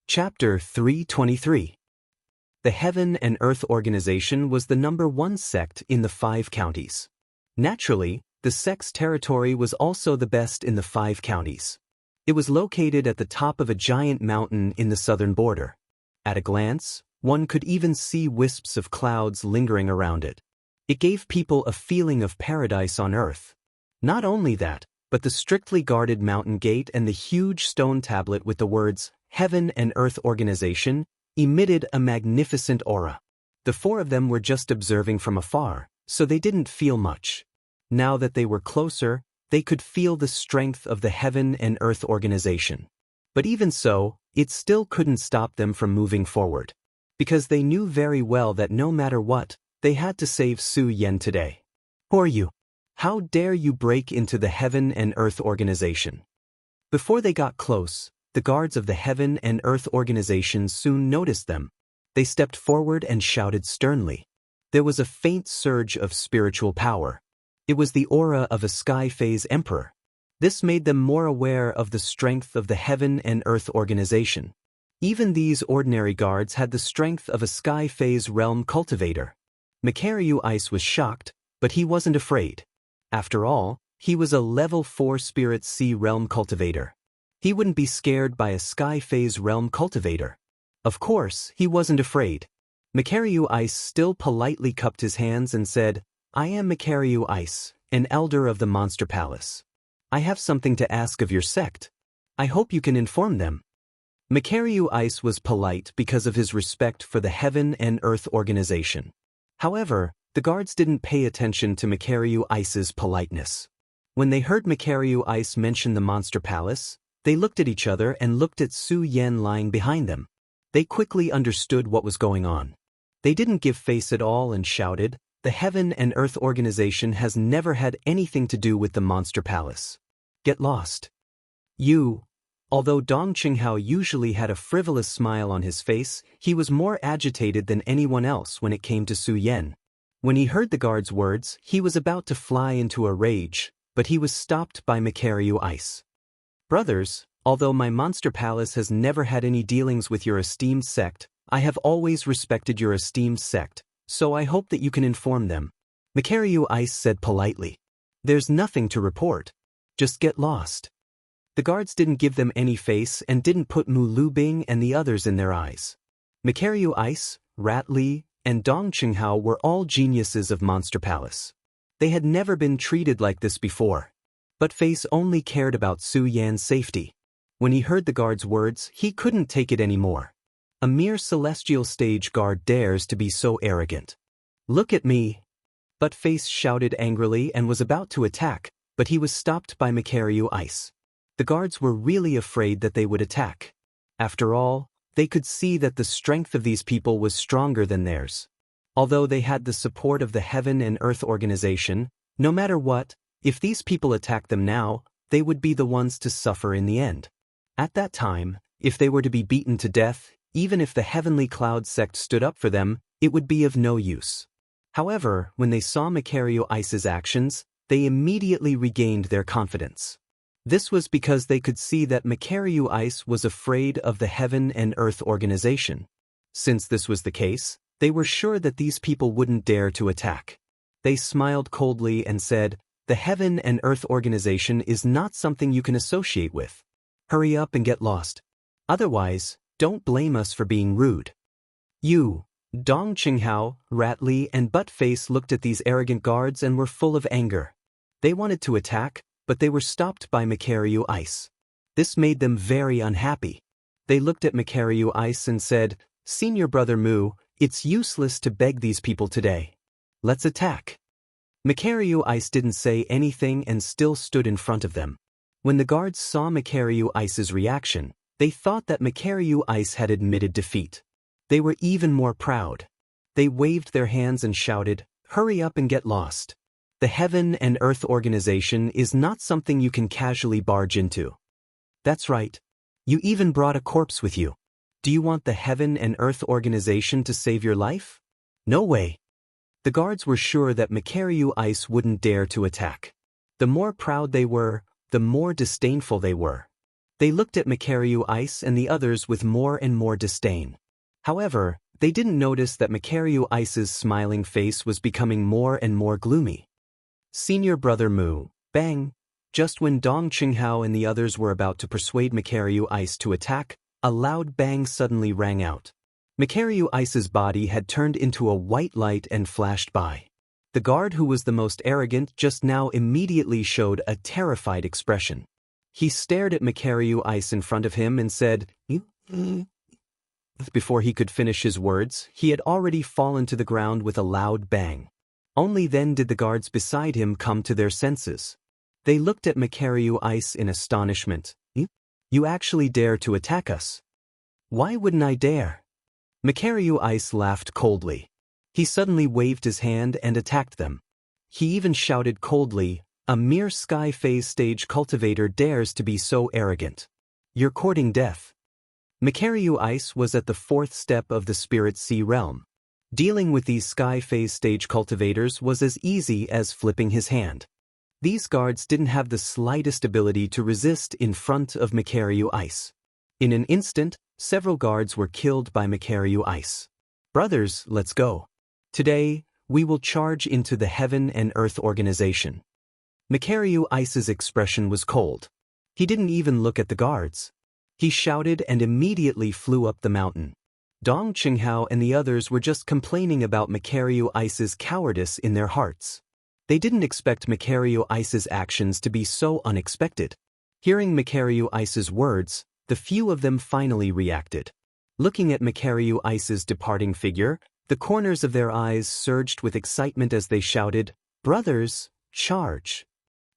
Chapter 323. The Heaven and Earth Organization was the #1 sect in the 5 counties. Naturally, the sect's territory was also the best in the 5 counties. It was located at the top of a giant mountain in the southern border. At a glance, one could even see wisps of clouds lingering around it. It gave people a feeling of paradise on Earth. Not only that, but the strictly guarded mountain gate and the huge stone tablet with the words, Heaven and Earth Organization, emitted a magnificent aura. The 4 of them were just observing from afar, so they didn't feel much. Now that they were closer, they could feel the strength of the Heaven and Earth Organization. But even so, it still couldn't stop them from moving forward. Because they knew very well that no matter what, they had to save Su Yan today. Who are you? How dare you break into the Heaven and Earth Organization? Before they got close, the guards of the Heaven and Earth Organization soon noticed them. They stepped forward and shouted sternly. There was a faint surge of spiritual power. It was the aura of a Sky Phase Emperor. This made them more aware of the strength of the Heaven and Earth Organization. Even these ordinary guards had the strength of a Sky Phase Realm Cultivator. Makaryu Ice was shocked, but he wasn't afraid. After all, he was a level 4 Spirit Sea Realm Cultivator. He wouldn't be scared by a Sky Phase Realm Cultivator. Of course, he wasn't afraid. Makaryu Ice still politely cupped his hands and said, I am Makaryu Ice, an elder of the Monster Palace. I have something to ask of your sect. I hope you can inform them. Makaryu Ice was polite because of his respect for the Heaven and Earth Organization. However, the guards didn't pay attention to Makaryu Ice's politeness. When they heard Makaryu Ice mention the Monster Palace, they looked at each other and looked at Su Yan lying behind them. They quickly understood what was going on. They didn't give face at all and shouted, The Heaven and Earth Organization has never had anything to do with the Monster Palace. Get lost. Although Dong Qinghao usually had a frivolous smile on his face, he was more agitated than anyone else when it came to Su Yan. When he heard the guard's words, he was about to fly into a rage, but he was stopped by Makaryu Ice. Brothers, although my Monster Palace has never had any dealings with your esteemed sect, I have always respected your esteemed sect, so I hope that you can inform them. Makaryu Ice said politely. There's nothing to report. Just get lost. The guards didn't give them any face and didn't put Mu Lubing and the others in their eyes. Makaryu Ice, Rat Li, and Dong Qinghao were all geniuses of Monster Palace. They had never been treated like this before. But Face only cared about Su Yan's safety. When he heard the guard's words, he couldn't take it anymore. A mere celestial stage guard dares to be so arrogant. Look at me. But Face shouted angrily and was about to attack, but he was stopped by Makaryu Ice. The guards were really afraid that they would attack. After all, they could see that the strength of these people was stronger than theirs. Although they had the support of the Heaven and Earth Organization, no matter what, if these people attacked them now, they would be the ones to suffer in the end. At that time, if they were to be beaten to death, even if the Heavenly Cloud sect stood up for them, it would be of no use. However, when they saw Makaryu Ice's actions, they immediately regained their confidence. This was because they could see that Makaryu Ice was afraid of the Heaven and Earth Organization. Since this was the case, they were sure that these people wouldn't dare to attack. They smiled coldly and said, The Heaven and Earth Organization is not something you can associate with. Hurry up and get lost. Otherwise, don't blame us for being rude. Dong Qinghao, Rat Li, and Buttface looked at these arrogant guards and were full of anger. They wanted to attack, but they were stopped by Makaryu Ice. This made them very unhappy. They looked at Makaryu Ice and said, Senior Brother Mu, it's useless to beg these people today. Let's attack. Makaryu Ice didn't say anything and still stood in front of them. When the guards saw Makaryu Ice's reaction, they thought that Makaryu Ice had admitted defeat. They were even more proud. They waved their hands and shouted, Hurry up and get lost. The Heaven and Earth Organization is not something you can casually barge into. That's right. You even brought a corpse with you. Do you want the Heaven and Earth Organization to save your life? No way. The guards were sure that Makaryu Ice wouldn't dare to attack. The more proud they were, the more disdainful they were. They looked at Macario Ice and the others with more and more disdain. However, they didn't notice that Macario Ice's smiling face was becoming more and more gloomy. Senior Brother Mu, bang! Just when Dong Qinghao and the others were about to persuade Macario Ice to attack, a loud bang suddenly rang out. Macario Ice's body had turned into a white light and flashed by. The guard who was the most arrogant just now immediately showed a terrified expression. He stared at Macario Ice in front of him and said, Before he could finish his words, he had already fallen to the ground with a loud bang. Only then did the guards beside him come to their senses. They looked at Macario Ice in astonishment. You actually dare to attack us? Why wouldn't I dare? Macario Ice laughed coldly. He suddenly waved his hand and attacked them. He even shouted coldly, "A mere sky phase stage cultivator dares to be so arrogant. You're courting death." Macario Ice was at the 4th step of the Spirit Sea realm. Dealing with these sky phase stage cultivators was as easy as flipping his hand. These guards didn't have the slightest ability to resist in front of Macario Ice. In an instant, several guards were killed by Macario Ice. Brothers, let's go. Today, we will charge into the Heaven and Earth organization. Macario Ice's expression was cold. He didn't even look at the guards. He shouted and immediately flew up the mountain. Dong Qinghao and the others were just complaining about Macario Ice's cowardice in their hearts. They didn't expect Macario Ice's actions to be so unexpected. Hearing Macario Ice's words, the few of them finally reacted. Looking at Macario Ice's departing figure, the corners of their eyes surged with excitement as they shouted, "Brothers, charge!"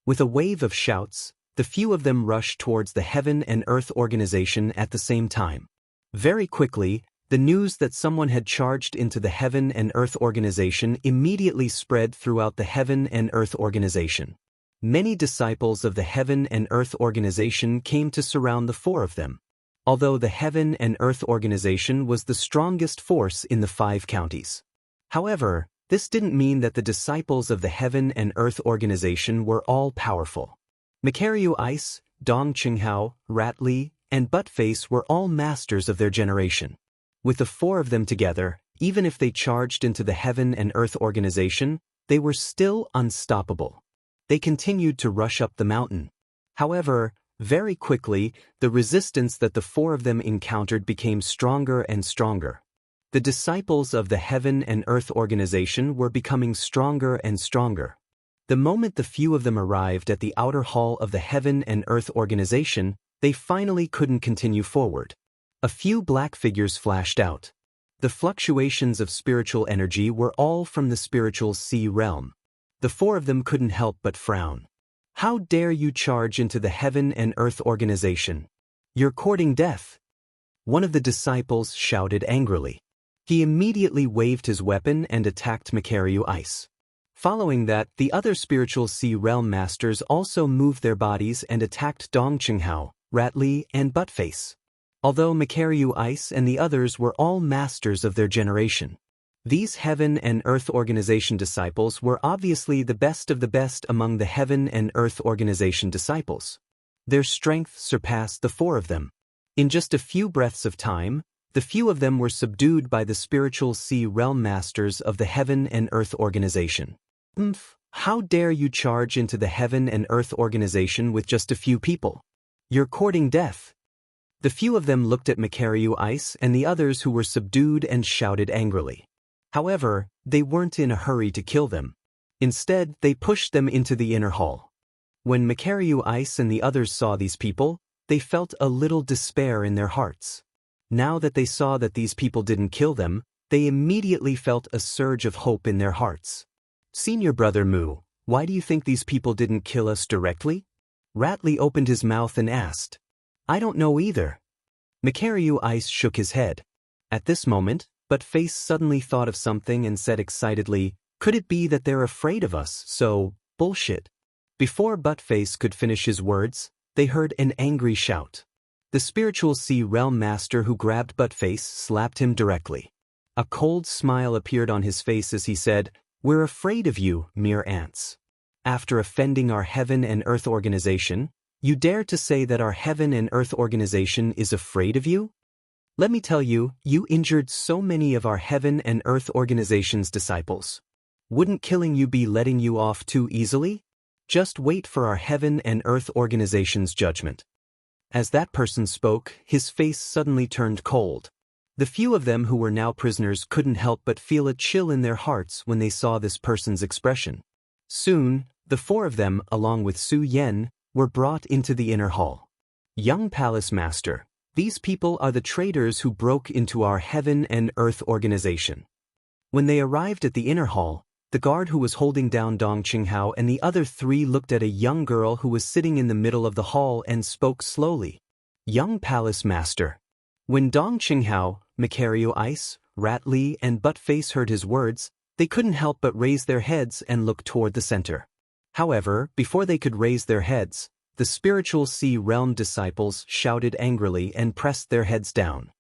With a wave of shouts, the few of them rushed towards the Heaven and Earth organization at the same time. Very quickly, the news that someone had charged into the Heaven and Earth organization immediately spread throughout the Heaven and Earth organization. Many disciples of the Heaven and Earth organization came to surround the 4 of them. Although the Heaven and Earth organization was the strongest force in the 5 counties. However, this didn't mean that the disciples of the Heaven and Earth organization were all powerful. Macario Ice, Dong Qinghao, Rat Li, and Buttface were all masters of their generation. With the 4 of them together, even if they charged into the Heaven and Earth organization, they were still unstoppable. They continued to rush up the mountain. However, very quickly, the resistance that the 4 of them encountered became stronger and stronger. The disciples of the Heaven and Earth organization were becoming stronger and stronger. The moment the few of them arrived at the outer hall of the Heaven and Earth organization, they finally couldn't continue forward. A few black figures flashed out. The fluctuations of spiritual energy were all from the spiritual sea realm. The 4 of them couldn't help but frown. How dare you charge into the Heaven and Earth organization? You're courting death. One of the disciples shouted angrily. He immediately waved his weapon and attacked Macario Ice. Following that, the other spiritual sea realm masters also moved their bodies and attacked Dong Qinghao, Rat Li, and Buttface. Although Macario Ice and the others were all masters of their generation, these Heaven and Earth organization disciples were obviously the best of the best among the Heaven and Earth organization disciples. Their strength surpassed the 4 of them. In just a few breaths of time, the few of them were subdued by the spiritual sea realm masters of the Heaven and Earth organization. How dare you charge into the Heaven and Earth organization with just a few people? You're courting death. The few of them looked at Macario Ice and the others who were subdued and shouted angrily. However, they weren't in a hurry to kill them. Instead, they pushed them into the inner hall. When Macario Ice and the others saw these people, they felt a little despair in their hearts. Now that they saw that these people didn't kill them, they immediately felt a surge of hope in their hearts. Senior Brother Mu, why do you think these people didn't kill us directly? Rat Li opened his mouth and asked. I don't know either. Macario Ice shook his head. At this moment, Buttface suddenly thought of something and said excitedly, could it be that they're afraid of us, so, bullshit. Before Buttface could finish his words, they heard an angry shout. The spiritual sea realm master who grabbed Buttface slapped him directly. A cold smile appeared on his face as he said, we're afraid of you, mere ants. After offending our Heaven and Earth organization, You dare to say that our heaven and earth organization is afraid of you? Let me tell you, you injured so many of our heaven and earth organization's disciples. Wouldn't killing you be letting you off too easily? Just wait for our heaven and earth organization's judgment. As that person spoke, his face suddenly turned cold. The few of them who were now prisoners couldn't help but feel a chill in their hearts when they saw this person's expression. Soon, the four of them, along with Su Yan, were brought into the inner hall. Young Palace Master, these people are the traitors who broke into our heaven and earth organization. When they arrived at the inner hall, the guard who was holding down Dong Qinghao and the other three looked at a young girl who was sitting in the middle of the hall and spoke slowly. Young Palace Master. When Dong Qinghao, Macario Ice, Rat Li and Buttface heard his words, they couldn't help but raise their heads and look toward the center. However, before they could raise their heads, the spiritual sea realm disciples shouted angrily and pressed their heads down.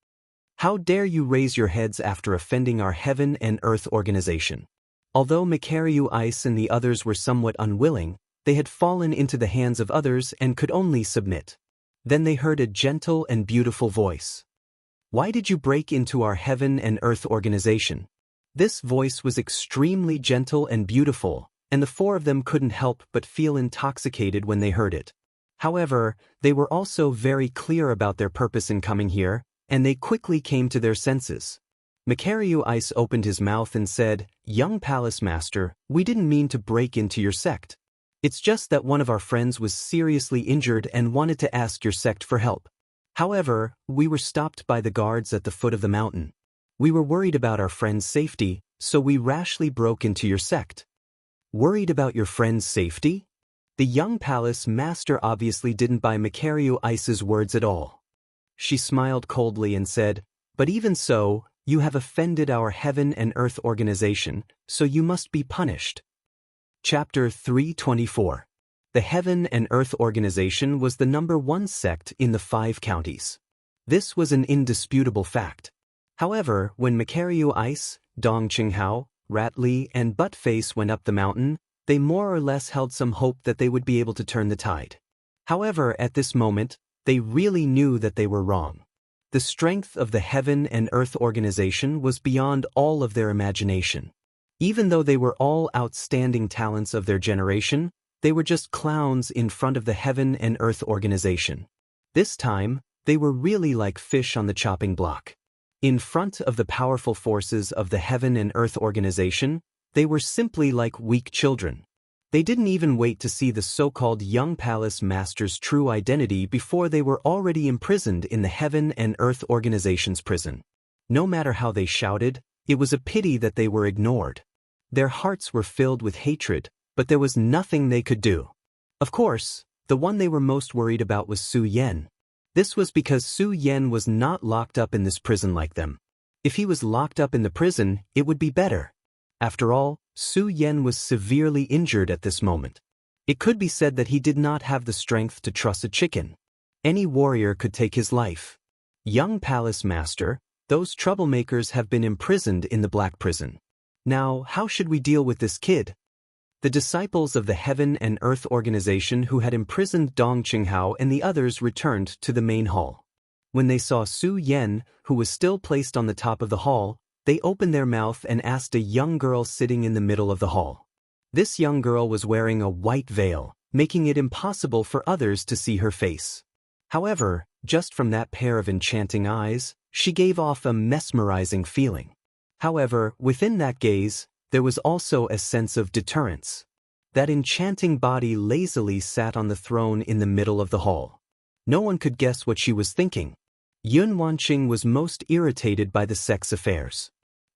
How dare you raise your heads after offending our heaven and earth organization? Although Macario Ice and the others were somewhat unwilling, they had fallen into the hands of others and could only submit. Then they heard a gentle and beautiful voice. Why did you break into our heaven and earth organization? This voice was extremely gentle and beautiful, and the four of them couldn't help but feel intoxicated when they heard it. However, they were also very clear about their purpose in coming here, and they quickly came to their senses. Macario Ice opened his mouth and said, Young Palace Master, we didn't mean to break into your sect. It's just that one of our friends was seriously injured and wanted to ask your sect for help. However, we were stopped by the guards at the foot of the mountain. We were worried about our friend's safety, so we rashly broke into your sect. Worried about your friend's safety? The young palace master obviously didn't buy Macario Ice's words at all. She smiled coldly and said, But even so, you have offended our heaven and earth organization, so you must be punished. Chapter 324. The Heaven and Earth Organization was the #1 sect in the 5 counties. This was an indisputable fact. However, when Macario Ice, Dong Qinghao, Rat Li and Buttface went up the mountain, they more or less held some hope that they would be able to turn the tide. However, at this moment, they really knew that they were wrong. The strength of the Heaven and Earth Organization was beyond all of their imagination. Even though they were all outstanding talents of their generation, they were just clowns in front of the Heaven and Earth Organization. This time, they were really like fish on the chopping block. In front of the powerful forces of the Heaven and Earth Organization, they were simply like weak children. They didn't even wait to see the so-called young palace master's true identity before they were already imprisoned in the Heaven and Earth Organization's prison. No matter how they shouted, it was a pity that they were ignored. Their hearts were filled with hatred, but there was nothing they could do. Of course, the one they were most worried about was Su Yan. This was because Su Yan was not locked up in this prison like them. If he was locked up in the prison, it would be better. After all, Su Yan was severely injured at this moment. It could be said that he did not have the strength to truss a chicken. Any warrior could take his life. Young Palace Master, those troublemakers have been imprisoned in the Black Prison. Now, how should we deal with this kid? The disciples of the Heaven and Earth Organization who had imprisoned Dong Qinghao and the others returned to the main hall. When they saw Su Yan, who was still placed on the top of the hall, they opened their mouth and asked a young girl sitting in the middle of the hall. This young girl was wearing a white veil, making it impossible for others to see her face. However, just from that pair of enchanting eyes, she gave off a mesmerizing feeling. However, within that gaze, there was also a sense of deterrence. That enchanting body lazily sat on the throne in the middle of the hall. No one could guess what she was thinking. Yun Wanqing was most irritated by the sex affairs.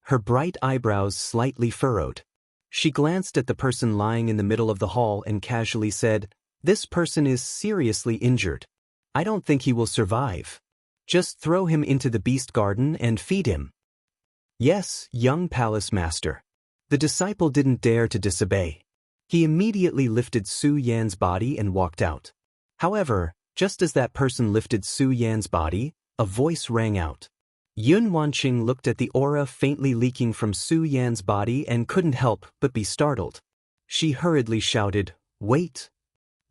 Her bright eyebrows slightly furrowed. She glanced at the person lying in the middle of the hall and casually said, This person is seriously injured. I don't think he will survive. Just throw him into the beast garden and feed him. Yes, young palace master. The disciple didn't dare to disobey. He immediately lifted Su Yan's body and walked out. However, just as that person lifted Su Yan's body, a voice rang out. Yun Wanqing looked at the aura faintly leaking from Su Yan's body and couldn't help but be startled. She hurriedly shouted, Wait!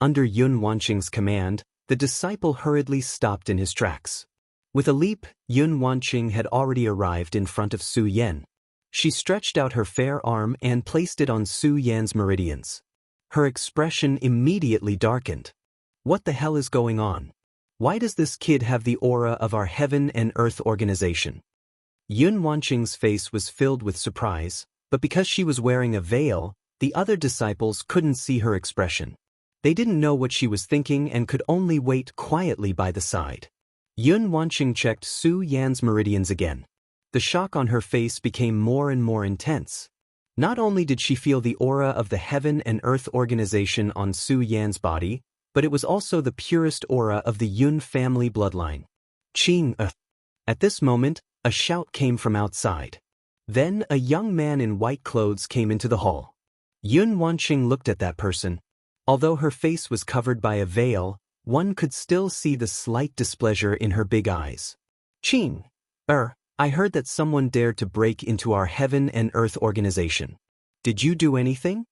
Under Yun Wanqing's command, the disciple hurriedly stopped in his tracks. With a leap, Yun Wanqing had already arrived in front of Su Yan. She stretched out her fair arm and placed it on Su Yan's meridians. Her expression immediately darkened. What the hell is going on? Why does this kid have the aura of our heaven and earth organization? Yun Wanqing's face was filled with surprise, but because she was wearing a veil, the other disciples couldn't see her expression. They didn't know what she was thinking and could only wait quietly by the side. Yun Wanqing checked Su Yan's meridians again. The shock on her face became more and more intense. Not only did she feel the aura of the heaven and earth organization on Su Yan's body, but it was also the purest aura of the Yun family bloodline. Qing. At this moment, a shout came from outside. Then a young man in white clothes came into the hall. Yun Wanqing looked at that person. Although her face was covered by a veil, one could still see the slight displeasure in her big eyes. Qing. I heard that someone dared to break into our heaven and earth organization. Did you do anything?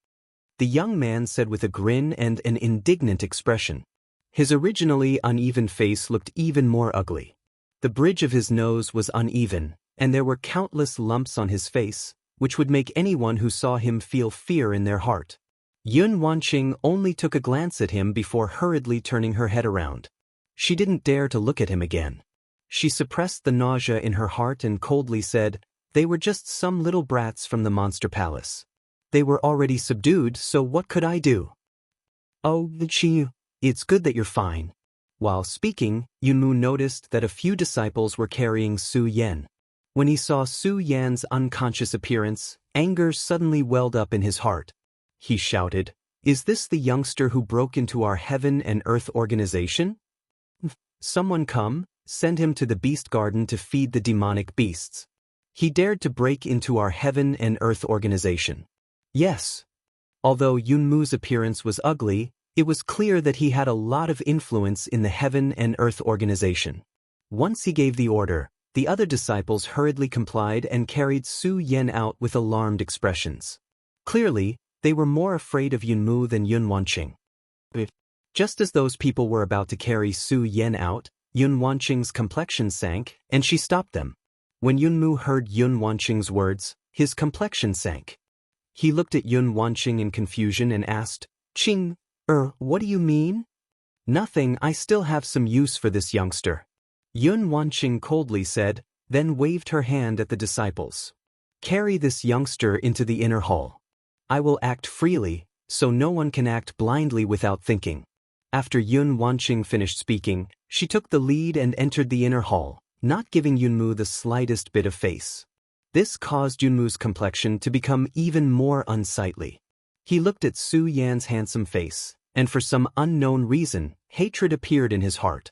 The young man said with a grin and an indignant expression. His originally uneven face looked even more ugly. The bridge of his nose was uneven, and there were countless lumps on his face, which would make anyone who saw him feel fear in their heart. Yun Wanqing only took a glance at him before hurriedly turning her head around. She didn't dare to look at him again. She suppressed the nausea in her heart and coldly said, "They were just some little brats from the monster palace. They were already subdued, so what could I do?" "Oh, Qi, it's good that you're fine." While speaking, Yunmu noticed that a few disciples were carrying Su Yan. When he saw Su Yan's unconscious appearance, anger suddenly welled up in his heart. He shouted, "Is this the youngster who broke into our heaven and earth organization? Someone come, send him to the beast garden to feed the demonic beasts. He dared to break into our heaven and earth organization." Yes. Although Yunmu's appearance was ugly, it was clear that he had a lot of influence in the heaven and earth organization. Once he gave the order, the other disciples hurriedly complied and carried Su Yan out with alarmed expressions. Clearly, they were more afraid of Yunmu than Yun Wanqing. Just as those people were about to carry Su Yan out, Yun Wanqing's complexion sank, and she stopped them. When Yunmu heard Yun Wanqing's words, his complexion sank. He looked at Yun Wanqing in confusion and asked, "Qing, what do you mean?" "Nothing, I still have some use for this youngster." Yun Wanqing coldly said, then waved her hand at the disciples. "Carry this youngster into the inner hall. I will act freely, so no one can act blindly without thinking." After Yun Wanqing finished speaking, she took the lead and entered the inner hall, not giving Yunmu the slightest bit of face. This caused Yunmu's complexion to become even more unsightly. He looked at Su Yan's handsome face, and for some unknown reason, hatred appeared in his heart.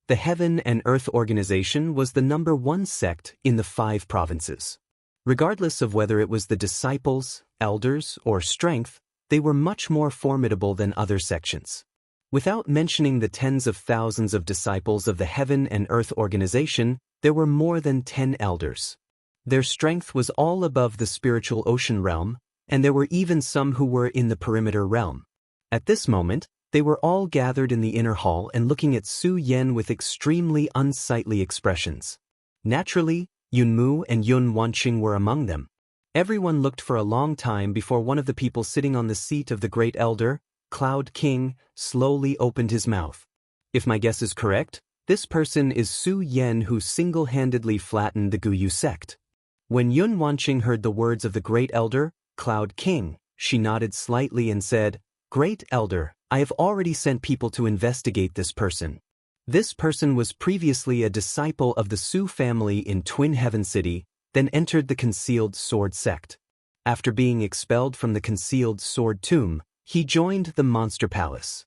The Heaven and Earth Organization was the #1 sect in the 5 provinces. Regardless of whether it was the disciples, elders, or strength, they were much more formidable than other sections. Without mentioning the tens of thousands of disciples of the Heaven and Earth Organization, there were more than 10 elders. Their strength was all above the spiritual ocean realm, and there were even some who were in the perimeter realm. At this moment, they were all gathered in the inner hall and looking at Su Yan with extremely unsightly expressions. Naturally, Yunmu and Yun Wanqing were among them. Everyone looked for a long time before one of the people sitting on the seat of the great elder, Cloud King, slowly opened his mouth. If my guess is correct, this person is Su Yan, who single-handedly flattened the Guyu sect. When Yun Wanqing heard the words of the great elder, Cloud King, she nodded slightly and said, "Great elder, I have already sent people to investigate this person. This person was previously a disciple of the Su family in Twin Heaven City, then entered the Concealed Sword sect. After being expelled from the Concealed Sword tomb, he joined the Monster Palace.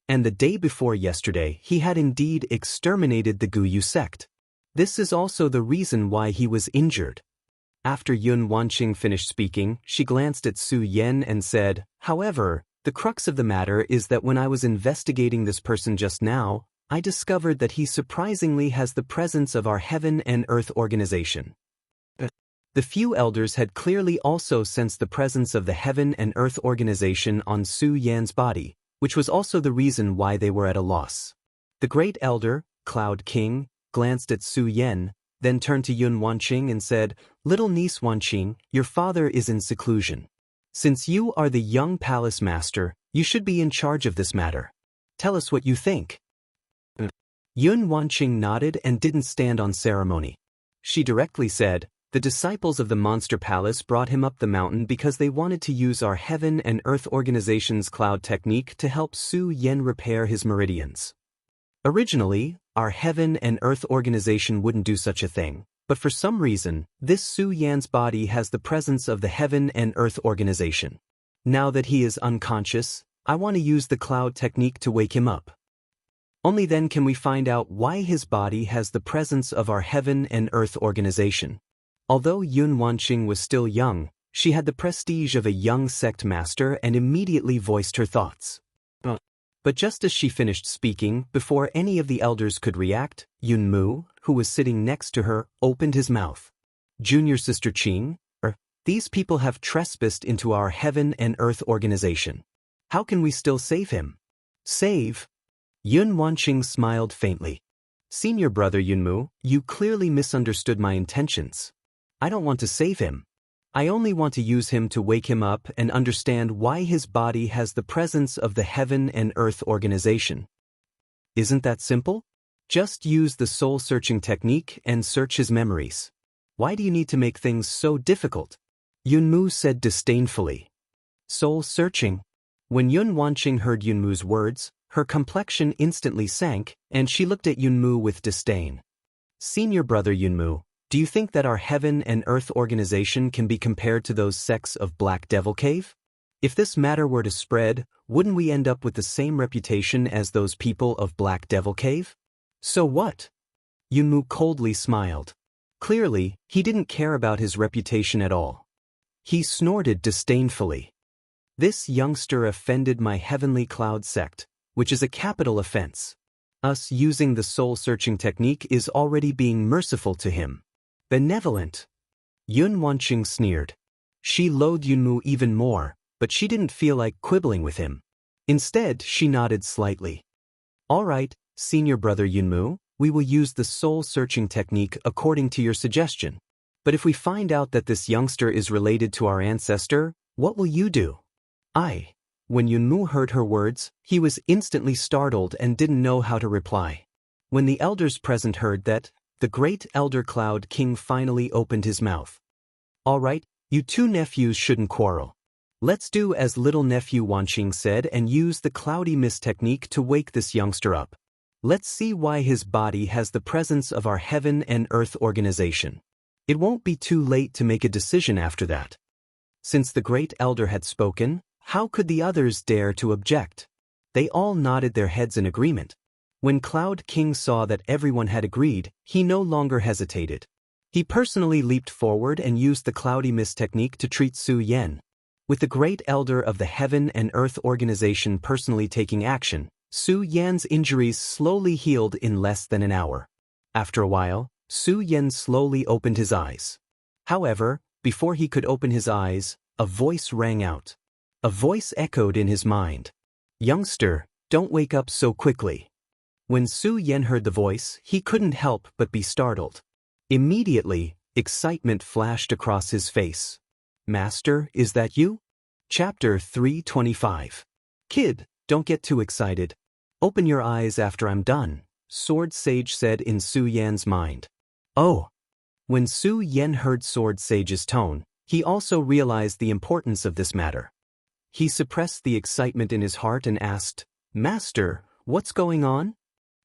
And the day before yesterday, he had indeed exterminated the Guyu sect. This is also the reason why he was injured." After Yun Wanqing finished speaking, she glanced at Su Yan and said, "However, the crux of the matter is that when I was investigating this person just now, I discovered that he surprisingly has the presence of our Heaven and Earth Organization." The few elders had clearly also sensed the presence of the Heaven and Earth Organization on Su Yan's body, which was also the reason why they were at a loss. The Great Elder, Cloud King, glanced at Su Yan, then turned to Yun Wanqing and said, "Little niece Wanqing, your father is in seclusion. Since you are the young palace master, you should be in charge of this matter. Tell us what you think." Yun Wanqing nodded and didn't stand on ceremony. She directly said, "The disciples of the Monster Palace brought him up the mountain because they wanted to use our Heaven and Earth Organization's cloud technique to help Su Yan repair his meridians. Originally, our Heaven and Earth Organization wouldn't do such a thing, but for some reason, this Su Yan's body has the presence of the Heaven and Earth Organization. Now that he is unconscious, I want to use the cloud technique to wake him up. Only then can we find out why his body has the presence of our Heaven and Earth Organization." Although Yun Wanqing was still young, she had the prestige of a young sect master and immediately voiced her thoughts. But just as she finished speaking, before any of the elders could react, Yun Mu, who was sitting next to her, opened his mouth. "Junior Sister Qing, these people have trespassed into our Heaven and Earth Organization. How can we still save him?" "Save?" Yun Wanqing smiled faintly. "Senior brother Yun Mu, you clearly misunderstood my intentions. I don't want to save him. I only want to use him to wake him up and understand why his body has the presence of the Heaven and Earth Organization. Isn't that simple? Just use the soul-searching technique and search his memories. Why do you need to make things so difficult?" Yun Mu said disdainfully. "Soul-searching?" When Yun Wanqing heard Yun Mu's words, her complexion instantly sank, and she looked at Yun Mu with disdain. "Senior brother Yun Mu, do you think that our Heaven and Earth Organization can be compared to those sects of Black Devil Cave? If this matter were to spread, wouldn't we end up with the same reputation as those people of Black Devil Cave? So what?" Yun Mu coldly smiled. Clearly, he didn't care about his reputation at all. He snorted disdainfully. "This youngster offended my Heavenly Cloud sect, which is a capital offense. Us using the soul-searching technique is already being merciful to him. Benevolent." Yun Wanqing sneered. She loathed Yun Mu even more, but she didn't feel like quibbling with him. Instead, she nodded slightly. "All right, senior brother Yun Mu, we will use the soul-searching technique according to your suggestion. But if we find out that this youngster is related to our ancestor, what will you do?" When Yun Mu heard her words, he was instantly startled and didn't know how to reply. When the elders present heard that, the Great Elder Cloud King finally opened his mouth. "All right, you two nephews shouldn't quarrel. Let's do as little nephew Wanqing said and use the cloudy mist technique to wake this youngster up. Let's see why his body has the presence of our Heaven and Earth Organization. It won't be too late to make a decision after that." Since the Great Elder had spoken, how could the others dare to object? They all nodded their heads in agreement. When Cloud King saw that everyone had agreed, he no longer hesitated. He personally leaped forward and used the cloudy mist technique to treat Su Yan. With the Great Elder of the Heaven and Earth Organization personally taking action, Su Yan's injuries slowly healed in less than an hour. After a while, Su Yan slowly opened his eyes. However, before he could open his eyes, a voice rang out. A voice echoed in his mind. "Youngster, don't wake up so quickly." When Su Yan heard the voice, he couldn't help but be startled. Immediately, excitement flashed across his face. "Master, is that you?" Chapter 325. "Kid, don't get too excited. Open your eyes after I'm done," Sword Sage said in Su Yan's mind. "Oh." When Su Yan heard Sword Sage's tone, he also realized the importance of this matter. He suppressed the excitement in his heart and asked, "Master, what's going on?"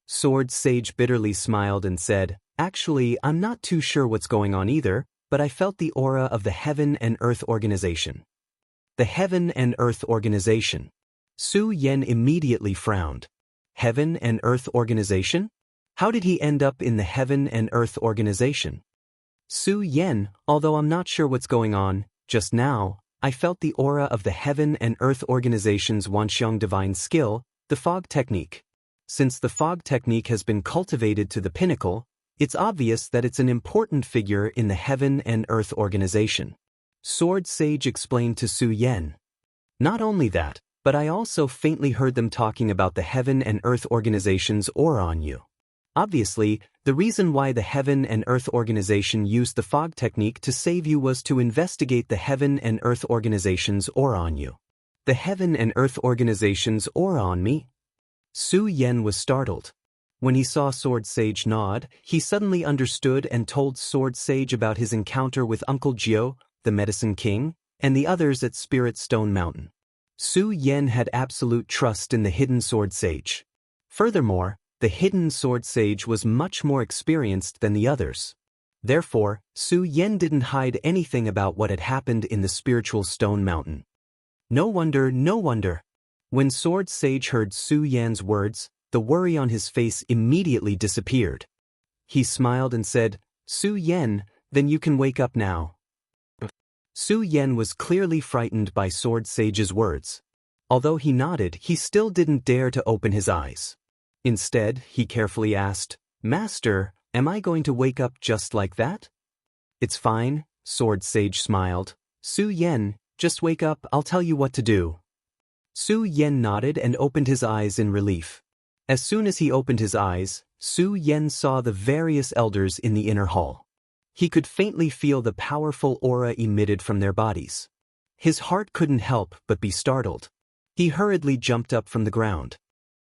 Sword Sage bitterly smiled and said, "Actually, I'm not too sure what's going on either, but I felt the aura of the Heaven and Earth Organization." The Heaven and Earth Organization. Su Yan immediately frowned. Heaven and Earth Organization? How did he end up in the Heaven and Earth Organization? "Su Yan, although I'm not sure what's going on, just now, I felt the aura of the Heaven and Earth Organization's Wanxiang divine skill, the fog technique. Since the fog technique has been cultivated to the pinnacle, it's obvious that it's an important figure in the Heaven and Earth Organization," Sword Sage explained to Su Yan. Not only that, but I also faintly heard them talking about the heaven and earth organization's aura on you. Obviously, the reason why the Heaven and Earth Organization used the fog technique to save you was to investigate the Heaven and Earth Organization's aura on you. The Heaven and Earth Organization's aura on me? Su Yen was startled. When he saw Sword Sage nod, he suddenly understood and told Sword Sage about his encounter with Uncle Jiu, the Medicine King, and the others at Spirit Stone Mountain. Su Yen had absolute trust in the hidden Sword Sage. Furthermore, the hidden Sword Sage was much more experienced than the others. Therefore, Su Yen didn't hide anything about what had happened in the spiritual Stone Mountain. No wonder, no wonder. When Sword Sage heard Su Yan's words, the worry on his face immediately disappeared. He smiled and said, "Su Yen, then you can wake up now." Su Yen was clearly frightened by Sword Sage's words. Although he nodded, he still didn't dare to open his eyes. Instead, he carefully asked, "Master, am I going to wake up just like that?" "It's fine," Sword Sage smiled. "Su Yen, just wake up, I'll tell you what to do." Su Yen nodded and opened his eyes in relief. As soon as he opened his eyes, Su Yen saw the various elders in the inner hall. He could faintly feel the powerful aura emitted from their bodies. His heart couldn't help but be startled. He hurriedly jumped up from the ground.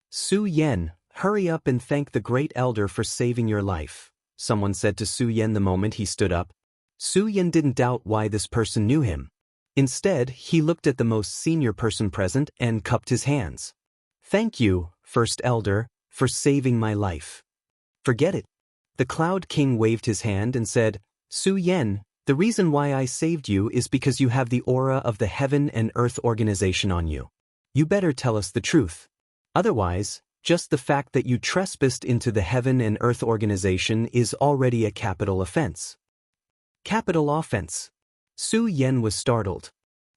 "Su Yen, hurry up and thank the great elder for saving your life," someone said to Su Yen the moment he stood up. Su Yen didn't doubt why this person knew him. Instead, he looked at the most senior person present and cupped his hands. "Thank you, First Elder, for saving my life." "Forget it." The Cloud King waved his hand and said, "Su Yen, the reason why I saved you is because you have the aura of the Heaven and Earth Organization on you. You better tell us the truth. Otherwise, just the fact that you trespassed into the Heaven and Earth Organization is already a capital offense." Capital offense. Su Yen was startled.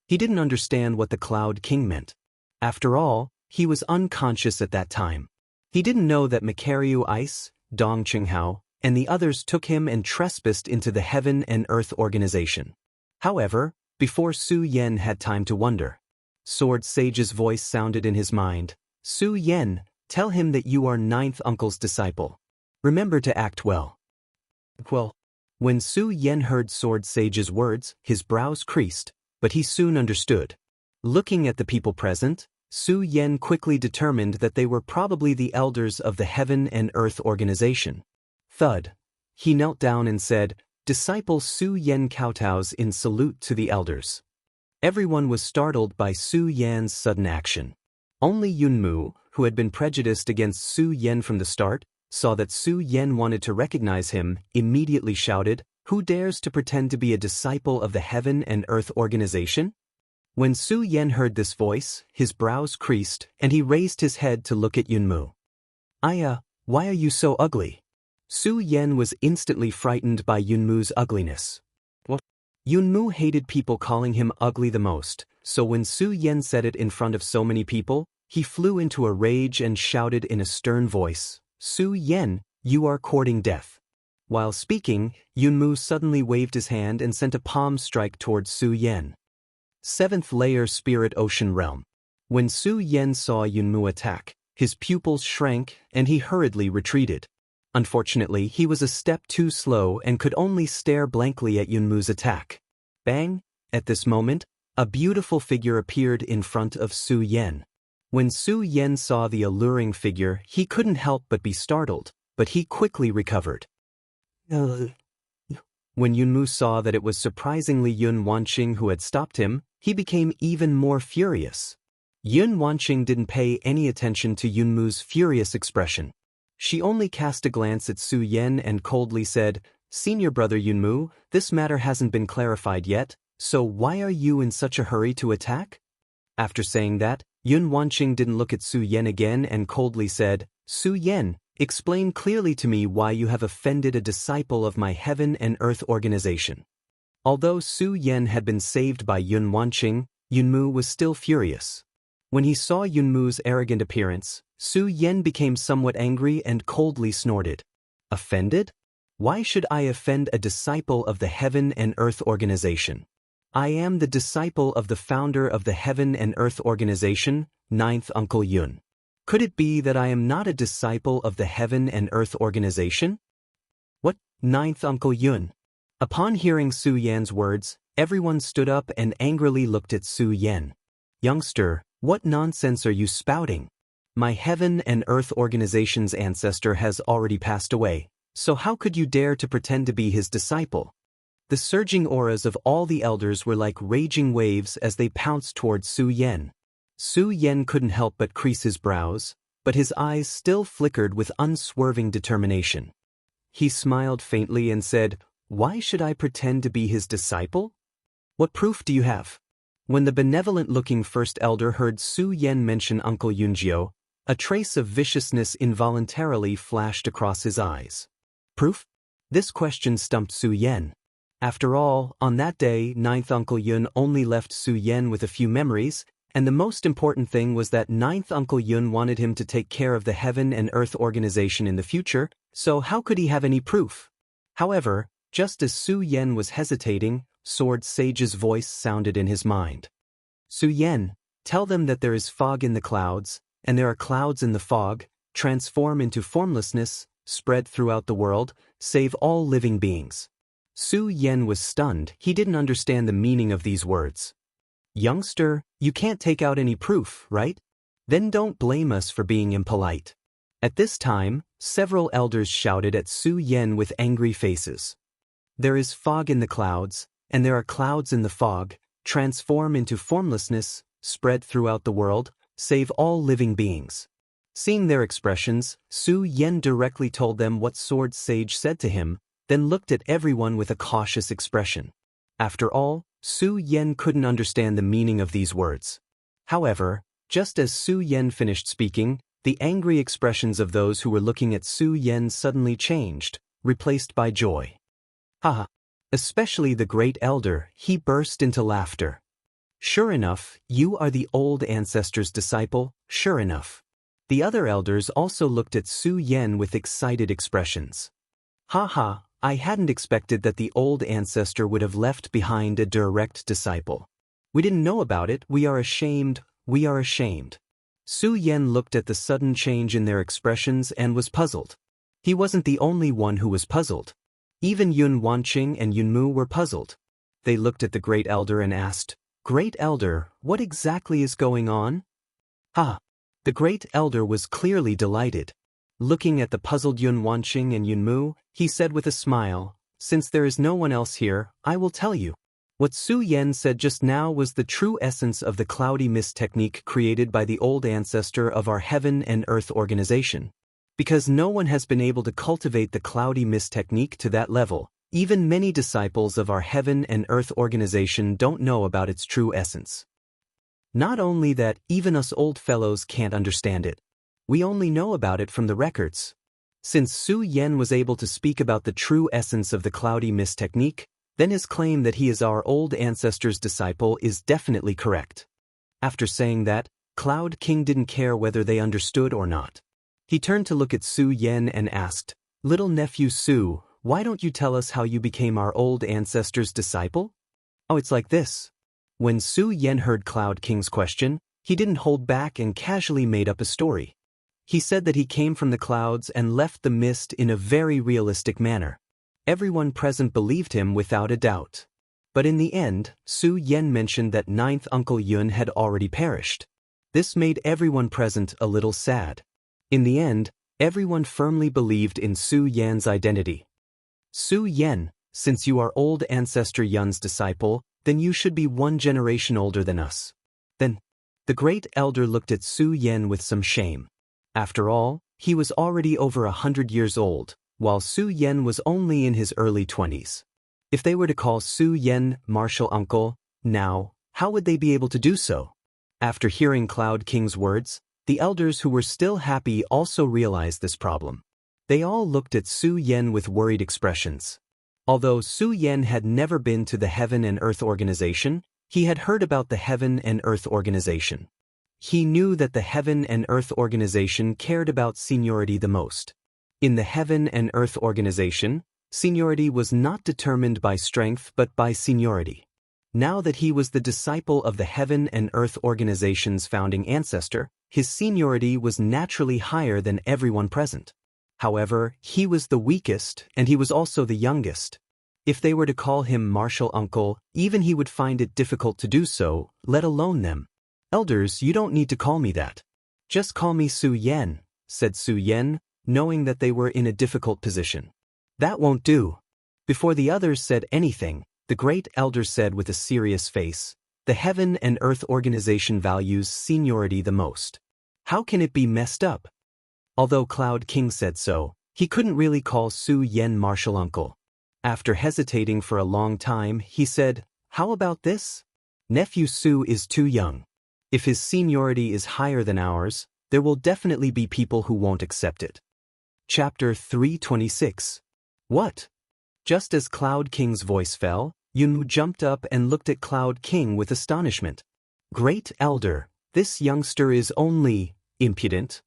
He didn't understand what the Cloud King meant. After all, he was unconscious at that time. He didn't know that Makaryu Ice, Dong Qinghao, and the others took him and trespassed into the Heaven and Earth Organization. However, before Su Yen had time to wonder, Sword Sage's voice sounded in his mind. "Su Yen, tell him that you are Ninth Uncle's disciple. Remember to act well." Well, when Su Yen heard Sword Sage's words, his brows creased, but he soon understood. Looking at the people present, Su Yen quickly determined that they were probably the elders of the Heaven and Earth Organization. Thud. He knelt down and said, "Disciple Su Yen kowtows in salute to the elders." Everyone was startled by Su Yan's sudden action. Only Yunmu, who had been prejudiced against Su Yen from the start, saw that Su Yen wanted to recognize him, immediately shouted, "Who dares to pretend to be a disciple of the Heaven and Earth Organization?" When Su Yen heard this voice, his brows creased, and he raised his head to look at Yunmu. Why are you so ugly?" Su Yen was instantly frightened by Yunmu's ugliness. What? Yunmu hated people calling him ugly the most, so when Su Yen said it in front of so many people, he flew into a rage and shouted in a stern voice, "Su Yen, you are courting death." While speaking, Yunmu suddenly waved his hand and sent a palm strike towards Su Yen. 7th Layer Spirit Ocean Realm. When Su Yen saw Yunmu attack, his pupils shrank and he hurriedly retreated. Unfortunately, he was a step too slow and could only stare blankly at Yunmu's attack. Bang! At this moment, a beautiful figure appeared in front of Su Yen. When Su Yen saw the alluring figure, he couldn't help but be startled, but he quickly recovered. When Yunmu saw that it was surprisingly Yun Wanqing who had stopped him, he became even more furious. Yun Wanqing didn't pay any attention to Yunmu's furious expression. She only cast a glance at Su Yen and coldly said, "Senior brother Yunmu, this matter hasn't been clarified yet, so why are you in such a hurry to attack?" After saying that, Yun Wanqing didn't look at Su Yen again and coldly said, "Su Yen, explain clearly to me why you have offended a disciple of my Heaven and Earth Organization." Although Su Yen had been saved by Yun Wanqing, Yunmu was still furious. When he saw Yunmu's arrogant appearance, Su Yen became somewhat angry and coldly snorted. "Offended? Why should I offend a disciple of the Heaven and Earth Organization?" I am the disciple of the founder of the Heaven and Earth Organization, Ninth Uncle Yun. Could it be that I am not a disciple of the Heaven and Earth Organization? What, Ninth Uncle Yun? Upon hearing Su Yan's words, everyone stood up and angrily looked at Su Yan. Youngster, what nonsense are you spouting? My Heaven and Earth Organization's ancestor has already passed away, so how could you dare to pretend to be his disciple? The surging auras of all the elders were like raging waves as they pounced towards Su Yan. Su Yan couldn't help but crease his brows, but his eyes still flickered with unswerving determination. He smiled faintly and said, "Why should I pretend to be his disciple? What proof do you have?" When the benevolent-looking first elder heard Su Yan mention Uncle Yunjiu, a trace of viciousness involuntarily flashed across his eyes. Proof? This question stumped Su Yan. After all, on that day, Ninth Uncle Yun only left Su Yan with a few memories, and the most important thing was that Ninth Uncle Yun wanted him to take care of the Heaven and Earth Organization in the future, so how could he have any proof? However, just as Su Yan was hesitating, Sword Sage's voice sounded in his mind. Su Yan, tell them that there is fog in the clouds, and there are clouds in the fog, transform into formlessness, spread throughout the world, save all living beings. Su Yan was stunned. He didn't understand the meaning of these words. Youngster, you can't take out any proof, right? Then don't blame us for being impolite. At this time, several elders shouted at Su Yan with angry faces. There is fog in the clouds, and there are clouds in the fog, transform into formlessness, spread throughout the world, save all living beings. Seeing their expressions, Su Yan directly told them what Sword Sage said to him, then looked at everyone with a cautious expression. After all, Su Yan couldn't understand the meaning of these words. However, just as Su Yan finished speaking, the angry expressions of those who were looking at Su Yan suddenly changed, replaced by joy. Haha! Especially the great elder, he burst into laughter. Sure enough, you are the old ancestor's disciple, sure enough. The other elders also looked at Su Yan with excited expressions. Haha, I hadn't expected that the old ancestor would have left behind a direct disciple. We didn't know about it, we are ashamed, we are ashamed. Su Yan looked at the sudden change in their expressions and was puzzled. He wasn't the only one who was puzzled. Even Yun Wanqing and Yunmu were puzzled. They looked at the Great Elder and asked, "Great Elder, what exactly is going on?" The Great Elder was clearly delighted. Looking at the puzzled Yun Wanqing and Yunmu, he said with a smile, "Since there is no one else here, I will tell you. What Su Yan said just now was the true essence of the cloudy mist technique created by the old ancestor of our Heaven and Earth Organization. Because no one has been able to cultivate the cloudy mist technique to that level, even many disciples of our Heaven and Earth Organization don't know about its true essence. Not only that, even us old fellows can't understand it. We only know about it from the records. Since Su Yan was able to speak about the true essence of the cloudy mist technique, then his claim that he is our old ancestor's disciple is definitely correct. After saying that, Cloud King didn't care whether they understood or not. He turned to look at Su Yan and asked, "Little nephew Su, why don't you tell us how you became our old ancestor's disciple?" Oh, it's like this. When Su Yan heard Cloud King's question, he didn't hold back and casually made up a story. He said that he came from the clouds and left the mist in a very realistic manner. Everyone present believed him without a doubt. But in the end, Su Yan mentioned that Ninth Uncle Yun had already perished. This made everyone present a little sad. In the end, everyone firmly believed in Su Yan's identity. Su Yan, since you are old ancestor Yun's disciple, then you should be one generation older than us. Then, the great elder looked at Su Yan with some shame. After all, he was already over 100 years old, while Su Yan was only in his early 20s. If they were to call Su Yan martial uncle, now, how would they be able to do so? After hearing Cloud King's words, the elders who were still happy also realized this problem. They all looked at Su Yan with worried expressions. Although Su Yan had never been to the Heaven and Earth Organization, he had heard about the Heaven and Earth Organization. He knew that the Heaven and Earth Organization cared about seniority the most. In the Heaven and Earth Organization, seniority was not determined by strength but by seniority. Now that he was the disciple of the Heaven and Earth Organization's founding ancestor, his seniority was naturally higher than everyone present. However, he was the weakest and he was also the youngest. If they were to call him martial uncle, even he would find it difficult to do so, let alone them. Elders, you don't need to call me that. Just call me Su Yan, said Su Yan, knowing that they were in a difficult position. That won't do. Before the others said anything, the great elder said with a serious face, the Heaven and Earth Organization values seniority the most. How can it be messed up? Although Cloud King said so, he couldn't really call Su Yan martial uncle. After hesitating for a long time, he said, how about this? Nephew Su is too young. If his seniority is higher than ours, there will definitely be people who won't accept it. Chapter 326. What? Just as Cloud King's voice fell, Yunmu jumped up and looked at Cloud King with astonishment. Great Elder, this youngster is only impudent.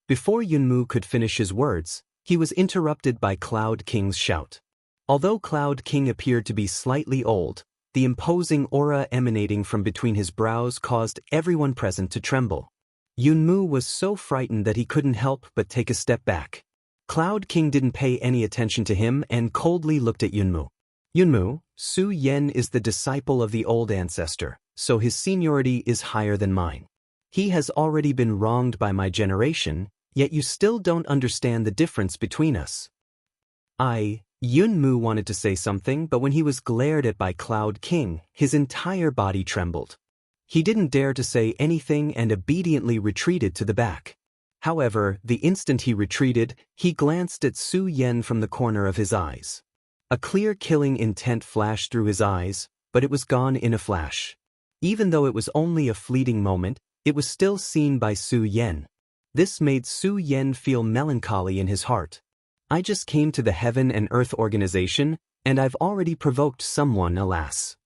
Before Yunmu could finish his words, he was interrupted by Cloud King's shout. Although Cloud King appeared to be slightly old, the imposing aura emanating from between his brows caused everyone present to tremble. Yunmu was so frightened that he couldn't help but take a step back. Cloud King didn't pay any attention to him and coldly looked at Yunmu. Yunmu, Su Yan is the disciple of the old ancestor, so his seniority is higher than mine. He has already been wronged by my generation, yet you still don't understand the difference between us. Yunmu wanted to say something, but when he was glared at by Cloud King, his entire body trembled. He didn't dare to say anything and obediently retreated to the back. However, the instant he retreated, he glanced at Su Yan from the corner of his eyes. A clear killing intent flashed through his eyes, but it was gone in a flash. Even though it was only a fleeting moment, it was still seen by Su Yan. This made Su Yan feel melancholy in his heart. I just came to the Heaven and Earth Organization, and I've already provoked someone, alas.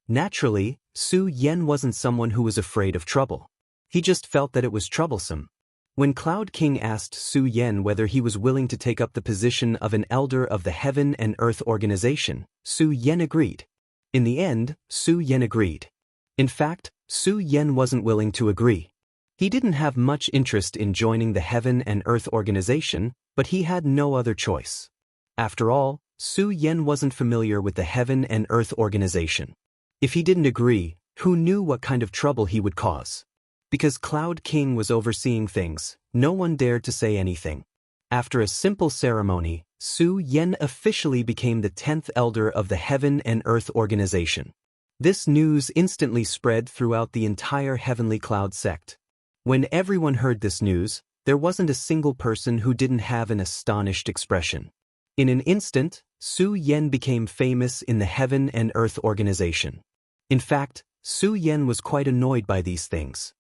Naturally, Su Yan wasn't someone who was afraid of trouble. He just felt that it was troublesome. When Cloud King asked Su Yan whether he was willing to take up the position of an elder of the Heaven and Earth Organization, Su Yan agreed. In the end, Su Yan agreed. In fact, Su Yan wasn't willing to agree. He didn't have much interest in joining the Heaven and Earth Organization, but he had no other choice. After all, Su Yan wasn't familiar with the Heaven and Earth Organization. If he didn't agree, who knew what kind of trouble he would cause? Because Cloud King was overseeing things, no one dared to say anything. After a simple ceremony, Su Yan officially became the 10th elder of the Heaven and Earth Organization. This news instantly spread throughout the entire Heavenly Cloud sect. When everyone heard this news, there wasn't a single person who didn't have an astonished expression. In an instant, Su Yan became famous in the Heaven and Earth Organization. In fact, Su Yan was quite annoyed by these things.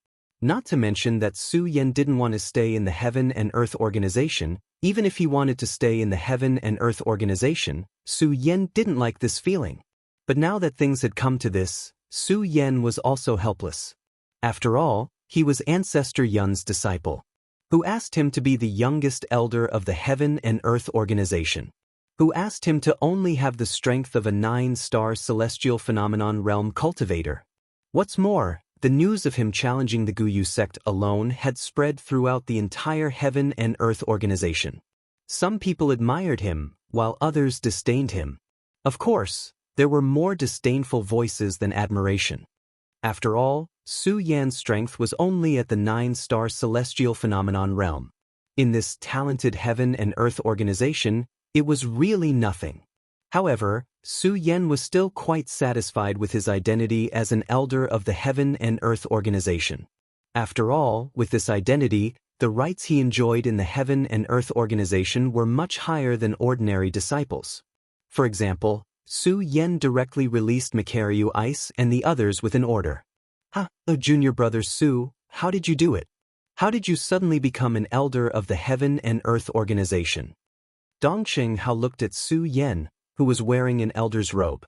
Not to mention that Su Yan didn't want to stay in the Heaven and Earth Organization. Even if he wanted to stay in the Heaven and Earth Organization, Su Yan didn't like this feeling. But now that things had come to this, Su Yan was also helpless. After all, he was Ancestor Yun's disciple, who asked him to be the youngest elder of the Heaven and Earth Organization, who asked him to only have the strength of a 9-star celestial phenomenon realm cultivator. What's more, the news of him challenging the Guyu sect alone had spread throughout the entire Heaven and Earth Organization. Some people admired him, while others disdained him. Of course, there were more disdainful voices than admiration. After all, Su Yan's strength was only at the 9-star celestial phenomenon realm. In this talented Heaven and Earth Organization, it was really nothing. However, Su Yan was still quite satisfied with his identity as an elder of the Heaven and Earth Organization. After all, with this identity, the rights he enjoyed in the Heaven and Earth Organization were much higher than ordinary disciples. For example, Su Yan directly released Makaryu Ice and the others with an order. Junior brother Su, how did you do it? How did you suddenly become an elder of the Heaven and Earth Organization? Dongsheng Hao looked at Su Yan, who was wearing an elder's robe.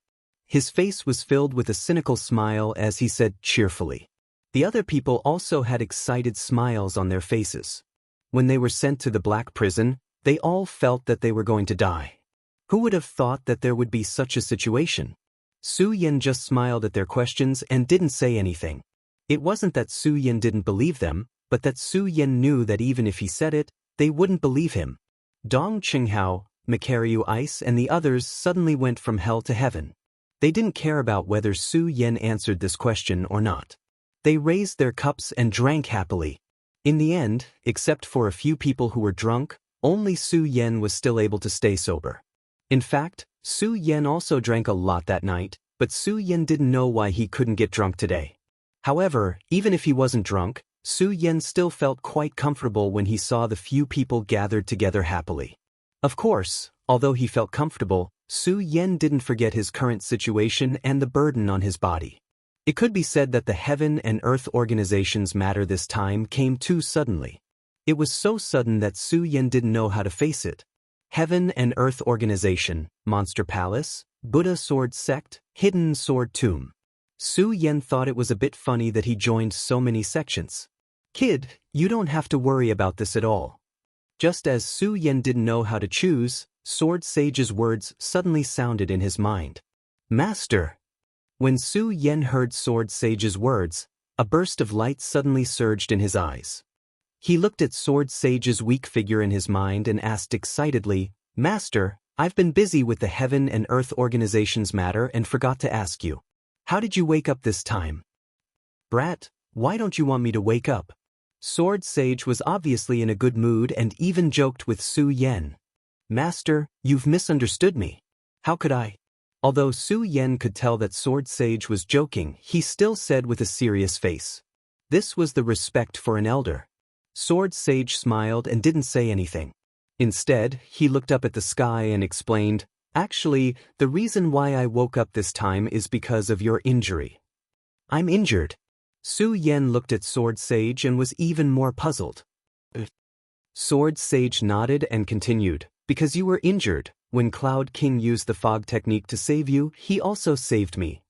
His face was filled with a cynical smile as he said cheerfully. The other people also had excited smiles on their faces. When they were sent to the black prison, they all felt that they were going to die. Who would have thought that there would be such a situation? Su Yan just smiled at their questions and didn't say anything. It wasn't that Su Yan didn't believe them, but that Su Yan knew that even if he said it, they wouldn't believe him. Dong Qinghao, Makaryu Ice and the others suddenly went from hell to heaven. They didn't care about whether Su Yan answered this question or not. They raised their cups and drank happily. In the end, except for a few people who were drunk, only Su Yan was still able to stay sober. In fact, Su Yan also drank a lot that night, but Su Yan didn't know why he couldn't get drunk today. However, even if he wasn't drunk, Su Yan still felt quite comfortable when he saw the few people gathered together happily. Of course, although he felt comfortable, Su Yan didn't forget his current situation and the burden on his body. It could be said that the Heaven and Earth Organization's matter this time came too suddenly. It was so sudden that Su Yan didn't know how to face it. Heaven and Earth Organization, Monster Palace, Buddha Sword Sect, Hidden Sword Tomb. Su Yan thought it was a bit funny that he joined so many sections. Kid, you don't have to worry about this at all. Just as Su Yan didn't know how to choose, Sword Sage's words suddenly sounded in his mind. Master. When Su Yan heard Sword Sage's words, a burst of light suddenly surged in his eyes. He looked at Sword Sage's weak figure in his mind and asked excitedly, Master, I've been busy with the Heaven and Earth Organization's matter and forgot to ask you. How did you wake up this time? Brat, why don't you want me to wake up? Sword Sage was obviously in a good mood and even joked with Su Yan. Master, you've misunderstood me. How could I? Although Su Yan could tell that Sword Sage was joking, he still said with a serious face. This was the respect for an elder. Sword Sage smiled and didn't say anything. Instead, he looked up at the sky and explained, Actually, the reason why I woke up this time is because of your injury. I'm injured. Su Yan looked at Sword Sage and was even more puzzled. Sword Sage nodded and continued, Because you were injured, when Cloud King used the fog technique to save you, he also saved me.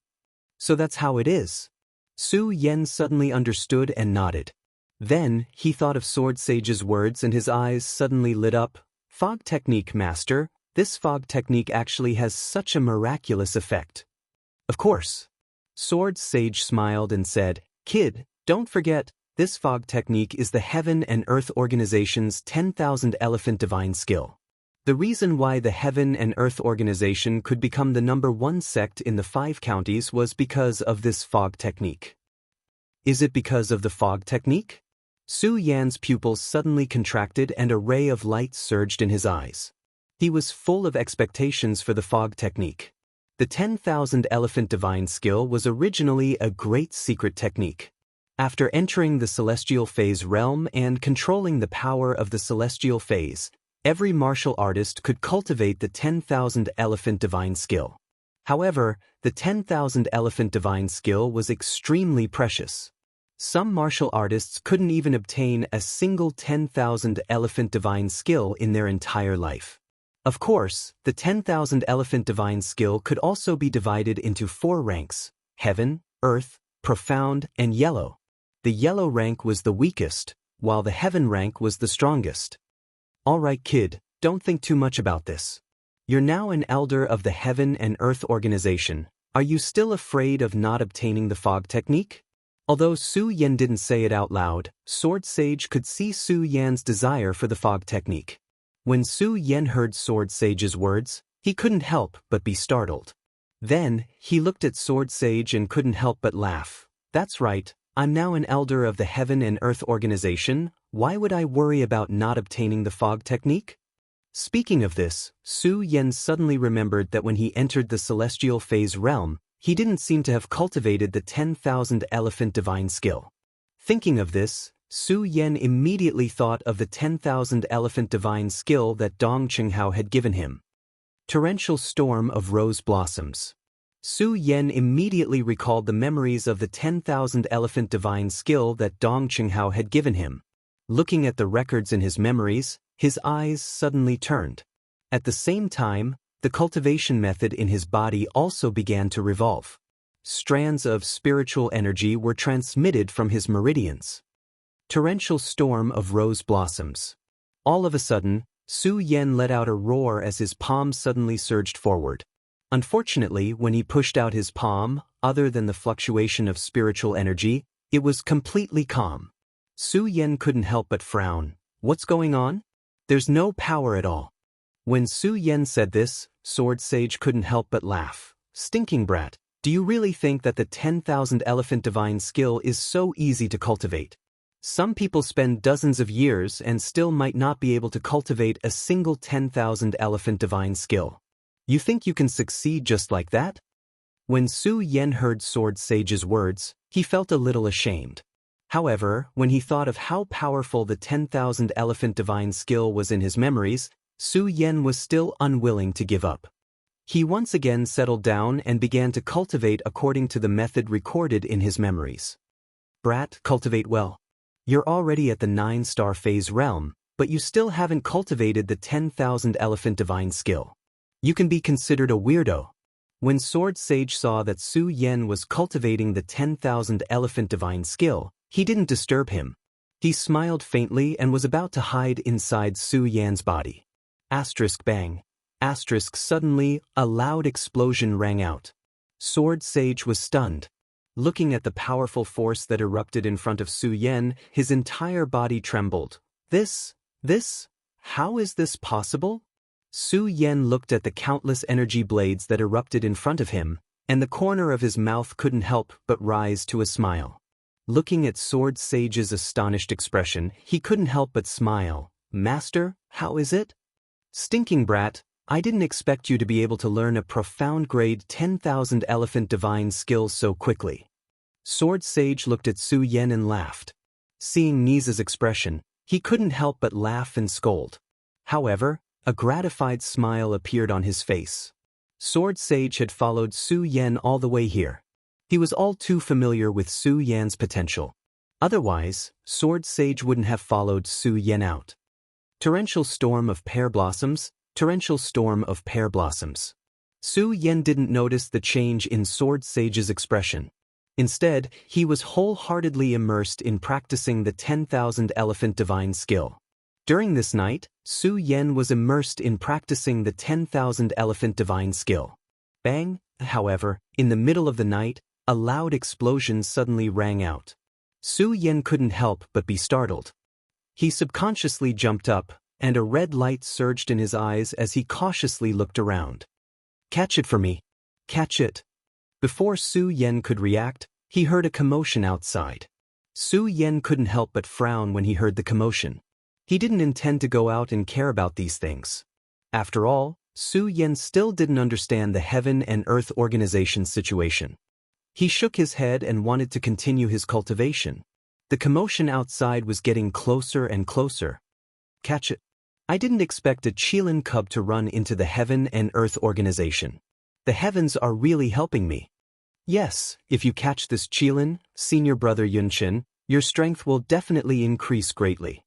So that's how it is. Su Yan suddenly understood and nodded. Then, he thought of Sword Sage's words and his eyes suddenly lit up. Fog technique, Master. This fog technique actually has such a miraculous effect. Of course. Sword Sage smiled and said, Kid, don't forget, this fog technique is the Heaven and Earth Organization's 10,000 Elephant Divine Skill. The reason why the Heaven and Earth Organization could become the #1 sect in the 5 counties was because of this fog technique. Is it because of the fog technique? Su Yan's pupils suddenly contracted and a ray of light surged in his eyes. He was full of expectations for the fog technique. The 10,000 Elephant Divine Skill was originally a great secret technique. After entering the Celestial Phase realm and controlling the power of the Celestial Phase, every martial artist could cultivate the 10,000 Elephant Divine Skill. However, the 10,000 Elephant Divine Skill was extremely precious. Some martial artists couldn't even obtain a single 10,000 Elephant Divine Skill in their entire life. Of course, the 10,000 Elephant Divine Skill could also be divided into 4 ranks: Heaven, Earth, Profound, and Yellow. The Yellow rank was the weakest, while the Heaven rank was the strongest. Alright kid, don't think too much about this. You're now an elder of the Heaven and Earth Organization. Are you still afraid of not obtaining the fog technique? Although Su Yan didn't say it out loud, Sword Sage could see Su Yan's desire for the fog technique. When Su Yan heard Sword Sage's words, he couldn't help but be startled. Then, he looked at Sword Sage and couldn't help but laugh. That's right, I'm now an elder of the Heaven and Earth Organization. Why would I worry about not obtaining the fog technique? Speaking of this, Su Yan suddenly remembered that when he entered the Celestial Phase realm, he didn't seem to have cultivated the 10,000 Elephant Divine Skill. Thinking of this, Su Yan immediately thought of the 10,000 Elephant Divine Skill that Dong Qinghao had given him. Torrential Storm of Rose Blossoms. Su Yan immediately recalled the memories of the 10,000 Elephant Divine Skill that Dong Qinghao had given him. Looking at the records in his memories, his eyes suddenly turned. At the same time, the cultivation method in his body also began to revolve. Strands of spiritual energy were transmitted from his meridians. Torrential Storm of Rose Blossoms. All of a sudden, Su Yan let out a roar as his palm suddenly surged forward. Unfortunately, when he pushed out his palm, other than the fluctuation of spiritual energy, it was completely calm. Su Yan couldn't help but frown. What's going on? There's no power at all. When Su Yan said this, Sword Sage couldn't help but laugh. Stinking brat, do you really think that the 10,000 elephant divine skill is so easy to cultivate? Some people spend dozens of years and still might not be able to cultivate a single 10,000 elephant divine skill. You think you can succeed just like that? When Su Yan heard Sword Sage's words, he felt a little ashamed. However, when he thought of how powerful the 10,000 elephant divine skill was in his memories, Su Yan was still unwilling to give up. He once again settled down and began to cultivate according to the method recorded in his memories. Brat, cultivate well. You're already at the 9-star phase realm, but you still haven't cultivated the 10,000 elephant divine skill. You can be considered a weirdo. When Sword Sage saw that Su Yan was cultivating the 10,000 elephant divine skill, he didn't disturb him. He smiled faintly and was about to hide inside Su Yan's body. Asterisk bang. Asterisk suddenly, a loud explosion rang out. Sword Sage was stunned. Looking at the powerful force that erupted in front of Su Yan, his entire body trembled. How is this possible? Su Yan looked at the countless energy blades that erupted in front of him, and the corner of his mouth couldn't help but rise to a smile. Looking at Sword Sage's astonished expression, he couldn't help but smile. Master, how is it? Stinking brat, I didn't expect you to be able to learn a profound grade 10,000 elephant divine skill so quickly. Sword Sage looked at Su Yan and laughed. Seeing Nisa's expression, he couldn't help but laugh and scold. However, a gratified smile appeared on his face. Sword Sage had followed Su Yan all the way here. He was all too familiar with Su Yan's potential. Otherwise, Sword Sage wouldn't have followed Su Yan out. Torrential storm of pear blossoms, torrential storm of pear blossoms. Su Yan didn't notice the change in Sword Sage's expression. Instead, he was wholeheartedly immersed in practicing the 10,000 elephant divine skill. During this night, Su Yan was immersed in practicing the 10,000 elephant divine skill. Bang! However, in the middle of the night, a loud explosion suddenly rang out. Su Yan couldn't help but be startled. He subconsciously jumped up, and a red light surged in his eyes as he cautiously looked around. Catch it for me. Catch it. Before Su Yan could react, he heard a commotion outside. Su Yan couldn't help but frown when he heard the commotion. He didn't intend to go out and care about these things. After all, Su Yan still didn't understand the heaven and earth organization situation. He shook his head and wanted to continue his cultivation. The commotion outside was getting closer and closer. Catch it. I didn't expect a Qilin cub to run into the heaven and earth organization. The heavens are really helping me. Yes, if you catch this Qilin, senior brother Yunchen, your strength will definitely increase greatly.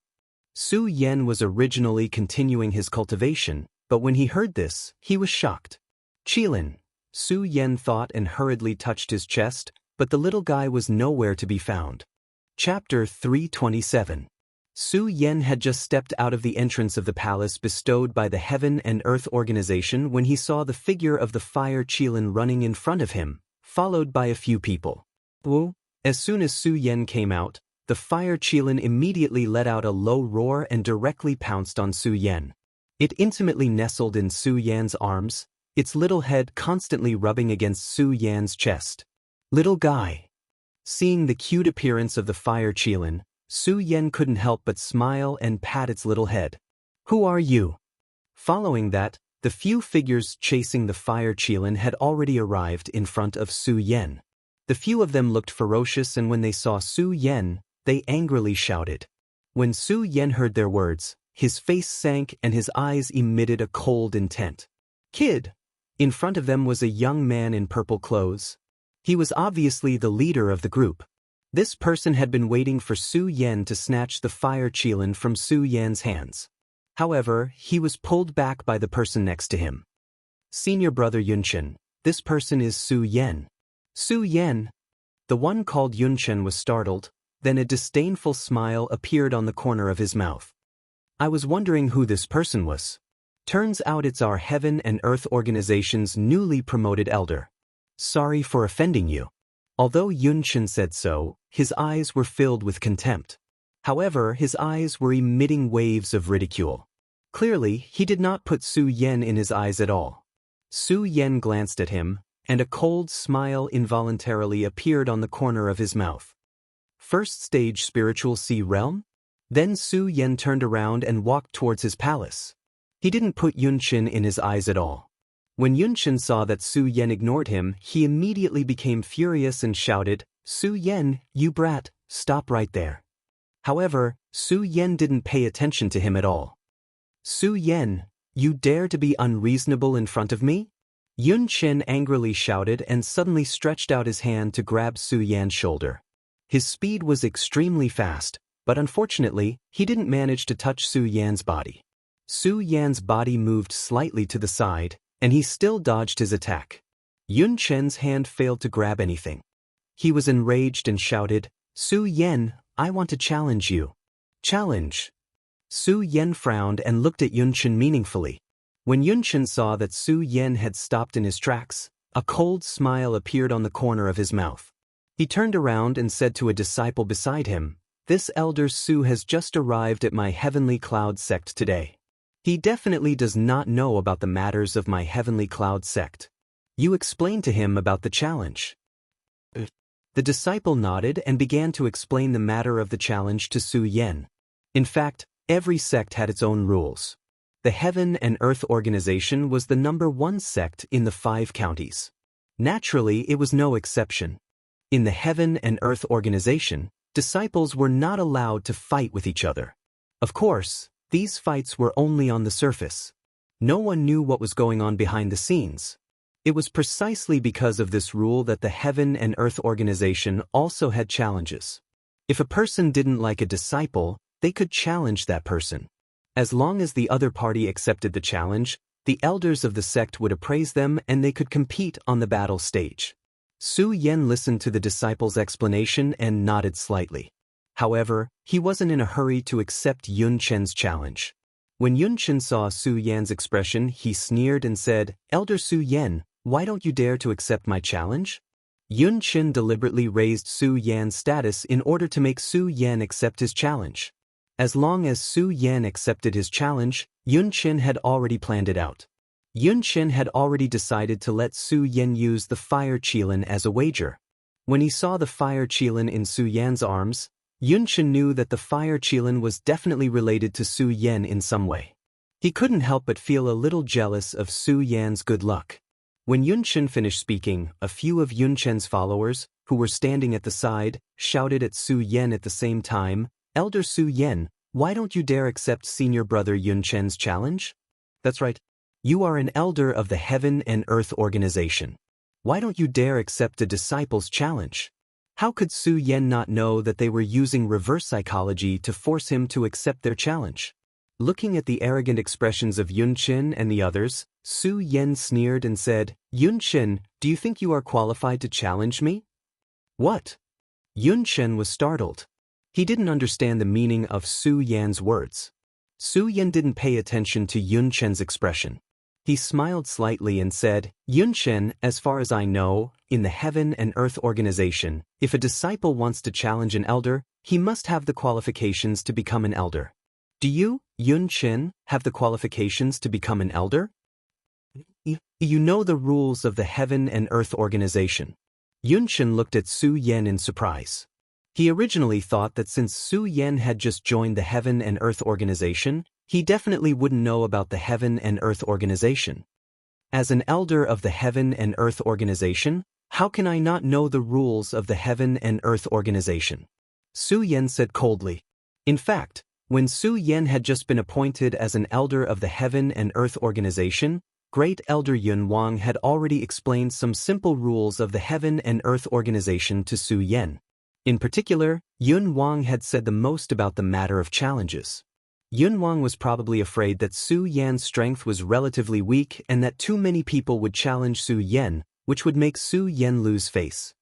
Su Yan was originally continuing his cultivation, but when he heard this, he was shocked. Qilin, Su Yan thought and hurriedly touched his chest, but the little guy was nowhere to be found. Chapter 327. Su Yan had just stepped out of the entrance of the palace bestowed by the Heaven and Earth Organization when he saw the figure of the Fire Qilin running in front of him, followed by a few people. As soon as Su Yan came out, the Fire Qilin immediately let out a low roar and directly pounced on Su Yan. It intimately nestled in Su Yan's arms, its little head constantly rubbing against Su Yan's chest. Little guy. Seeing the cute appearance of the Fire Qilin, Su Yan couldn't help but smile and pat its little head. Who are you? Following that, the few figures chasing the Fire Qilin had already arrived in front of Su Yan. The few of them looked ferocious, and when they saw Su Yan, they angrily shouted. When Su Yan heard their words, his face sank and his eyes emitted a cold intent. Kid! In front of them was a young man in purple clothes. He was obviously the leader of the group. This person had been waiting for Su Yan to snatch the Fire Qilin from Su Yan's hands. However, he was pulled back by the person next to him. Senior brother Yunchen, this person is Su Yan. Su Yan? The one called Yunchen was startled, then a disdainful smile appeared on the corner of his mouth. I was wondering who this person was. Turns out it's our Heaven and Earth organization's newly promoted elder. Sorry for offending you. Although Yunchen said so, his eyes were filled with contempt. However, his eyes were emitting waves of ridicule. Clearly, he did not put Su Yan in his eyes at all. Su Yan glanced at him, and a cold smile involuntarily appeared on the corner of his mouth. First stage spiritual sea realm? Then Su Yan turned around and walked towards his palace. He didn't put Yunchen in his eyes at all. When Yunchen saw that Su Yan ignored him, he immediately became furious and shouted, "Su Yan, you brat, stop right there." However, Su Yan didn't pay attention to him at all. "Su Yan, you dare to be unreasonable in front of me?" Yunchen angrily shouted and suddenly stretched out his hand to grab Su Yan's shoulder. His speed was extremely fast, but unfortunately, he didn't manage to touch Su Yan's body. Su Yan's body moved slightly to the side, and he still dodged his attack. Yunchen's hand failed to grab anything. He was enraged and shouted, "Su Yan, I want to challenge you." "Challenge?" Su Yan frowned and looked at Yunchen meaningfully. When Yunchen saw that Su Yan had stopped in his tracks, a cold smile appeared on the corner of his mouth. He turned around and said to a disciple beside him, "This elder Su has just arrived at my Heavenly Cloud sect today. He definitely does not know about the matters of my Heavenly Cloud sect. You explain to him about the challenge." The disciple nodded and began to explain the matter of the challenge to Su Yan. In fact, every sect had its own rules. The Heaven and Earth organization was the #1 sect in the 5 counties. Naturally, it was no exception. In the Heaven and Earth organization, disciples were not allowed to fight with each other. Of course, these fights were only on the surface. No one knew what was going on behind the scenes. It was precisely because of this rule that the Heaven and Earth organization also had challenges. If a person didn't like a disciple, they could challenge that person. As long as the other party accepted the challenge, the elders of the sect would appraise them and they could compete on the battle stage. Su Yan listened to the disciple's explanation and nodded slightly. However, he wasn't in a hurry to accept Yunchen's challenge. When Yunchen saw Su Yan's expression, he sneered and said, "Elder Su Yan, why don't you dare to accept my challenge?" Yunchen deliberately raised Su Yan's status in order to make Su Yan accept his challenge. As long as Su Yan accepted his challenge, Yunchen had already planned it out. Yunchen had already decided to let Su Yan use the fire qilin as a wager. When he saw the fire qilin in Su Yan's arms, Yunchen knew that the fire qilin was definitely related to Su Yan in some way. He couldn't help but feel a little jealous of Su Yan's good luck. When Yunchen finished speaking, a few of Yunchen's followers, who were standing at the side, shouted at Su Yan at the same time, "Elder Su Yan, why don't you dare accept senior brother Yunchen's challenge?" "That's right. You are an elder of the Heaven and Earth organization. Why don't you dare accept a disciple's challenge?" How could Su Yan not know that they were using reverse psychology to force him to accept their challenge? Looking at the arrogant expressions of Yunchen and the others, Su Yan sneered and said, "Yunchen, do you think you are qualified to challenge me?" "What?" Yunchen was startled. He didn't understand the meaning of Su Yan's words. Su Yan didn't pay attention to Yunchen's expression. He smiled slightly and said, "Yunchen, as far as I know, in the Heaven and Earth organization, if a disciple wants to challenge an elder, he must have the qualifications to become an elder. Do you, Yunchen, have the qualifications to become an elder?" You know the rules of the Heaven and Earth organization." Yunchen looked at Su Yan in surprise. He originally thought that since Su Yan had just joined the Heaven and Earth organization, he definitely wouldn't know about the Heaven and Earth organization. As an elder of the Heaven and Earth organization, how can I not know the rules of the Heaven and Earth organization? Su Yan said coldly. In fact, when Su Yan had just been appointed as an elder of the Heaven and Earth organization, Great Elder Yun Wang had already explained some simple rules of the Heaven and Earth organization to Su Yan. In particular, Yun Wang had said the most about the matter of challenges. Yun Wang was probably afraid that Su Yan's strength was relatively weak and that too many people would challenge Su Yan, which would make Su Yan lose face.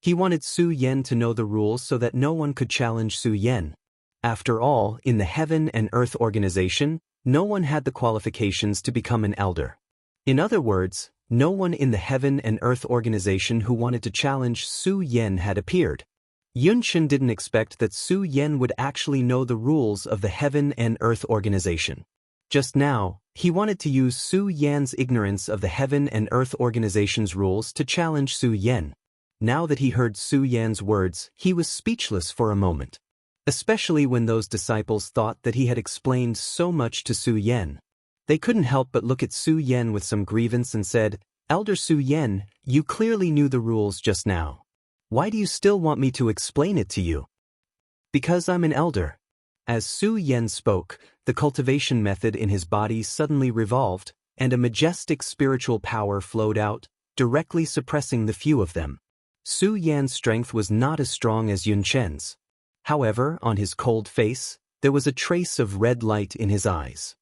He wanted Su Yan to know the rules so that no one could challenge Su Yan. After all, in the Heaven and Earth organization, no one had the qualifications to become an elder. In other words, no one in the Heaven and Earth organization who wanted to challenge Su Yan had appeared. Yunchen didn't expect that Su Yan would actually know the rules of the Heaven and Earth organization. Just now, he wanted to use Su Yan's ignorance of the Heaven and Earth organization's rules to challenge Su Yan. Now that he heard Su Yan's words, he was speechless for a moment. Especially when those disciples thought that he had explained so much to Su Yan. They couldn't help but look at Su Yan with some grievance and said, "Elder Su Yan, you clearly knew the rules just now. Why do you still want me to explain it to you?" "Because I'm an elder." As Su Yan spoke, the cultivation method in his body suddenly revolved, and a majestic spiritual power flowed out, directly suppressing the few of them. Su Yan's strength was not as strong as Yunchen's. However, on his cold face, there was a trace of red light in his eyes.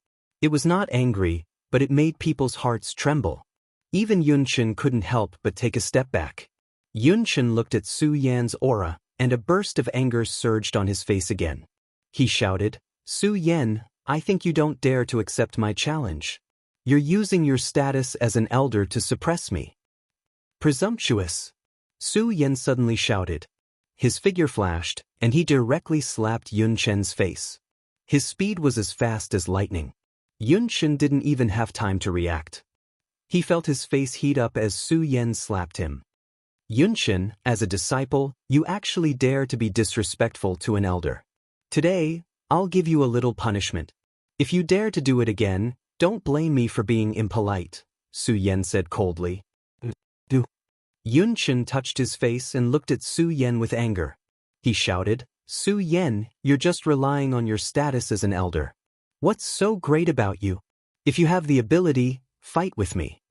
It was not angry, but it made people's hearts tremble. Even Yunchen couldn't help but take a step back. Yunchen looked at Su Yan's aura, and a burst of anger surged on his face again. He shouted, "Su Yan, I think you don't dare to accept my challenge. You're using your status as an elder to suppress me." "Presumptuous!" Su Yan suddenly shouted. His figure flashed, and he directly slapped Yunchen's face. His speed was as fast as lightning. Yunchen didn't even have time to react. He felt his face heat up as Su Yan slapped him. "Yunchen, as a disciple, you actually dare to be disrespectful to an elder. Today, I'll give you a little punishment. If you dare to do it again, don't blame me for being impolite," Su Yan said coldly. "Do." Yunchen touched his face and looked at Su Yan with anger. He shouted, "Su Yan, you're just relying on your status as an elder. What's so great about you? If you have the ability, fight with me."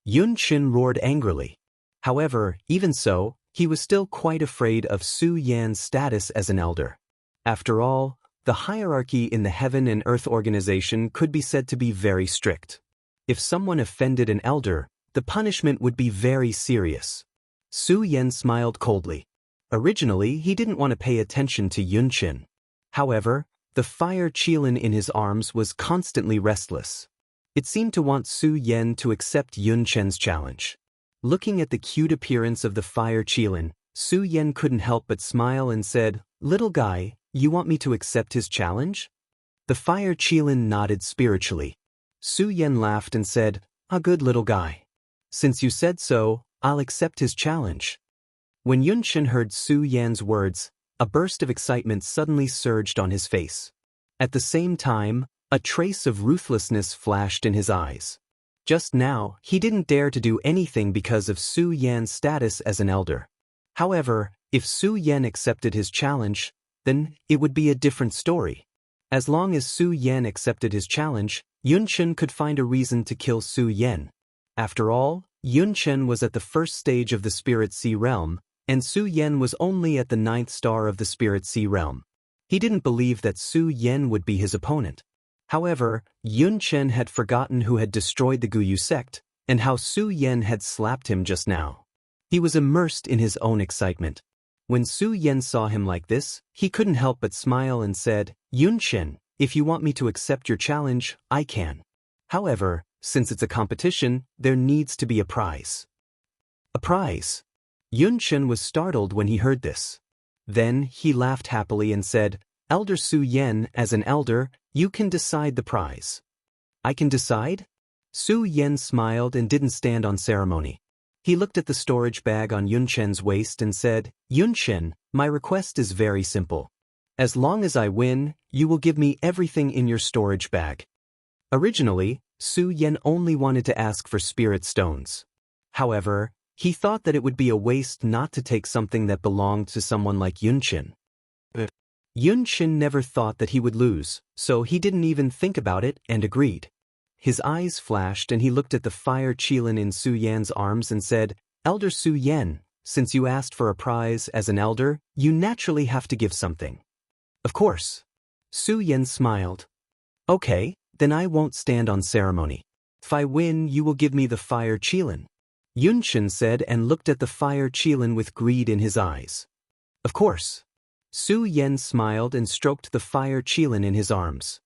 Yunchen roared angrily. However, even so, he was still quite afraid of Su Yan's status as an elder. After all, the hierarchy in the Heaven and Earth organization could be said to be very strict. If someone offended an elder, the punishment would be very serious. Su Yan smiled coldly. Originally, he didn't want to pay attention to Yunchen. However, the fire qilin in his arms was constantly restless. It seemed to want Su Yan to accept Yunchen's challenge. Looking at the cute appearance of the fire qilin, Su Yan couldn't help but smile and said, "Little guy, you want me to accept his challenge?" The fire qilin nodded spiritually. Su Yan laughed and said, "A good little guy. Since you said so, I'll accept his challenge." When Yunchen heard Su Yan's words, a burst of excitement suddenly surged on his face. At the same time, a trace of ruthlessness flashed in his eyes. Just now, he didn't dare to do anything because of Su Yan's status as an elder. However, if Su Yan accepted his challenge, then it would be a different story. As long as Su Yan accepted his challenge, Yunchen could find a reason to kill Su Yan. After all, Yunchen was at the first stage of the Spirit Sea realm, and Su Yan was only at the 9th star of the Spirit Sea realm. He didn't believe that Su Yan would be his opponent. However, Yunchen had forgotten who had destroyed the Guyu sect, and how Su Yan had slapped him just now. He was immersed in his own excitement. When Su Yan saw him like this, he couldn't help but smile and said, "Yunchen, if you want me to accept your challenge, I can. However, since it's a competition, there needs to be a prize." "A prize?" Yunchen was startled when he heard this. Then he laughed happily and said, "Elder Su Yan, as an elder, you can decide the prize." "I can decide?" Su Yan smiled and didn't stand on ceremony. He looked at the storage bag on Yunchen's waist and said, "Yunchen, my request is very simple. As long as I win, you will give me everything in your storage bag." Originally, Su Yan only wanted to ask for spirit stones. However, he thought that it would be a waste not to take something that belonged to someone like Yunchen. Yunchen never thought that he would lose, so he didn't even think about it and agreed. His eyes flashed and he looked at the fire qilin in Su Yan's arms and said, "Elder Su Yan, since you asked for a prize as an elder, you naturally have to give something." "Of course." Su Yan smiled. "Okay, then I won't stand on ceremony. If I win, you will give me the fire qilin." Yunchen said and looked at the fire qilin with greed in his eyes. "Of course." Su Yan smiled and stroked the fire qilin in his arms.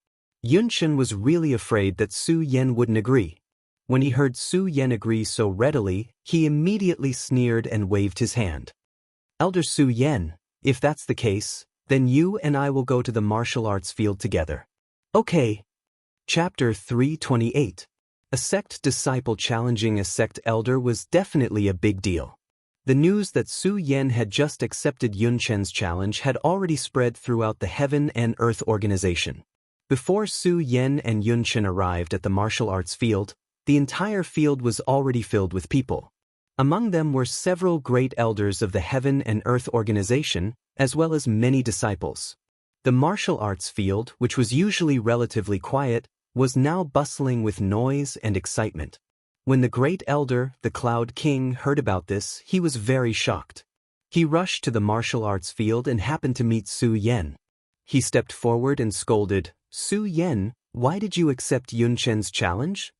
Yunchen was really afraid that Su Yan wouldn't agree. When he heard Su Yan agree so readily, he immediately sneered and waved his hand. Elder Su Yan, if that's the case, then you and I will go to the martial arts field together. Okay. Chapter 328. A sect disciple challenging a sect elder was definitely a big deal. The news that Su Yan had just accepted Yunchen's challenge had already spread throughout the Heaven and Earth organization. Before Su Yan and Yunchen arrived at the martial arts field, the entire field was already filled with people. Among them were several great elders of the Heaven and Earth organization, as well as many disciples. The martial arts field, which was usually relatively quiet, was now bustling with noise and excitement. When the great elder, the Cloud King, heard about this, he was very shocked. He rushed to the martial arts field and happened to meet Su Yan. He stepped forward and scolded, "Su Yan, why did you accept Yunchen's challenge?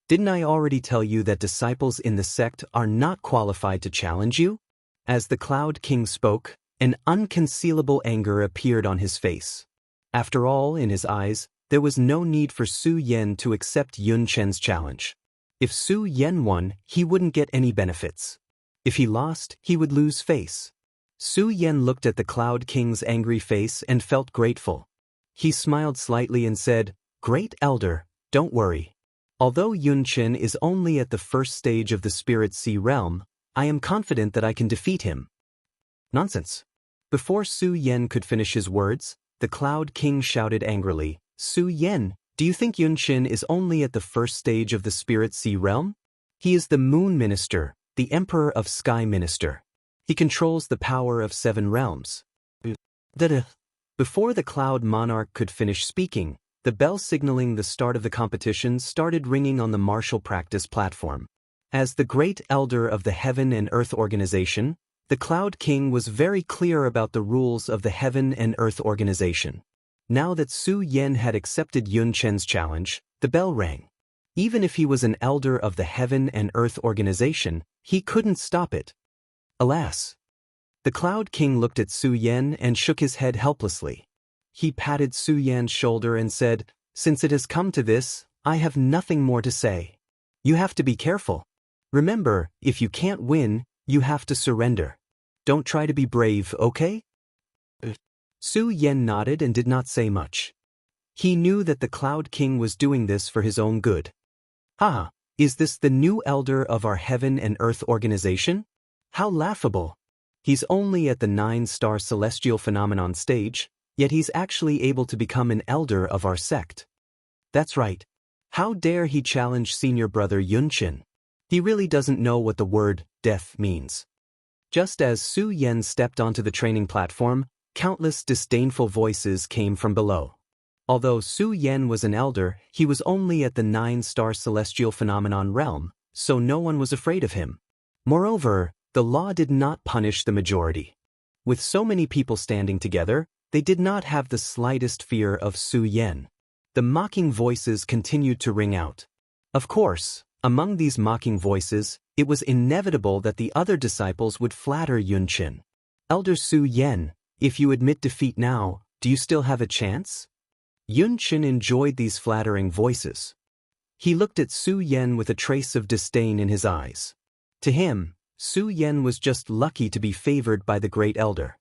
Didn't I already tell you that disciples in the sect are not qualified to challenge you?" As the Cloud King spoke, an unconcealable anger appeared on his face. After all, in his eyes, there was no need for Su Yan to accept Yunchen's challenge. If Su Yan won, he wouldn't get any benefits. If he lost, he would lose face. Su Yan looked at the Cloud King's angry face and felt grateful. He smiled slightly and said, "Great Elder, don't worry. Although Yunchen is only at the first stage of the Spirit Sea realm, I am confident that I can defeat him." Nonsense. Before Su Yan could finish his words, the Cloud King shouted angrily, "Su Yan, do you think Yunchen is only at the first stage of the Spirit Sea realm? He is the Moon Minister, the Emperor of Sky Minister. He controls the power of 7 realms." Before the Cloud Monarch could finish speaking, the bell signaling the start of the competition started ringing on the martial practice platform. As the great elder of the Heaven and Earth organization, the Cloud King was very clear about the rules of the Heaven and Earth organization. Now that Su Yan had accepted Yunchen's challenge, the bell rang. Even if he was an elder of the Heaven and Earth organization, he couldn't stop it. Alas! The Cloud King looked at Su Yan and shook his head helplessly. He patted Su Yan's shoulder and said, "Since it has come to this, I have nothing more to say. You have to be careful. Remember, if you can't win, you have to surrender. Don't try to be brave, okay?" Su Yan nodded and did not say much. He knew that the Cloud King was doing this for his own good. "Ah, is this the new elder of our Heaven and Earth organization? How laughable. He's only at the 9-star celestial phenomenon stage, yet he's actually able to become an elder of our sect. That's right. How dare he challenge senior brother Yunchen? He really doesn't know what the word death means." Just as Su Yan stepped onto the training platform, countless disdainful voices came from below. Although Su Yan was an elder, he was only at the 9-star celestial phenomenon realm, so no one was afraid of him. Moreover, the law did not punish the majority. With so many people standing together, they did not have the slightest fear of Su Yan. The mocking voices continued to ring out. Of course, among these mocking voices, it was inevitable that the other disciples would flatter Yunchen. "Elder Su Yan, if you admit defeat now, do you still have a chance?" Yunchen enjoyed these flattering voices. He looked at Su Yan with a trace of disdain in his eyes. To him, Su Yan was just lucky to be favored by the great elder.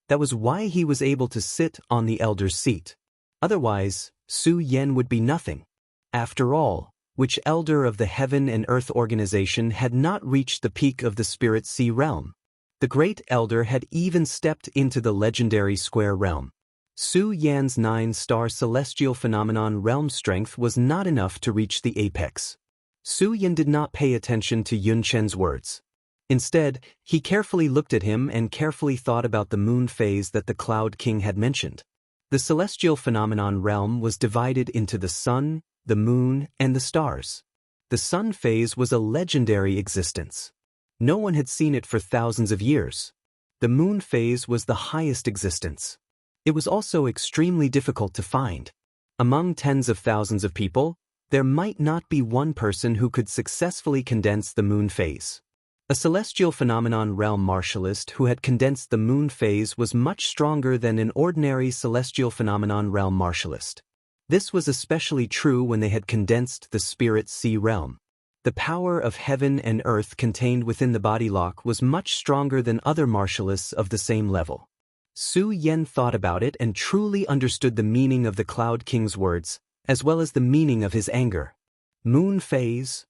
That was why he was able to sit on the elder's seat. Otherwise, Su Yan would be nothing. After all, which elder of the Heaven and Earth organization had not reached the peak of the Spirit Sea realm? The great elder had even stepped into the legendary Square realm. Su Yan's 9-star celestial phenomenon realm strength was not enough to reach the apex. Su Yan did not pay attention to Yunchen's words. Instead, he carefully looked at him and carefully thought about the moon phase that the Cloud King had mentioned. The celestial phenomenon realm was divided into the sun, the moon, and the stars. The sun phase was a legendary existence. No one had seen it for thousands of years. The moon phase was the highest existence. It was also extremely difficult to find. Among tens of thousands of people, there might not be one person who could successfully condense the moon phase. A celestial phenomenon realm martialist who had condensed the moon phase was much stronger than an ordinary celestial phenomenon realm martialist. This was especially true when they had condensed the spirit sea realm. The power of heaven and earth contained within the body lock was much stronger than other martialists of the same level. Su Yan thought about it and truly understood the meaning of the Cloud King's words, as well as the meaning of his anger. Moon phase.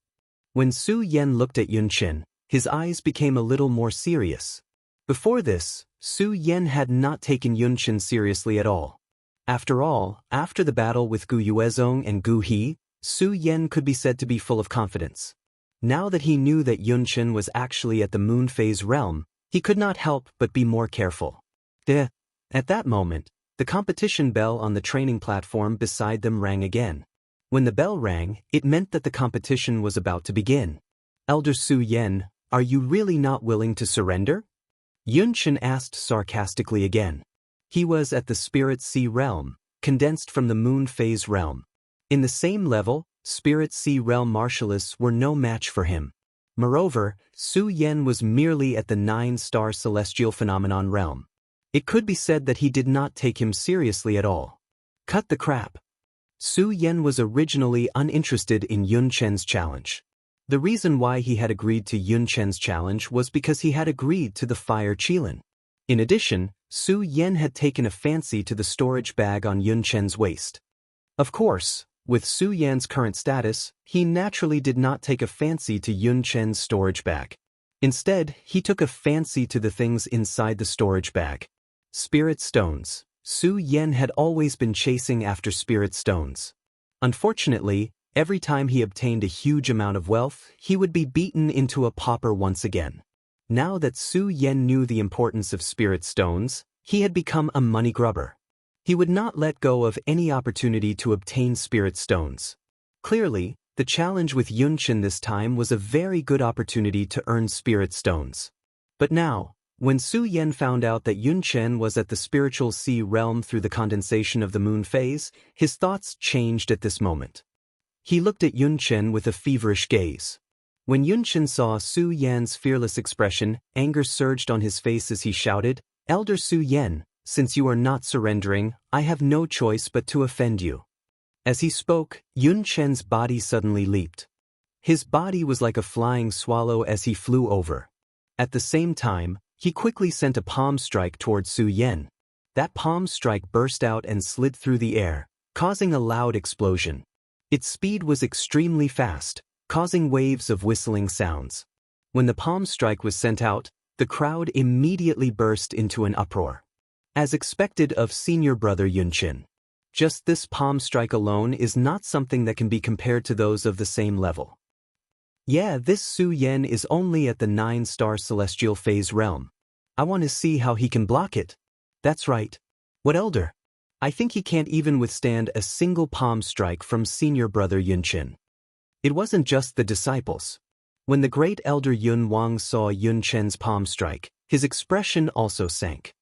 When Su Yan looked at Yunchen, his eyes became a little more serious. Before this, Su Yan had not taken Yunchen seriously at all. After all, after the battle with Gu Yuezong and Gu He, Su Yan could be said to be full of confidence. Now that he knew that Yunchen was actually at the moon phase realm, he could not help but be more careful. At that moment, the competition bell on the training platform beside them rang again. When the bell rang, it meant that the competition was about to begin. Elder Su Yan, are you really not willing to surrender? Yunchen asked sarcastically again. He was at the Spirit Sea realm, condensed from the moon phase realm. In the same level, Spirit Sea realm martialists were no match for him. Moreover, Su Yan was merely at the 9-star celestial phenomenon realm. It could be said that he did not take him seriously at all. Cut the crap. Su Yan was originally uninterested in Yunchen's challenge. The reason why he had agreed to Yunchen's challenge was because he had agreed to the fire Qilin. In addition, Su Yan had taken a fancy to the storage bag on Yunchen's waist. Of course, with Su Yan's current status, he naturally did not take a fancy to Yunchen's storage bag. Instead, he took a fancy to the things inside the storage bag. Spirit stones. Su Yan had always been chasing after spirit stones. Unfortunately, every time he obtained a huge amount of wealth, he would be beaten into a pauper once again. Now that Su Yan knew the importance of spirit stones, he had become a money grubber. He would not let go of any opportunity to obtain spirit stones. Clearly, the challenge with Yunchen this time was a very good opportunity to earn spirit stones. But now, when Su Yan found out that Yunchen was at the spiritual sea realm through the condensation of the moon phase, his thoughts changed at this moment. He looked at Yunchen with a feverish gaze. When Yunchen saw Su Yan's fearless expression, anger surged on his face as he shouted, "Elder Su Yan, since you are not surrendering, I have no choice but to offend you." As he spoke, Yunchen's body suddenly leaped. His body was like a flying swallow as he flew over. At the same time, he quickly sent a palm strike toward Su Yan. That palm strike burst out and slid through the air, causing a loud explosion. Its speed was extremely fast, causing waves of whistling sounds. When the palm strike was sent out, the crowd immediately burst into an uproar. As expected of senior brother Yunchen. Just this palm strike alone is not something that can be compared to those of the same level. Yeah, this Su Yan is only at the 9-star celestial phase realm. I want to see how he can block it. That's right. What elder? I think he can't even withstand a single palm strike from senior brother Yunchen. It wasn't just the disciples. When the great elder Yun Wang saw Yunchen's palm strike, his expression also sank.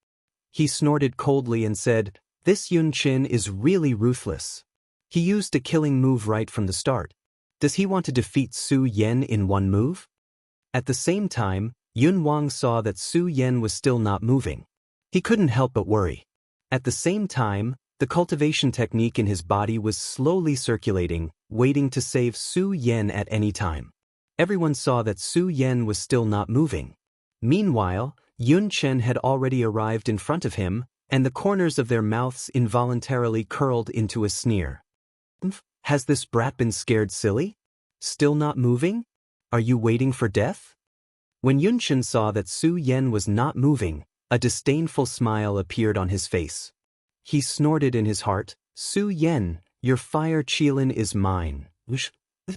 He snorted coldly and said, "This Yunchen is really ruthless. He used a killing move right from the start. Does he want to defeat Su Yan in one move?" At the same time, Yun Wang saw that Su Yan was still not moving. He couldn't help but worry. At the same time, the cultivation technique in his body was slowly circulating, waiting to save Su Yan at any time. Everyone saw that Su Yan was still not moving. Meanwhile, Yunchen had already arrived in front of him, and the corners of their mouths involuntarily curled into a sneer. Has this brat been scared silly? Still not moving? Are you waiting for death? When Yunchen saw that Su Yan was not moving, a disdainful smile appeared on his face. He snorted in his heart, "Su Yan, your fire Qilin is mine."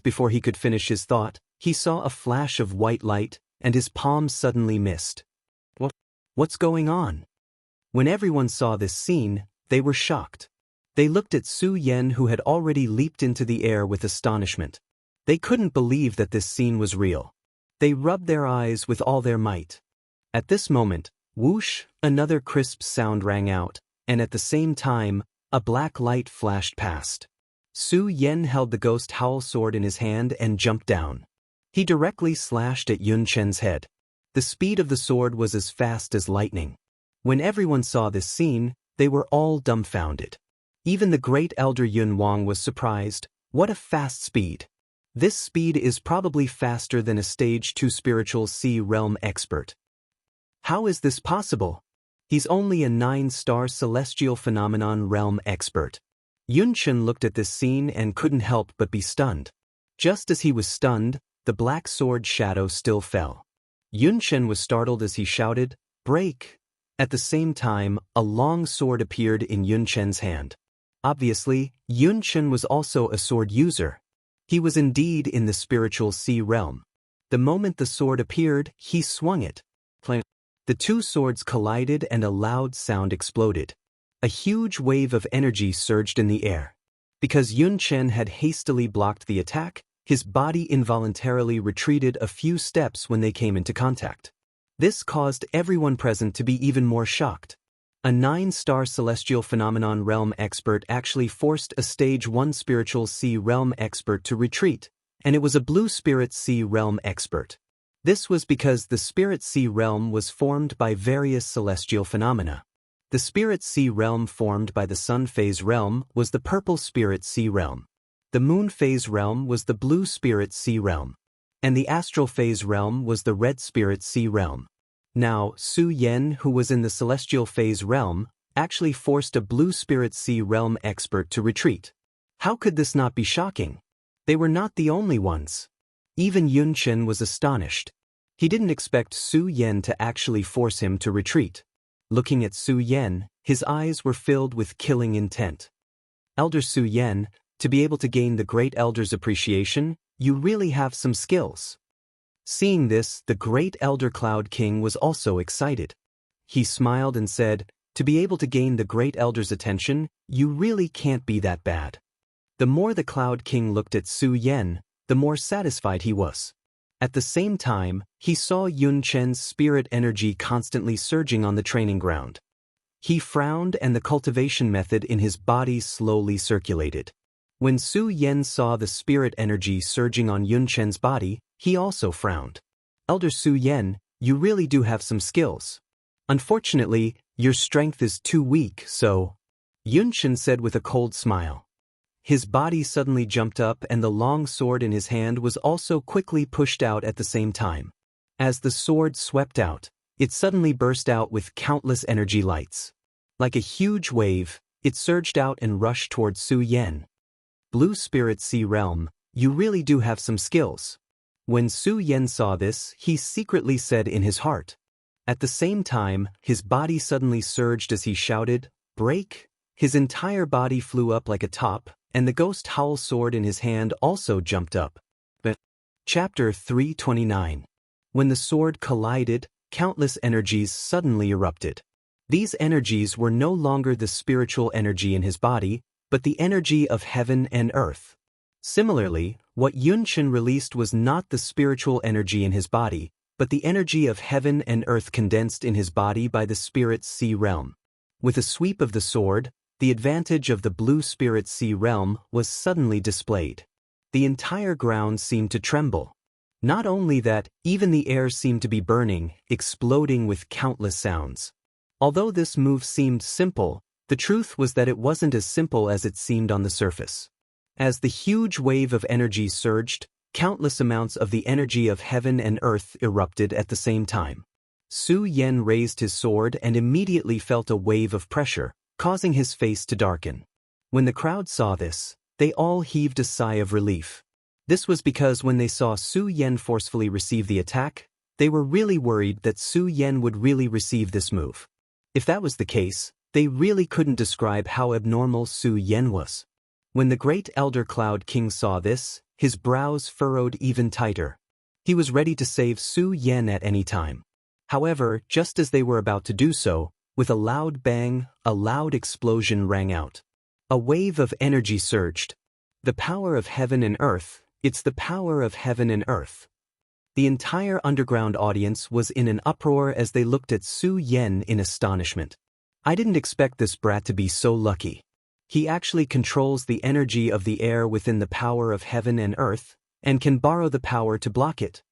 Before he could finish his thought, he saw a flash of white light, and his palm suddenly missed. What's going on? When everyone saw this scene, they were shocked. They looked at Su Yan, who had already leaped into the air with astonishment. They couldn't believe that this scene was real. They rubbed their eyes with all their might. At this moment, whoosh, another crisp sound rang out, and at the same time, a black light flashed past. Su Yan held the ghost howl sword in his hand and jumped down. He directly slashed at Yunchen's head. The speed of the sword was as fast as lightning. When everyone saw this scene, they were all dumbfounded. Even the great elder Yun Wang was surprised. What a fast speed. This speed is probably faster than a stage 2 spiritual sea realm expert. How is this possible? He's only a 9-star celestial phenomenon realm expert. Yunchen looked at this scene and couldn't help but be stunned. Just as he was stunned, the black sword shadow still fell. Yunchen was startled as he shouted, "Break!" At the same time, a long sword appeared in Yunchen's hand. Obviously, Yunchen was also a sword user. He was indeed in the spiritual sea realm. The moment the sword appeared, he swung it. The two swords collided and a loud sound exploded. A huge wave of energy surged in the air. Because Yunchen had hastily blocked the attack, his body involuntarily retreated a few steps when they came into contact. This caused everyone present to be even more shocked. A 9-star celestial phenomenon realm expert actually forced a stage 1 spiritual sea realm expert to retreat, and it was a blue spirit sea realm expert. This was because the spirit sea realm was formed by various celestial phenomena. The spirit sea realm formed by the sun phase realm was the purple spirit sea realm. The moon phase realm was the blue spirit sea realm. And the astral phase realm was the red spirit sea realm. Now, Su Yen, who was in the celestial phase realm, actually forced a blue spirit sea realm expert to retreat. How could this not be shocking? They were not the only ones. Even Yunchen was astonished. He didn't expect Su Yen to actually force him to retreat. Looking at Su Yen, his eyes were filled with killing intent. Elder Su Yen, to be able to gain the Great Elder's appreciation, you really have some skills. Seeing this, the Great Elder Cloud King was also excited. He smiled and said, "To be able to gain the Great Elder's attention, you really can't be that bad." The more the Cloud King looked at Su Yen, the more satisfied he was. At the same time, he saw Yun Chen's spirit energy constantly surging on the training ground. He frowned and the cultivation method in his body slowly circulated. When Su Yen saw the spirit energy surging on Yun Chen's body, he also frowned. "Elder Su Yen, you really do have some skills. Unfortunately, your strength is too weak, so," Yun Chen said with a cold smile. His body suddenly jumped up and the long sword in his hand was also quickly pushed out at the same time. As the sword swept out, it suddenly burst out with countless energy lights. Like a huge wave, it surged out and rushed toward Su Yen. "Blue Spirit Sea Realm, you really do have some skills." When Su Yen saw this, he secretly said in his heart. At the same time, his body suddenly surged as he shouted, "Break!" His entire body flew up like a top, and the ghost howl sword in his hand also jumped up. Chapter 329. When the sword collided, countless energies suddenly erupted. These energies were no longer the spiritual energy in his body, but the energy of heaven and earth. Similarly, what Yunchen released was not the spiritual energy in his body, but the energy of heaven and earth condensed in his body by the spirit sea realm. With a sweep of the sword, the advantage of the blue spirit sea realm was suddenly displayed. The entire ground seemed to tremble. Not only that, even the air seemed to be burning, exploding with countless sounds. Although this move seemed simple, the truth was that it wasn't as simple as it seemed on the surface. As the huge wave of energy surged, countless amounts of the energy of heaven and earth erupted at the same time. Su Yen raised his sword and immediately felt a wave of pressure, causing his face to darken. When the crowd saw this, they all heaved a sigh of relief. This was because when they saw Su Yen forcefully receive the attack, they were really worried that Su Yen would really receive this move. If that was the case, they really couldn't describe how abnormal Su Yen was. When the Great Elder Cloud King saw this, his brows furrowed even tighter. He was ready to save Su Yen at any time. However, just as they were about to do so, with a loud bang, a loud explosion rang out. A wave of energy surged. The power of heaven and earth, it's the power of heaven and earth. The entire underground audience was in an uproar as they looked at Su Yen in astonishment. "I didn't expect this brat to be so lucky. He actually controls the energy of the air within the power of heaven and earth, and can borrow the power to block it."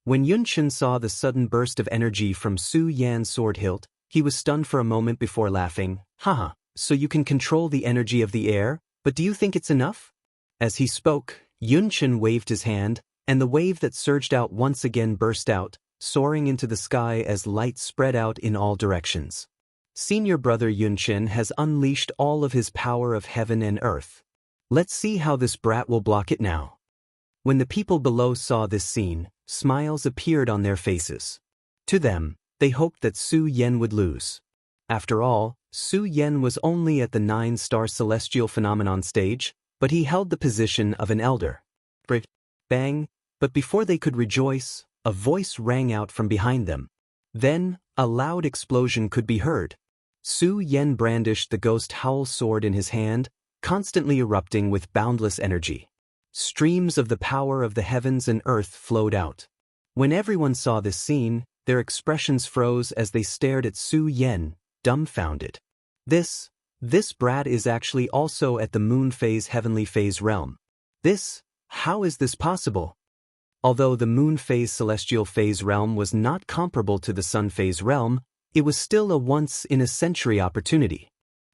When Yunchen saw the sudden burst of energy from Su Yan's sword hilt, he was stunned for a moment before laughing. "Haha, So you can control the energy of the air, but do you think it's enough? As he spoke, Yunchen waved his hand, and the wave that surged out once again burst out, soaring into the sky as light spread out in all directions. Senior brother Yunchen has unleashed all of his power of heaven and earth. Let's see how this brat will block it now. When the people below saw this scene, smiles appeared on their faces. To them, they hoped that Su Yen would lose. After all, Su Yen was only at the 9-star celestial phenomenon stage, but he held the position of an elder. Bang! But before they could rejoice, a voice rang out from behind them. Then, a loud explosion could be heard. Su Yen brandished the ghost howl sword in his hand, constantly erupting with boundless energy. Streams of the power of the heavens and earth flowed out. When everyone saw this scene, their expressions froze as they stared at Su Yen, dumbfounded. This brat is actually also at the moon phase heavenly phase realm. How is this possible? Although the moon phase celestial phase realm was not comparable to the sun phase realm, it was still a once-in-a-century opportunity.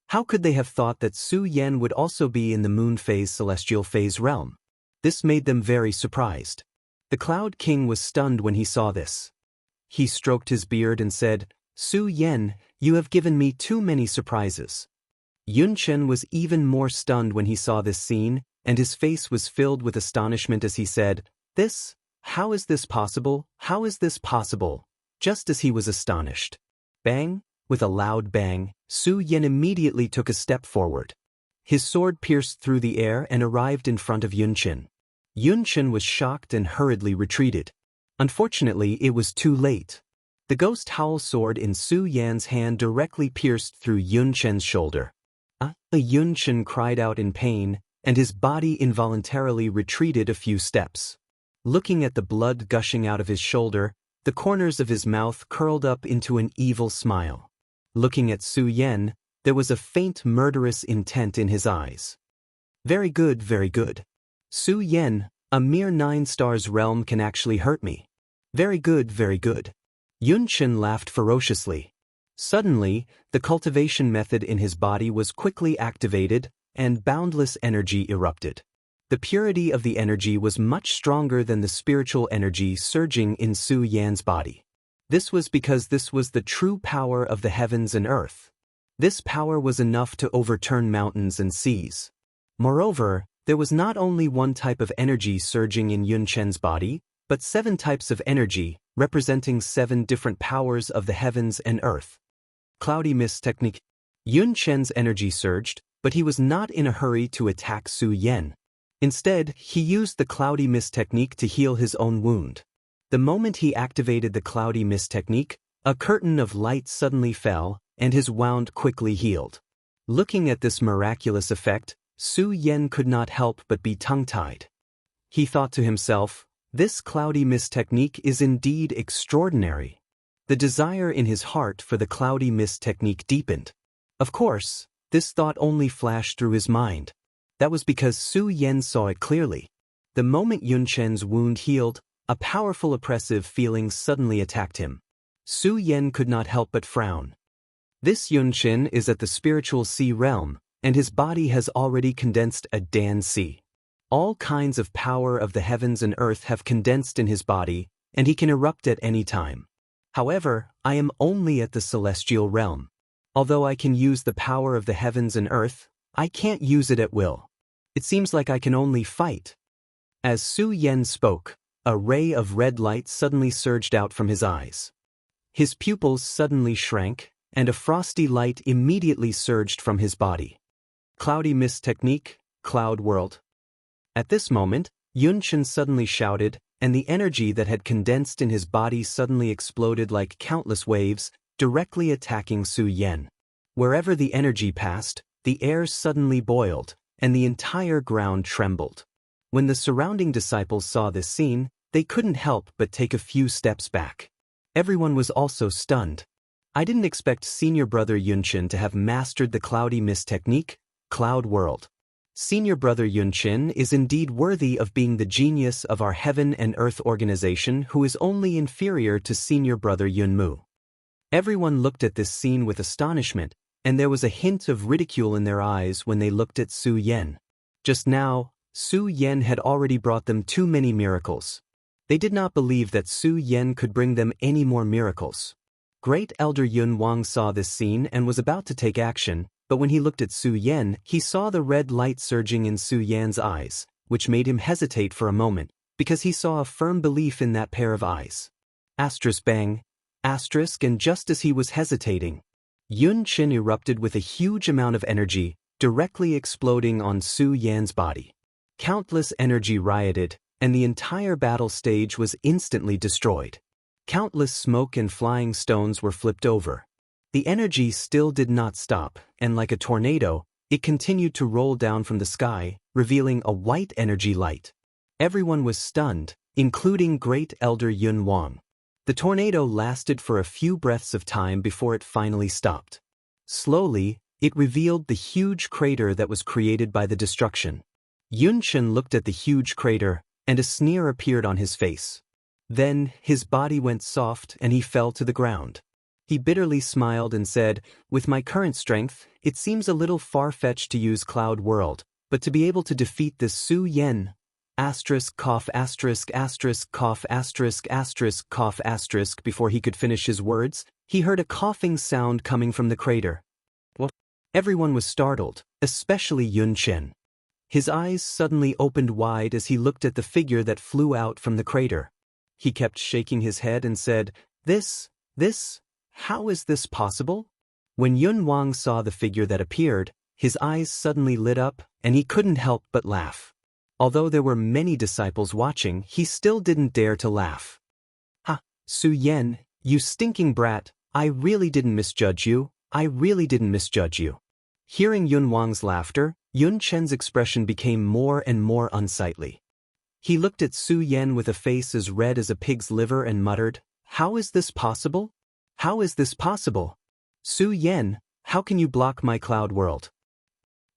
How could they have thought that Su Yen would also be in the moon phase celestial phase realm? This made them very surprised. The Cloud King was stunned when he saw this. He stroked his beard and said, "Su Yen, you have given me too many surprises." Yunchen was even more stunned when he saw this scene, and his face was filled with astonishment as he said, How is this possible? How is this possible?" Just as he was astonished. Bang! With a loud bang, Su Yen immediately took a step forward. His sword pierced through the air and arrived in front of Yunchen. Yunchen was shocked and hurriedly retreated. Unfortunately, it was too late. The ghost howl sword in Su Yan's hand directly pierced through Yunchen's shoulder. Yunchen cried out in pain, and his body involuntarily retreated a few steps. Looking at the blood gushing out of his shoulder, the corners of his mouth curled up into an evil smile. Looking at Su Yen, there was a faint murderous intent in his eyes. Very good, very good. Su Yen, a mere 9 stars realm can actually hurt me. Very good, very good. Yunchen laughed ferociously. Suddenly, the cultivation method in his body was quickly activated, and boundless energy erupted. The purity of the energy was much stronger than the spiritual energy surging in Su Yan's body. This was because this was the true power of the heavens and earth. This power was enough to overturn mountains and seas. Moreover, there was not only one type of energy surging in Yunchen's body, but 7 types of energy, representing 7 different powers of the heavens and earth. Cloudy mist technique. Yunchen's energy surged, but he was not in a hurry to attack Su Yen. Instead, he used the cloudy mist technique to heal his own wound. The moment he activated the cloudy mist technique, a curtain of light suddenly fell, and his wound quickly healed. Looking at this miraculous effect, Su Yen could not help but be tongue-tied. He thought to himself, "This cloudy mist technique is indeed extraordinary." The desire in his heart for the cloudy mist technique deepened. Of course, this thought only flashed through his mind. That was because Su Yen saw it clearly. The moment Yunchen's wound healed, a powerful oppressive feeling suddenly attacked him. Su Yen could not help but frown. This Yunchen is at the spiritual sea realm, and his body has already condensed a Dan sea. All kinds of power of the heavens and earth have condensed in his body, and he can erupt at any time. However, I am only at the celestial realm. Although I can use the power of the heavens and earth, I can't use it at will. It seems like I can only fight. As Su Yen spoke, a ray of red light suddenly surged out from his eyes. His pupils suddenly shrank, and a frosty light immediately surged from his body. Cloudy mist technique, cloud world. At this moment, Yunchen suddenly shouted, and the energy that had condensed in his body suddenly exploded like countless waves, directly attacking Su Yen. Wherever the energy passed, the air suddenly boiled, and the entire ground trembled. When the surrounding disciples saw this scene, they couldn't help but take a few steps back. Everyone was also stunned. I didn't expect senior brother Yunchen to have mastered the cloudy mist technique, cloud world. Senior brother Yunchen is indeed worthy of being the genius of our heaven and earth organization who is only inferior to senior brother Yunmu. Everyone looked at this scene with astonishment, and there was a hint of ridicule in their eyes when they looked at Su Yan. Just now, Su Yan had already brought them too many miracles. They did not believe that Su Yan could bring them any more miracles. Great Elder Yun Wang saw this scene and was about to take action, but when he looked at Su Yan, he saw the red light surging in Su Yan's eyes, which made him hesitate for a moment, because he saw a firm belief in that pair of eyes. Asterisk bang, asterisk, and just as he was hesitating, Yun Qin erupted with a huge amount of energy, directly exploding on Su Yan's body. Countless energy rioted, and the entire battle stage was instantly destroyed. Countless smoke and flying stones were flipped over. The energy still did not stop, and like a tornado, it continued to roll down from the sky, revealing a white energy light. Everyone was stunned, including Great Elder Yun Wang. The tornado lasted for a few breaths of time before it finally stopped. Slowly, it revealed the huge crater that was created by the destruction. Yun Qin looked at the huge crater, and a sneer appeared on his face. Then, his body went soft and he fell to the ground. He bitterly smiled and said, "With my current strength, it seems a little far-fetched to use Cloud World, but to be able to defeat this Su Yan, asterisk cough asterisk asterisk cough asterisk asterisk cough asterisk." Before he could finish his words, he heard a coughing sound coming from the crater. What? Everyone was startled, especially Yun Qin. His eyes suddenly opened wide as he looked at the figure that flew out from the crater. He kept shaking his head and said, This, how is this possible? When Yun Wang saw the figure that appeared, his eyes suddenly lit up, and he couldn't help but laugh. Although there were many disciples watching, he still didn't dare to laugh. "Ha, Su Yan, you stinking brat, I really didn't misjudge you, I really didn't misjudge you." Hearing Yun Wang's laughter, Yun Chen's expression became more and more unsightly. He looked at Su Yan with a face as red as a pig's liver and muttered, "How is this possible? How is this possible? Su Yan, how can you block my Cloud World?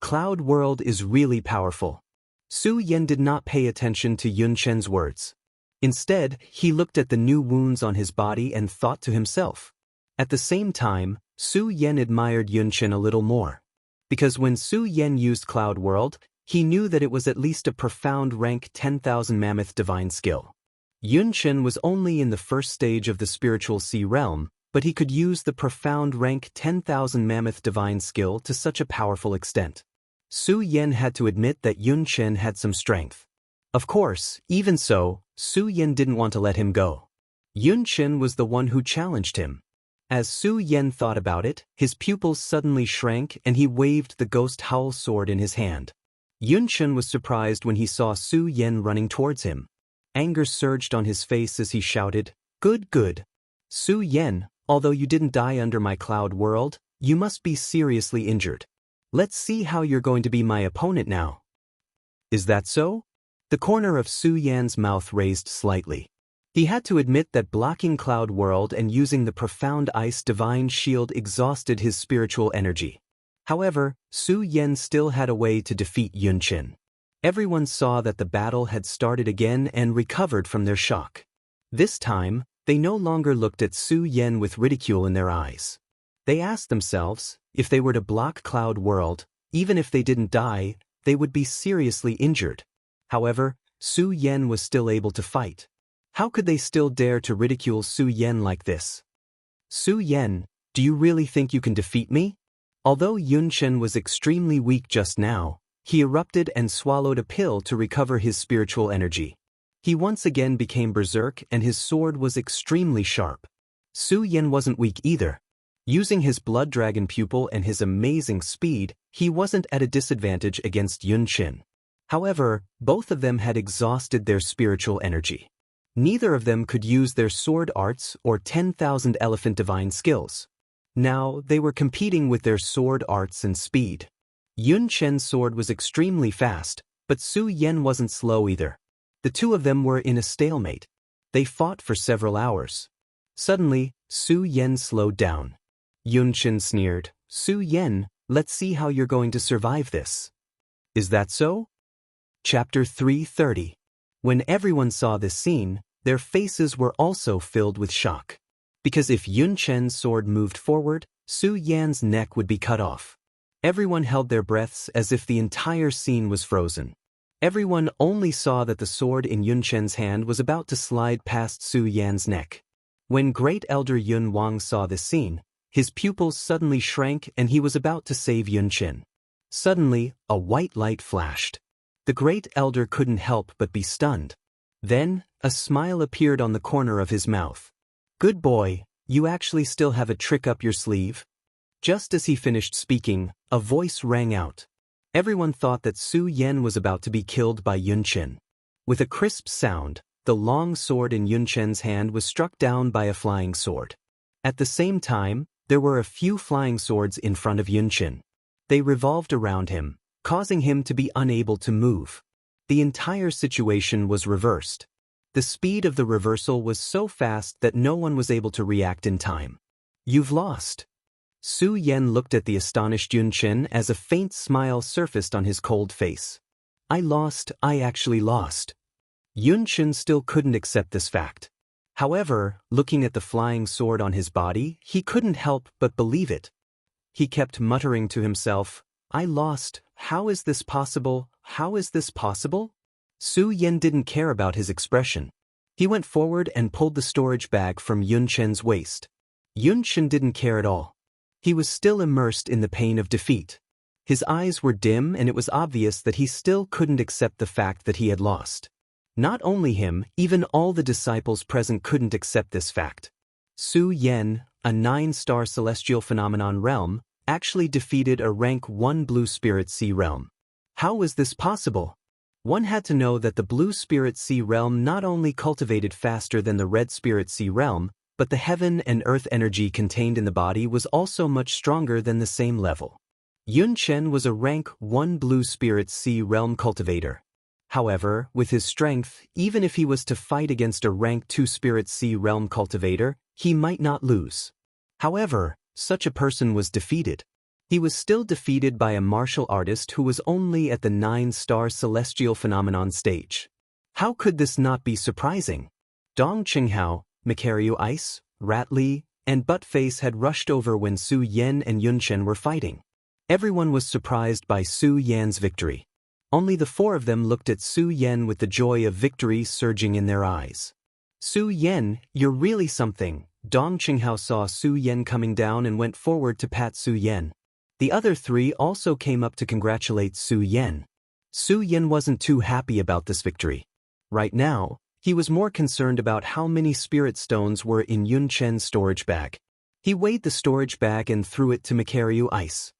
Cloud World is really powerful." Su Yan did not pay attention to Yun Chen's words. Instead, he looked at the new wounds on his body and thought to himself. At the same time, Su Yan admired Yun Chen a little more. Because when Su Yan used Cloud World, he knew that it was at least a profound rank 10,000 mammoth divine skill. Yun Chen was only in the first stage of the spiritual sea realm, but he could use the profound rank 10,000 mammoth divine skill to such a powerful extent. Su Yan had to admit that Yun Chen had some strength. Of course, even so, Su Yan didn't want to let him go. Yun Chen was the one who challenged him. As Su Yan thought about it, his pupils suddenly shrank and he waved the ghost howl sword in his hand. Yun Chen was surprised when he saw Su Yan running towards him. Anger surged on his face as he shouted, Good, good. Su Yan, although you didn't die under my Cloud World, you must be seriously injured. Let's see how you're going to be my opponent now." "Is that so?" The corner of Su Yan's mouth raised slightly. He had to admit that blocking Cloud World and using the profound ice divine shield exhausted his spiritual energy. However, Su Yan still had a way to defeat Yun Qin. Everyone saw that the battle had started again and recovered from their shock. This time, they no longer looked at Su Yan with ridicule in their eyes. They asked themselves, if they were to block Cloud World, even if they didn't die, they would be seriously injured. However, Su Yan was still able to fight. How could they still dare to ridicule Su Yan like this? "Su Yan, do you really think you can defeat me?" Although Yun Chen was extremely weak just now, he erupted and swallowed a pill to recover his spiritual energy. He once again became berserk and his sword was extremely sharp. Su Yan wasn't weak either. Using his blood dragon pupil and his amazing speed, he wasn't at a disadvantage against Yun Qin. However, both of them had exhausted their spiritual energy. Neither of them could use their sword arts or 10,000 elephant divine skills. Now, they were competing with their sword arts and speed. Yun Chen's sword was extremely fast, but Su Yan wasn't slow either. The two of them were in a stalemate. They fought for several hours. Suddenly, Su Yan slowed down. Yun Chen sneered, "Su Yan, let's see how you're going to survive this." "Is that so?" Chapter 330. When everyone saw this scene, their faces were also filled with shock. Because if Yun Chen's sword moved forward, Su Yan's neck would be cut off. Everyone held their breaths as if the entire scene was frozen. Everyone only saw that the sword in Yun Chen's hand was about to slide past Su Yan's neck. When Great Elder Yun Wang saw this scene, his pupils suddenly shrank and he was about to save Yun Chen. Suddenly, a white light flashed. The Great Elder couldn't help but be stunned. Then, a smile appeared on the corner of his mouth. "Good boy, you actually still have a trick up your sleeve?" Just as he finished speaking, a voice rang out. Everyone thought that Su Yan was about to be killed by Yun Chen. With a crisp sound, the long sword in Yun Chen's hand was struck down by a flying sword. At the same time, there were a few flying swords in front of Yun Chen. They revolved around him, causing him to be unable to move. The entire situation was reversed. The speed of the reversal was so fast that no one was able to react in time. "You've lost." Su Yan looked at the astonished Yun Chen as a faint smile surfaced on his cold face. I actually lost." Yun Chen still couldn't accept this fact. However, looking at the flying sword on his body, he couldn't help but believe it. He kept muttering to himself, "I lost, how is this possible, how is this possible?" Su Yan didn't care about his expression. He went forward and pulled the storage bag from Yun Chen's waist. Yun Chen didn't care at all. He was still immersed in the pain of defeat. His eyes were dim and it was obvious that he still couldn't accept the fact that he had lost. Not only him, even all the disciples present couldn't accept this fact. Su Yan, a 9-star celestial phenomenon realm, actually defeated a rank 1 blue spirit sea realm. How was this possible? One had to know that the blue spirit sea realm not only cultivated faster than the red spirit sea realm, but the heaven and earth energy contained in the body was also much stronger than the same level. Yun Chen was a rank 1 blue spirit sea realm cultivator. However, with his strength, even if he was to fight against a rank 2 spirit sea realm cultivator, he might not lose. However, such a person was defeated. He was still defeated by a martial artist who was only at the 9-star celestial phenomenon stage. How could this not be surprising? Dong Qinghao, Macario Ice, Rat Li, and Buttface had rushed over when Su Yan and Yun Chen were fighting. Everyone was surprised by Su Yan's victory. Only the 4 of them looked at Su Yan with the joy of victory surging in their eyes. "Su Yan, you're really something." Dong Qinghao saw Su Yan coming down and went forward to pat Su Yan. The other 3 also came up to congratulate Su Yan. Su Yan wasn't too happy about this victory. Right now, he was more concerned about how many spirit stones were in Yun Chen's storage bag. He weighed the storage bag and threw it to Macario Ice.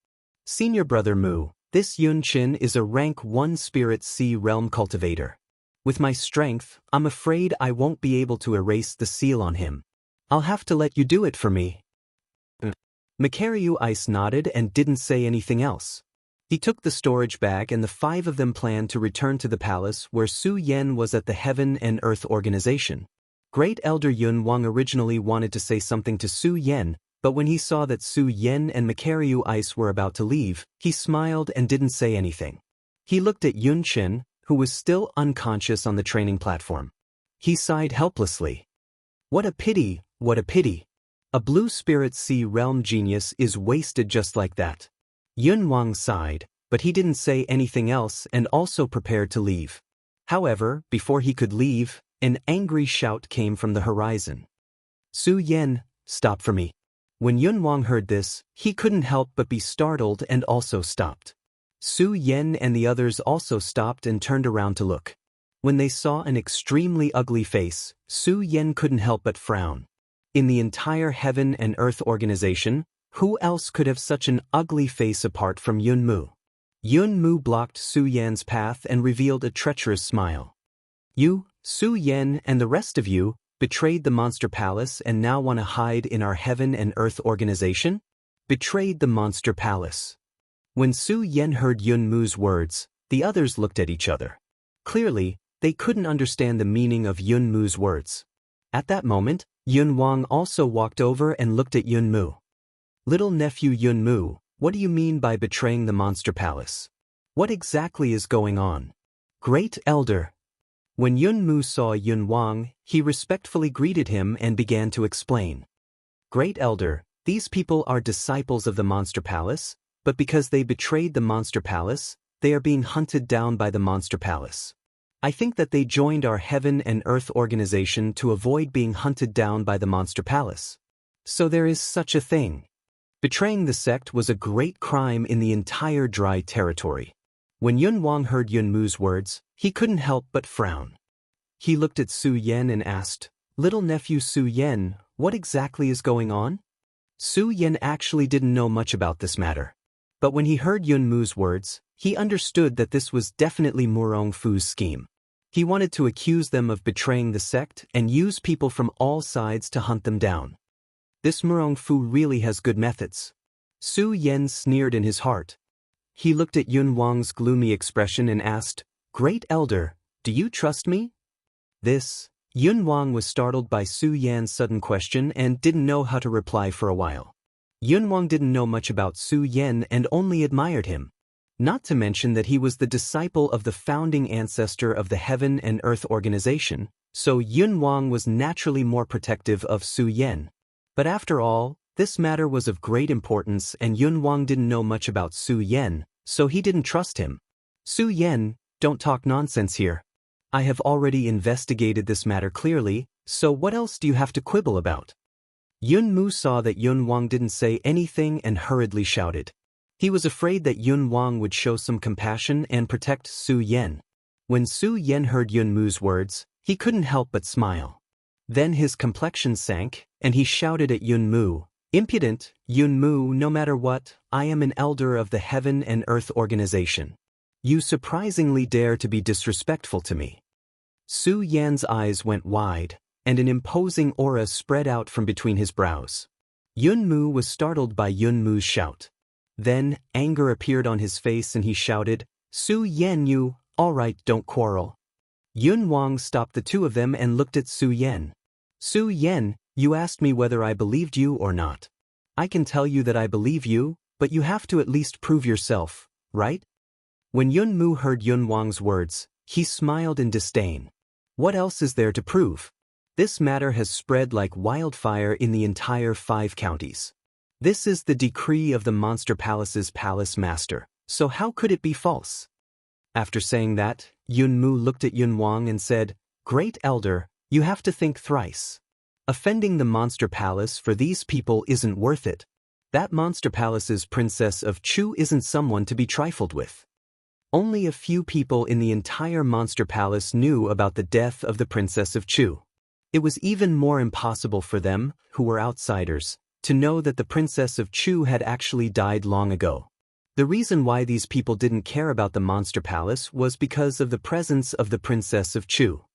"Senior Brother Mu, this Yun Chen is a rank 1 spirit sea realm cultivator. With my strength, I'm afraid I won't be able to erase the seal on him. I'll have to let you do it for me." Macario Ice nodded and didn't say anything else. He took the storage bag and the 5 of them planned to return to the palace where Su Yan was at the Heaven and Earth Organization. Great Elder Yun Wang originally wanted to say something to Su Yan, but when he saw that Su Yan and Macario Ice were about to leave, he smiled and didn't say anything. He looked at Yun Chen, who was still unconscious on the training platform. He sighed helplessly. What a pity, what a pity. A blue spirit sea realm genius is wasted just like that. Yun Wang sighed, but he didn't say anything else and also prepared to leave. However, before he could leave, an angry shout came from the horizon. "Su Yan, stop for me." When Yun Wang heard this, he couldn't help but be startled and also stopped. Su Yan and the others also stopped and turned around to look. When they saw an extremely ugly face, Su Yan couldn't help but frown. In the entire Heaven and Earth Organization, who else could have such an ugly face apart from Yun Mu? Yun Mu blocked Su Yan's path and revealed a treacherous smile. "You, Su Yan and the rest of you, betrayed the Monster Palace and now want to hide in our Heaven and Earth Organization? Betrayed the Monster Palace." When Su Yan heard Yun Mu's words, the others looked at each other. Clearly, they couldn't understand the meaning of Yun Mu's words. At that moment, Yun Wang also walked over and looked at Yun Mu. "Little nephew Yun Mu, what do you mean by betraying the Monster Palace? What exactly is going on?" "Great Elder." When Yun Mu saw Yun Wang, he respectfully greeted him and began to explain. Great Elder, these people are disciples of the Monster Palace, but because they betrayed the Monster Palace, they are being hunted down by the Monster Palace. I think that they joined our Heaven and Earth organization to avoid being hunted down by the Monster Palace. So there is such a thing. Betraying the sect was a great crime in the entire Dry Territory. When Yun Wang heard Yun Mu's words, he couldn't help but frown. He looked at Su Yen and asked, "Little nephew Su Yen, what exactly is going on?" Su Yen actually didn't know much about this matter. But when he heard Yun Mu's words, he understood that this was definitely Murong Fu's scheme. He wanted to accuse them of betraying the sect and use people from all sides to hunt them down. This Murong Fu really has good methods. Su Yen sneered in his heart. He looked at Yun Wang's gloomy expression and asked, "Great Elder, do you trust me?" Yun Wang was startled by Su Yan's sudden question and didn't know how to reply for a while. Yun Wang didn't know much about Su Yen and only admired him. Not to mention that he was the disciple of the founding ancestor of the Heaven and Earth organization, so Yun Wang was naturally more protective of Su Yen. But after all, this matter was of great importance and Yun Wang didn't know much about Su Yen, so he didn't trust him. "Su Yen, don't talk nonsense here. I have already investigated this matter clearly, so what else do you have to quibble about?" Yun Mu saw that Yun Wang didn't say anything and hurriedly shouted. He was afraid that Yun Wang would show some compassion and protect Su Yen. When Su Yen heard Yun Mu's words, he couldn't help but smile. Then his complexion sank, and he shouted at Yun Mu, "Impudent, Yun Mu, no matter what, I am an elder of the Heaven and Earth organization. You surprisingly dare to be disrespectful to me." Su Yan's eyes went wide, and an imposing aura spread out from between his brows. Yun Mu was startled by Yun Mu's shout. Then, anger appeared on his face and he shouted, "Su Yen, you, all right, don't quarrel." Yun Wang stopped the two of them and looked at Su Yen. "Su Yen, you asked me whether I believed you or not. I can tell you that I believe you, but you have to at least prove yourself, right?" When Yun Mu heard Yun Wang's words, he smiled in disdain. What else is there to prove? This matter has spread like wildfire in the entire 5 counties. This is the decree of the Monster Palace's palace master, so how could it be false? After saying that, Yun Mu looked at Yun Wang and said, "Great Elder, you have to think thrice. Offending the Monster Palace for these people isn't worth it. That Monster Palace's Princess of Chu isn't someone to be trifled with." Only a few people in the entire Monster Palace knew about the death of the Princess of Chu. It was even more impossible for them, who were outsiders, to know that the Princess of Chu had actually died long ago. The reason why these people didn't care about the Monster Palace was because of the presence of the Princess of Chu.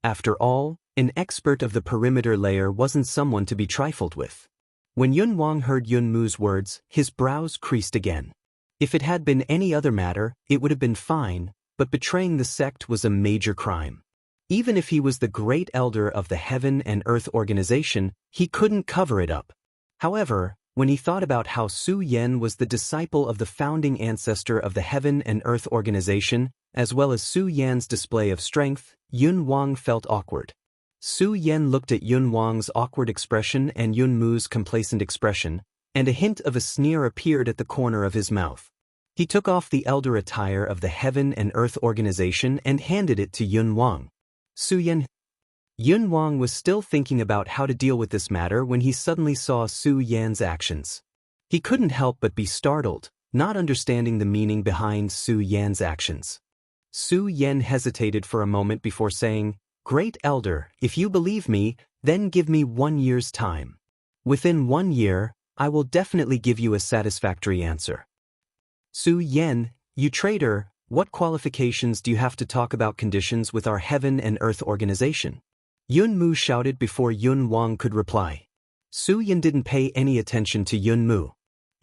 After all, an expert of the perimeter layer wasn't someone to be trifled with. When Yun Wang heard Yun Mu's words, his brows creased again. If it had been any other matter, it would have been fine, but betraying the sect was a major crime. Even if he was the great elder of the Heaven and Earth organization, he couldn't cover it up. However, when he thought about how Su Yen was the disciple of the founding ancestor of the Heaven and Earth organization, as well as Su Yan's display of strength, Yun Wang felt awkward. Su Yen looked at Yun Wang's awkward expression and Yun Mu's complacent expression, and a hint of a sneer appeared at the corner of his mouth. He took off the elder attire of the Heaven and Earth organization and handed it to Yun Wang. "Su Yen." Yun Wang was still thinking about how to deal with this matter when he suddenly saw Su Yan's actions. He couldn't help but be startled, not understanding the meaning behind Su Yan's actions. Su Yen hesitated for a moment before saying, "Great Elder, if you believe me, then give me 1 year's time. Within 1 year, I will definitely give you a satisfactory answer." "Su Yen, you traitor, what qualifications do you have to talk about conditions with our Heaven and Earth organization?" Yun Mu shouted before Yun Wang could reply. Su Yen didn't pay any attention to Yun Mu.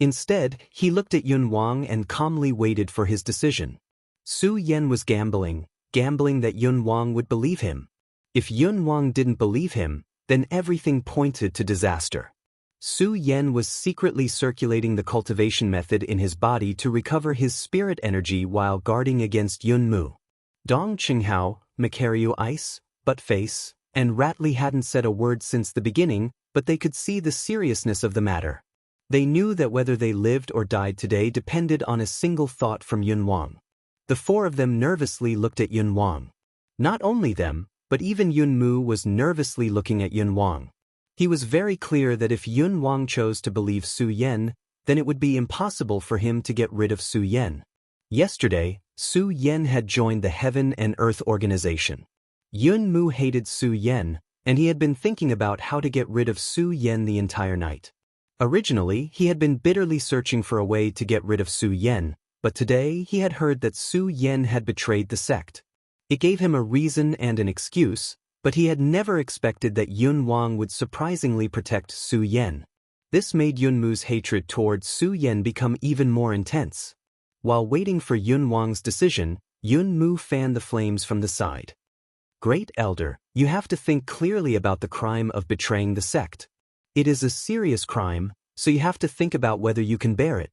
Instead, he looked at Yun Wang and calmly waited for his decision. Su Yen was gambling that Yun Wang would believe him. If Yun Wang didn't believe him, then everything pointed to disaster. Su Yen was secretly circulating the cultivation method in his body to recover his spirit energy while guarding against Yun Mu. Dong Qinghao, Macario Ice, Buttface, and Ratley hadn't said a word since the beginning, but they could see the seriousness of the matter. They knew that whether they lived or died today depended on a single thought from Yun Wang. The four of them nervously looked at Yun Wang. Not only them, but even Yun Mu was nervously looking at Yun Wang. He was very clear that if Yun Wang chose to believe Su Yan, then it would be impossible for him to get rid of Su Yan. Yesterday, Su Yan had joined the Heaven and Earth Organization. Yun Mu hated Su Yan, and he had been thinking about how to get rid of Su Yan the entire night. Originally, he had been bitterly searching for a way to get rid of Su Yan, but today he had heard that Su Yan had betrayed the sect. It gave him a reason and an excuse, but he had never expected that Yun Wang would surprisingly protect Su Yan. This made Yun Mu's hatred towards Su Yan become even more intense. While waiting for Yun Wang's decision, Yun Mu fanned the flames from the side. Great Elder, you have to think clearly about the crime of betraying the sect. It is a serious crime, so you have to think about whether you can bear it.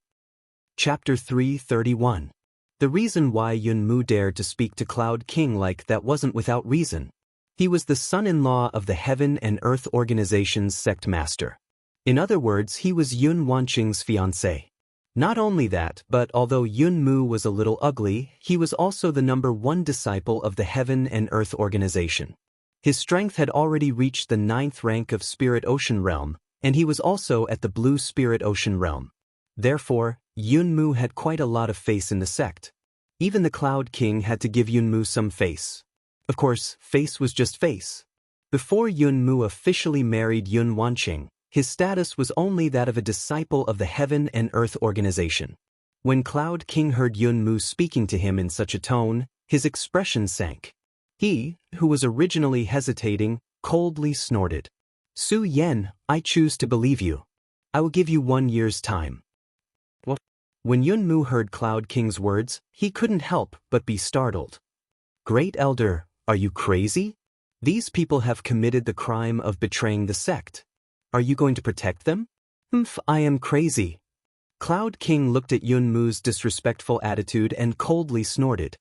Chapter 331. The reason why Yun Mu dared to speak to Cloud King like that wasn't without reason. He was the son-in-law of the Heaven and Earth Organization's sect master. In other words, he was Yun Wanqing's fiancé. Not only that, but although Yun Mu was a little ugly, he was also the #1 disciple of the Heaven and Earth Organization. His strength had already reached the 9th rank of Spirit Ocean Realm, and he was also at the Blue Spirit Ocean Realm. Therefore, Yun Mu had quite a lot of face in the sect. Even the Cloud King had to give Yun Mu some face. Of course, face was just face. Before Yun Mu officially married Yun Wanqing, his status was only that of a disciple of the Heaven and Earth Organization. When Cloud King heard Yun Mu speaking to him in such a tone, his expression sank. He, who was originally hesitating, coldly snorted. Su Yan, I choose to believe you. I will give you 1 year's time. What? When Yun Mu heard Cloud King's words, he couldn't help but be startled. Great Elder, are you crazy? These people have committed the crime of betraying the sect. Are you going to protect them? I am crazy. Cloud King looked at Yun Mu's disrespectful attitude and coldly snorted.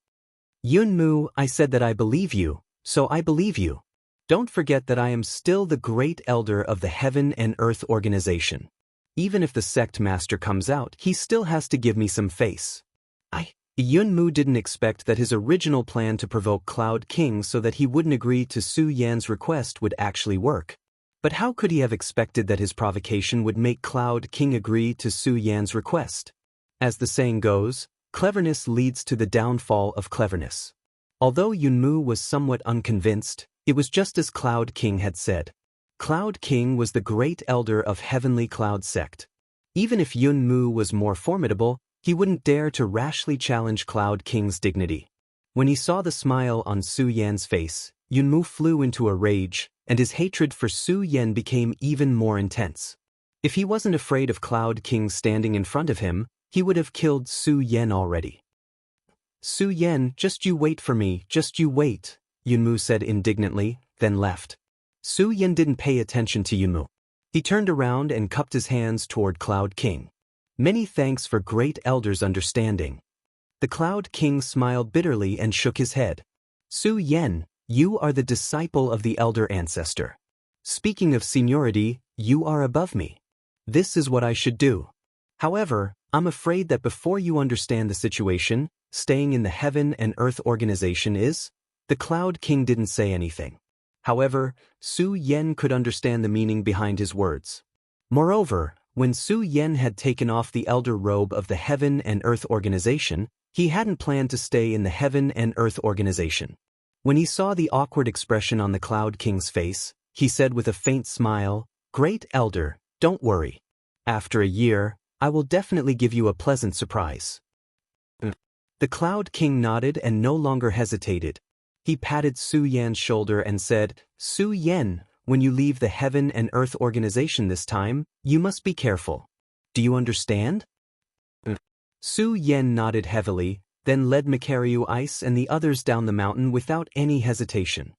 Yun Mu, I said that I believe you, so I believe you. Don't forget that I am still the Great Elder of the Heaven and Earth Organization. Even if the sect master comes out, he still has to give me some face. Yun Mu didn't expect that his original plan to provoke Cloud King so that he wouldn't agree to Su Yan's request would actually work. But how could he have expected that his provocation would make Cloud King agree to Su Yan's request? As the saying goes, cleverness leads to the downfall of cleverness. Although Yun Mu was somewhat unconvinced, it was just as Cloud King had said. Cloud King was the Great Elder of Heavenly Cloud Sect. Even if Yun Mu was more formidable, he wouldn't dare to rashly challenge Cloud King's dignity. When he saw the smile on Su Yan's face, Yun Mu flew into a rage, and his hatred for Su Yan became even more intense. If he wasn't afraid of Cloud King standing in front of him, he would have killed Su Yan already. Su Yan, just you wait for me, just you wait, Yun Mu said indignantly, then left. Su Yan didn't pay attention to Yun Mu. He turned around and cupped his hands toward Cloud King. Many thanks for Great Elder's understanding. The Cloud King smiled bitterly and shook his head. Su Yan, you are the disciple of the Elder Ancestor. Speaking of seniority, you are above me. This is what I should do. However, I'm afraid that before you understand the situation, staying in the Heaven and Earth Organization is... The Cloud King didn't say anything. However, Su Yan could understand the meaning behind his words. Moreover, when Su Yan had taken off the elder robe of the Heaven and Earth Organization, he hadn't planned to stay in the Heaven and Earth Organization. When he saw the awkward expression on the Cloud King's face, he said with a faint smile, Great Elder, don't worry. After a year, I will definitely give you a pleasant surprise. The Cloud King nodded and no longer hesitated. He patted Su Yan's shoulder and said, Su Yan, when you leave the Heaven and Earth Organization this time, you must be careful. Do you understand? Su Yan nodded heavily, then led Macario Ice and the others down the mountain without any hesitation.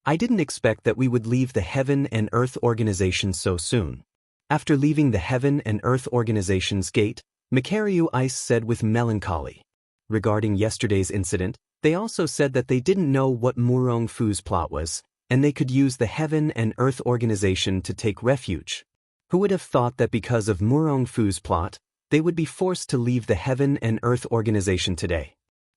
I didn't expect that we would leave the Heaven and Earth Organization so soon. After leaving the Heaven and Earth Organization's gate, Macario Ice said with melancholy. Regarding yesterday's incident, they also said that they didn't know what Murong Fu's plot was, and they could use the Heaven and Earth Organization to take refuge. Who would have thought that because of Murong Fu's plot, they would be forced to leave the Heaven and Earth Organization today?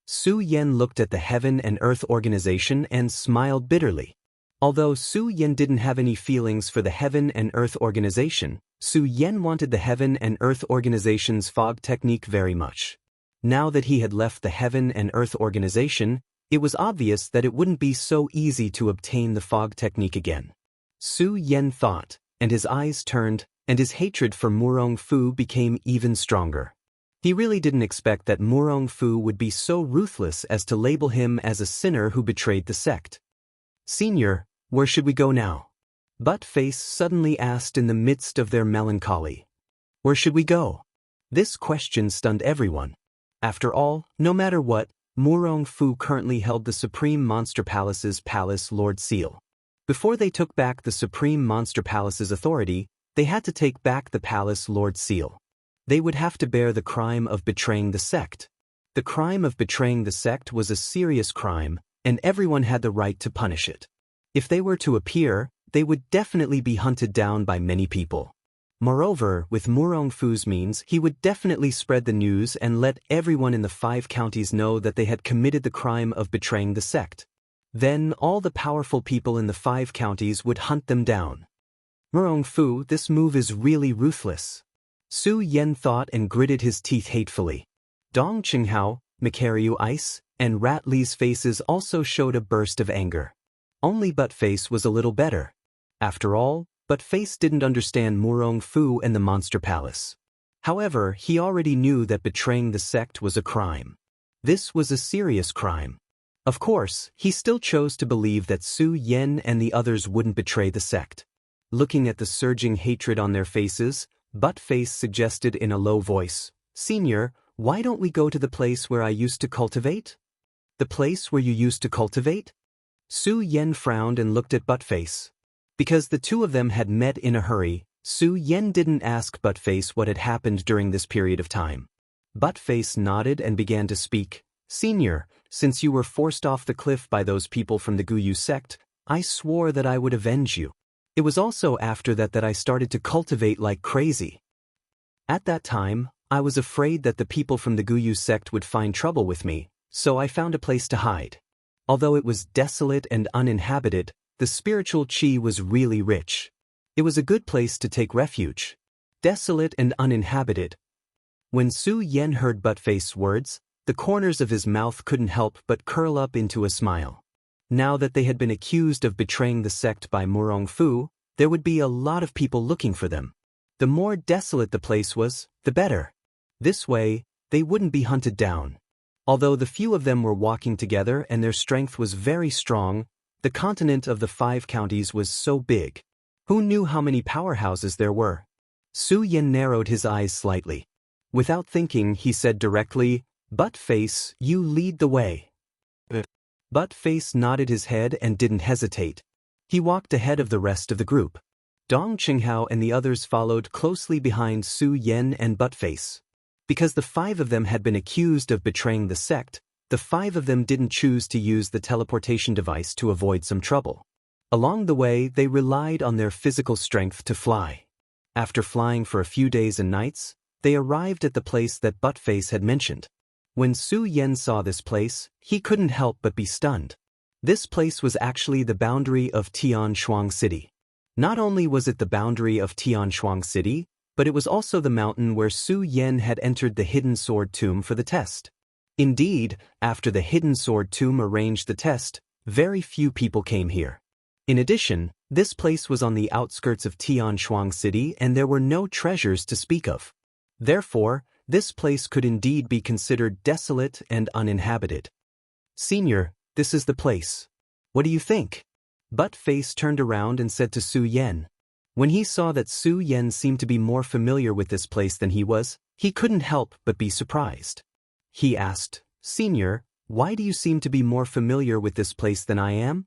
Su Yan looked at the Heaven and Earth Organization and smiled bitterly. Although Su Yan didn't have any feelings for the Heaven and Earth Organization, Su Yan wanted the Heaven and Earth Organization's fog technique very much. Now that he had left the Heaven and Earth Organization, it was obvious that it wouldn't be so easy to obtain the fog technique again. Su Yan thought, and his eyes turned, and his hatred for Murong Fu became even stronger. He really didn't expect that Murong Fu would be so ruthless as to label him as a sinner who betrayed the sect. "Senior, where should we go now?" Buttface suddenly asked in the midst of their melancholy. "Where should we go?" This question stunned everyone. After all, no matter what, Murong Fu currently held the Supreme Monster Palace's Palace Lord Seal. Before they took back the Supreme Monster Palace's authority, they had to take back the Palace Lord Seal. They would have to bear the crime of betraying the sect. The crime of betraying the sect was a serious crime, and everyone had the right to punish it. If they were to appear, they would definitely be hunted down by many people. Moreover, with Murong Fu's means, he would definitely spread the news and let everyone in the 5 counties know that they had committed the crime of betraying the sect. Then all the powerful people in the 5 counties would hunt them down. Murong Fu, this move is really ruthless. Su Yan thought and gritted his teeth hatefully. Dong Qinghao, Makaryu Ice, and Rat Li's faces also showed a burst of anger. Only Buttface was a little better. After all, Buttface didn't understand Murong Fu and the Monster Palace. However, he already knew that betraying the sect was a crime. This was a serious crime. Of course, he still chose to believe that Su Yan and the others wouldn't betray the sect. Looking at the surging hatred on their faces, Buttface suggested in a low voice, "Senior, why don't we go to the place where I used to cultivate?" "The place where you used to cultivate?" Su Yan frowned and looked at Buttface. Because the two of them had met in a hurry, Su Yan didn't ask Buttface what had happened during this period of time. Buttface nodded and began to speak. "Senior, since you were forced off the cliff by those people from the Guyu sect, I swore that I would avenge you. It was also after that I started to cultivate like crazy. At that time, I was afraid that the people from the Guyu sect would find trouble with me, so I found a place to hide. Although it was desolate and uninhabited, the spiritual chi was really rich. It was a good place to take refuge. Desolate and uninhabited." When Su Yan heard Buttface's words, the corners of his mouth couldn't help but curl up into a smile. Now that they had been accused of betraying the sect by Murong Fu, there would be a lot of people looking for them. The more desolate the place was, the better. This way, they wouldn't be hunted down. Although the few of them were walking together and their strength was very strong, the continent of the 5 counties was so big. Who knew how many powerhouses there were? Su Yan narrowed his eyes slightly. Without thinking, he said directly, "Buttface, you lead the way." Buttface nodded his head and didn't hesitate. He walked ahead of the rest of the group. Dong Qinghao and the others followed closely behind Su Yan and Buttface. Because the 5 of them had been accused of betraying the sect, the 5 of them didn't choose to use the teleportation device to avoid some trouble. Along the way, they relied on their physical strength to fly. After flying for a few days and nights, they arrived at the place that Buttface had mentioned. When Su Yan saw this place, he couldn't help but be stunned. This place was actually the boundary of Tianshuang City. Not only was it the boundary of Tianshuang City, but it was also the mountain where Su Yan had entered the Hidden Sword Tomb for the test. Indeed, after the Hidden Sword Tomb arranged the test, very few people came here. In addition, this place was on the outskirts of Tianshuang City and there were no treasures to speak of. Therefore, this place could indeed be considered desolate and uninhabited. "Senior, this is the place. What do you think?" Buttface turned around and said to Su Yan. When he saw that Su Yan seemed to be more familiar with this place than he was, he couldn't help but be surprised. He asked, "Senior, why do you seem to be more familiar with this place than I am?"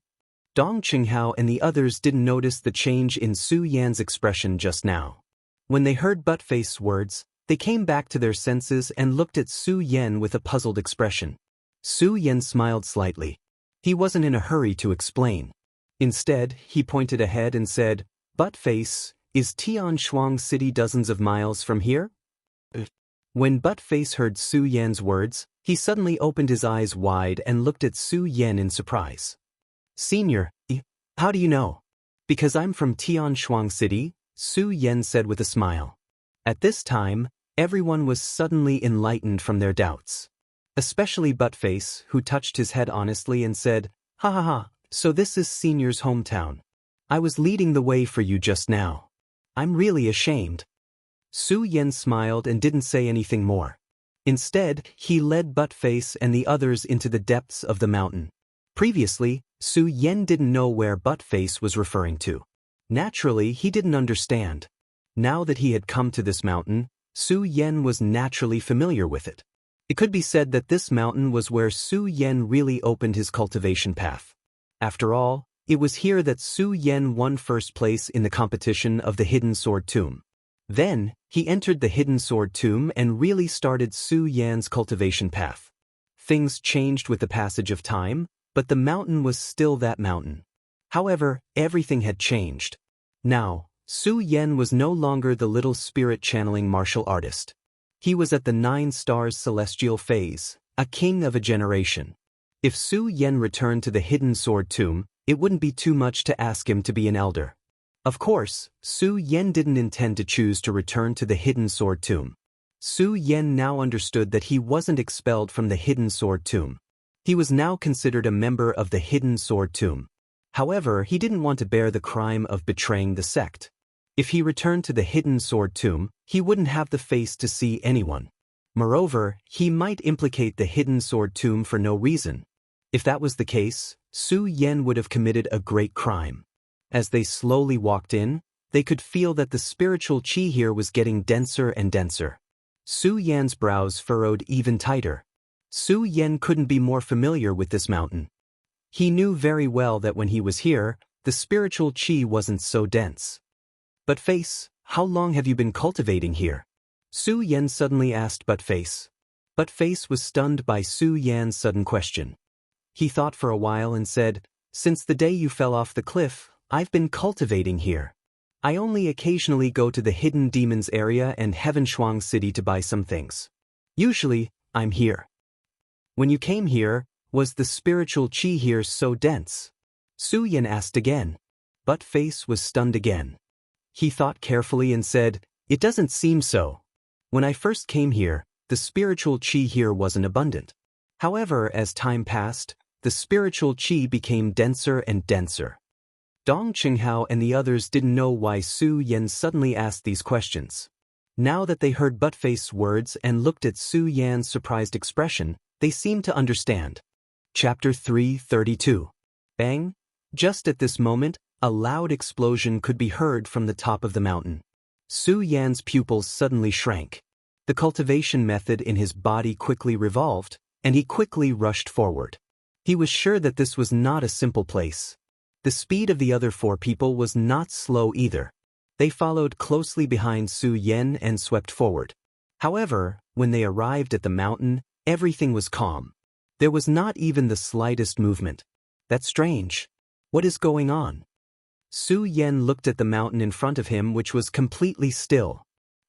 Dong Qinghao and the others didn't notice the change in Su Yan's expression just now. When they heard Buttface's words, they came back to their senses and looked at Su Yan with a puzzled expression. Su Yan smiled slightly. He wasn't in a hurry to explain. Instead, he pointed ahead and said, "Buttface, is Tianshuang City dozens of miles from here?" When Buttface heard Su Yan's words, he suddenly opened his eyes wide and looked at Su Yan in surprise. "Senior, how do you know?" "Because I'm from Tianshuang City," Su Yan said with a smile. At this time, everyone was suddenly enlightened from their doubts. Especially Buttface, who touched his head honestly and said, "Ha ha ha, so this is Senior's hometown. I was leading the way for you just now. I'm really ashamed." Su Yan smiled and didn't say anything more. Instead, he led Buttface and the others into the depths of the mountain. Previously, Su Yan didn't know where Buttface was referring to. Naturally, he didn't understand. Now that he had come to this mountain, Su Yan was naturally familiar with it. It could be said that this mountain was where Su Yan really opened his cultivation path. After all, it was here that Su Yan won first place in the competition of the Hidden Sword Tomb. Then, he entered the Hidden Sword Tomb and really started Su Yan's cultivation path. Things changed with the passage of time, but the mountain was still that mountain. However, everything had changed. Now, Su Yan was no longer the little spirit-channeling martial artist. He was at the 9 stars celestial phase, a king of a generation. If Su Yan returned to the Hidden Sword Tomb, it wouldn't be too much to ask him to be an elder. Of course, Su Yan didn't intend to choose to return to the Hidden Sword Tomb. Su Yan now understood that he wasn't expelled from the Hidden Sword Tomb. He was now considered a member of the Hidden Sword Tomb. However, he didn't want to bear the crime of betraying the sect. If he returned to the Hidden Sword Tomb, he wouldn't have the face to see anyone. Moreover, he might implicate the Hidden Sword Tomb for no reason. If that was the case, Su Yan would have committed a great crime. As they slowly walked in, they could feel that the spiritual qi here was getting denser and denser. Su Yan's brows furrowed even tighter. Su Yan couldn't be more familiar with this mountain. He knew very well that when he was here, the spiritual qi wasn't so dense. "Buttface, how long have you been cultivating here?" Su Yan suddenly asked Buttface. Buttface was stunned by Su Yan's sudden question. He thought for a while and said, "Since the day you fell off the cliff, I've been cultivating here. I only occasionally go to the Hidden Demons area and Heavenshuang City to buy some things. Usually, I'm here." "When you came here, was the spiritual qi here so dense?" Su Yan asked again. Buttface was stunned again. He thought carefully and said, "It doesn't seem so. When I first came here, the spiritual qi here wasn't abundant. However, as time passed, the spiritual qi became denser and denser." Dong Qinghao and the others didn't know why Su Yan suddenly asked these questions. Now that they heard Buttface's words and looked at Su Yan's surprised expression, they seemed to understand. Chapter 332. Bang! Just at this moment, a loud explosion could be heard from the top of the mountain. Su Yan's pupils suddenly shrank. The cultivation method in his body quickly revolved, and he quickly rushed forward. He was sure that this was not a simple place. The speed of the other 4 people was not slow either. They followed closely behind Su Yan and swept forward. However, when they arrived at the mountain, everything was calm. There was not even the slightest movement. "That's strange. What is going on?" Su Yan looked at the mountain in front of him, which was completely still.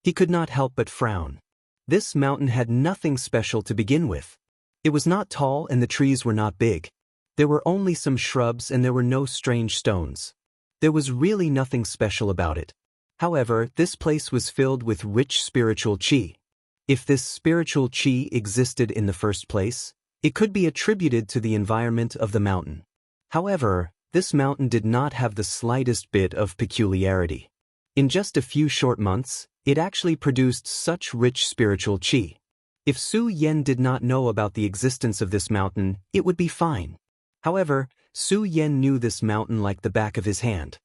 He could not help but frown. This mountain had nothing special to begin with. It was not tall and the trees were not big. There were only some shrubs and there were no strange stones. There was really nothing special about it. However, this place was filled with rich spiritual qi. If this spiritual qi existed in the first place, it could be attributed to the environment of the mountain. However, this mountain did not have the slightest bit of peculiarity. In just a few short months, it actually produced such rich spiritual qi. If Su Yan did not know about the existence of this mountain, it would be fine. However, Su Yan knew this mountain like the back of his hand.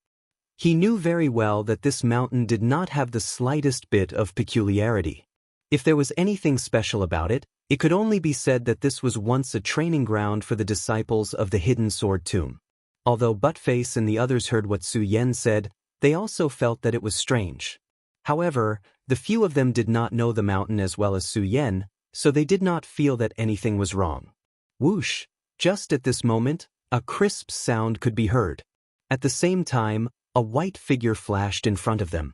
He knew very well that this mountain did not have the slightest bit of peculiarity. If there was anything special about it, it could only be said that this was once a training ground for the disciples of the Hidden Sword Tomb. Although Buttface and the others heard what Su Yan said, they also felt that it was strange. However, the few of them did not know the mountain as well as Su Yan, so they did not feel that anything was wrong. Whoosh! Just at this moment, a crisp sound could be heard. At the same time, a white figure flashed in front of them.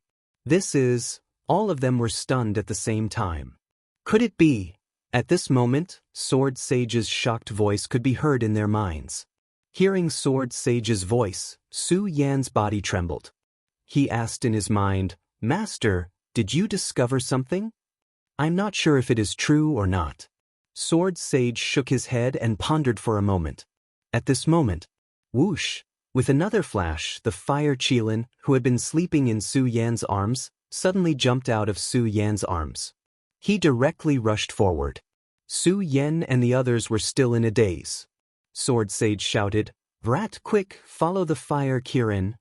All of them were stunned at the same time. Could it be? At this moment, Sword Sage's shocked voice could be heard in their minds. Hearing Sword Sage's voice, Su Yan's body trembled. He asked in his mind, "Master, did you discover something? I'm not sure if it is true or not." Sword Sage shook his head and pondered for a moment. At this moment, whoosh! With another flash, the fire Qilin, who had been sleeping in Su Yan's arms, suddenly jumped out of Su Yan's arms. He directly rushed forward. Su Yan and the others were still in a daze. Sword Sage shouted, "Brat, quick, follow the fire Qilin."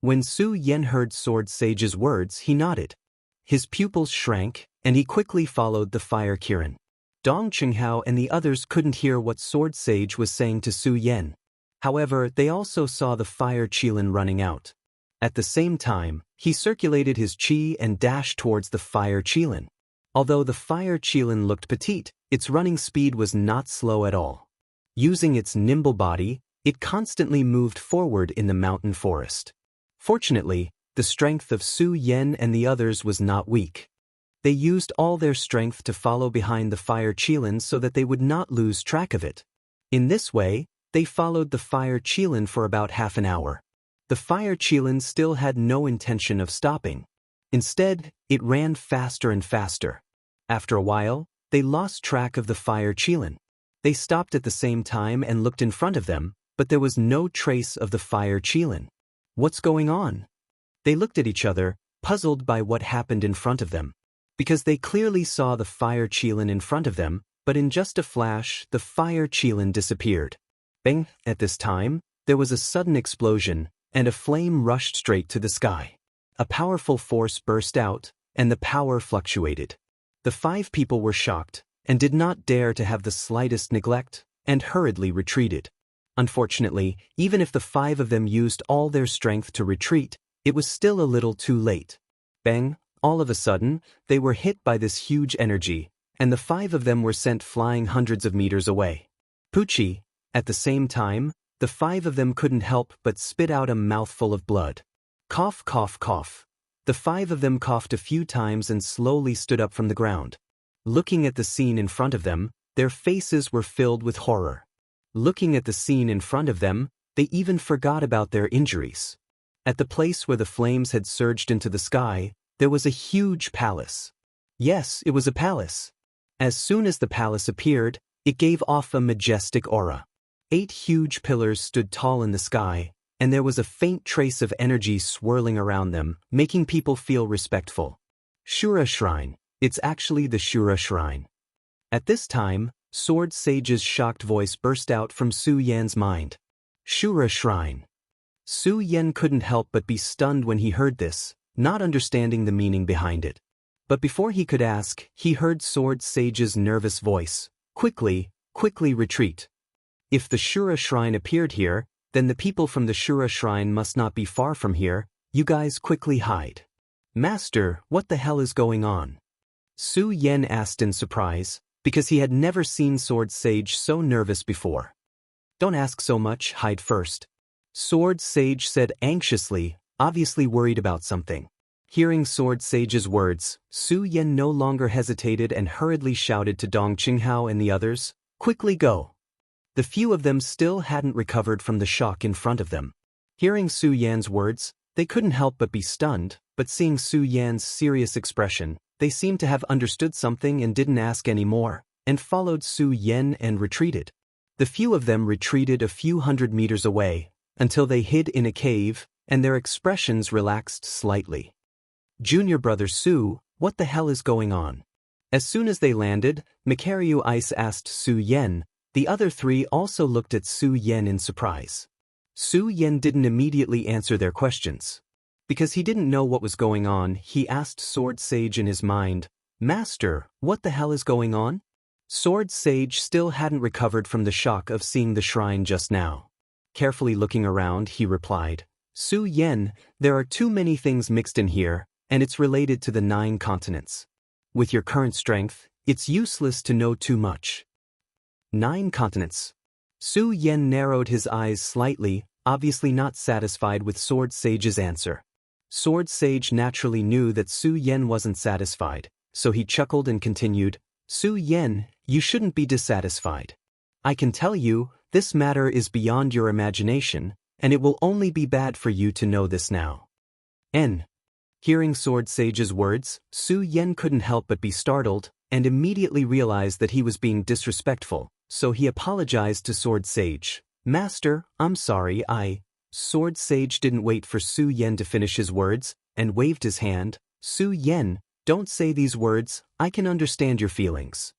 When Su Yan heard Sword Sage's words, he nodded. His pupils shrank, and he quickly followed the fire Qilin. Dong Qinghao and the others couldn't hear what Sword Sage was saying to Su Yan. However, they also saw the fire Qilin running out. At the same time, he circulated his qi and dashed towards the fire Qilin. Although the fire Qilin looked petite, its running speed was not slow at all. Using its nimble body, it constantly moved forward in the mountain forest. Fortunately, the strength of Su Yan and the others was not weak. They used all their strength to follow behind the fire Qilin so that they would not lose track of it. In this way, they followed the fire Qilin for about half an hour. The fire Qilin still had no intention of stopping. Instead, it ran faster and faster. After a while, they lost track of the fire Qilin. They stopped at the same time and looked in front of them, but there was no trace of the fire Qilin. What's going on? They looked at each other, puzzled by what happened in front of them. Because they clearly saw the fire Qilin in front of them, but in just a flash, the fire Qilin disappeared. Bang! At this time, there was a sudden explosion, and a flame rushed straight to the sky. A powerful force burst out, and the power fluctuated. The 5 people were shocked, and did not dare to have the slightest neglect, and hurriedly retreated. Unfortunately, even if the 5 of them used all their strength to retreat, it was still a little too late. Bang! All of a sudden, they were hit by this huge energy, and the 5 of them were sent flying hundreds of meters away. Poochie! At the same time, the 5 of them couldn't help but spit out a mouthful of blood. Cough, cough, cough. The 5 of them coughed a few times and slowly stood up from the ground. Looking at the scene in front of them, their faces were filled with horror. Looking at the scene in front of them, they even forgot about their injuries. At the place where the flames had surged into the sky, there was a huge palace. Yes, it was a palace. As soon as the palace appeared, it gave off a majestic aura. 8 huge pillars stood tall in the sky, and there was a faint trace of energy swirling around them, making people feel respectful. Shura Shrine. It's actually the Shura Shrine. At this time, Sword Sage's shocked voice burst out from Su Yan's mind. Shura Shrine. Su Yan couldn't help but be stunned when he heard this, not understanding the meaning behind it. But before he could ask, he heard Sword Sage's nervous voice. Quickly, quickly retreat. If the Shura Shrine appeared here, then the people from the Shura Shrine must not be far from here. You guys quickly hide. Master, what the hell is going on? Su Yan asked in surprise, because he had never seen Sword Sage so nervous before. Don't ask so much, hide first. Sword Sage said anxiously, obviously worried about something. Hearing Sword Sage's words, Su Yan no longer hesitated and hurriedly shouted to Dong Qinghao and the others, quickly go. The few of them still hadn't recovered from the shock in front of them. Hearing Su Yan's words, they couldn't help but be stunned, but seeing Su Yan's serious expression, they seemed to have understood something and didn't ask any more, and followed Su Yan and retreated. The few of them retreated a few hundred meters away, until they hid in a cave, and their expressions relaxed slightly. Junior brother Su, what the hell is going on? As soon as they landed, Makaru Ice asked Su Yan. The other 3 also looked at Su Yan in surprise. Su Yan didn't immediately answer their questions. Because he didn't know what was going on, he asked Sword Sage in his mind, Master, what the hell is going on? Sword Sage still hadn't recovered from the shock of seeing the shrine just now. Carefully looking around, he replied, Su Yan, there are too many things mixed in here, and it's related to the 9 continents. With your current strength, it's useless to know too much. 9 continents. Su Yan narrowed his eyes slightly, obviously not satisfied with Sword Sage's answer. Sword Sage naturally knew that Su Yan wasn't satisfied, so he chuckled and continued, Su Yan, you shouldn't be dissatisfied. I can tell you, this matter is beyond your imagination, and it will only be bad for you to know this now. Hearing Sword Sage's words, Su Yan couldn't help but be startled, and immediately realized that he was being disrespectful, so he apologized to Sword Sage. Master, I'm sorry, Sword Sage didn't wait for Su Yan to finish his words, and waved his hand. Su Yan, don't say these words, I can understand your feelings.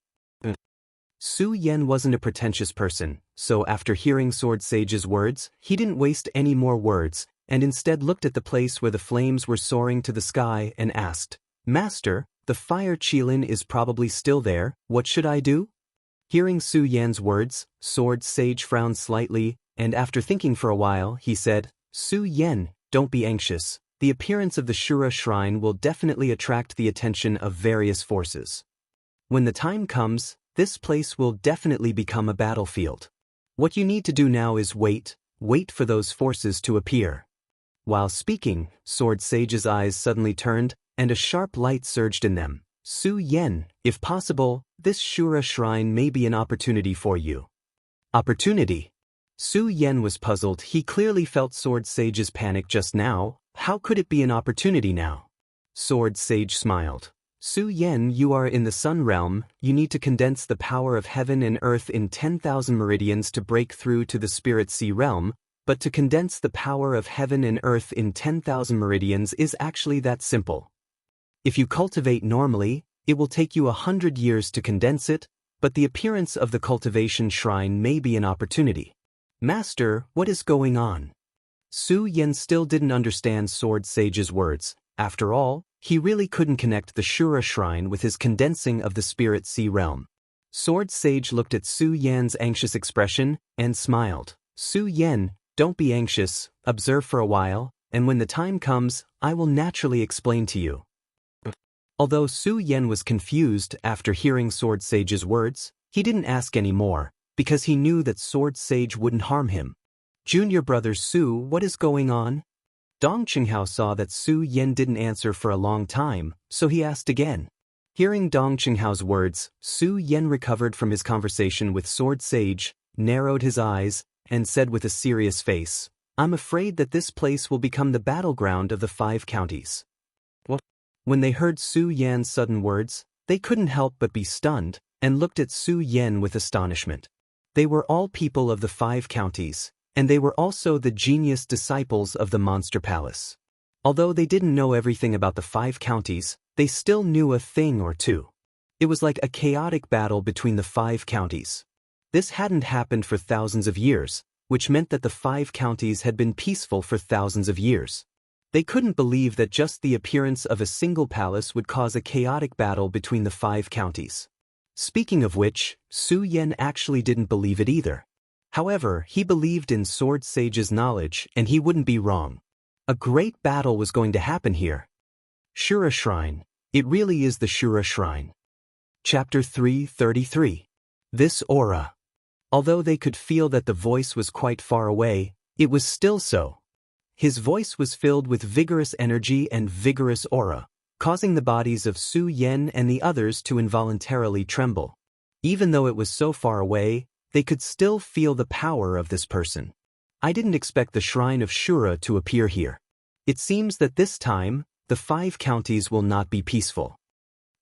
Su Yan wasn't a pretentious person, so after hearing Sword Sage's words, he didn't waste any more words, and instead looked at the place where the flames were soaring to the sky and asked, Master, the fire Qilin is probably still there, what should I do? Hearing Su Yan's words, Sword Sage frowned slightly, and after thinking for a while, he said, Su Yan, don't be anxious. The appearance of the Shura Shrine will definitely attract the attention of various forces. When the time comes, this place will definitely become a battlefield. What you need to do now is wait for those forces to appear. While speaking, Sword Sage's eyes suddenly turned, and a sharp light surged in them. Su Yan, if possible, this Shura Shrine may be an opportunity for you. Opportunity? Su Yan was puzzled. He clearly felt Sword Sage's panic just now. How could it be an opportunity now? Sword Sage smiled. Su Yan, you are in the Sun Realm. You need to condense the power of heaven and earth in 10,000 meridians to break through to the Spirit Sea Realm, but to condense the power of heaven and earth in 10,000 meridians is actually that simple. If you cultivate normally, it will take you 100 years to condense it, but the appearance of the cultivation shrine may be an opportunity. Master, what is going on? Su Yan still didn't understand Sword Sage's words. After all, he really couldn't connect the Shura Shrine with his condensing of the Spirit Sea Realm. Sword Sage looked at Su Yan's anxious expression and smiled. Su Yan, don't be anxious, observe for a while, and when the time comes, I will naturally explain to you. Although Su Yan was confused after hearing Sword Sage's words, he didn't ask any more, because he knew that Sword Sage wouldn't harm him. Junior brother Su, what is going on? Dong Qinghao saw that Su Yan didn't answer for a long time, so he asked again. Hearing Dong Qinghao's words, Su Yan recovered from his conversation with Sword Sage, narrowed his eyes, and said with a serious face, I'm afraid that this place will become the battleground of the 5 counties. What? When they heard Su Yan's sudden words, they couldn't help but be stunned, and looked at Su Yan with astonishment. They were all people of the 5 counties, and they were also the genius disciples of the Monster Palace. Although they didn't know everything about the 5 counties, they still knew a thing or two. It was like a chaotic battle between the 5 counties. This hadn't happened for thousands of years, which meant that the 5 counties had been peaceful for thousands of years. They couldn't believe that just the appearance of a single palace would cause a chaotic battle between the 5 counties. Speaking of which, Su Yan actually didn't believe it either. However, he believed in Sword Sage's knowledge, and he wouldn't be wrong. A great battle was going to happen here. Shura Shrine. It really is the Shura Shrine. Chapter 333. This aura. Although they could feel that the voice was quite far away, it was still so. His voice was filled with vigorous energy and vigorous aura, causing the bodies of Su Yan and the others to involuntarily tremble. Even though it was so far away, they could still feel the power of this person. I didn't expect the Shrine of Shura to appear here. It seems that this time, the 5 counties will not be peaceful.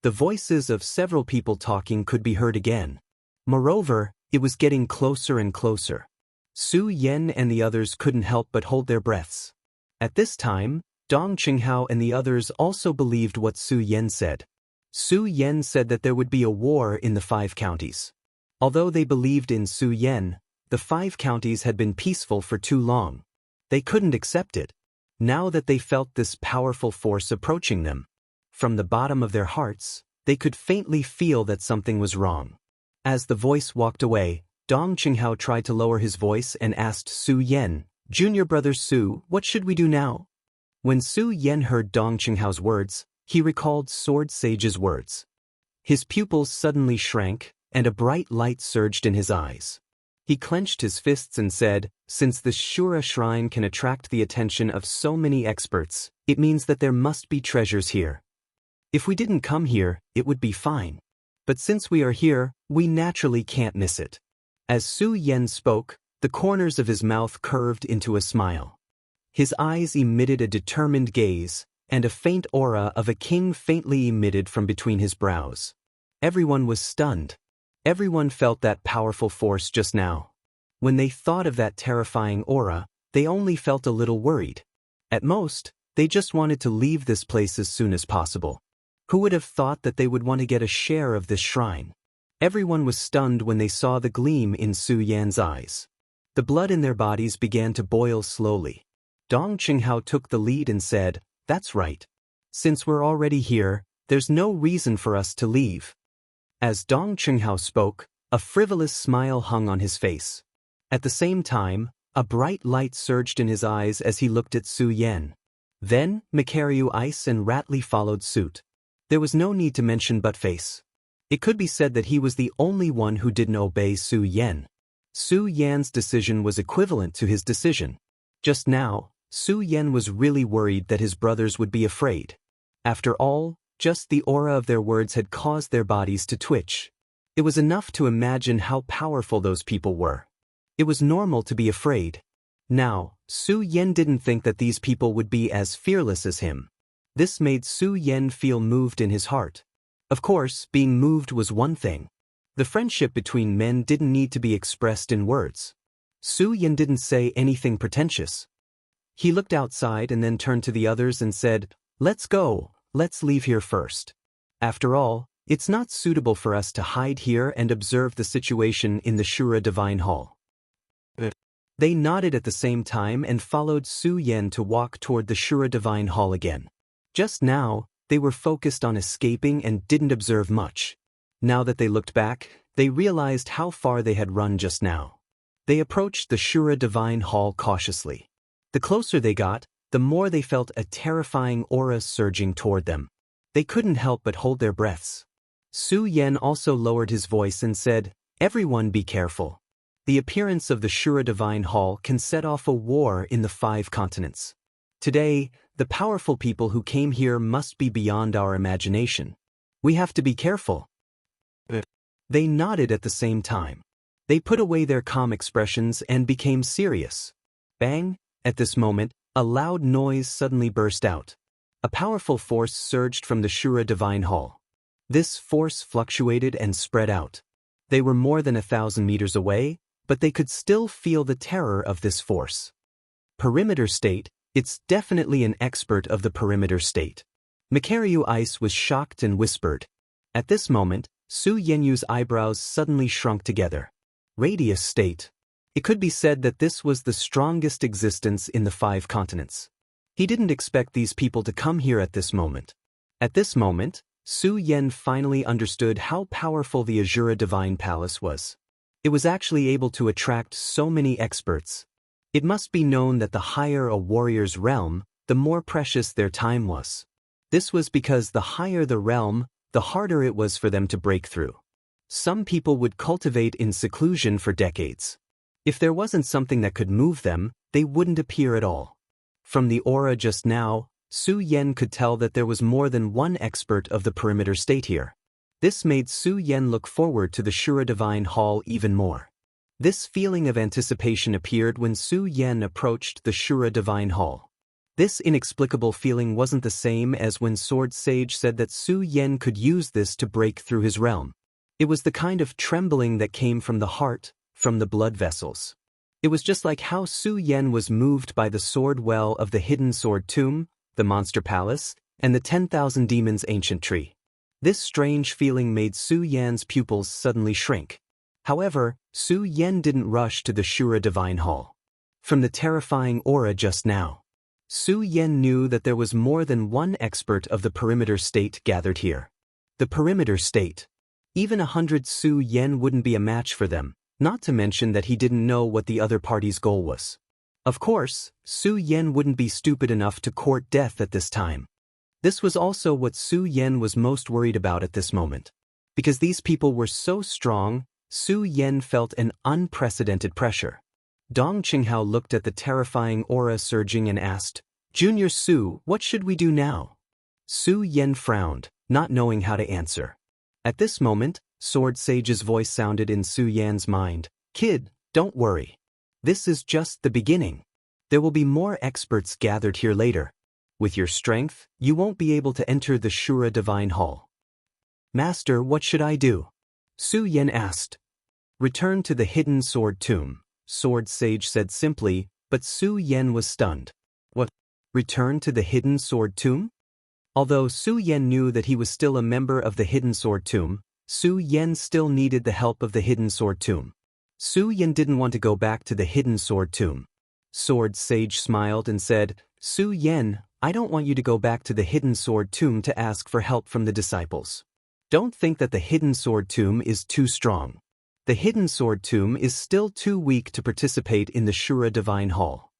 The voices of several people talking could be heard again. Moreover, it was getting closer and closer. Su Yan and the others couldn't help but hold their breaths. At this time, Dong Qinghao and the others also believed what Su Yan said. Su Yan said that there would be a war in the 5 counties. Although they believed in Su Yan, the 5 counties had been peaceful for too long. They couldn't accept it. Now that they felt this powerful force approaching them, from the bottom of their hearts, they could faintly feel that something was wrong. As the voice walked away, Dong Qinghao tried to lower his voice and asked Su Yan, Junior brother Su, what should we do now? When Su Yan heard Dong Qinghao's words, he recalled Sword Sage's words. His pupils suddenly shrank, and a bright light surged in his eyes. He clenched his fists and said, "Since the Shura shrine can attract the attention of so many experts, it means that there must be treasures here. If we didn't come here, it would be fine. But since we are here, we naturally can't miss it." As Su Yan spoke, the corners of his mouth curved into a smile. His eyes emitted a determined gaze, and a faint aura of a king faintly emitted from between his brows. Everyone was stunned. Everyone felt that powerful force just now. When they thought of that terrifying aura, they only felt a little worried. At most, they just wanted to leave this place as soon as possible. Who would have thought that they would want to get a share of this shrine? Everyone was stunned when they saw the gleam in Su Yan's eyes. The blood in their bodies began to boil slowly. Dong Qinghao took the lead and said, "That's right. Since we're already here, there's no reason for us to leave." As Dong Qinghao spoke, a frivolous smile hung on his face. At the same time, a bright light surged in his eyes as he looked at Su Yan. Then, Macario Ice and Ratley followed suit. There was no need to mention Buttface. It could be said that he was the only one who didn't obey Su Yan. Su Yan's decision was equivalent to his decision. Just now, Su Yan was really worried that his brothers would be afraid. After all, just the aura of their words had caused their bodies to twitch. It was enough to imagine how powerful those people were. It was normal to be afraid. Now, Su Yan didn't think that these people would be as fearless as him. This made Su Yan feel moved in his heart. Of course, being moved was one thing. The friendship between men didn't need to be expressed in words. Su Yan didn't say anything pretentious. He looked outside and then turned to the others and said, "Let's go. Let's leave here first. After all, it's not suitable for us to hide here and observe the situation in the Shura Divine Hall." They nodded at the same time and followed Su Yan to walk toward the Shura Divine Hall again. Just now, they were focused on escaping and didn't observe much. Now that they looked back, they realized how far they had run just now. They approached the Shura Divine Hall cautiously. The closer they got, the more they felt a terrifying aura surging toward them. They couldn't help but hold their breaths. Su Yan also lowered his voice and said, "Everyone be careful. The appearance of the Shura Divine Hall can set off a war in the 5 continents. Today, the powerful people who came here must be beyond our imagination. We have to be careful." They nodded at the same time. They put away their calm expressions and became serious. Bang! At this moment, a loud noise suddenly burst out. A powerful force surged from the Shura Divine Hall. This force fluctuated and spread out. They were more than 1,000 meters away, but they could still feel the terror of this force. Perimeter state, it's definitely an expert of the perimeter state. Macario Ice was shocked and whispered. At this moment, Su Yenyu's eyebrows suddenly shrunk together. Radius state. It could be said that this was the strongest existence in the 5 continents. He didn't expect these people to come here at this moment. At this moment, Su Yan finally understood how powerful the Azura Divine Palace was. It was actually able to attract so many experts. It must be known that the higher a warrior's realm, the more precious their time was. This was because the higher the realm, the harder it was for them to break through. Some people would cultivate in seclusion for decades. If there wasn't something that could move them, they wouldn't appear at all. From the aura just now, Su Yan could tell that there was more than one expert of the perimeter state here. This made Su Yan look forward to the Shura Divine Hall even more. This feeling of anticipation appeared when Su Yan approached the Shura Divine Hall. This inexplicable feeling wasn't the same as when Sword Sage said that Su Yan could use this to break through his realm. It was the kind of trembling that came from the heart, from the blood vessels. It was just like how Su Yan was moved by the sword well of the Hidden Sword Tomb, the Monster Palace, and the 10,000 Demons Ancient Tree. This strange feeling made Su Yan's pupils suddenly shrink. However, Su Yan didn't rush to the Shura Divine Hall. From the terrifying aura just now, Su Yan knew that there was more than one expert of the perimeter state gathered here. The perimeter state. Even 100 Su Yan wouldn't be a match for them. Not to mention that he didn't know what the other party's goal was. Of course, Su Yan wouldn't be stupid enough to court death at this time. This was also what Su Yan was most worried about at this moment. Because these people were so strong, Su Yan felt an unprecedented pressure. Dong Qinghao looked at the terrifying aura surging and asked, "Junior Su, what should we do now?" Su Yan frowned, not knowing how to answer. At this moment, Sword Sage's voice sounded in Su Yan's mind, "Kid, don't worry. This is just the beginning. There will be more experts gathered here later. With your strength, you won't be able to enter the Shura Divine Hall." "Master, what should I do?" Su Yan asked. "Return to the Hidden Sword Tomb," Sword Sage said simply, but Su Yan was stunned. "What? Return to the Hidden Sword Tomb?" Although Su Yan knew that he was still a member of the Hidden Sword Tomb, Su Yan still needed the help of the Hidden Sword Tomb. Su Yan didn't want to go back to the Hidden Sword Tomb. Sword Sage smiled and said, "Su Yan, I don't want you to go back to the Hidden Sword Tomb to ask for help from the disciples. Don't think that the Hidden Sword Tomb is too strong. The Hidden Sword Tomb is still too weak to participate in the Shura Divine Hall."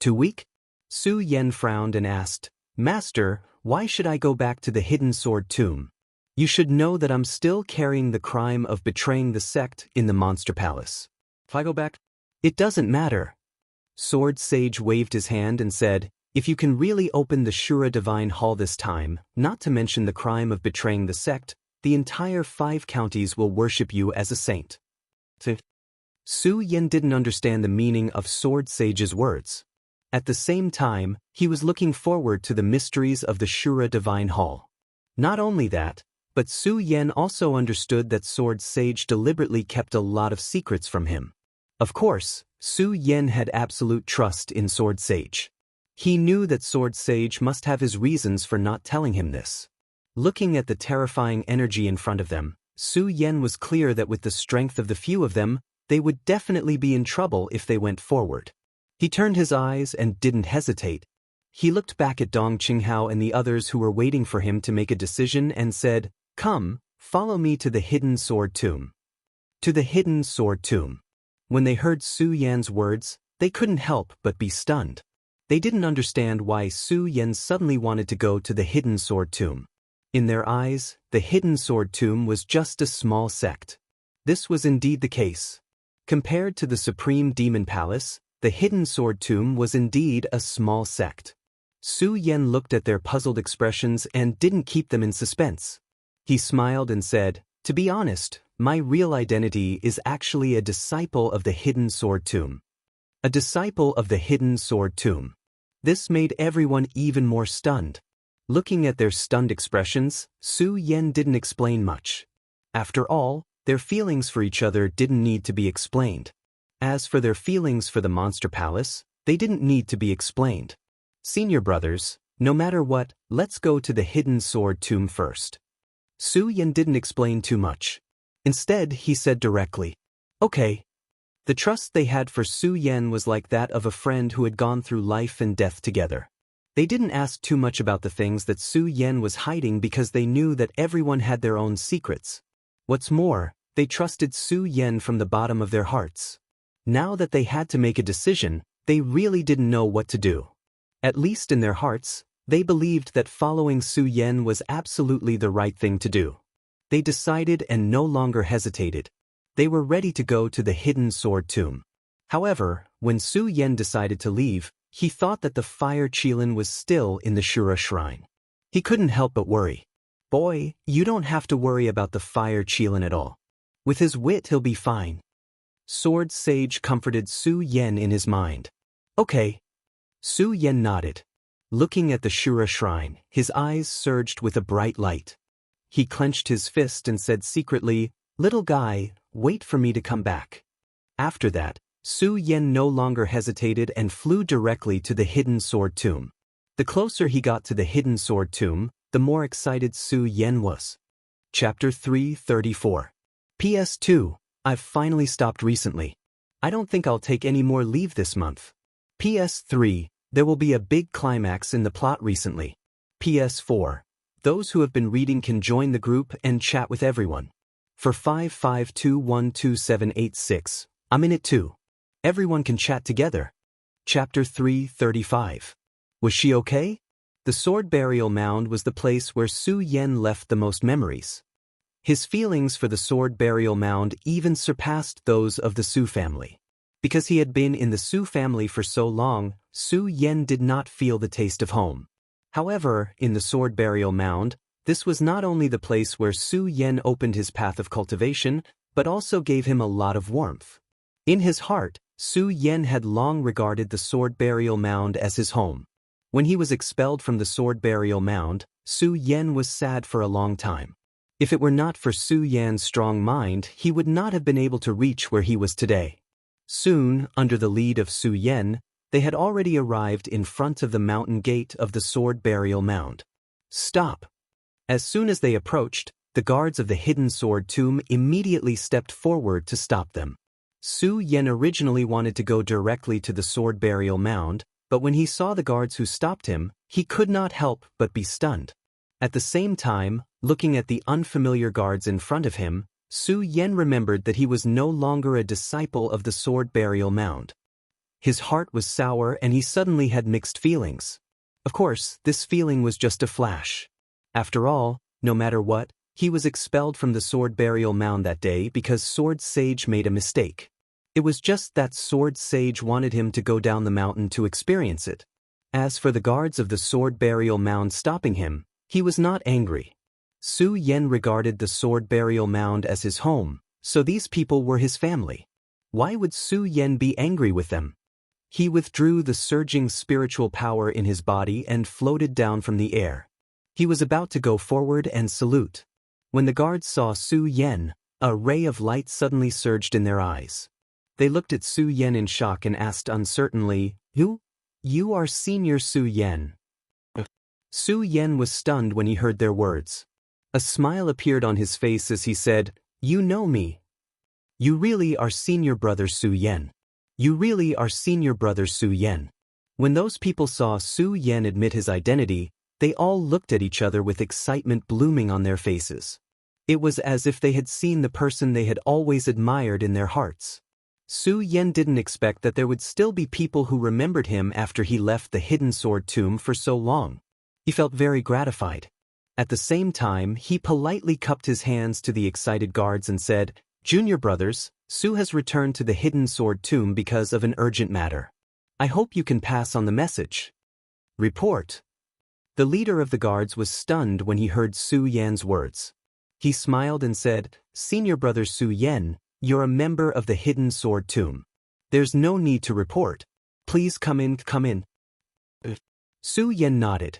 "Too weak?" Su Yan frowned and asked, "Master, why should I go back to the Hidden Sword Tomb? You should know that I'm still carrying the crime of betraying the sect in the Monster Palace. If I go back, it doesn't matter." Sword Sage waved his hand and said, "If you can really open the Shura Divine Hall this time, not to mention the crime of betraying the sect, the entire 5 counties will worship you as a saint." Su Yan didn't understand the meaning of Sword Sage's words. At the same time, he was looking forward to the mysteries of the Shura Divine Hall. Not only that, but Su Yan also understood that Sword Sage deliberately kept a lot of secrets from him. Of course, Su Yan had absolute trust in Sword Sage. He knew that Sword Sage must have his reasons for not telling him this. Looking at the terrifying energy in front of them, Su Yan was clear that with the strength of the few of them, they would definitely be in trouble if they went forward. He turned his eyes and didn't hesitate. He looked back at Dong Qinghao and the others who were waiting for him to make a decision and said, "Come, follow me to the Hidden Sword Tomb." To the Hidden Sword Tomb. When they heard Su Yan's words, they couldn't help but be stunned. They didn't understand why Su Yan suddenly wanted to go to the Hidden Sword Tomb. In their eyes, the Hidden Sword Tomb was just a small sect. This was indeed the case. Compared to the Supreme Demon Palace, the Hidden Sword Tomb was indeed a small sect. Su Yan looked at their puzzled expressions and didn't keep them in suspense. He smiled and said, "To be honest, my real identity is actually a disciple of the Hidden Sword Tomb." A disciple of the Hidden Sword Tomb. This made everyone even more stunned. Looking at their stunned expressions, Su Yan didn't explain much. After all, their feelings for each other didn't need to be explained. As for their feelings for the Monster Palace, they didn't need to be explained. "Senior brothers, no matter what, let's go to the Hidden Sword Tomb first." Su Yan didn't explain too much. Instead, he said directly, "Okay." The trust they had for Su Yan was like that of a friend who had gone through life and death together. They didn't ask too much about the things that Su Yan was hiding because they knew that everyone had their own secrets. What's more, they trusted Su Yan from the bottom of their hearts. Now that they had to make a decision, they really didn't know what to do. At least in their hearts, they believed that following Su Yan was absolutely the right thing to do. They decided and no longer hesitated. They were ready to go to the Hidden Sword Tomb. However, when Su Yan decided to leave, he thought that the Fire Qilin was still in the Shura Shrine. He couldn't help but worry. "Boy, you don't have to worry about the Fire Qilin at all. With his wit he'll be fine." Sword Sage comforted Su Yan in his mind. "Okay." Su Yan nodded. Looking at the Shura Shrine, his eyes surged with a bright light. He clenched his fist and said secretly, "Little guy, wait for me to come back." After that, Su Yan no longer hesitated and flew directly to the Hidden Sword Tomb. The closer he got to the Hidden Sword Tomb, the more excited Su Yan was. Chapter 334. PS2, I've finally stopped recently. I don't think I'll take any more leave this month. PS3, there will be a big climax in the plot recently. PS4, those who have been reading can join the group and chat with everyone. For 552127886, I'm in it too. Everyone can chat together. Chapter 335. Was she okay? The sword burial mound was the place where Su Yan left the most memories. His feelings for the sword burial mound even surpassed those of the Su family. Because he had been in the Su family for so long, Su Yan did not feel the taste of home. However, in the sword burial mound, this was not only the place where Su Yan opened his path of cultivation, but also gave him a lot of warmth. In his heart, Su Yan had long regarded the sword burial mound as his home. When he was expelled from the sword burial mound, Su Yan was sad for a long time. If it were not for Su Yan's strong mind, he would not have been able to reach where he was today. Soon, under the lead of Su Yan, they had already arrived in front of the mountain gate of the sword burial mound. Stop! As soon as they approached, the guards of the hidden sword tomb immediately stepped forward to stop them. Su Yan originally wanted to go directly to the sword burial mound, but when he saw the guards who stopped him, he could not help but be stunned. At the same time, looking at the unfamiliar guards in front of him, Su Yan remembered that he was no longer a disciple of the sword burial mound. His heart was sour and he suddenly had mixed feelings. Of course, this feeling was just a flash. After all, no matter what, he was expelled from the sword burial mound that day because Sword Sage made a mistake. It was just that Sword Sage wanted him to go down the mountain to experience it. As for the guards of the sword burial mound stopping him, he was not angry. Su Yan regarded the sword burial mound as his home, so these people were his family. Why would Su Yan be angry with them? He withdrew the surging spiritual power in his body and floated down from the air. He was about to go forward and salute. When the guards saw Su Yan, a ray of light suddenly surged in their eyes. They looked at Su Yan in shock and asked uncertainly, You are Senior Su Yan. Su Yan was stunned when he heard their words. A smile appeared on his face as he said, You know me. You really are Senior Brother Su Yan. You really are Senior Brother Su Yan. When those people saw Su Yan admit his identity, they all looked at each other with excitement blooming on their faces. It was as if they had seen the person they had always admired in their hearts. Su Yan didn't expect that there would still be people who remembered him after he left the hidden sword tomb for so long. He felt very gratified. At the same time, he politely cupped his hands to the excited guards and said, Junior brothers, Su has returned to the hidden sword tomb because of an urgent matter. I hope you can pass on the message. Report. The leader of the guards was stunned when he heard Su Yan's words. He smiled and said, Senior Brother Su Yan, you're a member of the hidden sword tomb. There's no need to report. Please come in. Su Yan nodded.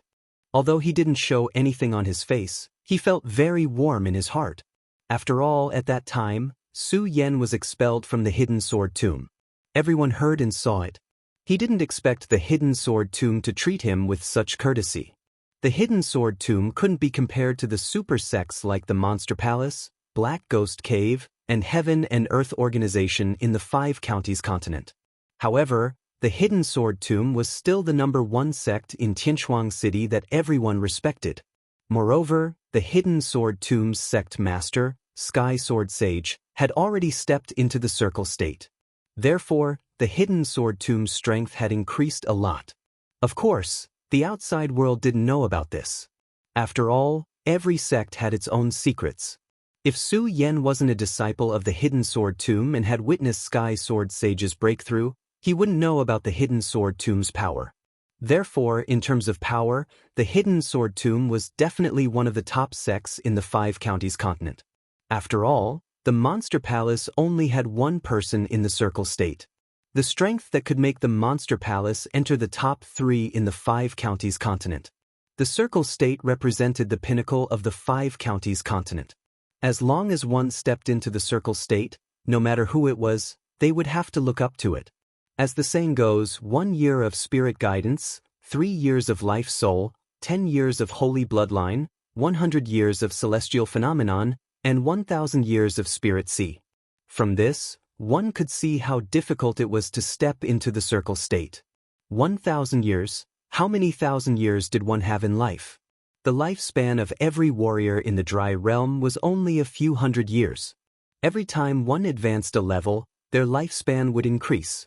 Although he didn't show anything on his face, he felt very warm in his heart. After all, at that time, Su Yan was expelled from the hidden sword tomb. Everyone heard and saw it. He didn't expect the hidden sword tomb to treat him with such courtesy. The hidden sword tomb couldn't be compared to the super sects like the Monster Palace, Black Ghost Cave, and Heaven and Earth Organization in the 5 counties continent. However, the hidden sword tomb was still the #1 sect in Tianchuang City that everyone respected. Moreover, the hidden sword tomb's sect master, Sky Sword Sage, had already stepped into the circle state. Therefore, the hidden sword tomb's strength had increased a lot. Of course, the outside world didn't know about this. After all, every sect had its own secrets. If Su Yan wasn't a disciple of the hidden sword tomb and had witnessed Sky Sword Sage's breakthrough, he wouldn't know about the hidden sword tomb's power. Therefore, in terms of power, the hidden sword tomb was definitely one of the top sects in the 5 counties continent. After all, the Monster Palace only had one person in the circle state. The strength that could make the Monster Palace enter the top 3 in the 5 counties continent. The circle state represented the pinnacle of the 5 counties continent. As long as one stepped into the circle state, no matter who it was, they would have to look up to it. As the saying goes, 1 year of spirit guidance, 3 years of life soul, 10 years of holy bloodline, 100 years of celestial phenomenon, and 1,000 years of spirit sea. From this, one could see how difficult it was to step into the circle state. 1,000 years, how many thousand years did one have in life? The lifespan of every warrior in the dry realm was only a few hundred years. Every time one advanced a level, their lifespan would increase.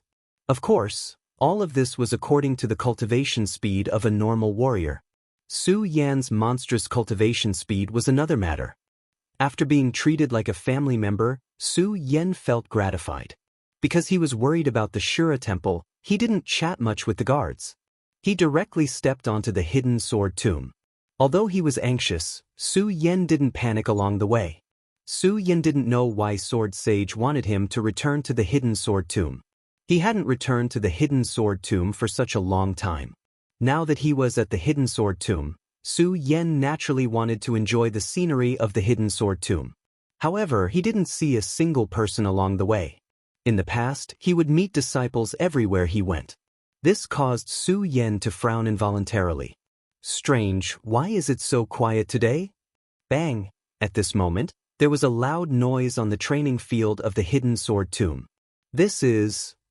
Of course, all of this was according to the cultivation speed of a normal warrior. Su Yan's monstrous cultivation speed was another matter. After being treated like a family member, Su Yan felt gratified. Because he was worried about the Shura temple, he didn't chat much with the guards. He directly stepped onto the hidden sword tomb. Although he was anxious, Su Yan didn't panic along the way. Su Yan didn't know why Sword Sage wanted him to return to the hidden sword tomb. He hadn't returned to the hidden sword tomb for such a long time. Now that he was at the hidden sword tomb, Su Yan naturally wanted to enjoy the scenery of the hidden sword tomb. However, he didn't see a single person along the way. In the past, he would meet disciples everywhere he went. This caused Su Yan to frown involuntarily. Strange, why is it so quiet today? Bang! At this moment, there was a loud noise on the training field of the hidden sword tomb.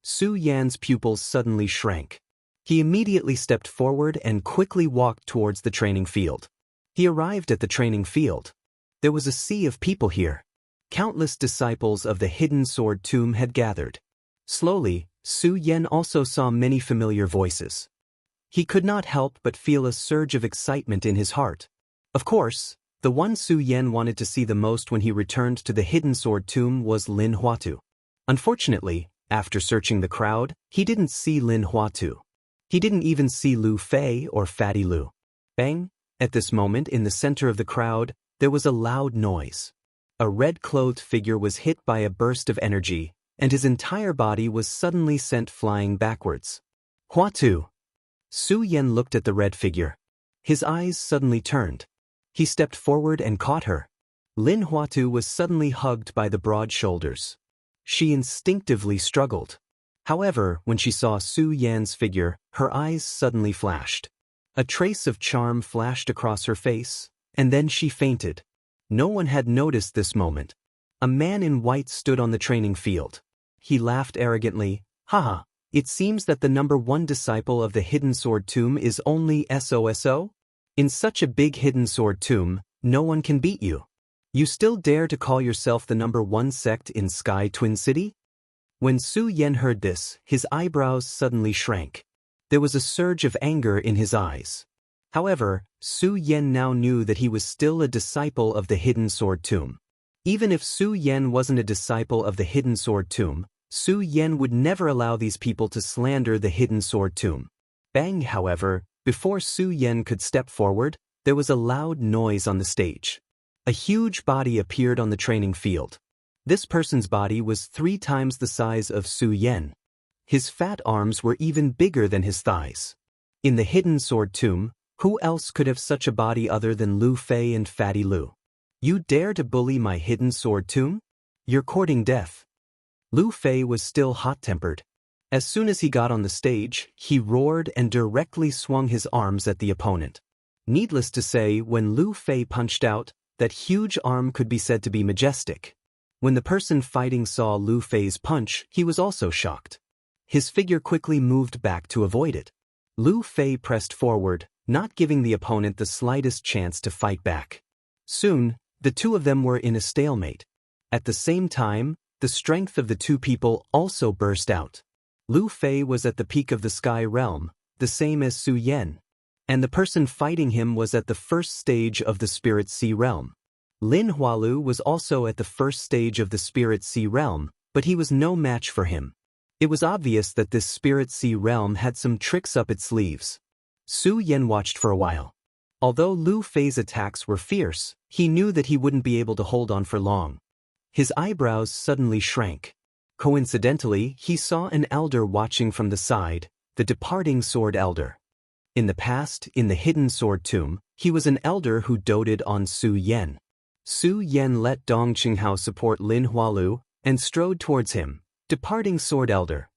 Su Yan's pupils suddenly shrank. He immediately stepped forward and quickly walked towards the training field. He arrived at the training field. There was a sea of people here. Countless disciples of the hidden sword tomb had gathered. Slowly, Su Yan also saw many familiar voices. He could not help but feel a surge of excitement in his heart. Of course, the one Su Yan wanted to see the most when he returned to the hidden sword tomb was Lin Huatu. Unfortunately, after searching the crowd, he didn't see Lin Huatu. He didn't even see Lu Fei or Fatty Lu. Bang! At this moment, in the center of the crowd, there was a loud noise. A red-clothed figure was hit by a burst of energy, and his entire body was suddenly sent flying backwards. Huatu! Su Yan looked at the red figure. His eyes suddenly turned. He stepped forward and caught her. Lin Huatu was suddenly hugged by the broad shoulders. She instinctively struggled. However, when she saw Su Yan's figure, her eyes suddenly flashed. A trace of charm flashed across her face, and then she fainted. No one had noticed this moment. A man in white stood on the training field. He laughed arrogantly. Haha, it seems that the number one disciple of the hidden sword tomb is only SOSO? In such a big hidden sword tomb, no one can beat you. You still dare to call yourself the number one sect in Sky Twin City? When Su Yan heard this, his eyebrows suddenly shrank. There was a surge of anger in his eyes. However, Su Yan now knew that he was still a disciple of the hidden sword tomb. Even if Su Yan wasn't a disciple of the hidden sword tomb, Su Yan would never allow these people to slander the hidden sword tomb. Bang! However, before Su Yan could step forward, there was a loud noise on the stage. A huge body appeared on the training field. This person's body was 3 times the size of Su Yan. His fat arms were even bigger than his thighs. In the hidden sword tomb, who else could have such a body other than Lu Fei and Fatty Lu? You dare to bully my hidden sword tomb? You're courting death. Lu Fei was still hot-tempered. As soon as he got on the stage, he roared and directly swung his arms at the opponent. Needless to say, when Lu Fei punched out, that huge arm could be said to be majestic. When the person fighting saw Lu Fei's punch, he was also shocked. His figure quickly moved back to avoid it. Lu Fei pressed forward, not giving the opponent the slightest chance to fight back. Soon, the two of them were in a stalemate. At the same time, the strength of the two people also burst out. Lu Fei was at the peak of the Sky Realm, the same as Su Yan. And the person fighting him was at the first stage of the Spirit Sea Realm. Lin Hualu was also at the first stage of the Spirit Sea Realm, but he was no match for him. It was obvious that this Spirit Sea Realm had some tricks up its sleeves. Su Yan watched for a while. Although Lu Fei's attacks were fierce, he knew that he wouldn't be able to hold on for long. His eyebrows suddenly shrank. Coincidentally, he saw an elder watching from the side, the departing sword elder. In the past, in the hidden sword tomb, he was an elder who doted on Su Yan. Su Yan let Dong Qinghao support Lin Hualu and strode towards him, departing sword elder.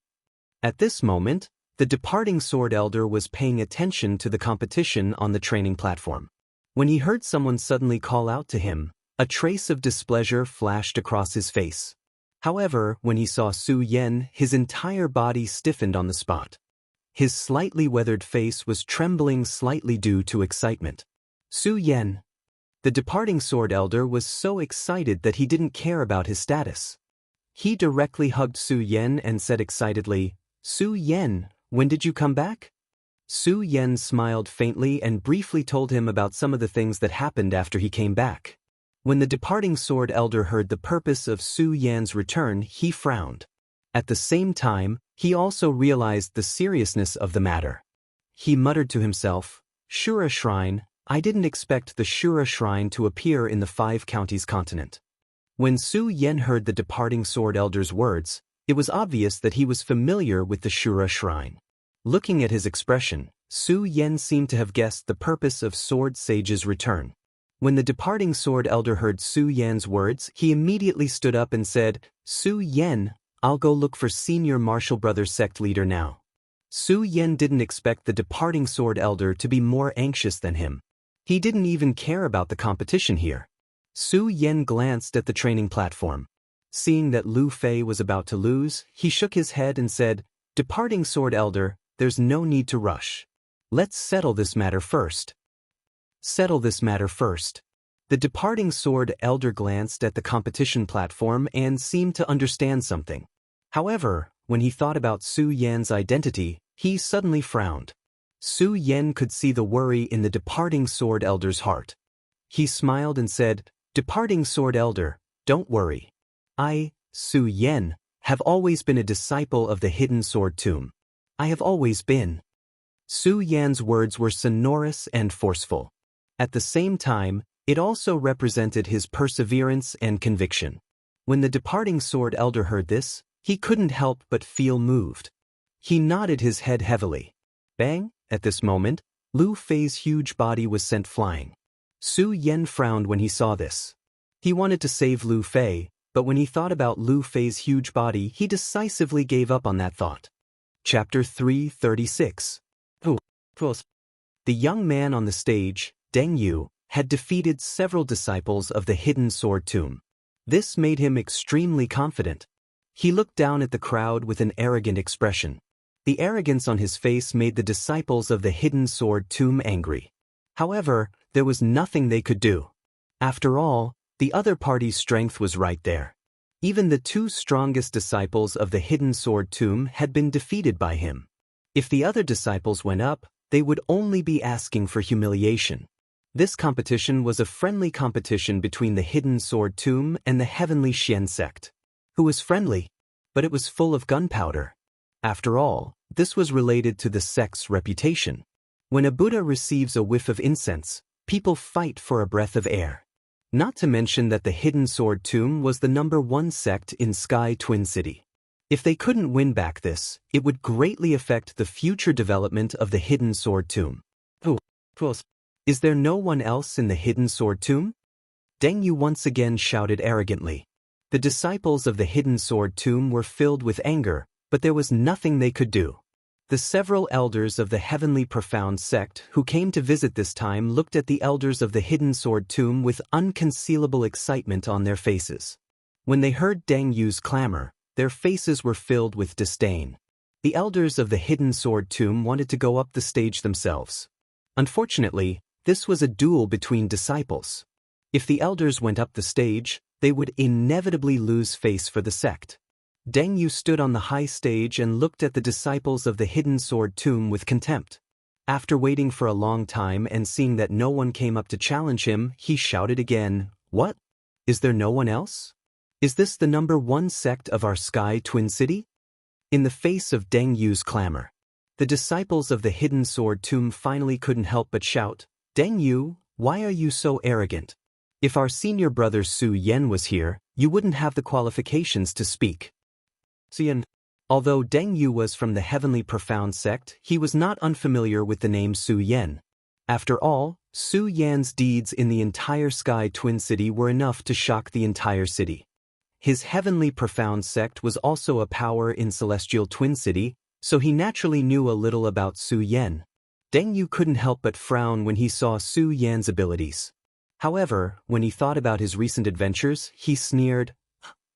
At this moment, the departing sword elder was paying attention to the competition on the training platform. When he heard someone suddenly call out to him, a trace of displeasure flashed across his face. However, when he saw Su Yan, his entire body stiffened on the spot. His slightly weathered face was trembling slightly due to excitement. Su Yan. The departing sword elder was so excited that he didn't care about his status. He directly hugged Su Yan and said excitedly, "Su Yan, when did you come back?" Su Yan smiled faintly and briefly told him about some of the things that happened after he came back. When the departing sword elder heard the purpose of Su Yan's return, he frowned. At the same time, he also realized the seriousness of the matter. He muttered to himself, "Shura Shrine, I didn't expect the Shura Shrine to appear in the 5 counties continent." When Su Yan heard the departing sword elder's words, it was obvious that he was familiar with the Shura Shrine. Looking at his expression, Su Yan seemed to have guessed the purpose of Sword Sage's return. When the departing sword elder heard Su Yan's words, he immediately stood up and said, "Su Yan, I'll go look for senior martial brother sect leader now." Su Yan didn't expect the departing sword elder to be more anxious than him. He didn't even care about the competition here. Su Yan glanced at the training platform. Seeing that Lu Fei was about to lose, he shook his head and said, "Departing sword elder, there's no need to rush. Let's settle this matter first." Settle this matter first. The departing sword elder glanced at the competition platform and seemed to understand something. However, when he thought about Su Yan's identity, he suddenly frowned. Su Yan could see the worry in the departing sword elder's heart. He smiled and said, "Departing sword elder, don't worry. I, Su Yan, have always been a disciple of the hidden sword tomb. I have always been." Su Yan's words were sonorous and forceful. At the same time, it also represented his perseverance and conviction. When the departing sword elder heard this, he couldn't help but feel moved. He nodded his head heavily. Bang! At this moment, Lu Fei's huge body was sent flying. Su Yan frowned when he saw this. He wanted to save Lu Fei, but when he thought about Lu Fei's huge body, he decisively gave up on that thought. Chapter 336. The young man on the stage, Deng Yu, had defeated several disciples of the hidden sword tomb. This made him extremely confident. He looked down at the crowd with an arrogant expression. The arrogance on his face made the disciples of the hidden sword tomb angry. However, there was nothing they could do. After all, the other party's strength was right there. Even the 2 strongest disciples of the hidden sword tomb had been defeated by him. If the other disciples went up, they would only be asking for humiliation. This competition was a friendly competition between the hidden sword tomb and the heavenly Xian sect. Who was friendly? But it was full of gunpowder. After all, this was related to the sect's reputation. When a Buddha receives a whiff of incense, people fight for a breath of air. Not to mention that the hidden sword tomb was the #1 sect in Sky Twin City. If they couldn't win back this, it would greatly affect the future development of the hidden sword tomb. Is there no one else in the hidden sword tomb? Deng Yu once again shouted arrogantly. The disciples of the hidden sword tomb were filled with anger, but there was nothing they could do. The several elders of the heavenly profound sect who came to visit this time looked at the elders of the hidden sword tomb with unconcealable excitement on their faces. When they heard Deng Yu's clamor, their faces were filled with disdain. The elders of the hidden sword tomb wanted to go up the stage themselves. Unfortunately, this was a duel between disciples. If the elders went up the stage, they would inevitably lose face for the sect. Deng Yu stood on the high stage and looked at the disciples of the hidden sword tomb with contempt. After waiting for a long time and seeing that no one came up to challenge him, he shouted again, "What? Is there no one else? Is this the #1 sect of our Sky Twin City?" In the face of Deng Yu's clamor, the disciples of the hidden sword tomb finally couldn't help but shout, "Deng Yu, why are you so arrogant? If our senior brother Su Yan was here, you wouldn't have the qualifications to speak." Although Deng Yu was from the heavenly profound sect, he was not unfamiliar with the name Su Yan. After all, Su Yan's deeds in the entire Sky Twin City were enough to shock the entire city. His heavenly profound sect was also a power in Celestial Twin City, so he naturally knew a little about Su Yan. Deng Yu couldn't help but frown when he saw Su Yan's abilities. However, when he thought about his recent adventures, he sneered,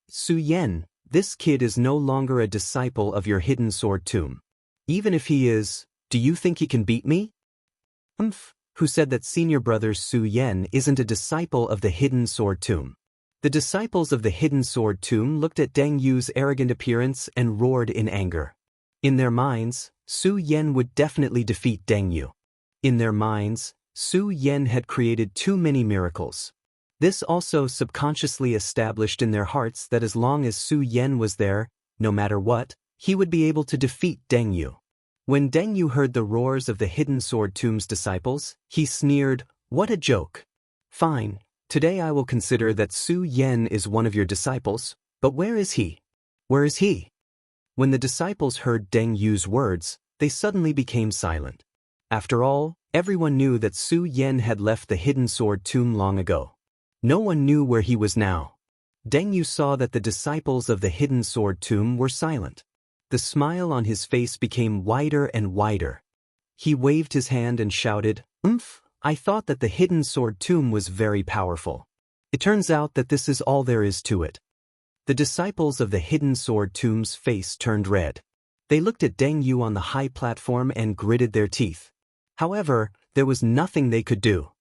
"Su Yan, this kid is no longer a disciple of your hidden sword tomb. Even if he is, do you think he can beat me?" Who said that senior brother Su Yan isn't a disciple of the hidden sword tomb? The disciples of the hidden sword tomb looked at Deng Yu's arrogant appearance and roared in anger. In their minds, Su Yan would definitely defeat Deng Yu. In their minds, Su Yan had created too many miracles. This also subconsciously established in their hearts that as long as Su Yan was there, no matter what, he would be able to defeat Deng Yu. When Deng Yu heard the roars of the Hidden Sword Tomb's disciples, he sneered, "What a joke! Fine, today I will consider that Su Yan is one of your disciples, but where is he? Where is he?" When the disciples heard Deng Yu's words, they suddenly became silent. After all, everyone knew that Su Yan had left the Hidden Sword Tomb long ago. No one knew where he was now. Deng Yu saw that the disciples of the Hidden Sword Tomb were silent. The smile on his face became wider and wider. He waved his hand and shouted, I thought that the Hidden Sword Tomb was very powerful. It turns out that this is all there is to it." The disciples of the Hidden Sword Tomb's face turned red. They looked at Deng Yu on the high platform and gritted their teeth. However, there was nothing they could do.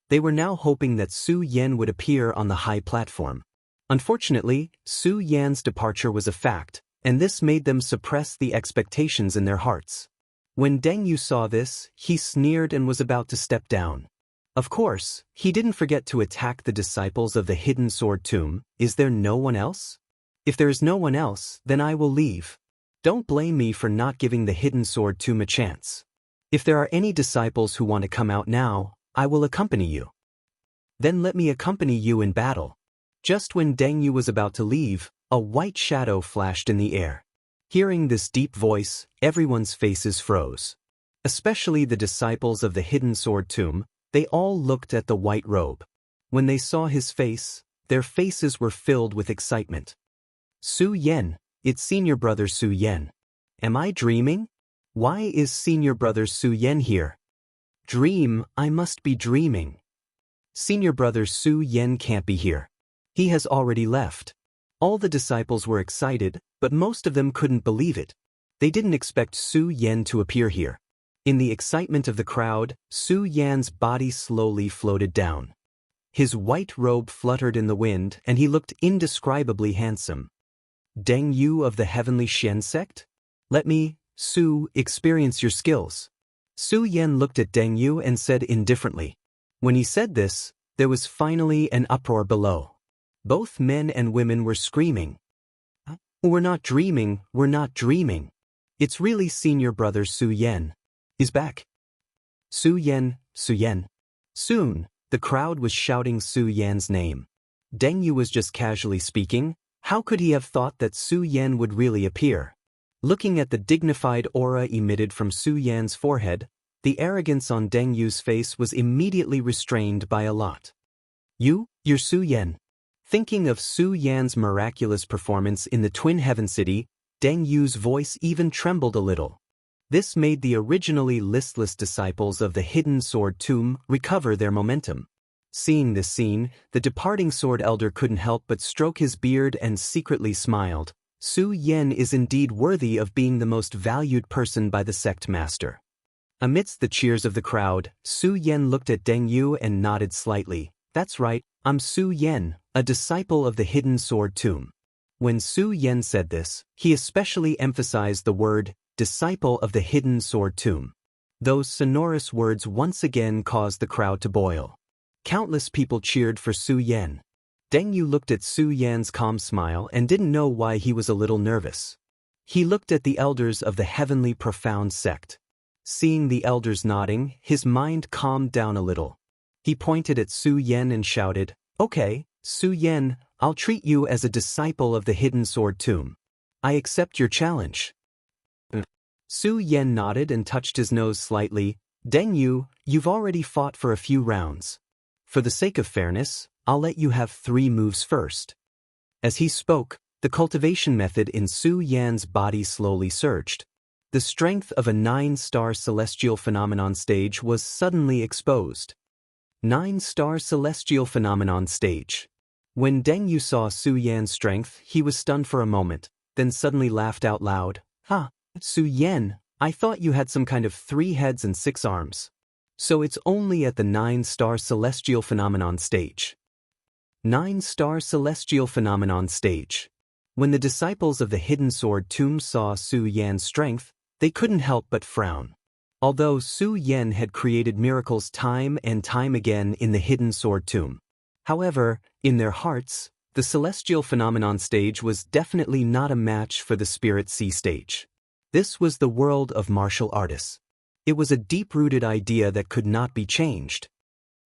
They were now hoping that Su Yan would appear on the high platform. Unfortunately, Su Yan's departure was a fact, and this made them suppress the expectations in their hearts. When Deng Yu saw this, he sneered and was about to step down. Of course, he didn't forget to attack the disciples of the Hidden Sword Tomb. Is there no one else? If there is no one else, then I will leave. Don't blame me for not giving the Hidden Sword Tomb a chance. If there are any disciples who want to come out now, I will accompany you. Then let me accompany you in battle. Just when Deng Yu was about to leave, a white shadow flashed in the air. Hearing this deep voice, everyone's faces froze. Especially the disciples of the Hidden Sword Tomb, they all looked at the white robe. When they saw his face, their faces were filled with excitement. Su Yan, it's senior brother Su Yan. Am I dreaming? Why is senior brother Su Yan here? Dream, I must be dreaming. Senior brother Su Yan can't be here. He has already left. All the disciples were excited, but most of them couldn't believe it. They didn't expect Su Yan to appear here. In the excitement of the crowd, Su Yan's body slowly floated down. His white robe fluttered in the wind and he looked indescribably handsome. Deng Yu of the Heavenly Shen sect? Let me, Su, experience your skills. Su Yan looked at Deng Yu and said indifferently. When he said this, there was finally an uproar below. Both men and women were screaming. We're not dreaming, we're not dreaming. It's really senior brother Su Yan. He's back. Su Yan, Su Yan. Soon, the crowd was shouting Su Yan's name. Deng Yu was just casually speaking. How could he have thought that Su Yan would really appear? Looking at the dignified aura emitted from Su Yan's forehead, the arrogance on Deng Yu's face was immediately restrained by a lot. You're Su Yan. Thinking of Su Yan's miraculous performance in the Twin Heaven City, Deng Yu's voice even trembled a little. This made the originally listless disciples of the Hidden Sword Tomb recover their momentum. Seeing this scene, the departing Sword Elder couldn't help but stroke his beard and secretly smiled. Su Yan is indeed worthy of being the most valued person by the sect master. Amidst the cheers of the crowd, Su Yan looked at Deng Yu and nodded slightly. That's right, I'm Su Yan, a disciple of the Hidden Sword Tomb. When Su Yan said this, he especially emphasized the word, disciple of the Hidden Sword Tomb. Those sonorous words once again caused the crowd to boil. Countless people cheered for Su Yan. Deng Yu looked at Su Yan's calm smile and didn't know why he was a little nervous. He looked at the elders of the Heavenly Profound sect. Seeing the elders nodding, his mind calmed down a little. He pointed at Su Yan and shouted, Okay, Su Yan, I'll treat you as a disciple of the Hidden Sword Tomb. I accept your challenge. Su Yan nodded and touched his nose slightly. Deng Yu, you've already fought for a few rounds. For the sake of fairness, I'll let you have 3 moves first. As he spoke, the cultivation method in Su Yan's body slowly surged. The strength of a 9-star celestial phenomenon stage was suddenly exposed. 9-star celestial phenomenon stage. When Deng Yu saw Su Yan's strength, he was stunned for a moment, then suddenly laughed out loud. Su Yan, I thought you had some kind of 3 heads and 6 arms. So it's only at the 9-star celestial phenomenon stage. 9-star celestial phenomenon stage. When the disciples of the Hidden Sword Tomb saw Su Yan's strength, they couldn't help but frown. Although Su Yan had created miracles time and time again in the Hidden Sword Tomb, However, in their hearts, the celestial phenomenon stage was definitely not a match for the spirit sea stage. This was the world of martial artists. It was a deep-rooted idea that could not be changed.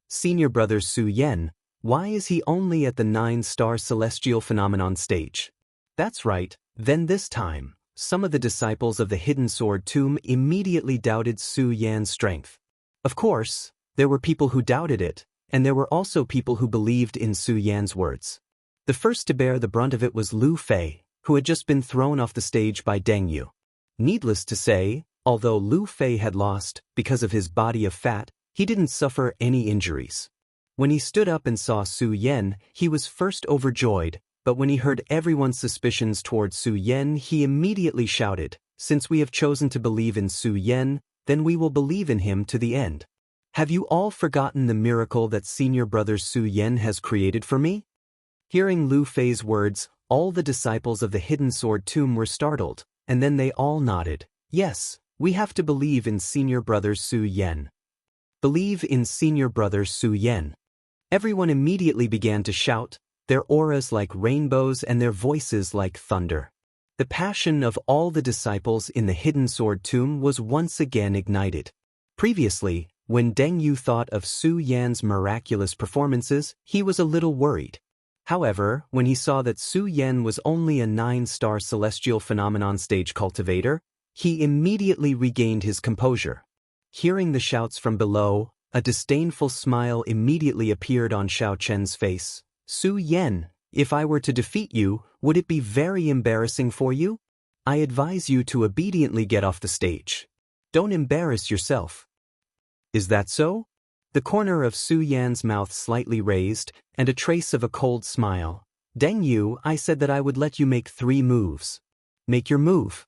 Senior brother Su Yan, why is he only at the 9-star celestial phenomenon stage? That's right, then this time, some of the disciples of the Hidden Sword Tomb immediately doubted Su Yan's strength. Of course, there were people who doubted it, and there were also people who believed in Su Yan's words. The first to bear the brunt of it was Lu Fei, who had just been thrown off the stage by Deng Yu. Needless to say, although Lu Fei had lost, because of his body of fat, he didn't suffer any injuries. When he stood up and saw Su Yan, he was first overjoyed, but when he heard everyone's suspicions toward Su Yan, he immediately shouted, "Since we have chosen to believe in Su Yan, then we will believe in him to the end. Have you all forgotten the miracle that senior brother Su Yan has created for me?" Hearing Lu Fei's words, all the disciples of the Hidden Sword Tomb were startled, and then they all nodded. Yes, we have to believe in senior brother Su Yan. Believe in senior brother Su Yan. Everyone immediately began to shout, their auras like rainbows and their voices like thunder. The passion of all the disciples in the Hidden Sword Tomb was once again ignited. Previously, when Deng Yu thought of Su Yan's miraculous performances, he was a little worried. However, when he saw that Su Yan was only a 9-star celestial phenomenon stage cultivator, he immediately regained his composure. Hearing the shouts from below, a disdainful smile immediately appeared on Xiao Chen's face. "Su Yan, if I were to defeat you, would it be very embarrassing for you? I advise you to obediently get off the stage. Don't embarrass yourself." "Is that so?" The corner of Su Yan's mouth slightly raised, and a trace of a cold smile. "Deng Yu, I said that I would let you make 3 moves. Make your move."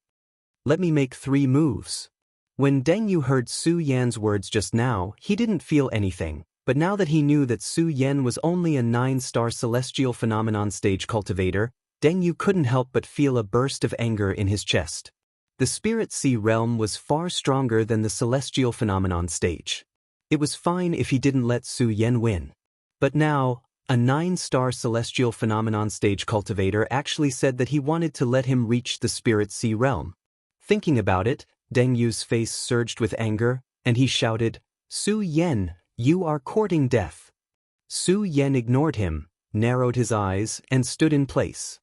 "Let me make 3 moves." When Deng Yu heard Su Yan's words just now, he didn't feel anything, but now that he knew that Su Yan was only a 9-star celestial phenomenon stage cultivator, Deng Yu couldn't help but feel a burst of anger in his chest. The spirit sea realm was far stronger than the celestial phenomenon stage. It was fine if he didn't let Su Yan win. But now, a 9-star celestial phenomenon stage cultivator actually said that he wanted to let him reach the spirit sea realm. Thinking about it, Deng Yu's face surged with anger, and he shouted, "Su Yan, you are courting death." Su Yan ignored him, narrowed his eyes, and stood in place.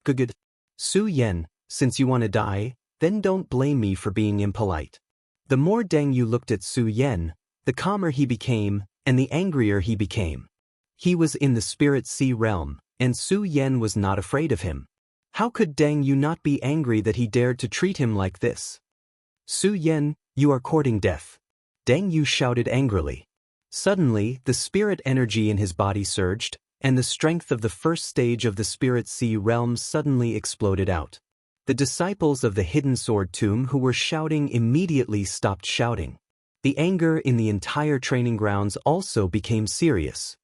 "Good. Su Yan, since you want to die, then don't blame me for being impolite." The more Deng Yu looked at Su Yan, the calmer he became, and the angrier he became. He was in the spirit sea realm, and Su Yan was not afraid of him. How could Deng Yu not be angry that he dared to treat him like this? "Su Yan, you are courting death." Deng Yu shouted angrily. Suddenly, the spirit energy in his body surged, and the strength of the first stage of the spirit sea realm suddenly exploded out. The disciples of the Hidden Sword Tomb who were shouting immediately stopped shouting. The anger in the entire training grounds also became serious.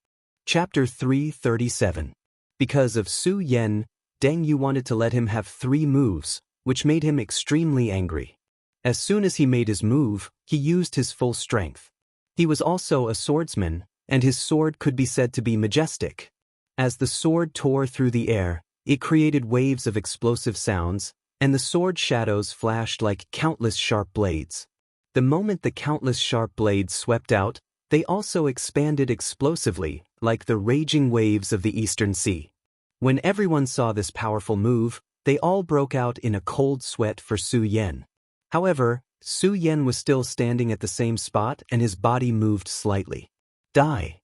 Chapter 337. Because of Su Yan, Deng Yu wanted to let him have 3 moves, which made him extremely angry. As soon as he made his move, he used his full strength. He was also a swordsman, and his sword could be said to be majestic. As the sword tore through the air, it created waves of explosive sounds, and the sword shadows flashed like countless sharp blades. The moment the countless sharp blades swept out, they also expanded explosively, like the raging waves of the Eastern Sea. When everyone saw this powerful move, they all broke out in a cold sweat for Su Yan. However, Su Yan was still standing at the same spot and his body moved slightly. Die.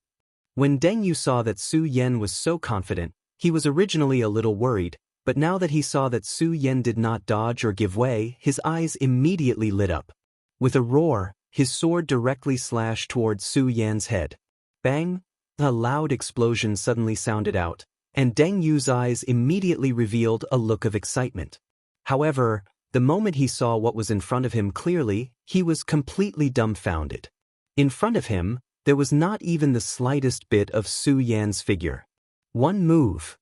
When Deng Yu saw that Su Yan was so confident, he was originally a little worried, but now that he saw that Su Yan did not dodge or give way, his eyes immediately lit up. With a roar, his sword directly slashed toward Su Yan's head. Bang! A loud explosion suddenly sounded out, and Deng Yu's eyes immediately revealed a look of excitement. However, the moment he saw what was in front of him clearly, he was completely dumbfounded. In front of him, there was not even the slightest bit of Su Yan's figure. One move.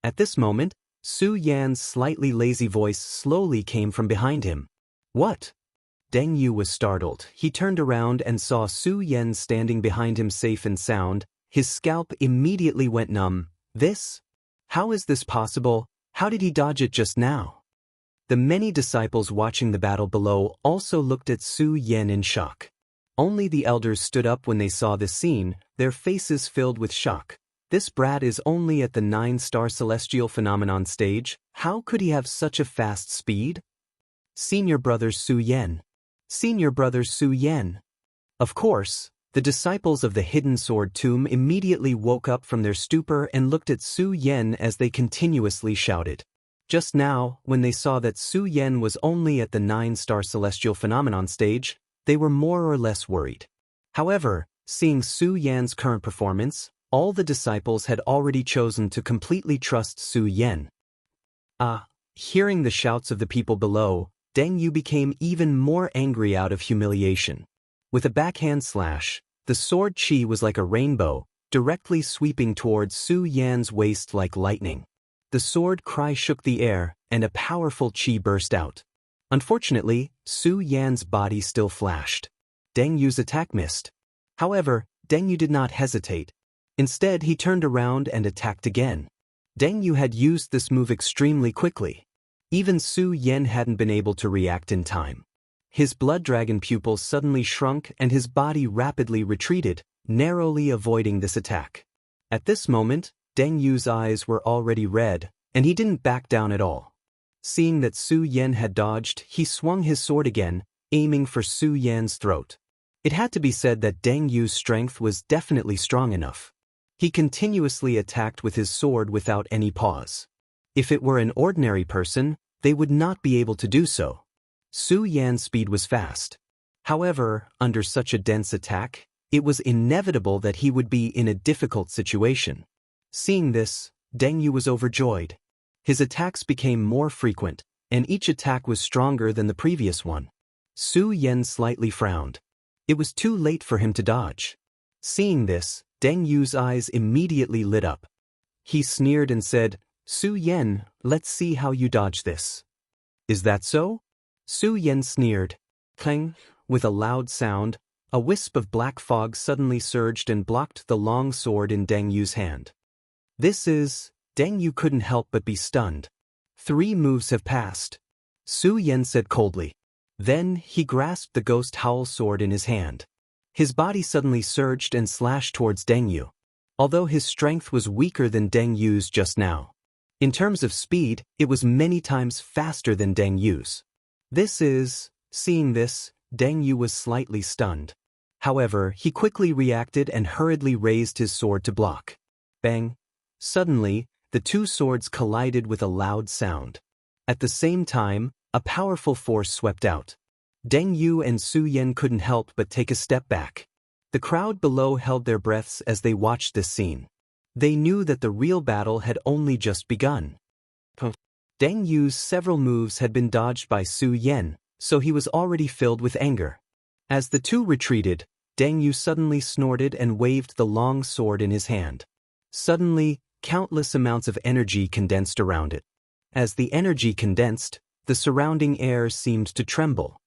At this moment, Su Yan's slightly lazy voice slowly came from behind him. "What?" Deng Yu was startled. He turned around and saw Su Yan standing behind him safe and sound, His scalp immediately went numb. This? How is this possible? How did he dodge it just now? The many disciples watching the battle below also looked at Su Yan in shock. Only the elders stood up when they saw this scene, their faces filled with shock. This brat is only at the 9-star celestial phenomenon stage. How could he have such a fast speed? Senior brother Su Yan. Senior brother Su Yan. Of course, the disciples of the hidden sword tomb immediately woke up from their stupor and looked at Su Yan as they continuously shouted. Just now, when they saw that Su Yan was only at the 9-star celestial phenomenon stage, they were more or less worried. However, seeing Su Yan's current performance, all the disciples had already chosen to completely trust Su Yan. Hearing the shouts of the people below, Deng Yu became even more angry out of humiliation. With a backhand slash, the sword chi was like a rainbow, directly sweeping towards Su Yan's waist like lightning. The sword cry shook the air, and a powerful chi burst out. Unfortunately, Su Yan's body still flashed. Deng Yu's attack missed. However, Deng Yu did not hesitate. Instead, he turned around and attacked again. Deng Yu had used this move extremely quickly. Even Su Yan hadn't been able to react in time. His blood dragon pupils suddenly shrunk and his body rapidly retreated, narrowly avoiding this attack. At this moment, Deng Yu's eyes were already red, and he didn't back down at all. Seeing that Su Yan had dodged, he swung his sword again, aiming for Su Yan's throat. It had to be said that Deng Yu's strength was definitely strong enough. He continuously attacked with his sword without any pause. If it were an ordinary person, they would not be able to do so. Su Yan's speed was fast. However, under such a dense attack, it was inevitable that he would be in a difficult situation. Seeing this, Deng Yu was overjoyed. His attacks became more frequent, and each attack was stronger than the previous one. Su Yan slightly frowned. It was too late for him to dodge. Seeing this, Deng Yu's eyes immediately lit up. He sneered and said, "Su Yan, let's see how you dodge this." "Is that so?" Su Yan sneered. Clang! With a loud sound, a wisp of black fog suddenly surged and blocked the long sword in Deng Yu's hand. Deng Yu couldn't help but be stunned. 3 moves have passed. Su Yan said coldly. Then, he grasped the ghost howl sword in his hand. His body suddenly surged and slashed towards Deng Yu. Although his strength was weaker than Deng Yu's just now. In terms of speed, it was many times faster than Deng Yu's. Seeing this, Deng Yu was slightly stunned. However, he quickly reacted and hurriedly raised his sword to block. Bang! Suddenly, the 2 swords collided with a loud sound. At the same time, a powerful force swept out. Deng Yu and Su Yan couldn't help but take a step back. The crowd below held their breaths as they watched this scene. They knew that the real battle had only just begun. Deng Yu's several moves had been dodged by Su Yan, so he was already filled with anger. As the 2 retreated, Deng Yu suddenly snorted and waved the long sword in his hand. Suddenly, countless amounts of energy condensed around it. As the energy condensed, the surrounding air seemed to tremble.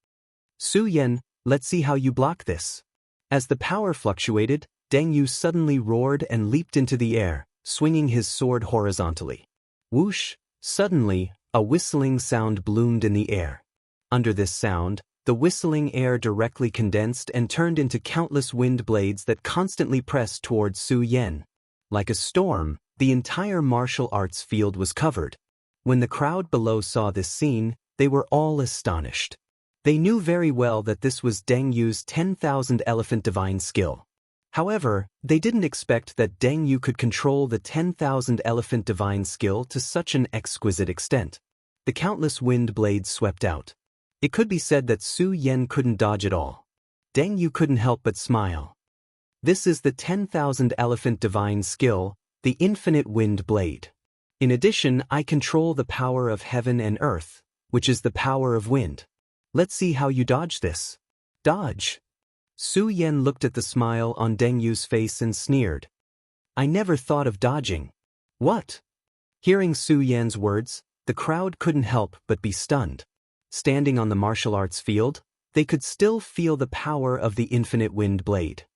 "Su Yan, let's see how you block this." As the power fluctuated, Deng Yu suddenly roared and leaped into the air, swinging his sword horizontally. Whoosh! Suddenly, a whistling sound bloomed in the air. Under this sound, the whistling air directly condensed and turned into countless wind blades that constantly pressed towards Su Yan. Like a storm, the entire martial arts field was covered. When the crowd below saw this scene, they were all astonished. They knew very well that this was Deng Yu's 10,000 elephant divine skill. However, they didn't expect that Deng Yu could control the 10,000 elephant divine skill to such an exquisite extent. The countless wind blades swept out. It could be said that Su Yan couldn't dodge at all. Deng Yu couldn't help but smile. This is the 10,000 elephant divine skill, the infinite wind blade. In addition, I control the power of heaven and earth, which is the power of wind. Let's see how you dodge this. Dodge. Su Yan looked at the smile on Deng Yu's face and sneered. I never thought of dodging. What? Hearing Su Yan's words, the crowd couldn't help but be stunned. Standing on the martial arts field, they could still feel the power of the infinite wind blade.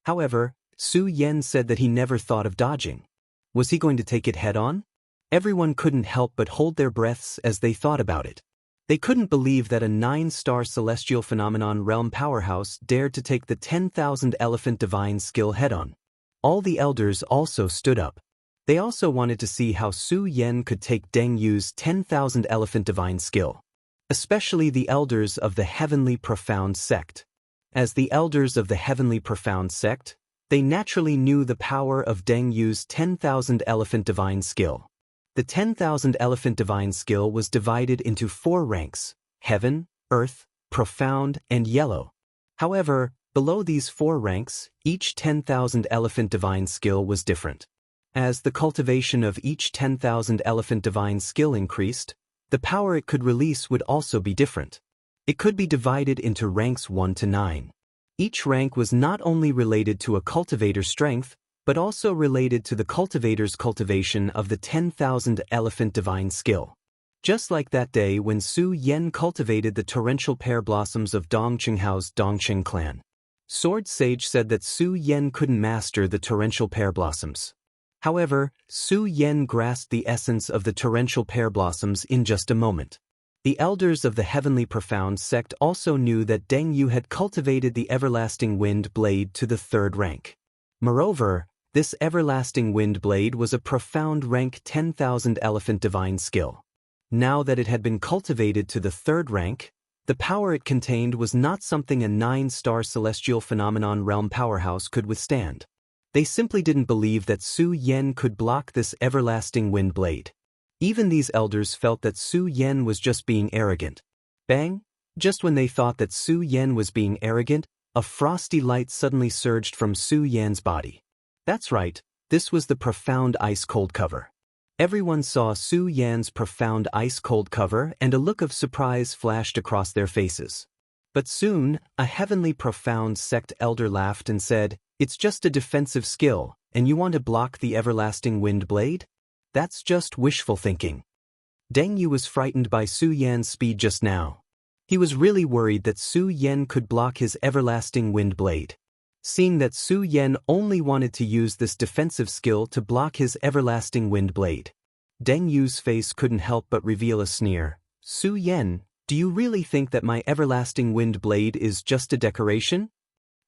However, Su Yan said that he never thought of dodging. Was he going to take it head-on? Everyone couldn't help but hold their breaths as they thought about it. They couldn't believe that a 9-star celestial phenomenon realm powerhouse dared to take the 10,000 elephant divine skill head-on. All the elders also stood up. They also wanted to see how Su Yan could take Deng Yu's 10,000 elephant divine skill. Especially the elders of the Heavenly Profound sect. As the elders of the Heavenly Profound sect, they naturally knew the power of Deng Yu's 10,000 elephant divine skill. The 10,000 elephant divine skill was divided into 4 ranks: Heaven, Earth, Profound, and Yellow. However, below these 4 ranks, each 10,000 elephant divine skill was different. As the cultivation of each 10,000 elephant divine skill increased, the power it could release would also be different. It could be divided into ranks 1 to 9. Each rank was not only related to a cultivator's strength, but also related to the cultivator's cultivation of the 10,000 elephant divine skill. Just like that day when Su Yan cultivated the torrential pear blossoms of Dong Qinghao's Dongqing clan. Sword Sage said that Su Yan couldn't master the torrential pear blossoms. However, Su Yan grasped the essence of the torrential pear blossoms in just a moment. The elders of the Heavenly Profound sect also knew that Deng Yu had cultivated the Everlasting Wind Blade to the 3rd rank. Moreover, this Everlasting Wind Blade was a profound rank 10,000 elephant divine skill. Now that it had been cultivated to the 3rd rank, the power it contained was not something a 9-star celestial phenomenon realm powerhouse could withstand. They simply didn't believe that Su Yan could block this Everlasting Wind Blade. Even these elders felt that Su Yan was just being arrogant. Bang! Just when they thought that Su Yan was being arrogant, a frosty light suddenly surged from Su Yan's body. That's right, this was the profound ice-cold cover. Everyone saw Su Yan's profound ice-cold cover and a look of surprise flashed across their faces. But soon, a Heavenly Profound sect elder laughed and said, "It's just a defensive skill, and you want to block the Everlasting Wind Blade? That's just wishful thinking." Deng Yu was frightened by Su Yan's speed just now. He was really worried that Su Yan could block his Everlasting Wind Blade. Seeing that Su Yan only wanted to use this defensive skill to block his Everlasting Wind Blade, Deng Yu's face couldn't help but reveal a sneer. "Su Yan, do you really think that my Everlasting Wind Blade is just a decoration?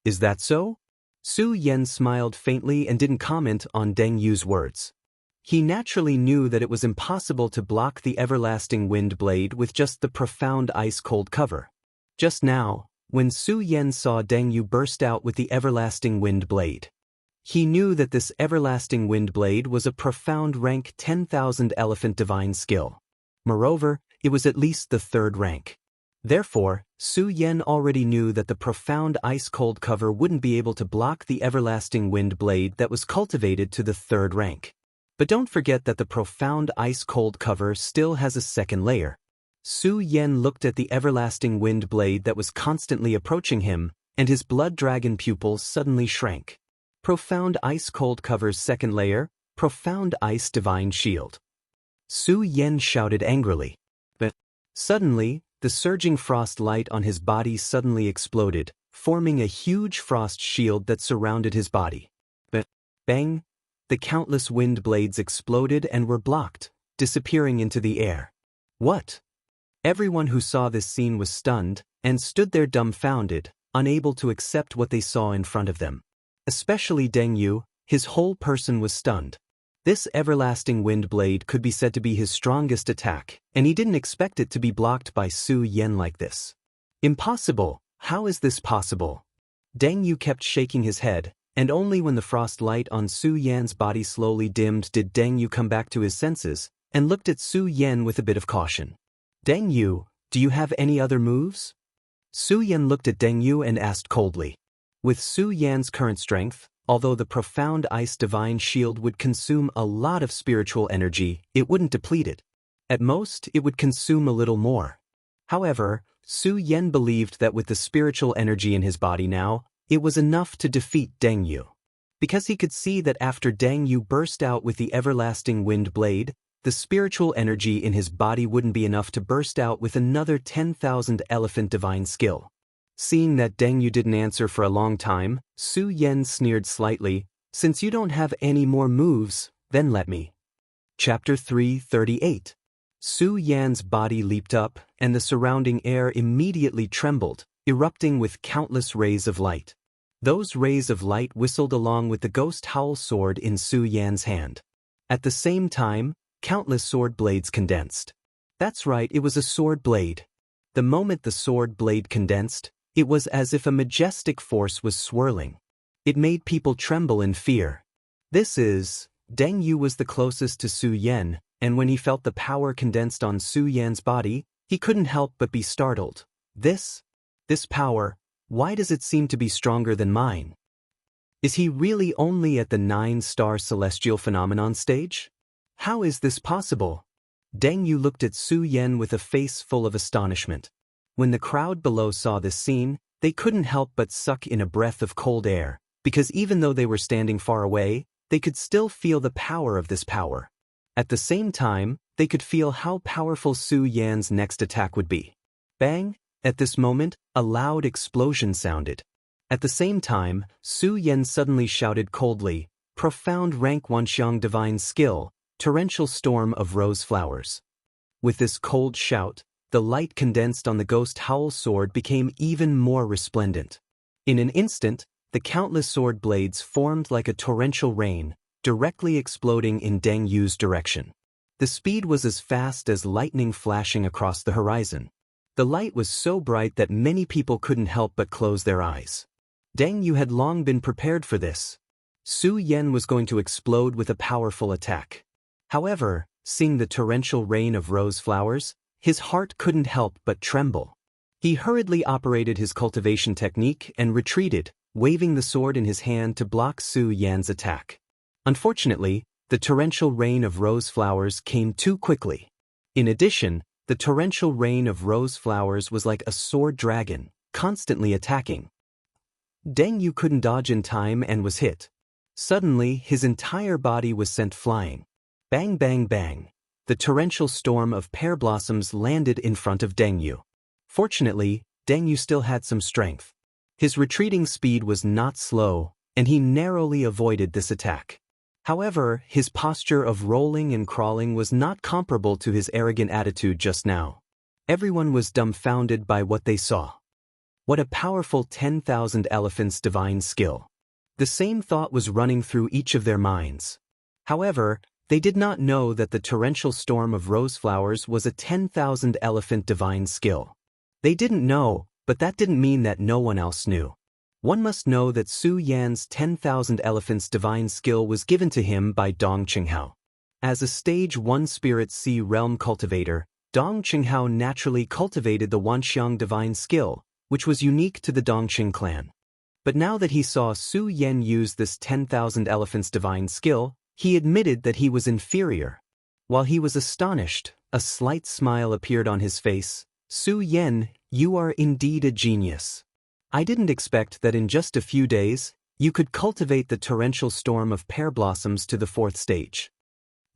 Is that so?" Su Yan smiled faintly and didn't comment on Deng Yu's words. He naturally knew that it was impossible to block the Everlasting Wind Blade with just the profound ice-cold cover. Just now, when Su Yan saw Deng Yu burst out with the Everlasting Wind Blade, he knew that this Everlasting Wind Blade was a profound rank 10,000 elephant divine skill. Moreover, it was at least the 3rd rank. Therefore, Su Yan already knew that the profound ice-cold cover wouldn't be able to block the Everlasting Wind Blade that was cultivated to the 3rd rank. But don't forget that the profound ice-cold cover still has a 2nd layer. Su Yan looked at the Everlasting Wind Blade that was constantly approaching him, and his blood dragon pupils suddenly shrank. Profound ice-cold cover's 2nd layer, Profound Ice Divine Shield. Su Yan shouted angrily. But suddenly, the surging frost light on his body suddenly exploded, forming a huge frost shield that surrounded his body. But bang! The countless wind blades exploded and were blocked, disappearing into the air. What? Everyone who saw this scene was stunned, and stood there dumbfounded, unable to accept what they saw in front of them. Especially Deng Yu, his whole person was stunned. This Everlasting Wind Blade could be said to be his strongest attack, and he didn't expect it to be blocked by Su Yan like this. Impossible! How is this possible? Deng Yu kept shaking his head, and only when the frost light on Su Yan's body slowly dimmed did Deng Yu come back to his senses, and looked at Su Yan with a bit of caution. "Deng Yu, do you have any other moves?" Su Yan looked at Deng Yu and asked coldly. With Su Yan's current strength, although the profound ice divine shield would consume a lot of spiritual energy, it wouldn't deplete it. At most, it would consume a little more. However, Su Yan believed that with the spiritual energy in his body now, it was enough to defeat Deng Yu. Because he could see that after Deng Yu burst out with the Everlasting Wind Blade, the spiritual energy in his body wouldn't be enough to burst out with another 10,000 elephant divine skill. Seeing that Deng Yu didn't answer for a long time, Su Yan sneered slightly, "Since you don't have any more moves, then let me." Chapter 338. Su Yan's body leaped up, and the surrounding air immediately trembled, erupting with countless rays of light. Those rays of light whistled along with the ghost howl sword in Su Yan's hand. At the same time, countless sword blades condensed. That's right, it was a sword blade. The moment the sword blade condensed, it was as if a majestic force was swirling. It made people tremble in fear. Deng Yu was the closest to Su Yan, and when he felt the power condensed on Su Yan's body, he couldn't help but be startled. This power, why does it seem to be stronger than mine? Is he really only at the 9-star celestial phenomenon stage? How is this possible? Deng Yu looked at Su Yan with a face full of astonishment. When the crowd below saw this scene, they couldn't help but suck in a breath of cold air, because even though they were standing far away, they could still feel the power of this power. At the same time, they could feel how powerful Su Yan's next attack would be. Bang! At this moment, a loud explosion sounded. At the same time, Su Yan suddenly shouted coldly, "Profound rank Wanxiang divine skill, torrential storm of rose flowers." With this cold shout, the light condensed on the ghost howl sword became even more resplendent. In an instant, the countless sword blades formed like a torrential rain, directly exploding in Deng Yu's direction. The speed was as fast as lightning flashing across the horizon. The light was so bright that many people couldn't help but close their eyes. Deng Yu had long been prepared for this. Su Yan was going to explode with a powerful attack. However, seeing the torrential rain of rose flowers, his heart couldn't help but tremble. He hurriedly operated his cultivation technique and retreated, waving the sword in his hand to block Su Yan's attack. Unfortunately, the torrential rain of rose flowers came too quickly. In addition, the torrential rain of rose flowers was like a sword dragon, constantly attacking. Deng Yu couldn't dodge in time and was hit. Suddenly, his entire body was sent flying. Bang bang bang. The torrential storm of pear blossoms landed in front of Deng Yu. Fortunately, Deng Yu still had some strength. His retreating speed was not slow, and he narrowly avoided this attack. However, his posture of rolling and crawling was not comparable to his arrogant attitude just now. Everyone was dumbfounded by what they saw. What a powerful 10,000 elephants divine skill. The same thought was running through each of their minds. However, they did not know that the torrential storm of rose flowers was a 10,000 elephant divine skill. They didn't know, but that didn't mean that no one else knew. One must know that Su Yan's 10,000 elephants divine skill was given to him by Dong Qinghao. As a Stage 1 Spirit Sea Realm cultivator, Dong Qinghao naturally cultivated the Wanxiang divine skill, which was unique to the Dongqing clan. But now that he saw Su Yan use this 10,000 elephants divine skill, he admitted that he was inferior. While he was astonished, a slight smile appeared on his face. "Su Yan, you are indeed a genius. I didn't expect that in just a few days, you could cultivate the torrential storm of pear blossoms to the 4th stage."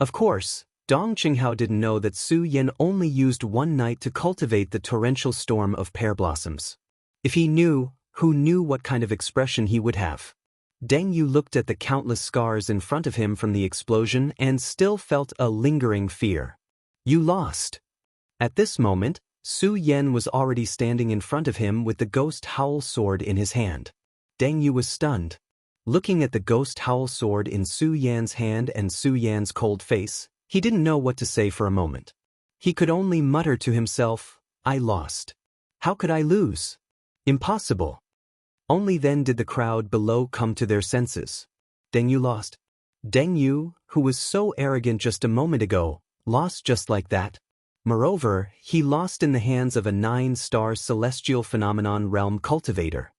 Of course, Dong Qinghao didn't know that Su Yan only used one night to cultivate the torrential storm of pear blossoms. If he knew, who knew what kind of expression he would have? Deng Yu looked at the countless scars in front of him from the explosion and still felt a lingering fear. "You lost." At this moment, Su Yan was already standing in front of him with the ghost howl sword in his hand. Deng Yu was stunned. Looking at the ghost howl sword in Su Yan's hand and Su Yan's cold face, he didn't know what to say for a moment. He could only mutter to himself, "I lost. How could I lose? Impossible." Only then did the crowd below come to their senses. Deng Yu lost. Deng Yu, who was so arrogant just a moment ago, lost just like that. Moreover, he lost in the hands of a 9-star celestial phenomenon realm cultivator.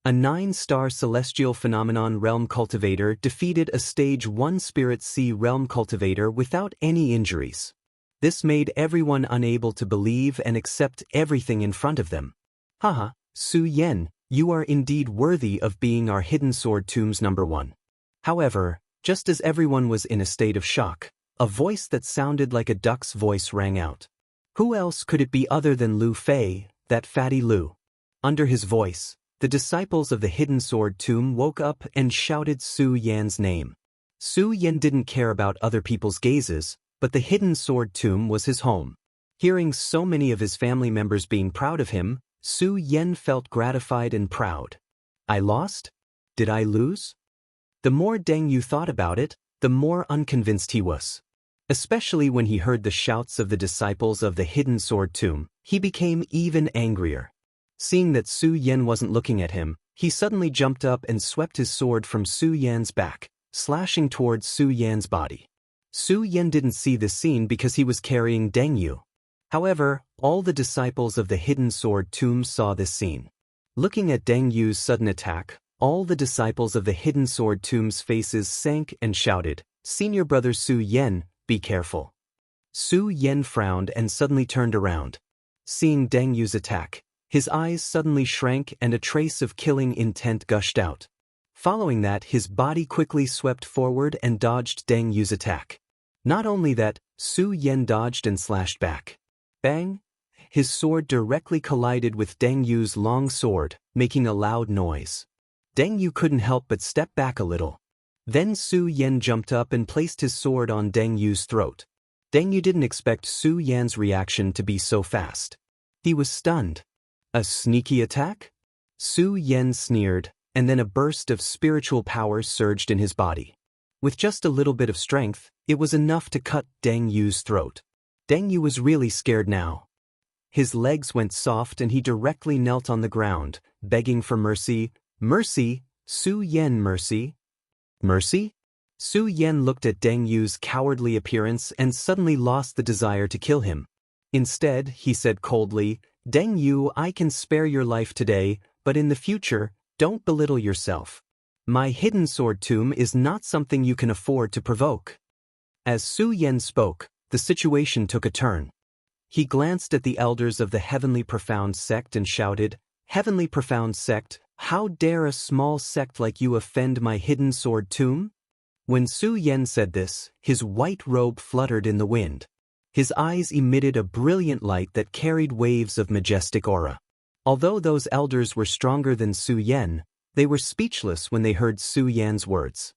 A 9-star celestial phenomenon realm cultivator defeated a Stage 1 Spirit Sea realm cultivator without any injuries. This made everyone unable to believe and accept everything in front of them. "Haha, Su Yan, you are indeed worthy of being our Hidden Sword Tomb's #1. However, just as everyone was in a state of shock, a voice that sounded like a duck's voice rang out. Who else could it be other than Lu Fei, that fatty Lu? Under his voice, the disciples of the Hidden Sword Tomb woke up and shouted Su Yan's name. Su Yan didn't care about other people's gazes, but the Hidden Sword Tomb was his home. Hearing so many of his family members being proud of him, Su Yan felt gratified and proud. I lost? Did I lose? The more Deng Yu thought about it, the more unconvinced he was. Especially when he heard the shouts of the disciples of the Hidden Sword Tomb, he became even angrier. Seeing that Su Yan wasn't looking at him, he suddenly jumped up and swept his sword from Su Yan's back, slashing towards Su Yan's body. Su Yan didn't see this scene because he was carrying Deng Yu. However, all the disciples of the Hidden Sword Tomb saw this scene. Looking at Deng Yu's sudden attack, all the disciples of the Hidden Sword Tomb's faces sank and shouted, "Senior brother Su Yan, be careful." Su Yan frowned and suddenly turned around. Seeing Deng Yu's attack, his eyes suddenly shrank and a trace of killing intent gushed out. Following that, his body quickly swept forward and dodged Deng Yu's attack. Not only that, Su Yan dodged and slashed back. Bang! His sword directly collided with Deng Yu's long sword, making a loud noise. Deng Yu couldn't help but step back a little. Then Su Yan jumped up and placed his sword on Deng Yu's throat. Deng Yu didn't expect Su Yan's reaction to be so fast. He was stunned. A sneaky attack? Su Yan sneered, and then a burst of spiritual power surged in his body. With just a little bit of strength, it was enough to cut Deng Yu's throat. Deng Yu was really scared now. His legs went soft and he directly knelt on the ground, begging for mercy. "Mercy, Su Yan, mercy." "Mercy?" Su Yan looked at Deng Yu's cowardly appearance and suddenly lost the desire to kill him. Instead, he said coldly, "Deng Yu, I can spare your life today, but in the future, don't belittle yourself. My Hidden Sword Tomb is not something you can afford to provoke." As Su Yan spoke, the situation took a turn. He glanced at the elders of the Heavenly Profound sect and shouted, "Heavenly Profound sect, how dare a small sect like you offend my Hidden Sword Tomb?" When Su Yan said this, his white robe fluttered in the wind. His eyes emitted a brilliant light that carried waves of majestic aura. Although those elders were stronger than Su Yan, they were speechless when they heard Su Yan's words.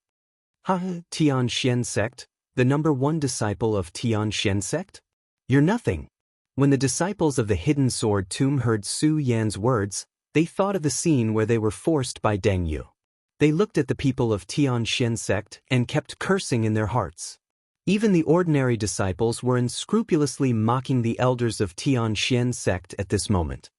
"Ha, Tian Xian sect, the #1 disciple of Tian Xian sect? You're nothing." When the disciples of the Hidden Sword Tomb heard Su Yan's words, they thought of the scene where they were forced by Deng Yu. They looked at the people of Tian Xian sect and kept cursing in their hearts. Even the ordinary disciples were unscrupulously mocking the elders of Tian Xian sect at this moment.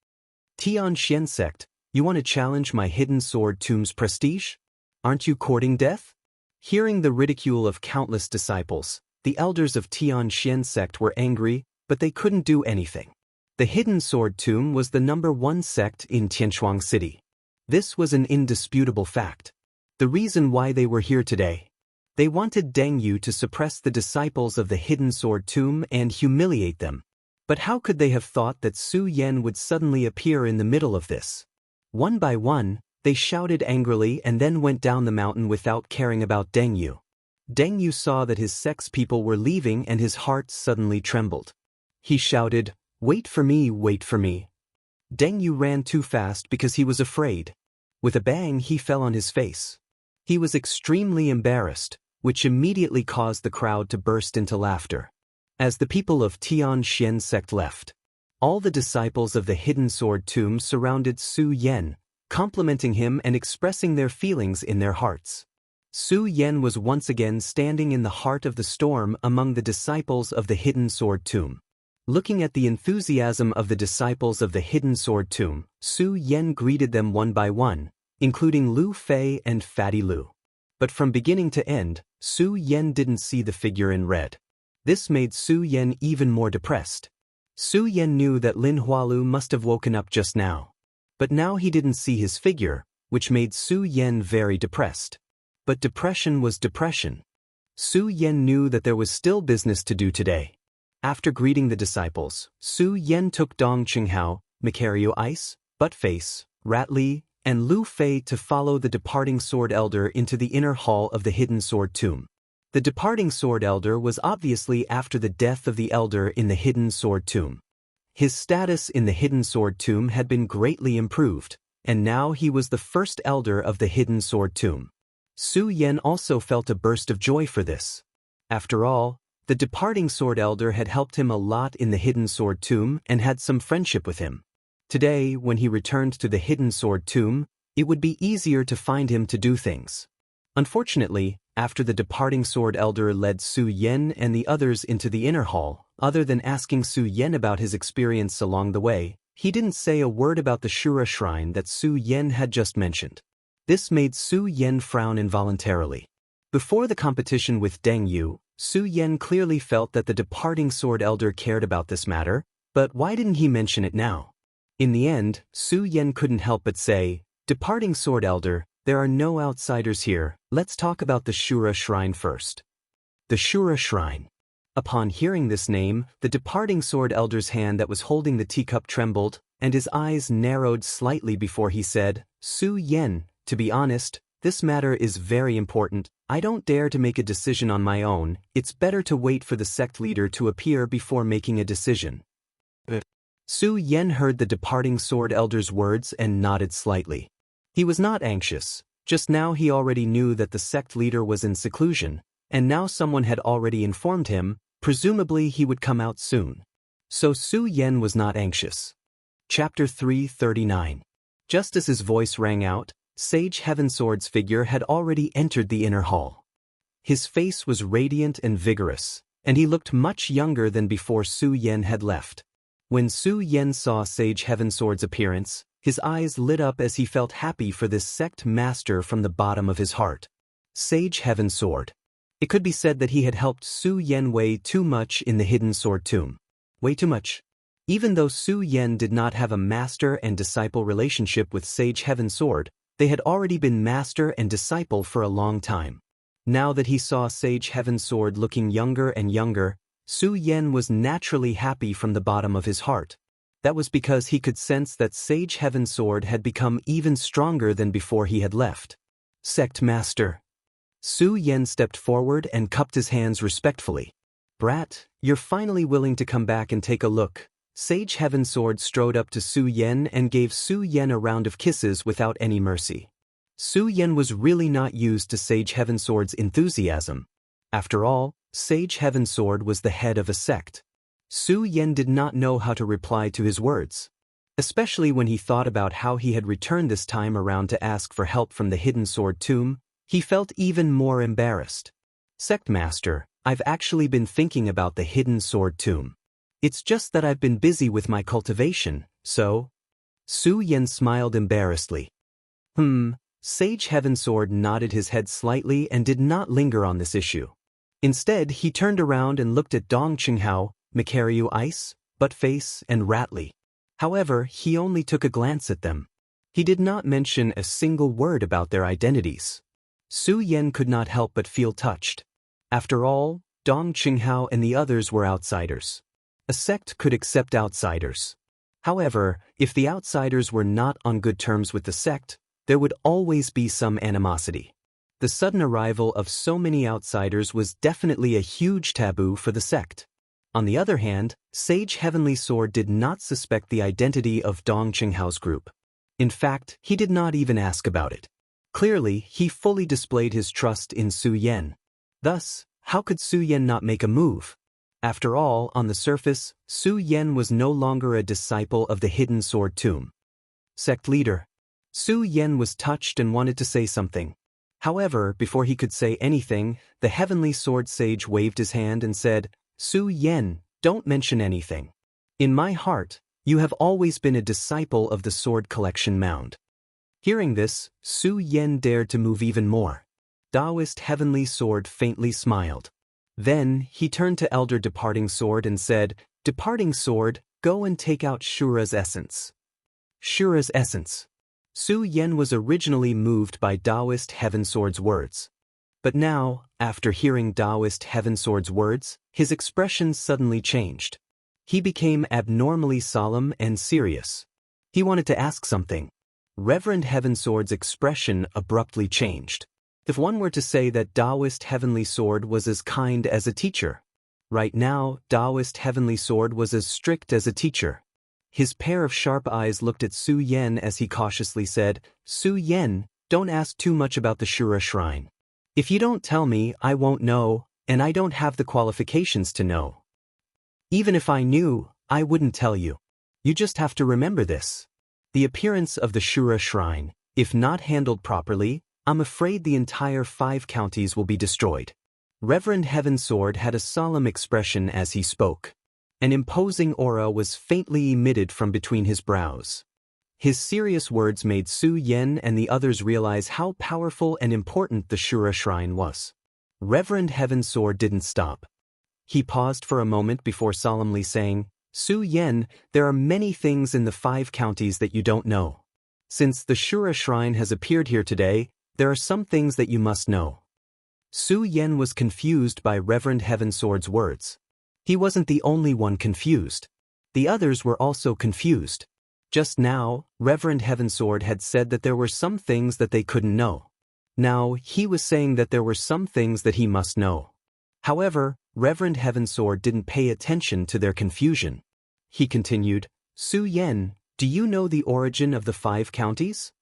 "Tian Xian sect, you want to challenge my Hidden Sword Tomb's prestige? Aren't you courting death?" Hearing the ridicule of countless disciples, the elders of Tian Xian sect were angry, but they couldn't do anything. The Hidden Sword Tomb was the #1 sect in Tianshuang City. This was an indisputable fact. The reason why they were here today. They wanted Deng Yu to suppress the disciples of the Hidden Sword Tomb and humiliate them. But how could they have thought that Su Yan would suddenly appear in the middle of this? One by one, they shouted angrily and then went down the mountain without caring about Deng Yu. Deng Yu saw that his sect's people were leaving and his heart suddenly trembled. He shouted, "Wait for me, wait for me." Deng Yu ran too fast because he was afraid. With a bang, he fell on his face. He was extremely embarrassed, which immediately caused the crowd to burst into laughter. As the people of Tian Xian sect left, all the disciples of the Hidden Sword Tomb surrounded Su Yan, complimenting him and expressing their feelings in their hearts. Su Yan was once again standing in the heart of the storm among the disciples of the Hidden Sword Tomb. Looking at the enthusiasm of the disciples of the Hidden Sword Tomb, Su Yan greeted them one by one, including Lu Fei and Fatty Lu. But from beginning to end, Su Yan didn't see the figure in red. This made Su Yan even more depressed. Su Yan knew that Lin Hualu must have woken up just now. But now he didn't see his figure, which made Su Yan very depressed. But depression was depression. Su Yan knew that there was still business to do today. After greeting the disciples, Su Yan took Dong Qinghao, Macario Ice, Buttface, Rat Li, and Lu Fei to follow the departing Sword Elder into the inner hall of the Hidden Sword Tomb. The departing Sword Elder was obviously after the death of the Elder in the Hidden Sword Tomb. His status in the Hidden Sword Tomb had been greatly improved, and now he was the first elder of the Hidden Sword Tomb. Su Yan also felt a burst of joy for this. After all, the departing Sword Elder had helped him a lot in the Hidden Sword Tomb and had some friendship with him. Today, when he returned to the Hidden Sword Tomb, it would be easier to find him to do things. Unfortunately, after the departing Sword Elder led Su Yan and the others into the inner hall, other than asking Su Yan about his experience along the way, he didn't say a word about the Shura shrine that Su Yan had just mentioned. This made Su Yan frown involuntarily. Before the competition with Deng Yu, Su Yan clearly felt that the departing Sword Elder cared about this matter, but why didn't he mention it now? In the end, Su Yan couldn't help but say, "Departing Sword Elder, there are no outsiders here, let's talk about the Shura shrine first." The Shura shrine. Upon hearing this name, the departing Sword Elder's hand that was holding the teacup trembled, and his eyes narrowed slightly before he said, "Su Yan, to be honest, this matter is very important. I don't dare to make a decision on my own. It's better to wait for the sect leader to appear before making a decision." Su Yan heard the departing Sword Elder's words and nodded slightly. He was not anxious. Just now he already knew that the sect leader was in seclusion, and now someone had already informed him, presumably he would come out soon. So Su Yan was not anxious. Chapter 339. Just as his voice rang out, Sage Heavensword's figure had already entered the inner hall. His face was radiant and vigorous, and he looked much younger than before Su Yan had left. When Su Yan saw Sage Heavensword's appearance, his eyes lit up as he felt happy for this sect master from the bottom of his heart. Sage Heavensword. It could be said that he had helped Su Yan way too much in the Hidden Sword Tomb. Way too much. Even though Su Yan did not have a master and disciple relationship with Sage Heavensword, they had already been master and disciple for a long time. Now that he saw Sage Heavensword looking younger and younger, Su Yan was naturally happy from the bottom of his heart. That was because he could sense that Sage Heavensword had become even stronger than before he had left. Sect Master. Su Yan stepped forward and cupped his hands respectfully. "Brat, you're finally willing to come back and take a look." Sage Heavensword strode up to Su Yan and gave Su Yan a round of kisses without any mercy. Su Yan was really not used to Sage Heavensword's enthusiasm. After all, Sage Heavensword was the head of a sect. Su Yan did not know how to reply to his words. Especially when he thought about how he had returned this time around to ask for help from the Hidden Sword Tomb, he felt even more embarrassed. "Sect Master, I've actually been thinking about the Hidden Sword Tomb. It's just that I've been busy with my cultivation, so..." Su Yan smiled embarrassedly. Sage Heavensword nodded his head slightly and did not linger on this issue. Instead, he turned around and looked at Dong Qinghao, Macario Ice, Buttface, and Ratley. However, he only took a glance at them. He did not mention a single word about their identities. Su Yan could not help but feel touched. After all, Dong Qinghao and the others were outsiders. A sect could accept outsiders. However, if the outsiders were not on good terms with the sect, there would always be some animosity. The sudden arrival of so many outsiders was definitely a huge taboo for the sect. On the other hand, Sage Heavenly Sword did not suspect the identity of Dong Qinghao's group. In fact, he did not even ask about it. Clearly, he fully displayed his trust in Su Yan. Thus, how could Su Yan not make a move? After all, on the surface, Su Yan was no longer a disciple of the Hidden Sword Tomb. Sect leader. Su Yan was touched and wanted to say something. However, before he could say anything, the Heavenly Sword Sage waved his hand and said, "Su Yan, don't mention anything. In my heart, you have always been a disciple of the Sword Collection Mound." Hearing this, Su Yan dared to move even more. Daoist Heavenly Sword faintly smiled. Then, he turned to Elder Departing Sword and said, "Departing Sword, go and take out Shura's essence." Shura's essence. Su Yan was originally moved by Daoist Heavensword's words. But now, after hearing Daoist Heavensword's words, his expression suddenly changed. He became abnormally solemn and serious. He wanted to ask something. Reverend Heavensword's expression abruptly changed. If one were to say that Daoist Heavenly Sword was as kind as a teacher. Right now, Daoist Heavenly Sword was as strict as a teacher. His pair of sharp eyes looked at Su Yen as he cautiously said, "Su Yen, don't ask too much about the Shura Shrine. If you don't tell me, I won't know, and I don't have the qualifications to know. Even if I knew, I wouldn't tell you. You just have to remember this. The appearance of the Shura Shrine, if not handled properly, I'm afraid the entire 5 counties will be destroyed." Reverend Heavensword had a solemn expression as he spoke. An imposing aura was faintly emitted from between his brows. His serious words made Su Yen and the others realize how powerful and important the Shura Shrine was. Reverend Heavensword didn't stop. He paused for a moment before solemnly saying, "Su Yen, there are many things in the 5 counties that you don't know. Since the Shura Shrine has appeared here today, there are some things that you must know." Su Yen was confused by Reverend Heavensword's words. He wasn't the only one confused. The others were also confused. Just now, Reverend Heavensword had said that there were some things that they couldn't know. Now, he was saying that there were some things that he must know. However, Reverend Heavensword didn't pay attention to their confusion. He continued, "Su Yen, do you know the origin of the 5 counties?"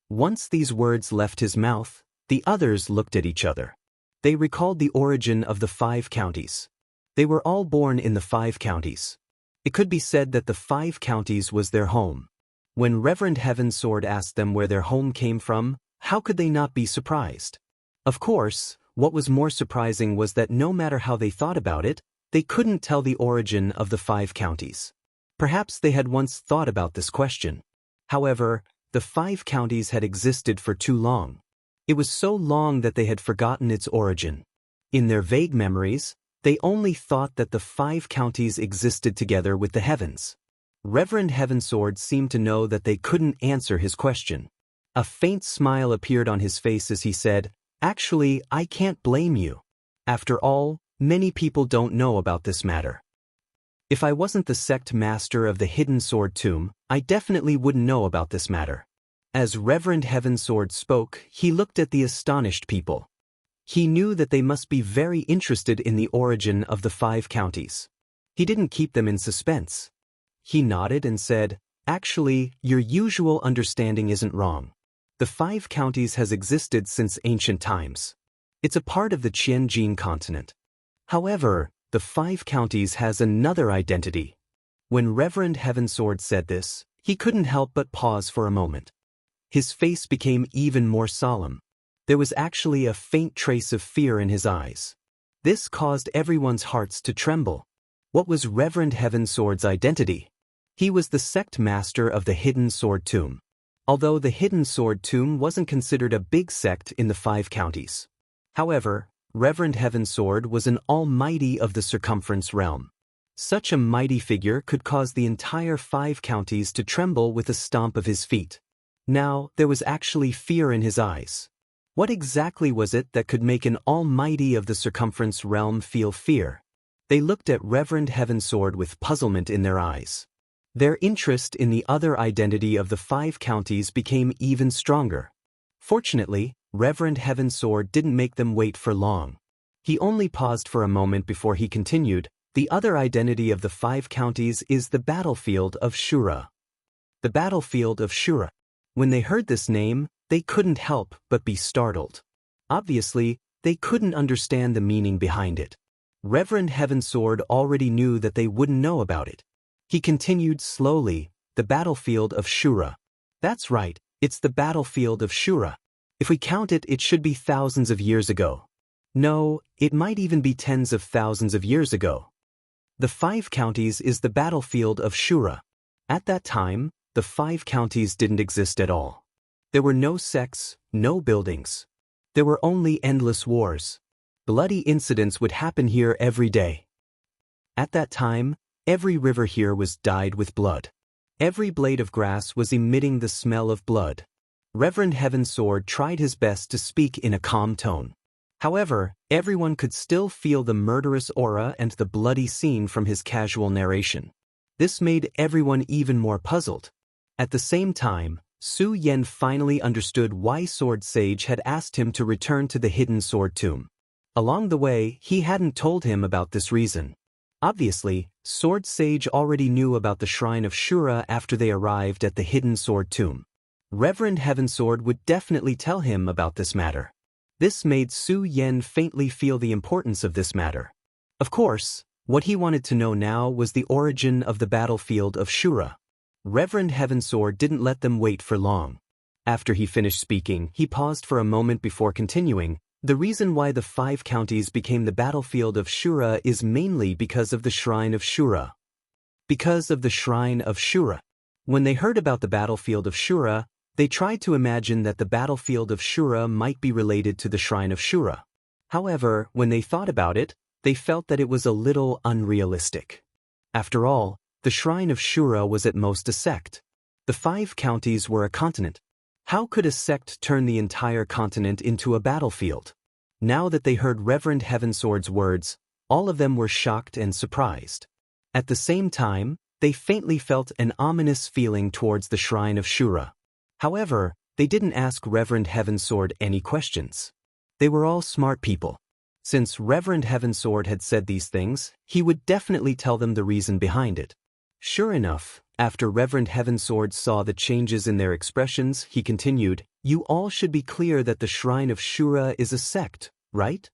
Once these words left his mouth, the others looked at each other. They recalled the origin of the 5 counties. They were all born in the 5 counties. It could be said that the 5 counties was their home. When Reverend Heavensword asked them where their home came from, how could they not be surprised? Of course, what was more surprising was that no matter how they thought about it, they couldn't tell the origin of the 5 counties. Perhaps they had once thought about this question. However, the 5 counties had existed for too long. It was so long that they had forgotten its origin. In their vague memories, they only thought that the 5 counties existed together with the heavens. Reverend Heavensword seemed to know that they couldn't answer his question. A faint smile appeared on his face as he said, "Actually, I can't blame you. After all, many people don't know about this matter. If I wasn't the sect master of the Hidden Sword Tomb, I definitely wouldn't know about this matter." As Reverend Heavensword spoke, he looked at the astonished people. He knew that they must be very interested in the origin of the 5 counties. He didn't keep them in suspense. He nodded and said, "Actually, your usual understanding isn't wrong. The 5 counties has existed since ancient times. It's a part of the Qianjin continent. However, the 5 counties has another identity." When Reverend Heavensword said this, he couldn't help but pause for a moment. His face became even more solemn. There was actually a faint trace of fear in his eyes. This caused everyone's hearts to tremble. What was Reverend Heavensword's identity? He was the sect master of the Hidden Sword Tomb. Although the Hidden Sword Tomb wasn't considered a big sect in the 5 counties. However, Reverend Heavensword was an almighty of the circumference realm. Such a mighty figure could cause the entire 5 counties to tremble with a stomp of his feet. Now, there was actually fear in his eyes. What exactly was it that could make an almighty of the circumference realm feel fear? They looked at Reverend Heavensword with puzzlement in their eyes. Their interest in the other identity of the 5 counties became even stronger. Fortunately, Reverend Heavensword didn't make them wait for long. He only paused for a moment before he continued, "The other identity of the 5 counties is the battlefield of Shura." The battlefield of Shura. When they heard this name, they couldn't help but be startled. Obviously, they couldn't understand the meaning behind it. Reverend Heavensword already knew that they wouldn't know about it. He continued slowly, "The battlefield of Shura. That's right, it's the battlefield of Shura. If we count it, it should be thousands of years ago. No, it might even be tens of thousands of years ago. The 5 counties is the battlefield of Shura. At that time, the 5 counties didn't exist at all. There were no sects, no buildings. There were only endless wars. Bloody incidents would happen here every day. At that time, every river here was dyed with blood. Every blade of grass was emitting the smell of blood. Reverend Heavensword tried his best to speak in a calm tone. However, everyone could still feel the murderous aura and the bloody scene from his casual narration. This made everyone even more puzzled. At the same time, Su Yen finally understood why Sword Sage had asked him to return to the Hidden Sword Tomb. Along the way, he hadn't told him about this reason. Obviously, Sword Sage already knew about the Shrine of Shura after they arrived at the hidden sword tomb. Reverend Heavensword would definitely tell him about this matter. This made Su Yen faintly feel the importance of this matter. Of course, what he wanted to know now was the origin of the battlefield of Shura. Reverend Heavensword didn't let them wait for long. After he finished speaking, he paused for a moment before continuing. The reason why the 5 counties became the battlefield of Shura is mainly because of the Shrine of Shura. Because of the Shrine of Shura. When they heard about the battlefield of Shura, they tried to imagine that the battlefield of Shura might be related to the Shrine of Shura. However, when they thought about it, they felt that it was a little unrealistic. After all, the Shrine of Shura was at most a sect. The 5 counties were a continent. How could a sect turn the entire continent into a battlefield? Now that they heard Reverend Heavensword's words, all of them were shocked and surprised. At the same time, they faintly felt an ominous feeling towards the Shrine of Shura. However, they didn't ask Reverend Heavensword any questions. They were all smart people. Since Reverend Heavensword had said these things, he would definitely tell them the reason behind it. Sure enough, after Reverend Heavensword saw the changes in their expressions, he continued, "You all should be clear that the Shrine of Shura is a sect, right?"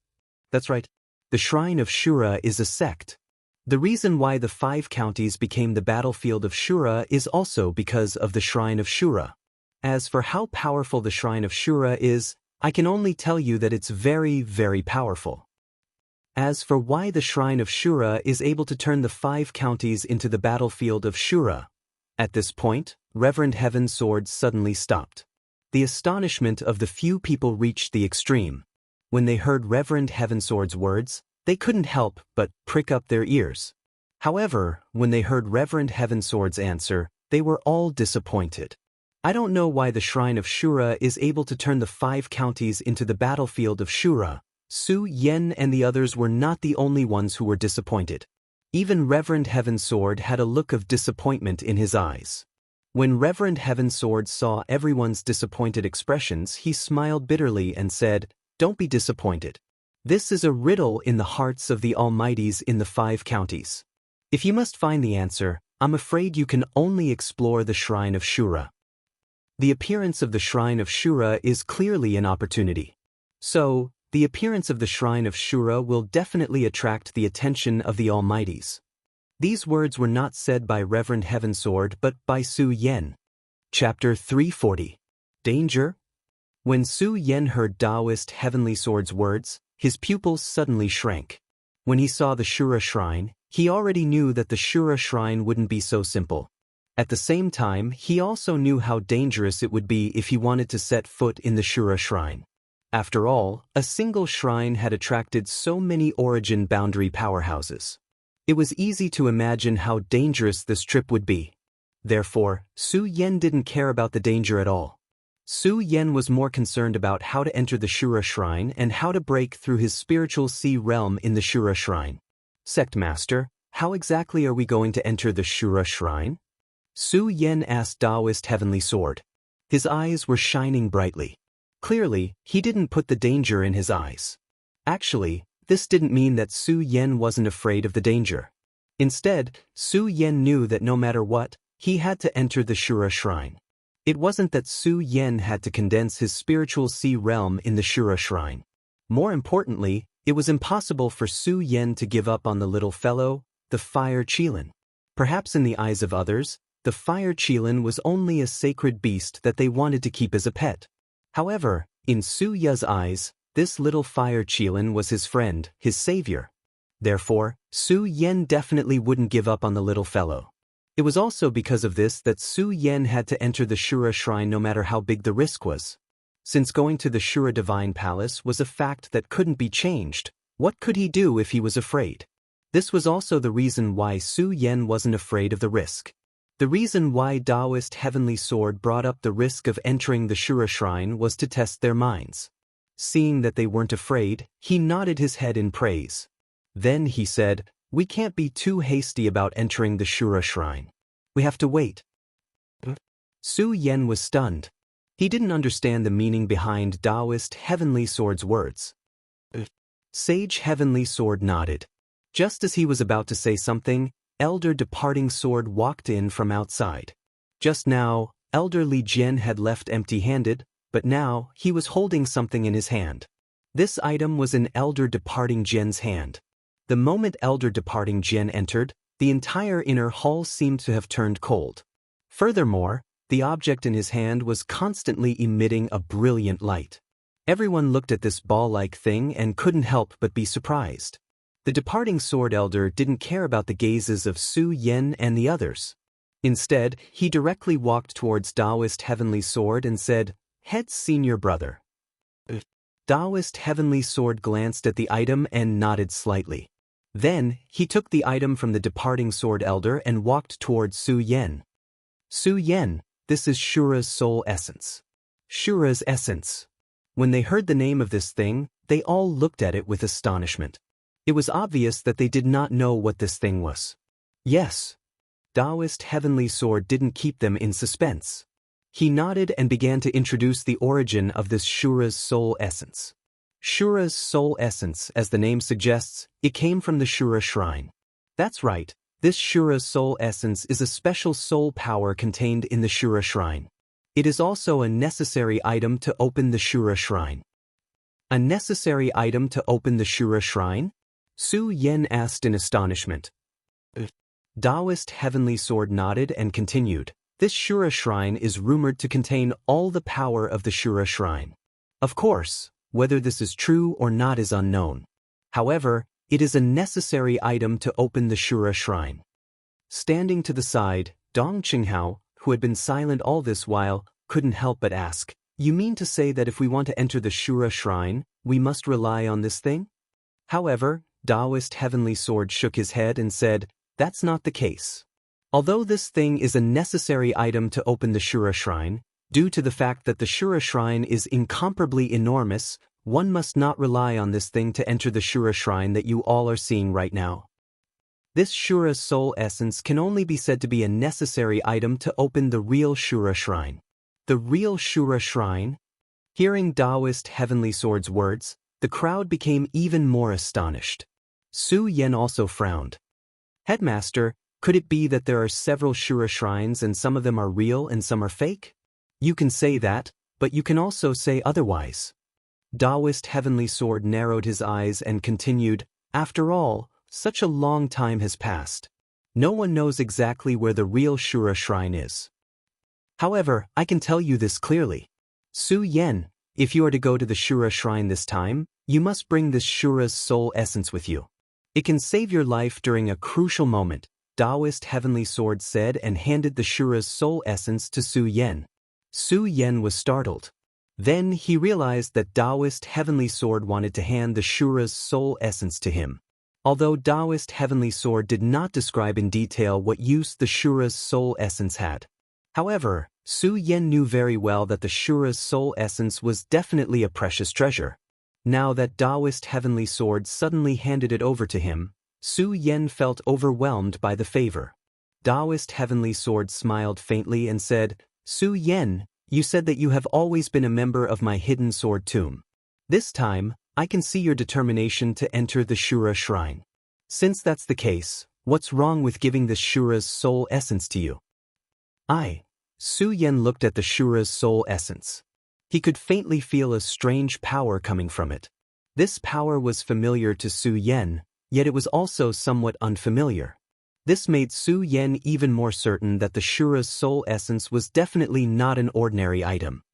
That's right. The Shrine of Shura is a sect. The reason why the 5 counties became the battlefield of Shura is also because of the Shrine of Shura. As for how powerful the Shrine of Shura is, I can only tell you that it's very, very powerful. As for why the Shrine of Shura is able to turn the 5 counties into the battlefield of Shura. At this point, Reverend Heavensword suddenly stopped. The astonishment of the few people reached the extreme. When they heard Reverend Heavensword's words, they couldn't help but prick up their ears. However, when they heard Reverend Heavensword's answer, they were all disappointed. I don't know why the Shrine of Shura is able to turn the 5 counties into the battlefield of Shura. Su Yen and the others were not the only ones who were disappointed. Even Reverend Heavensword had a look of disappointment in his eyes. When Reverend Heavensword saw everyone's disappointed expressions, he smiled bitterly and said, "Don't be disappointed. This is a riddle in the hearts of the Almighties in the 5 counties. If you must find the answer, I'm afraid you can only explore the Shrine of Shura." The appearance of the Shrine of Shura is clearly an opportunity. So, the appearance of the Shrine of Shura will definitely attract the attention of the Almighties. These words were not said by Reverend Heavensword but by Su Yen. Chapter 340. Danger? When Su Yen heard Daoist Heavenly Sword's words, his pupils suddenly shrank. When he saw the Shura Shrine, he already knew that the Shura Shrine wouldn't be so simple. At the same time, he also knew how dangerous it would be if he wanted to set foot in the Shura Shrine. After all, a single shrine had attracted so many origin boundary powerhouses. It was easy to imagine how dangerous this trip would be. Therefore, Su Yen didn't care about the danger at all. Su Yen was more concerned about how to enter the Shura Shrine and how to break through his spiritual sea realm in the Shura Shrine. "Sect Master, how exactly are we going to enter the Shura Shrine?" Su Yen asked Daoist Heavenly Sword. His eyes were shining brightly. Clearly, he didn't put the danger in his eyes. Actually, this didn't mean that Su Yen wasn't afraid of the danger. Instead, Su Yen knew that no matter what, he had to enter the Shura Shrine. It wasn't that Su Yen had to condense his spiritual sea realm in the Shura Shrine. More importantly, it was impossible for Su Yen to give up on the little fellow, the Fire Qilin. Perhaps in the eyes of others, the Fire Qilin was only a sacred beast that they wanted to keep as a pet. However, in Su Ya's eyes, this little Fire Qilin was his friend, his savior. Therefore, Su Yen definitely wouldn't give up on the little fellow. It was also because of this that Su Yen had to enter the Shura Shrine no matter how big the risk was. Since going to the Shura Divine Palace was a fact that couldn't be changed, what could he do if he was afraid? This was also the reason why Su Yen wasn't afraid of the risk. The reason why Daoist Heavenly Sword brought up the risk of entering the Shura Shrine was to test their minds. Seeing that they weren't afraid, he nodded his head in praise. Then he said, "We can't be too hasty about entering the Shura Shrine. We have to wait." Su Yen was stunned. He didn't understand the meaning behind Daoist Heavenly Sword's words. Sage Heavenly Sword nodded. Just as he was about to say something, Elder Departing Sword walked in from outside. Just now, Elder Li Jian had left empty-handed, but now he was holding something in his hand. This item was in Elder Departing Jian's hand. The moment Elder Departing Jian entered, the entire inner hall seemed to have turned cold. Furthermore, the object in his hand was constantly emitting a brilliant light. Everyone looked at this ball-like thing and couldn't help but be surprised. The departing sword elder didn't care about the gazes of Su Yan and the others. Instead, he directly walked towards Daoist Heavenly Sword and said, "Head's senior brother." Daoist Heavenly Sword glanced at the item and nodded slightly. Then, he took the item from the departing sword elder and walked towards Su Yan. "Su Yan, this is Shura's soul essence." Shura's essence. When they heard the name of this thing, they all looked at it with astonishment. It was obvious that they did not know what this thing was. Yes. Daoist Heavenly Sword didn't keep them in suspense. He nodded and began to introduce the origin of this Shura's soul essence. Shura's soul essence, as the name suggests, it came from the Shura shrine. That's right, this Shura's soul essence is a special soul power contained in the Shura shrine. It is also a necessary item to open the Shura shrine. A necessary item to open the Shura shrine? Su Yan asked in astonishment. Daoist Heavenly Sword nodded and continued. This Shura shrine is rumored to contain all the power of the Shura shrine. Of course, whether this is true or not is unknown. However, it is a necessary item to open the Shura shrine. Standing to the side, Dong Qinghao, who had been silent all this while, couldn't help but ask, "You mean to say that if we want to enter the Shura shrine, we must rely on this thing?" However, Daoist Heavenly Sword shook his head and said, "That's not the case. Although this thing is a necessary item to open the Shura shrine, due to the fact that the Shura shrine is incomparably enormous, one must not rely on this thing to enter the Shura shrine that you all are seeing right now. This Shura's soul essence can only be said to be a necessary item to open the real Shura shrine." The real Shura shrine? Hearing Daoist Heavenly Sword's words, the crowd became even more astonished. Su Yan also frowned. "Headmaster, could it be that there are several Shura shrines and some of them are real and some are fake?" "You can say that, but you can also say otherwise." Daoist Heavenly Sword narrowed his eyes and continued, "After all, such a long time has passed. No one knows exactly where the real Shura shrine is. However, I can tell you this clearly. Su Yan, if you are to go to the Shura shrine this time, you must bring this Shura's soul essence with you. It can save your life during a crucial moment," Daoist Heavenly Sword said and handed the Shura's soul essence to Su Yan. Su Yan was startled. Then he realized that Daoist Heavenly Sword wanted to hand the Shura's soul essence to him. Although Daoist Heavenly Sword did not describe in detail what use the Shura's soul essence had. However, Su Yan knew very well that the Shura's soul essence was definitely a precious treasure. Now that Daoist Heavenly Sword suddenly handed it over to him, Su Yan felt overwhelmed by the favor. Daoist Heavenly Sword smiled faintly and said, "Su Yan, you said that you have always been a member of my hidden sword tomb. This time, I can see your determination to enter the Shura shrine. Since that's the case, what's wrong with giving the Shura's soul essence to you?" Su Yan looked at the Shura's soul essence. He could faintly feel a strange power coming from it. This power was familiar to Su Yan, yet it was also somewhat unfamiliar. This made Su Yan even more certain that the Shura's soul essence was definitely not an ordinary item.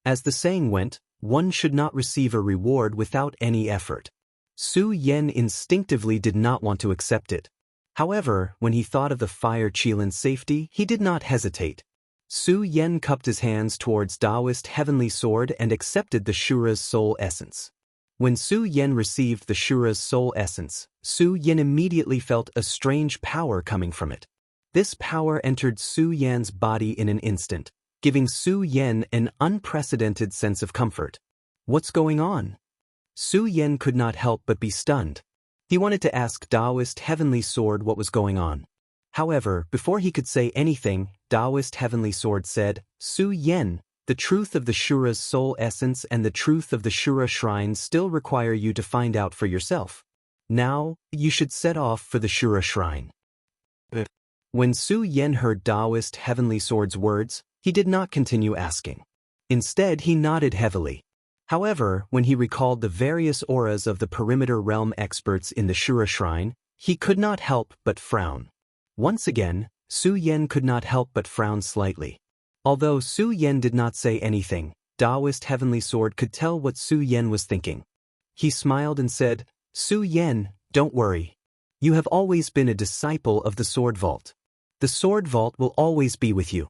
As the saying went, one should not receive a reward without any effort. Su Yan instinctively did not want to accept it. However, when he thought of the Fire Qilin's safety, he did not hesitate. Su Yan cupped his hands towards Daoist Heavenly Sword and accepted the Shura's soul essence. When Su Yan received the Shura's soul essence, Su Yan immediately felt a strange power coming from it. This power entered Su Yan's body in an instant, giving Su Yan an unprecedented sense of comfort. What's going on? Su Yan could not help but be stunned. He wanted to ask Daoist Heavenly Sword what was going on. However, before he could say anything, Daoist Heavenly Sword said, "Su Yan, the truth of the Shura's soul essence and the truth of the Shura shrine still require you to find out for yourself. Now, you should set off for the Shura shrine. When Su Yen heard Daoist Heavenly Sword's words, he did not continue asking. Instead, he nodded heavily. However, when he recalled the various auras of the perimeter realm experts in the Shura shrine, he could not help but frown. Once again, Su Yen could not help but frown slightly. Although Su Yen did not say anything, Daoist Heavenly Sword could tell what Su Yen was thinking. He smiled and said, "Su Yen, don't worry. You have always been a disciple of the Sword Vault. The Sword Vault will always be with you."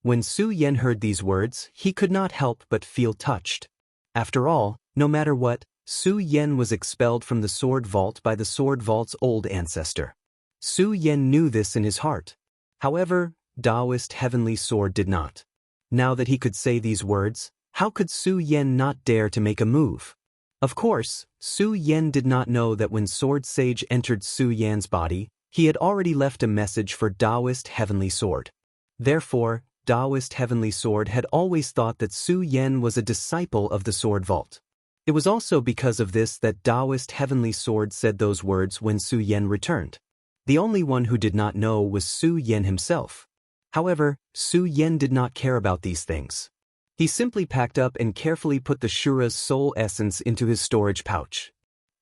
When Su Yen heard these words, he could not help but feel touched. After all, no matter what, Su Yen was expelled from the Sword Vault by the Sword Vault's old ancestor. Su Yen knew this in his heart. However, Daoist Heavenly Sword did not. Now that he could say these words, how could Su Yen not dare to make a move? Of course, Su Yen did not know that when Sword Sage entered Su Yan's body, he had already left a message for Daoist Heavenly Sword. Therefore, Daoist Heavenly Sword had always thought that Su Yen was a disciple of the Sword Vault. It was also because of this that Daoist Heavenly Sword said those words when Su Yen returned. The only one who did not know was Su Yen himself. However, Su Yen did not care about these things. He simply packed up and carefully put the Shura's soul essence into his storage pouch.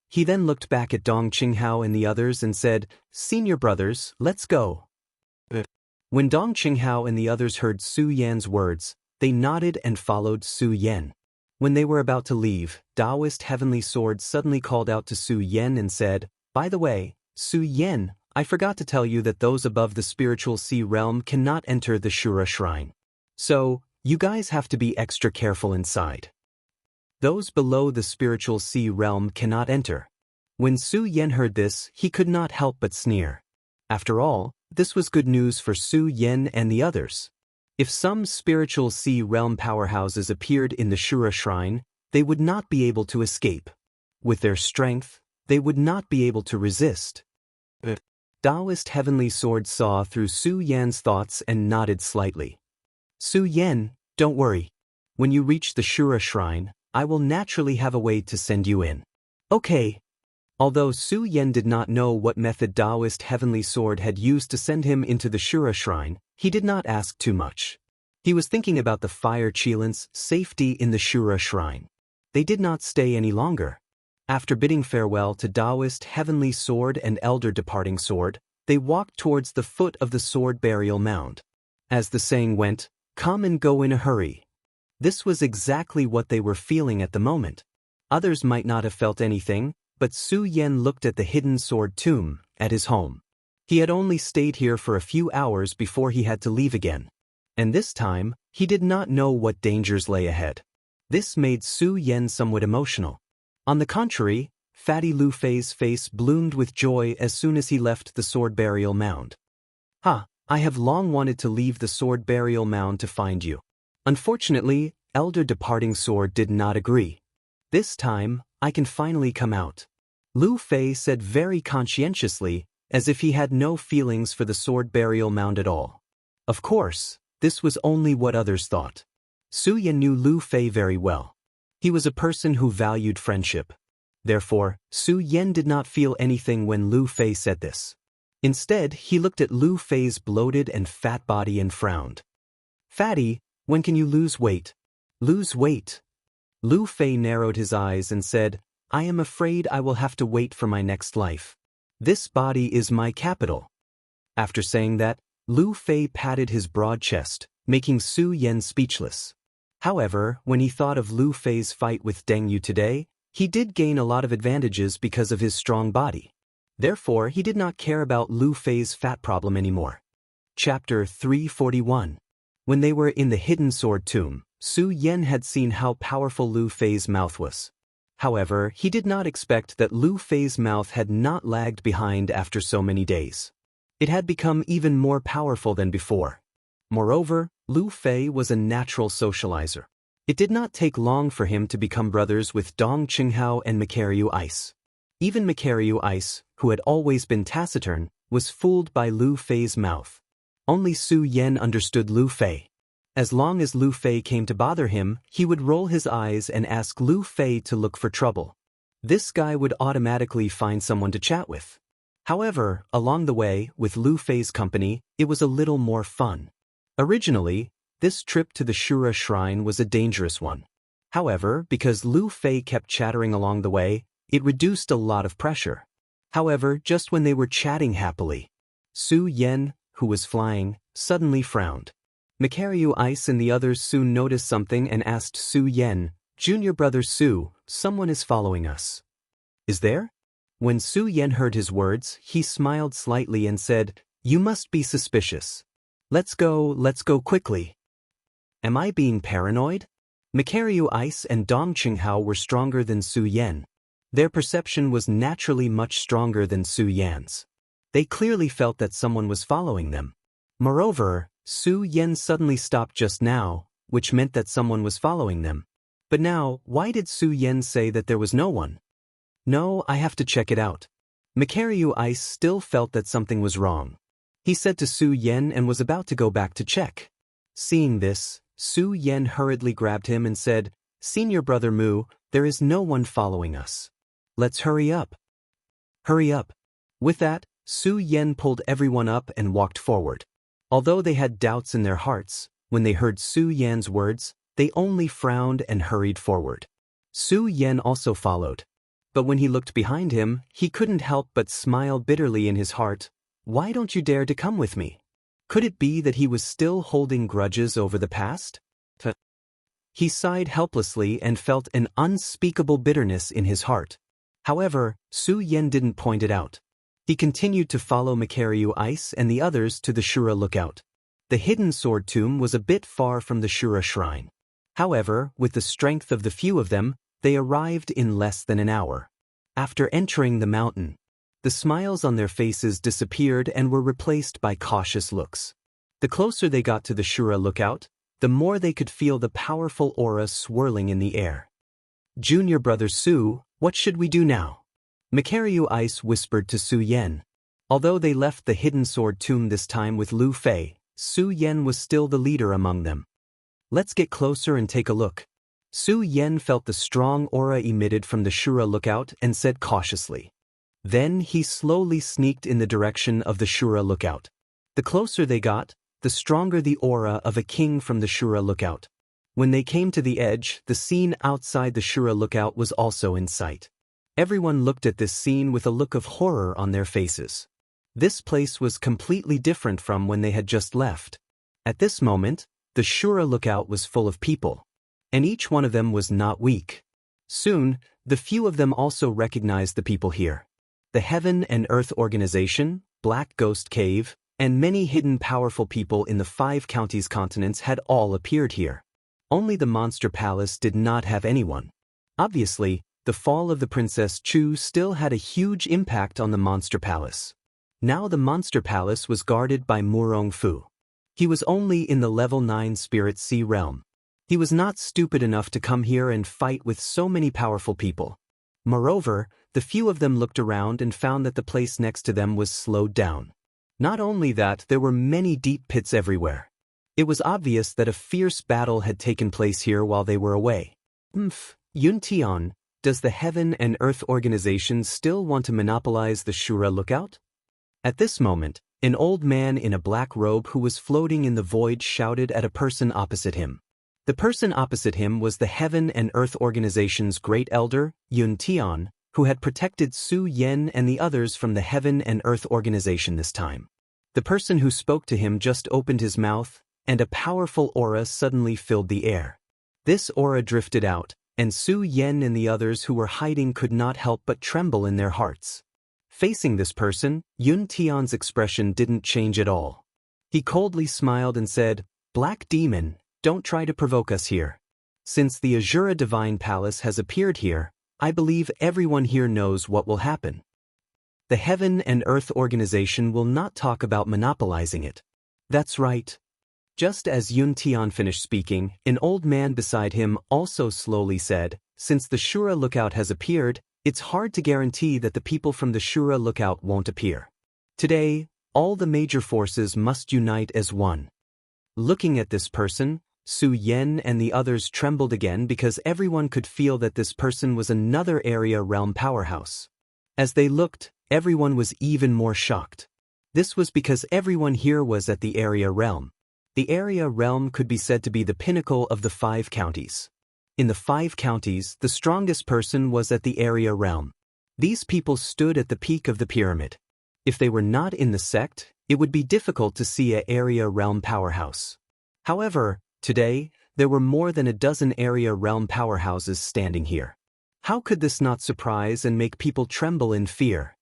He then looked back at Dong Qinghao and the others and said, "Senior brothers, let's go." When Dong Qinghao and the others heard Su Yan's words, they nodded and followed Su Yen. When they were about to leave, Daoist Heavenly Sword suddenly called out to Su Yen and said, "By the way, Su Yen, I forgot to tell you that those above the spiritual sea realm cannot enter the Shura shrine. So, you guys have to be extra careful inside. Those below the spiritual sea realm cannot enter." When Su Yen heard this, he could not help but sneer. After all, this was good news for Su Yen and the others. If some spiritual sea realm powerhouses appeared in the Shura shrine, they would not be able to escape. With their strength, they would not be able to resist. Daoist Heavenly Sword saw through Su Yan's thoughts and nodded slightly. "Su Yen, don't worry. When you reach the Shura shrine, I will naturally have a way to send you in." "Okay." Although Su Yen did not know what method Daoist Heavenly Sword had used to send him into the Shura shrine, he did not ask too much. He was thinking about the Fire Chilant's safety in the Shura shrine. They did not stay any longer. After bidding farewell to Daoist Heavenly Sword and Elder Departing Sword, they walked towards the foot of the Sword Burial Mound. As the saying went, "Come and go in a hurry." This was exactly what they were feeling at the moment. Others might not have felt anything, but Su Yen looked at the hidden sword tomb at his home. He had only stayed here for a few hours before he had to leave again. And this time, he did not know what dangers lay ahead. This made Su Yen somewhat emotional. On the contrary, Fatty Lu Fei's face bloomed with joy as soon as he left the Sword Burial Mound. "Ha, I have long wanted to leave the Sword Burial Mound to find you." Unfortunately, Elder Departing Sword did not agree. "This time, I can finally come out," Lu Fei said very conscientiously, as if he had no feelings for the Sword Burial Mound at all. Of course, this was only what others thought. Su Yen knew Lu Fei very well. He was a person who valued friendship. Therefore, Su Yen did not feel anything when Lu Fei said this. Instead, he looked at Lu Fei's bloated and fat body and frowned. "Fatty, when can you lose weight?" "Lose weight?" Lu Fei narrowed his eyes and said, "I am afraid I will have to wait for my next life. This body is my capital." After saying that, Lu Fei patted his broad chest, making Su Yen speechless. However, when he thought of Lu Fei's fight with Deng Yu today, he did gain a lot of advantages because of his strong body. Therefore, he did not care about Lu Fei's fat problem anymore. Chapter 341. When they were in the hidden sword tomb, Su Yen had seen how powerful Lu Fei's mouth was. However, he did not expect that Lu Fei's mouth had not lagged behind after so many days. It had become even more powerful than before. Moreover, Lu Fei was a natural socializer. It did not take long for him to become brothers with Dong Qinghao and Makaryu Ice. Even Makaryu Ice, who had always been taciturn, was fooled by Lu Fei's mouth. Only Su Yen understood Lu Fei. As long as Lu Fei came to bother him, he would roll his eyes and ask Lu Fei to look for trouble. This guy would automatically find someone to chat with. However, along the way, with Lu Fei's company, it was a little more fun. Originally, this trip to the Shura Shrine was a dangerous one. However, because Lu Fei kept chattering along the way, it reduced a lot of pressure. However, just when they were chatting happily, Su Yan, who was flying, suddenly frowned. Mikaryu Ice and the others soon noticed something and asked Su Yan, "Junior brother Su, someone is following us." "Is there?" When Su Yan heard his words, he smiled slightly and said, "You must be suspicious. Let's go quickly." Am I being paranoid? Mikaryu Ice and Dong Qinghao were stronger than Su Yan. Their perception was naturally much stronger than Su Yan's. They clearly felt that someone was following them. Moreover, Su Yan suddenly stopped just now, which meant that someone was following them. But now, why did Su Yan say that there was no one? "No, I have to check it out." Mikaryu Ice still felt that something was wrong. He said to Su Yan and was about to go back to check. Seeing this, Su Yan hurriedly grabbed him and said, "Senior brother Mu, there is no one following us. Let's hurry up." Hurry up. With that, Su Yan pulled everyone up and walked forward. Although they had doubts in their hearts, when they heard Su Yan's words, they only frowned and hurried forward. Su Yan also followed. But when he looked behind him, he couldn't help but smile bitterly in his heart. Why don't you dare to come with me? Could it be that he was still holding grudges over the past? He sighed helplessly and felt an unspeakable bitterness in his heart. However, Su Yan didn't point it out. He continued to follow Mikaryu Ice and the others to the Shura lookout. The hidden sword tomb was a bit far from the Shura shrine. However, with the strength of the few of them, they arrived in less than an hour. After entering the mountain, the smiles on their faces disappeared and were replaced by cautious looks. The closer they got to the Shura lookout, the more they could feel the powerful aura swirling in the air. "Junior brother Su, what should we do now?" Mikaryu Ice whispered to Su Yan. Although they left the hidden sword tomb this time with Lu Fei, Su Yan was still the leader among them. "Let's get closer and take a look." Su Yan felt the strong aura emitted from the Shura lookout and said cautiously. Then he slowly sneaked in the direction of the Shura lookout. The closer they got, the stronger the aura of a king from the Shura lookout. When they came to the edge, the scene outside the Shura lookout was also in sight. Everyone looked at this scene with a look of horror on their faces. This place was completely different from when they had just left. At this moment, the Shura lookout was full of people, and each one of them was not weak. Soon, the few of them also recognized the people here. The Heaven and Earth Organization, Black Ghost Cave, and many hidden powerful people in the 5 counties continents had all appeared here. Only the Monster Palace did not have anyone. Obviously, the fall of the Princess Chu still had a huge impact on the Monster Palace. Now the Monster Palace was guarded by Murong Fu. He was only in the level 9 Spirit Sea realm. He was not stupid enough to come here and fight with so many powerful people. Moreover, the few of them looked around and found that the place next to them was slowed down. Not only that, there were many deep pits everywhere. It was obvious that a fierce battle had taken place here while they were away. Yun Tian, does the Heaven and Earth Organization still want to monopolize the Shura lookout? At this moment, an old man in a black robe who was floating in the void shouted at a person opposite him. The person opposite him was the Heaven and Earth Organization's great elder, Yun Tian, who had protected Su Yan and the others from the Heaven and Earth Organization this time. The person who spoke to him just opened his mouth, and a powerful aura suddenly filled the air. This aura drifted out, and Su Yan and the others who were hiding could not help but tremble in their hearts. Facing this person, Yun Tian's expression didn't change at all. He coldly smiled and said, "Black Demon, don't try to provoke us here. Since the Azura Divine Palace has appeared here, I believe everyone here knows what will happen. The Heaven and Earth Organization will not talk about monopolizing it." "That's right." Just as Yun Tian finished speaking, an old man beside him also slowly said, "Since the Shura lookout has appeared, it's hard to guarantee that the people from the Shura lookout won't appear. Today, all the major forces must unite as one." Looking at this person, Su Yan and the others trembled again because everyone could feel that this person was another area realm powerhouse. As they looked, everyone was even more shocked. This was because everyone here was at the area realm. The area realm could be said to be the pinnacle of the 5 counties. In the 5 counties, the strongest person was at the area realm. These people stood at the peak of the pyramid. If they were not in the sect, it would be difficult to see an area realm powerhouse. However, today, there were more than a dozen area realm powerhouses standing here. How could this not surprise and make people tremble in fear?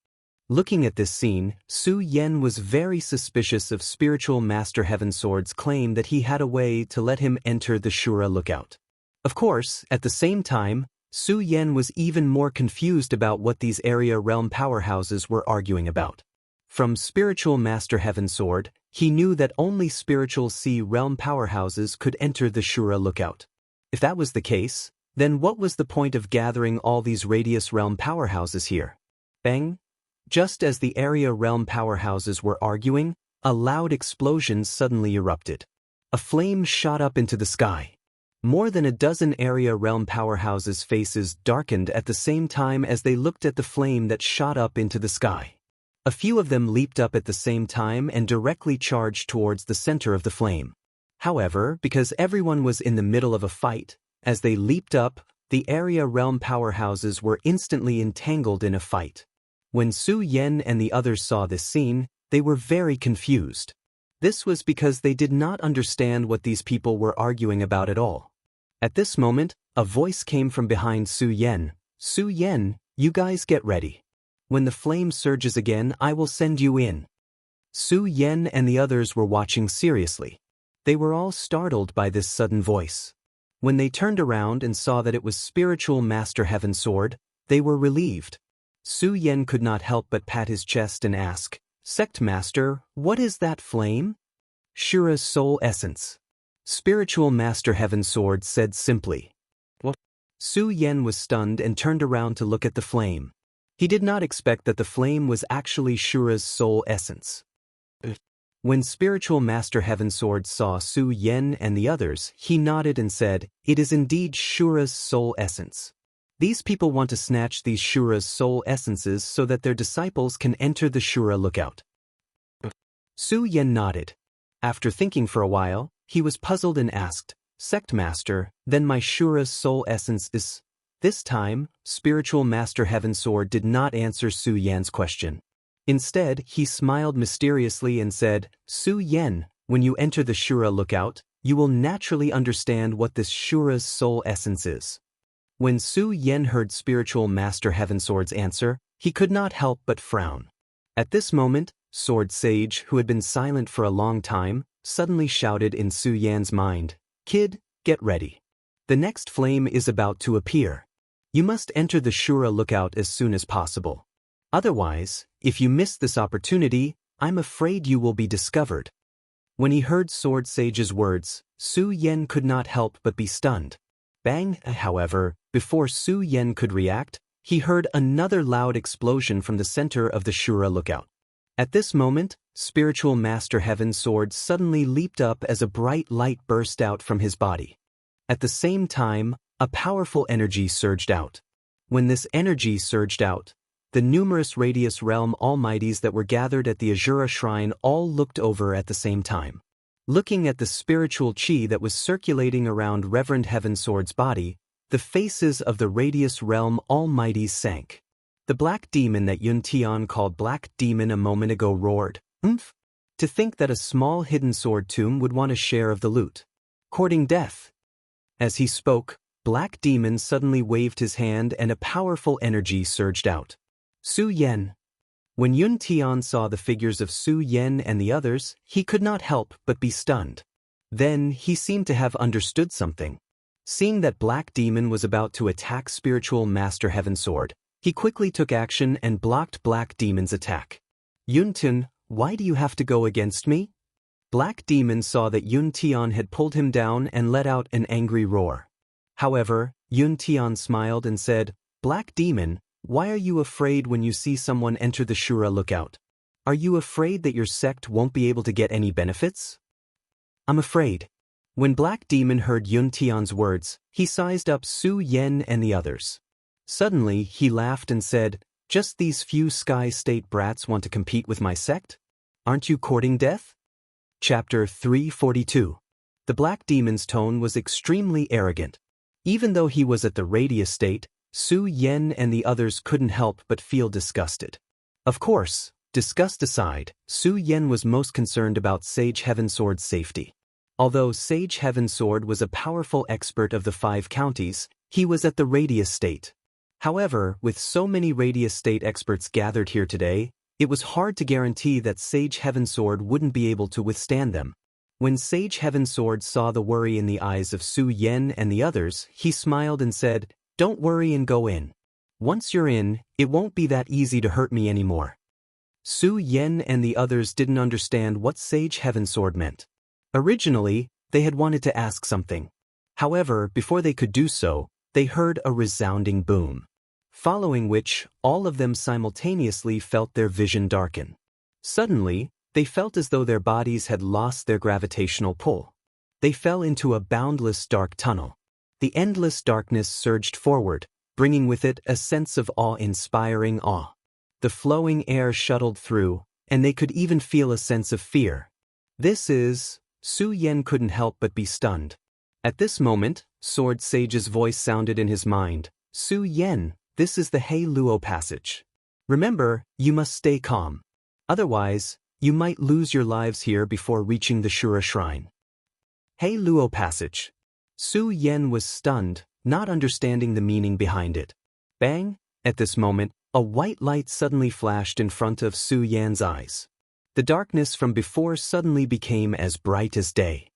Looking at this scene, Su Yan was very suspicious of Spiritual Master Heavensword's claim that he had a way to let him enter the Shura lookout. Of course, at the same time, Su Yan was even more confused about what these area realm powerhouses were arguing about. From Spiritual Master Heavensword, he knew that only Spiritual Sea realm powerhouses could enter the Shura lookout. If that was the case, then what was the point of gathering all these radius realm powerhouses here? Bang! Just as the area realm powerhouses were arguing, a loud explosion suddenly erupted. A flame shot up into the sky. More than a dozen area realm powerhouses' faces darkened at the same time as they looked at the flame that shot up into the sky. A few of them leaped up at the same time and directly charged towards the center of the flame. However, because everyone was in the middle of a fight, as they leaped up, the area realm powerhouses were instantly entangled in a fight. When Su Yan and the others saw this scene, they were very confused. This was because they did not understand what these people were arguing about at all. At this moment, a voice came from behind Su Yan. Su Yan, you guys get ready. When the flame surges again, I will send you in. Su Yan and the others were watching seriously. They were all startled by this sudden voice. When they turned around and saw that it was Spiritual Master Heavensword, they were relieved. Su Yan could not help but pat his chest and ask, Sect Master, what is that flame? Shura's soul essence. Spiritual Master Heavensword said simply. What? Su Yan was stunned and turned around to look at the flame. He did not expect that the flame was actually Shura's soul essence. When Spiritual Master Heavensword saw Su Yan and the others, he nodded and said, It is indeed Shura's soul essence. These people want to snatch these Shura's soul essences so that their disciples can enter the Shura lookout. Su Yan nodded. After thinking for a while, he was puzzled and asked, Sect Master, then my Shura's soul essence is... This time, Spiritual Master Heavensword did not answer Su Yan's question. Instead, he smiled mysteriously and said, Su Yan, when you enter the Shura lookout, you will naturally understand what this Shura's soul essence is. When Su Yan heard Spiritual Master Heavensword's answer, he could not help but frown. At this moment, Sword Sage, who had been silent for a long time, suddenly shouted in Su Yan's mind, Kid, get ready. The next flame is about to appear. You must enter the Shura lookout as soon as possible. Otherwise, if you miss this opportunity, I'm afraid you will be discovered. When he heard Sword Sage's words, Su Yan could not help but be stunned. Bang! However, before Su Yan could react, he heard another loud explosion from the center of the Shura lookout. At this moment, Spiritual Master Heavensword suddenly leaped up as a bright light burst out from his body. At the same time, a powerful energy surged out. When this energy surged out, the numerous Radius Realm Almighties that were gathered at the Azura Shrine all looked over at the same time. Looking at the spiritual chi that was circulating around Reverend Heavensword's body, the faces of the Radius Realm Almighties sank. The black demon that Yun Tian called Black Demon a moment ago roared, "Oomph! To think that a small hidden sword tomb would want a share of the loot. Courting death." As he spoke, Black Demon suddenly waved his hand and a powerful energy surged out. Su Yan. When Yun Tian saw the figures of Su Yan and the others, he could not help but be stunned. Then he seemed to have understood something. Seeing that Black Demon was about to attack Spiritual Master Heavensword, he quickly took action and blocked Black Demon's attack. Yun Tian, why do you have to go against me? Black Demon saw that Yun Tian had pulled him down and let out an angry roar. However, Yun Tian smiled and said, Black Demon, why are you afraid when you see someone enter the Shura lookout? Are you afraid that your sect won't be able to get any benefits? I'm afraid. When Black Demon heard Yun Tian's words, he sized up Su Yan and the others. Suddenly, he laughed and said, "Just these few Sky State brats want to compete with my sect? Aren't you courting death?" Chapter 342. The Black Demon's tone was extremely arrogant. Even though he was at the Radius state, Su Yan and the others couldn't help but feel disgusted. Of course, disgust aside, Su Yan was most concerned about Sage Heavensword's safety. Although Sage Heavensword was a powerful expert of the 5 counties, he was at the Radius state. However, with so many Radius state experts gathered here today, it was hard to guarantee that Sage Heavensword wouldn't be able to withstand them. When Sage Heavensword saw the worry in the eyes of Su Yan and the others, he smiled and said, "Don't worry and go in. Once you're in, it won't be that easy to hurt me anymore." Su Yan and the others didn't understand what Sage Heavensword meant. Originally, they had wanted to ask something. However, before they could do so, they heard a resounding boom. Following which, all of them simultaneously felt their vision darken. Suddenly, they felt as though their bodies had lost their gravitational pull. They fell into a boundless dark tunnel. The endless darkness surged forward, bringing with it a sense of awe-inspiring awe. The flowing air shuttled through, and they could even feel a sense of fear. Su Yan couldn't help but be stunned. At this moment, Sword Sage's voice sounded in his mind. "Su Yan, this is the He Luo passage. Remember, you must stay calm. Otherwise, you might lose your lives here before reaching the Shura Shrine." He Luo passage. Su Yan was stunned, not understanding the meaning behind it. Bang! At this moment, a white light suddenly flashed in front of Su Yan's eyes. The darkness from before suddenly became as bright as day.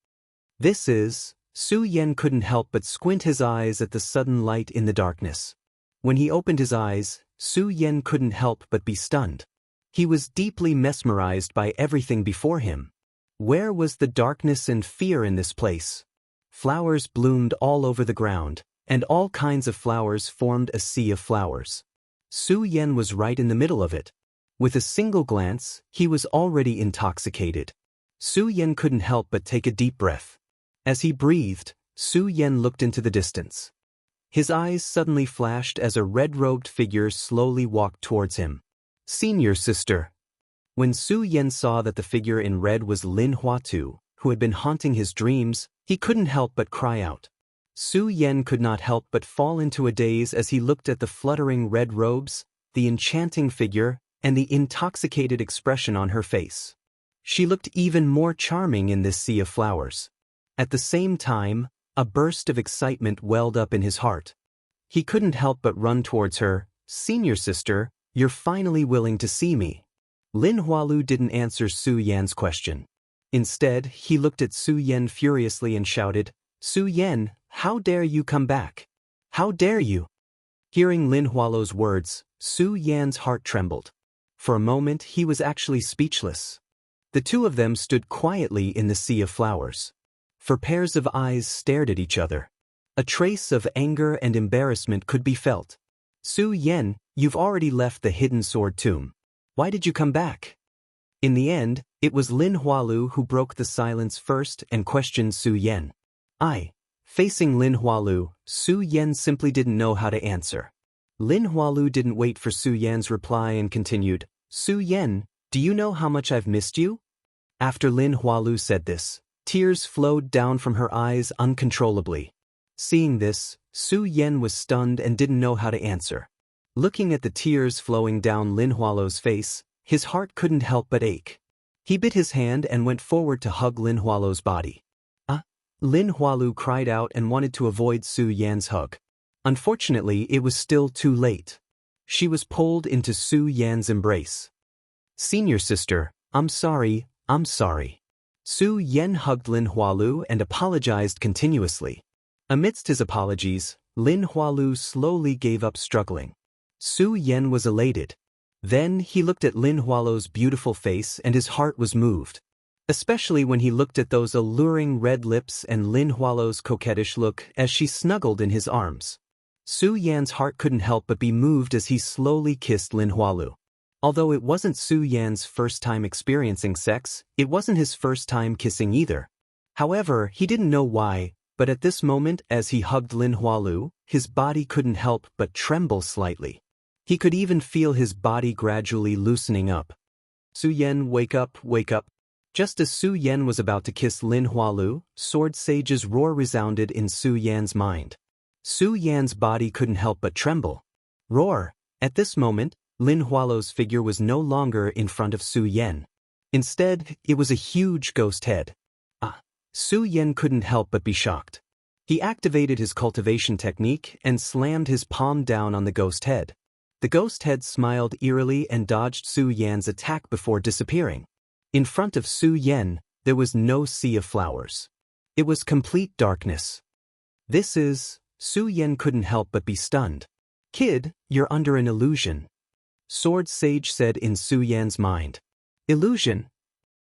Su Yan couldn't help but squint his eyes at the sudden light in the darkness. When he opened his eyes, Su Yan couldn't help but be stunned. He was deeply mesmerized by everything before him. Where was the darkness and fear in this place? Flowers bloomed all over the ground, and all kinds of flowers formed a sea of flowers. Su Yan was right in the middle of it. With a single glance, he was already intoxicated. Su Yan couldn't help but take a deep breath. As he breathed, Su Yan looked into the distance. His eyes suddenly flashed as a red-robed figure slowly walked towards him. "Senior sister." When Su Yan saw that the figure in red was Lin Huatu, who had been haunting his dreams, he couldn't help but cry out. Su Yan could not help but fall into a daze as he looked at the fluttering red robes, the enchanting figure, and the intoxicated expression on her face. She looked even more charming in this sea of flowers. At the same time, a burst of excitement welled up in his heart. He couldn't help but run towards her. "Senior sister, you're finally willing to see me." Lin Hualu didn't answer Su Yan's question. Instead, he looked at Su Yan furiously and shouted, "Su Yan, how dare you come back? How dare you?" Hearing Lin Hualu's words, Su Yan's heart trembled. For a moment, he was actually speechless. The two of them stood quietly in the sea of flowers. For pairs of eyes stared at each other. A trace of anger and embarrassment could be felt. "Su Yan, you've already left the hidden sword tomb. Why did you come back?" In the end, it was Lin Hualu who broke the silence first and questioned Su Yan. Facing Lin Hualu, Su Yan simply didn't know how to answer. Lin Hualu didn't wait for Su Yan's reply and continued, "Su Yan, do you know how much I've missed you?" After Lin Hualu said this, tears flowed down from her eyes uncontrollably. Seeing this, Su Yan was stunned and didn't know how to answer. Looking at the tears flowing down Lin Hualu's face, his heart couldn't help but ache. He bit his hand and went forward to hug Lin Hualu's body. Lin Hualu cried out and wanted to avoid Su Yan's hug. Unfortunately, it was still too late. She was pulled into Su Yan's embrace. "Senior sister, I'm sorry. Su Yan hugged Lin Hualu and apologized continuously. Amidst his apologies, Lin Hualu slowly gave up struggling. Su Yan was elated. Then he looked at Lin Hualu's beautiful face and his heart was moved. Especially when he looked at those alluring red lips and Lin Hualu's coquettish look as she snuggled in his arms. Su Yan's heart couldn't help but be moved as he slowly kissed Lin Hualu. Although it wasn't Su Yan's first time experiencing sex, it wasn't his first time kissing either. However, he didn't know why, but at this moment as he hugged Lin Hualu, his body couldn't help but tremble slightly. He could even feel his body gradually loosening up. Su Yan, wake up, wake up. Just as Su Yan was about to kiss Lin Hualu, Sword Sage's roar resounded in Su Yan's mind. Su Yan's body couldn't help but tremble. Roar! At this moment, Lin Hualu's figure was no longer in front of Su Yan. Instead, it was a huge ghost head. Su Yan couldn't help but be shocked. He activated his cultivation technique and slammed his palm down on the ghost head. The ghost head smiled eerily and dodged Su Yan's attack before disappearing. In front of Su Yan, there was no sea of flowers. It was complete darkness. Su Yan couldn't help but be stunned. Kid, you're under an illusion. Sword Sage said in Su Yan's mind. Illusion?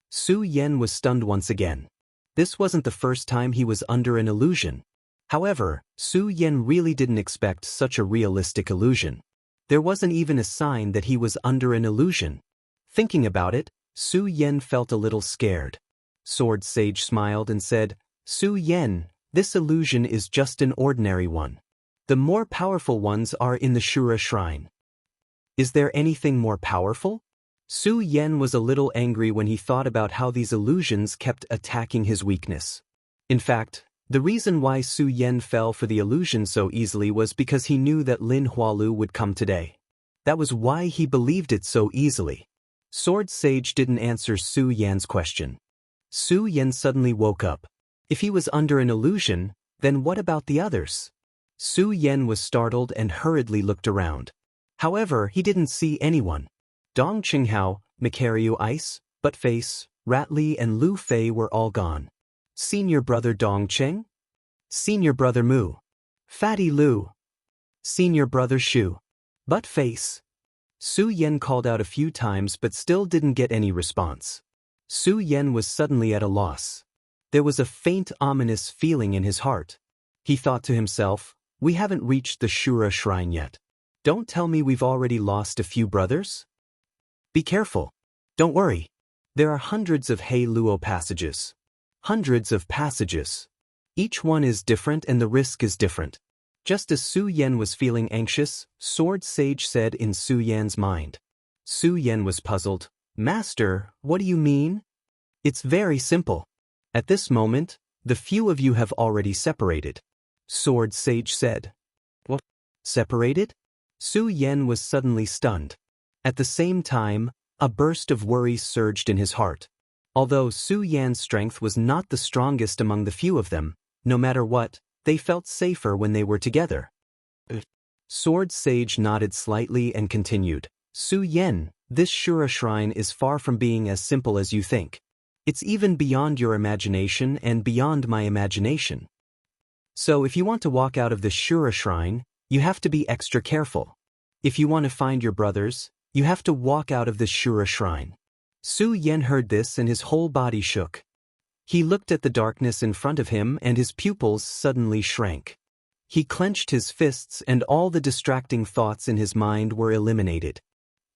Su Yan was stunned once again. This wasn't the first time he was under an illusion. However, Su Yan really didn't expect such a realistic illusion. There wasn't even a sign that he was under an illusion. Thinking about it, Su Yan felt a little scared. Sword Sage smiled and said, Su Yan, this illusion is just an ordinary one. The more powerful ones are in the Shura Shrine. Is there anything more powerful? Su Yan was a little angry when he thought about how these illusions kept attacking his weakness. In fact, the reason why Su Yan fell for the illusion so easily was because he knew that Lin Hualu would come today. That was why he believed it so easily. Sword Sage didn't answer Su Yan's question. Su Yan suddenly woke up. If he was under an illusion, then what about the others? Su Yan was startled and hurriedly looked around. However, he didn't see anyone. Dong Qinghao, Macario Ice, Buttface, Ratli and Lu Fei were all gone. Senior brother Dong Cheng? Senior brother Mu. Fatty Lu. Senior brother Shu. Buttface. Su Yan called out a few times but still didn't get any response. Su Yan was suddenly at a loss. There was a faint ominous feeling in his heart. He thought to himself, we haven't reached the Shura Shrine yet. Don't tell me we've already lost a few brothers? Be careful. Don't worry. There are hundreds of Hei Luo passages. Hundreds of passages. Each one is different and the risk is different. Just as Su Yan was feeling anxious, Sword Sage said in Su Yan's mind. Su Yan was puzzled. Master, what do you mean? It's very simple. At this moment, the few of you have already separated. Sword Sage said. What? Separated? Su Yan was suddenly stunned. At the same time, a burst of worry surged in his heart. Although Su Yan's strength was not the strongest among the few of them, no matter what, they felt safer when they were together. Sword Sage nodded slightly and continued. Su Yan, this Shura Shrine is far from being as simple as you think. It's even beyond your imagination and beyond my imagination. So if you want to walk out of the Shura Shrine, you have to be extra careful. If you want to find your brothers, you have to walk out of the Shura Shrine. Su Yan heard this and his whole body shook. He looked at the darkness in front of him and his pupils suddenly shrank. He clenched his fists and all the distracting thoughts in his mind were eliminated.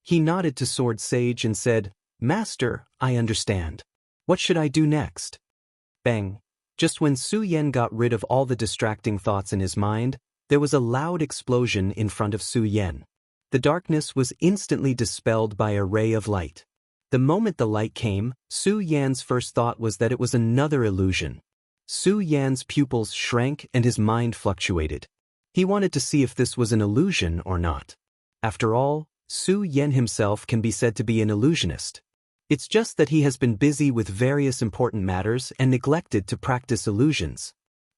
He nodded to Sword Sage and said, Master, I understand. What should I do next? Bang! Just when Su Yan got rid of all the distracting thoughts in his mind, there was a loud explosion in front of Su Yan. The darkness was instantly dispelled by a ray of light. The moment the light came, Su Yan's first thought was that it was another illusion. Su Yan's pupils shrank and his mind fluctuated. He wanted to see if this was an illusion or not. After all, Su Yan himself can be said to be an illusionist. It's just that he has been busy with various important matters and neglected to practice illusions.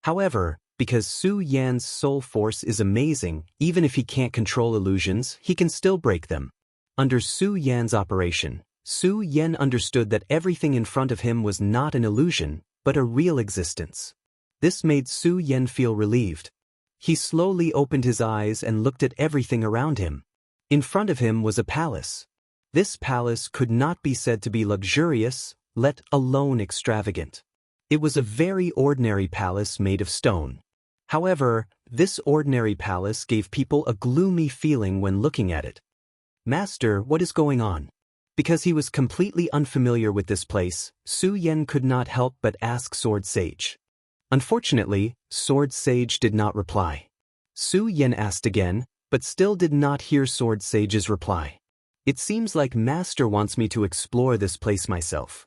However, because Su Yan's soul force is amazing, even if he can't control illusions, he can still break them. Under Su Yan's operation, Su Yan understood that everything in front of him was not an illusion, but a real existence. This made Su Yan feel relieved. He slowly opened his eyes and looked at everything around him. In front of him was a palace. This palace could not be said to be luxurious, let alone extravagant. It was a very ordinary palace made of stone. However, this ordinary palace gave people a gloomy feeling when looking at it. Master, what is going on? Because he was completely unfamiliar with this place, Su Yan could not help but ask Sword Sage. Unfortunately, Sword Sage did not reply. Su Yan asked again, but still did not hear Sword Sage's reply. It seems like Master wants me to explore this place myself.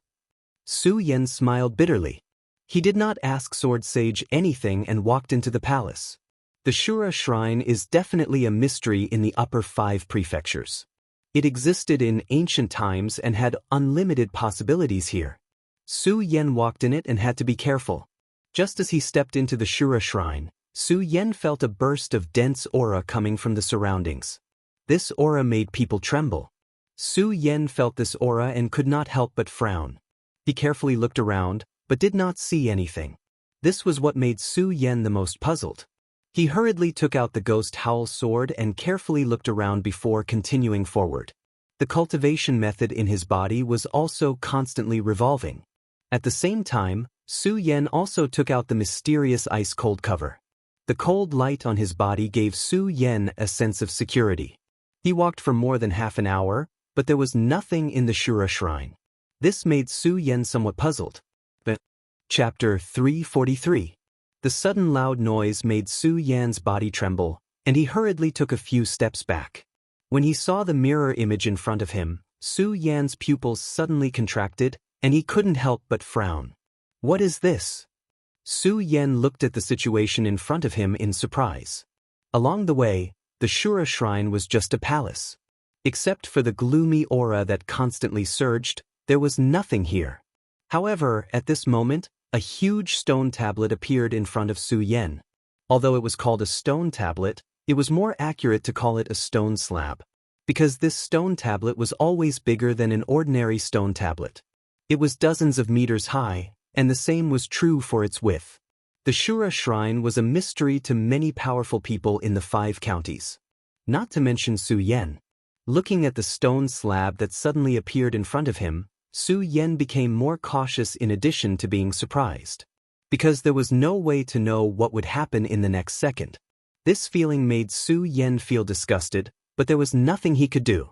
Su Yan smiled bitterly. He did not ask Sword Sage anything and walked into the palace. The Shura Shrine is definitely a mystery in the upper 5 prefectures. It existed in ancient times and had unlimited possibilities here. Su Yan walked in it and had to be careful. Just as he stepped into the Shura Shrine, Su Yan felt a burst of dense aura coming from the surroundings. This aura made people tremble. Su Yan felt this aura and could not help but frown. He carefully looked around, but did not see anything. This was what made Su Yan the most puzzled. He hurriedly took out the ghost howl sword and carefully looked around before continuing forward. The cultivation method in his body was also constantly revolving. At the same time, Su Yan also took out the mysterious ice-cold cover. The cold light on his body gave Su Yan a sense of security. He walked for more than half an hour, but there was nothing in the Shura Shrine. This made Su Yan somewhat puzzled. Chapter 343. The sudden loud noise made Su Yan's body tremble, and he hurriedly took a few steps back. When he saw the mirror image in front of him, Su Yan's pupils suddenly contracted, and he couldn't help but frown. What is this? Su Yan looked at the situation in front of him in surprise. Along the way, the Shura Shrine was just a palace. Except for the gloomy aura that constantly surged, there was nothing here. However, at this moment, a huge stone tablet appeared in front of Su Yan. Although it was called a stone tablet, it was more accurate to call it a stone slab, because this stone tablet was always bigger than an ordinary stone tablet. It was dozens of meters high, and the same was true for its width. The Shura Shrine was a mystery to many powerful people in the 5 counties. Not to mention Su Yan. Looking at the stone slab that suddenly appeared in front of him, Su Yan became more cautious in addition to being surprised. Because there was no way to know what would happen in the next second. This feeling made Su Yan feel disgusted, but there was nothing he could do.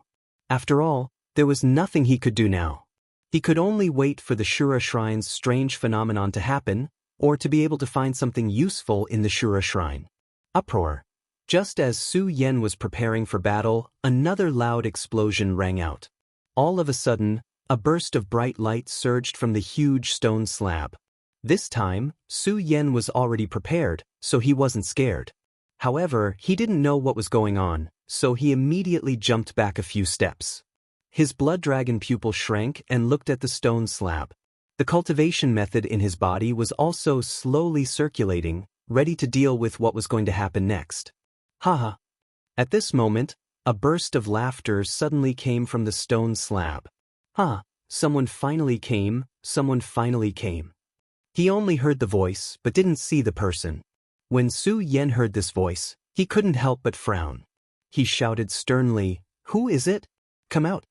After all, there was nothing he could do now. He could only wait for the Shura Shrine's strange phenomenon to happen, or to be able to find something useful in the Shura Shrine. Uproar. Just as Su Yan was preparing for battle, another loud explosion rang out. All of a sudden, a burst of bright light surged from the huge stone slab. This time, Su Yan was already prepared, so he wasn't scared. However, he didn't know what was going on, so he immediately jumped back a few steps. His blood dragon pupil shrank and looked at the stone slab. The cultivation method in his body was also slowly circulating, ready to deal with what was going to happen next. Haha. At this moment, a burst of laughter suddenly came from the stone slab. Someone finally came, someone finally came. He only heard the voice, but didn't see the person. When Su Yan heard this voice, he couldn't help but frown. He shouted sternly, "Who is it? Come out."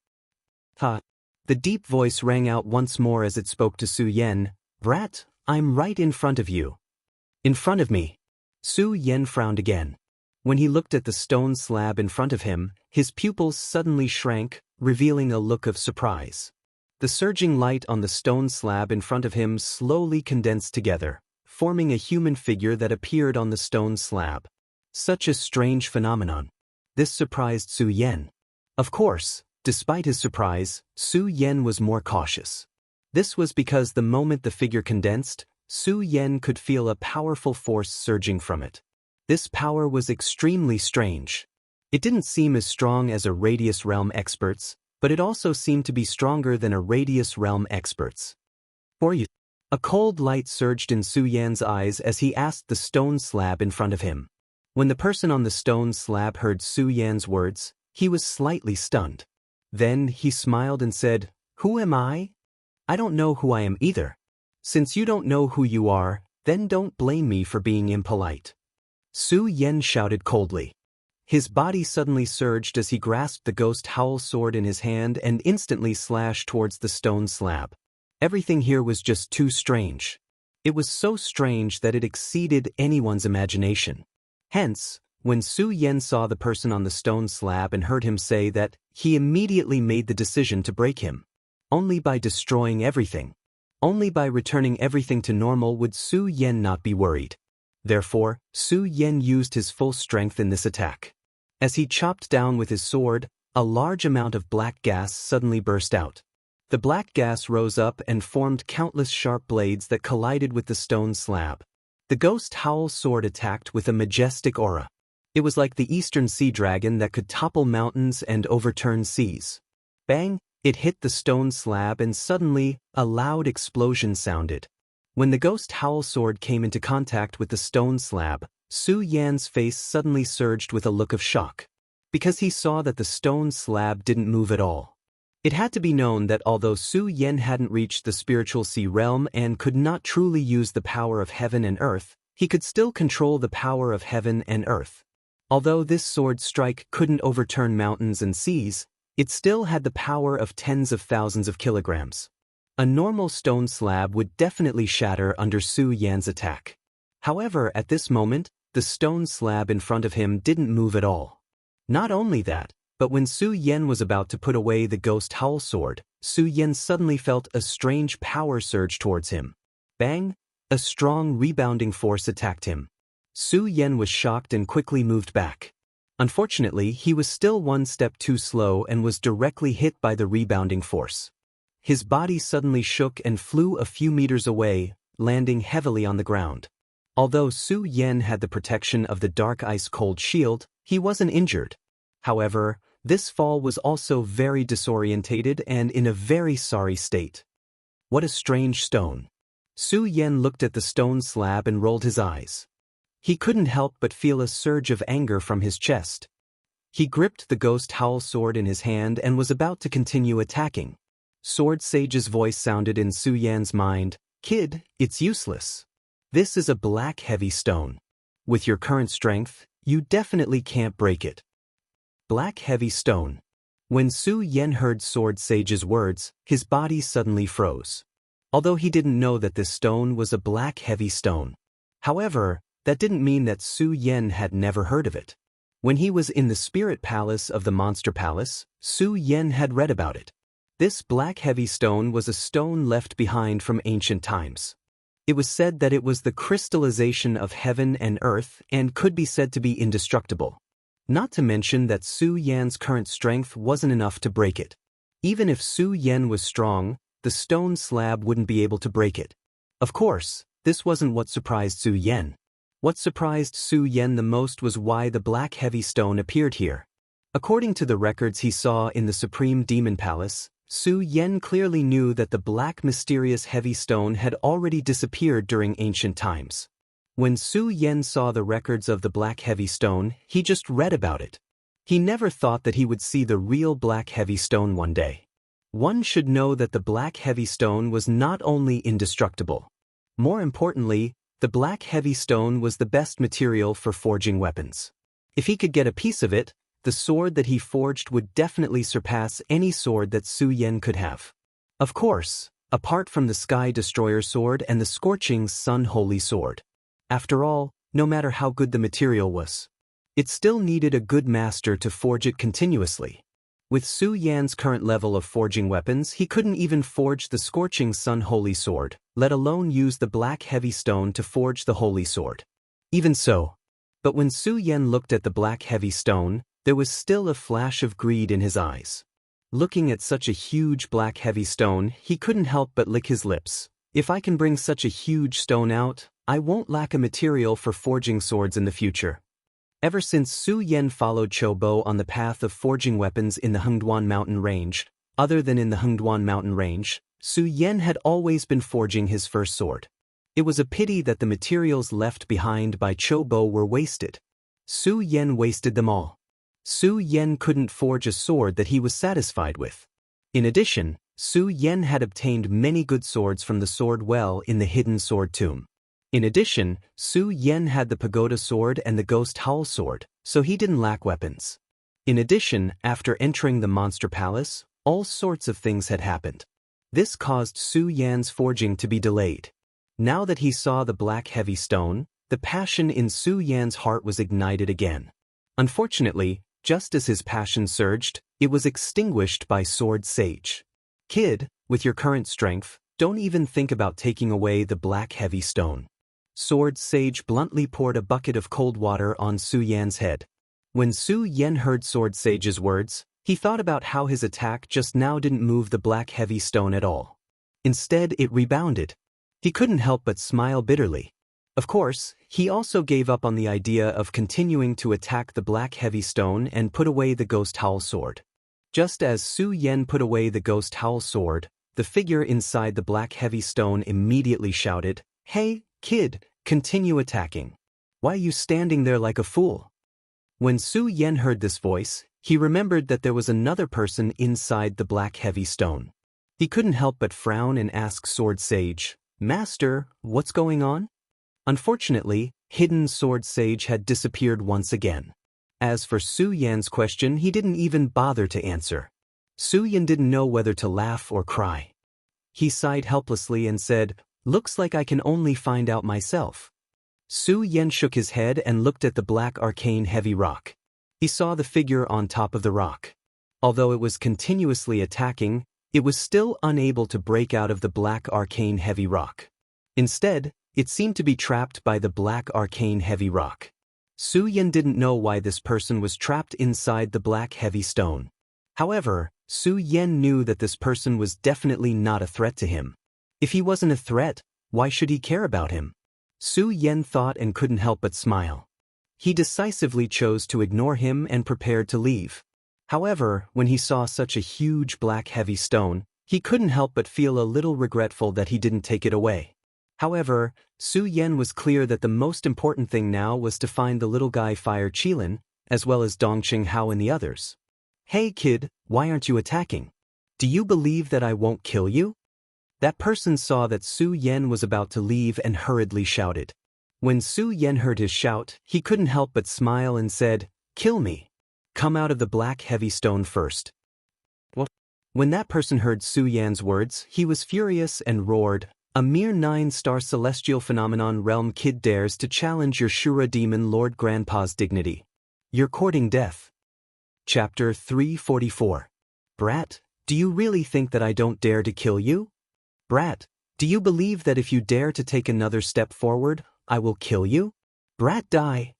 The deep voice rang out once more as it spoke to Su Yan. "Brat, I'm right in front of you." In front of me. Su Yan frowned again. When he looked at the stone slab in front of him, his pupils suddenly shrank, revealing a look of surprise. The surging light on the stone slab in front of him slowly condensed together, forming a human figure that appeared on the stone slab. Such a strange phenomenon. This surprised Su Yan. Of course, despite his surprise, Su Yan was more cautious. This was because the moment the figure condensed, Su Yan could feel a powerful force surging from it. This power was extremely strange. It didn't seem as strong as a Radius Realm expert's, but it also seemed to be stronger than a Radius Realm expert's. For you. A cold light surged in Su Yan's eyes as he asked the stone slab in front of him. When the person on the stone slab heard Su Yan's words, he was slightly stunned. Then he smiled and said, "Who am I? I don't know who I am either. Since you don't know who you are, then don't blame me for being impolite." Su Yan shouted coldly. His body suddenly surged as he grasped the ghost howl sword in his hand and instantly slashed towards the stone slab. Everything here was just too strange. It was so strange that it exceeded anyone's imagination. Hence, When Su Yan saw the person on the stone slab and heard him say that, he immediately made the decision to break him. Only by destroying everything. Only by returning everything to normal would Su Yan not be worried. Therefore, Su Yan used his full strength in this attack. As he chopped down with his sword, a large amount of black gas suddenly burst out. The black gas rose up and formed countless sharp blades that collided with the stone slab. The ghost howl sword attacked with a majestic aura. It was like the eastern sea dragon that could topple mountains and overturn seas. Bang! It hit the stone slab and suddenly, a loud explosion sounded. When the ghost howl sword came into contact with the stone slab, Su Yan's face suddenly surged with a look of shock. Because he saw that the stone slab didn't move at all. It had to be known that although Su Yan hadn't reached the spiritual sea realm and could not truly use the power of heaven and earth, he could still control the power of heaven and earth. Although this sword strike couldn't overturn mountains and seas, it still had the power of tens of thousands of kilograms. A normal stone slab would definitely shatter under Su Yan's attack. However, at this moment, the stone slab in front of him didn't move at all. Not only that, but when Su Yan was about to put away the ghost howl sword, Su Yan suddenly felt a strange power surge towards him. Bang! A strong rebounding force attacked him. Su Yan was shocked and quickly moved back. Unfortunately, he was still one step too slow and was directly hit by the rebounding force. His body suddenly shook and flew a few meters away, landing heavily on the ground. Although Su Yan had the protection of the dark ice-cold shield, he wasn't injured. However, this fall was also very disorientated and in a very sorry state. What a strange stone. Su Yan looked at the stone slab and rolled his eyes. He couldn't help but feel a surge of anger from his chest. He gripped the ghost howl sword in his hand and was about to continue attacking. Sword Sage's voice sounded in Su Yan's mind, "Kid, it's useless. This is a black heavy stone. With your current strength, you definitely can't break it." Black heavy stone. When Su Yan heard Sword Sage's words, his body suddenly froze. Although he didn't know that this stone was a black heavy stone. However, that didn't mean that Su Yan had never heard of it. When he was in the spirit palace of the monster palace, Su Yan had read about it. This black heavy stone was a stone left behind from ancient times. It was said that it was the crystallization of heaven and earth and could be said to be indestructible. Not to mention that Su Yan's current strength wasn't enough to break it. Even if Su Yan was strong, the stone slab wouldn't be able to break it. Of course, this wasn't what surprised Su Yan. What surprised Su Yan the most was why the black heavy stone appeared here. According to the records he saw in the Supreme Demon Palace, Su Yan clearly knew that the black mysterious heavy stone had already disappeared during ancient times. When Su Yan saw the records of the black heavy stone, he just read about it. He never thought that he would see the real black heavy stone one day. One should know that the black heavy stone was not only indestructible. More importantly, the black heavy stone was the best material for forging weapons. If he could get a piece of it, the sword that he forged would definitely surpass any sword that Su Yan could have. Of course, apart from the Sky Destroyer sword and the Scorching Sun Holy sword. After all, no matter how good the material was, it still needed a good master to forge it continuously. With Su Yan's current level of forging weapons, he couldn't even forge the Scorching Sun Holy Sword, let alone use the black heavy stone to forge the Holy Sword. Even so, but when Su Yan looked at the black heavy stone, there was still a flash of greed in his eyes. Looking at such a huge black heavy stone, he couldn't help but lick his lips. If I can bring such a huge stone out, I won't lack a material for forging swords in the future. Ever since Su Yan followed Chobo on the path of forging weapons in the Hengduan Mountain Range, other than in the Hengduan Mountain Range, Su Yan had always been forging his first sword. It was a pity that the materials left behind by Chobo were wasted. Su Yan wasted them all. Su Yan couldn't forge a sword that he was satisfied with. In addition, Su Yan had obtained many good swords from the sword well in the hidden sword tomb. In addition, Su Yan had the pagoda sword and the ghost howl sword, so he didn't lack weapons. In addition, after entering the monster palace, all sorts of things had happened. This caused Su Yan's forging to be delayed. Now that he saw the black heavy stone, the passion in Su Yan's heart was ignited again. Unfortunately, just as his passion surged, it was extinguished by Sword Sage. Kid, with your current strength, don't even think about taking away the black heavy stone. Sword Sage bluntly poured a bucket of cold water on Su Yan's head. When Su Yan heard Sword Sage's words, he thought about how his attack just now didn't move the black heavy stone at all. Instead, it rebounded. He couldn't help but smile bitterly. Of course, he also gave up on the idea of continuing to attack the black heavy stone and put away the ghost howl sword. Just as Su Yan put away the ghost howl sword, the figure inside the black heavy stone immediately shouted, "Hey, kid, continue attacking. Why are you standing there like a fool?" When Su Yan heard this voice, he remembered that there was another person inside the black heavy stone. He couldn't help but frown and ask Sword Sage, "Master, what's going on?" Unfortunately, hidden Sword Sage had disappeared once again. As for Su Yan's question, he didn't even bother to answer. Su Yan didn't know whether to laugh or cry. He sighed helplessly and said, "Looks like I can only find out myself." Su Yan shook his head and looked at the black arcane heavy rock. He saw the figure on top of the rock. Although it was continuously attacking, it was still unable to break out of the black arcane heavy rock. Instead, it seemed to be trapped by the black arcane heavy rock. Su Yan didn't know why this person was trapped inside the black heavy stone. However, Su Yan knew that this person was definitely not a threat to him. If he wasn't a threat, why should he care about him? Su Yan thought and couldn't help but smile. He decisively chose to ignore him and prepared to leave. However, when he saw such a huge black heavy stone, he couldn't help but feel a little regretful that he didn't take it away. However, Su Yan was clear that the most important thing now was to find the little guy Fire Qilin, as well as Dongqing Hao and the others. "Hey kid, why aren't you attacking? Do you believe that I won't kill you?" That person saw that Su Yan was about to leave and hurriedly shouted. When Su Yan heard his shout, he couldn't help but smile and said, "Kill me. Come out of the black heavy stone first." What? When that person heard Su Yan's words, he was furious and roared, "A mere 9-star celestial phenomenon realm kid dares to challenge your Shura demon Lord Grandpa's dignity. You're courting death." Chapter 344. Brat, do you really think that I don't dare to kill you? Brat, do you believe that if you dare to take another step forward, I will kill you? Brat, die.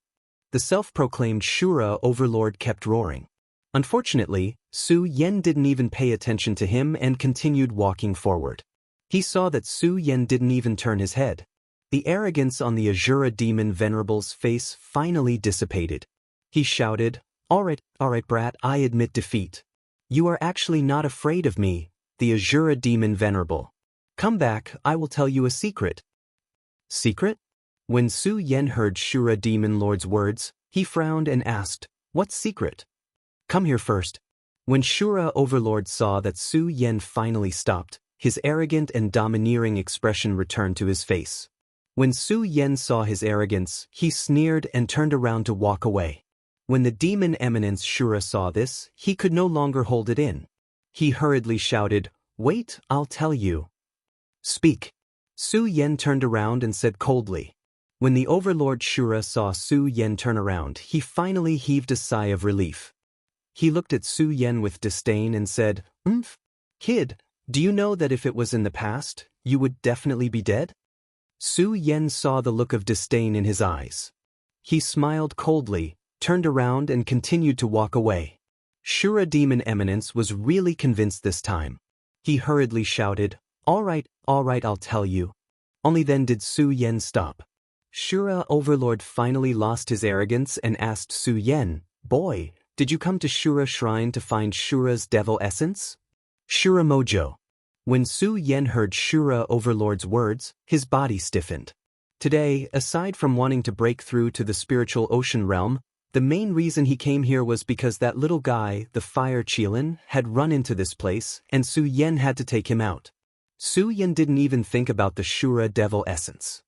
The self-proclaimed Shura overlord kept roaring. Unfortunately, Su Yan didn't even pay attention to him and continued walking forward. He saw that Su Yan didn't even turn his head. The arrogance on the Azura demon venerable's face finally dissipated. He shouted, all right, brat, I admit defeat. You are actually not afraid of me, the Azura demon venerable. Come back, I will tell you a secret." Secret? When Su Yan heard Shura demon lord's words, he frowned and asked, "What secret?" "Come here first." When Shura overlord saw that Su Yan finally stopped, his arrogant and domineering expression returned to his face. When Su Yan saw his arrogance, he sneered and turned around to walk away. When the demon eminence Shura saw this, he could no longer hold it in. He hurriedly shouted, "Wait, I'll tell you." "Speak." Su Yan turned around and said coldly. When the overlord Shura saw Su Yan turn around, he finally heaved a sigh of relief. He looked at Su Yan with disdain and said, Kid, do you know that if it was in the past, you would definitely be dead?" Su Yan saw the look of disdain in his eyes. He smiled coldly, turned around and continued to walk away. Shura demon eminence was really convinced this time. He hurriedly shouted, all right, I'll tell you." Only then did Su Yan stop. Shura overlord finally lost his arrogance and asked Su Yan, "Boy, did you come to Shura Shrine to find Shura's devil essence?" Shura Mojo. When Su Yan heard Shura overlord's words, his body stiffened. Today, aside from wanting to break through to the spiritual ocean realm, the main reason he came here was because that little guy, the Fire Qilin, had run into this place and Su Yan had to take him out. Su Yan didn't even think about the Shura devil essence.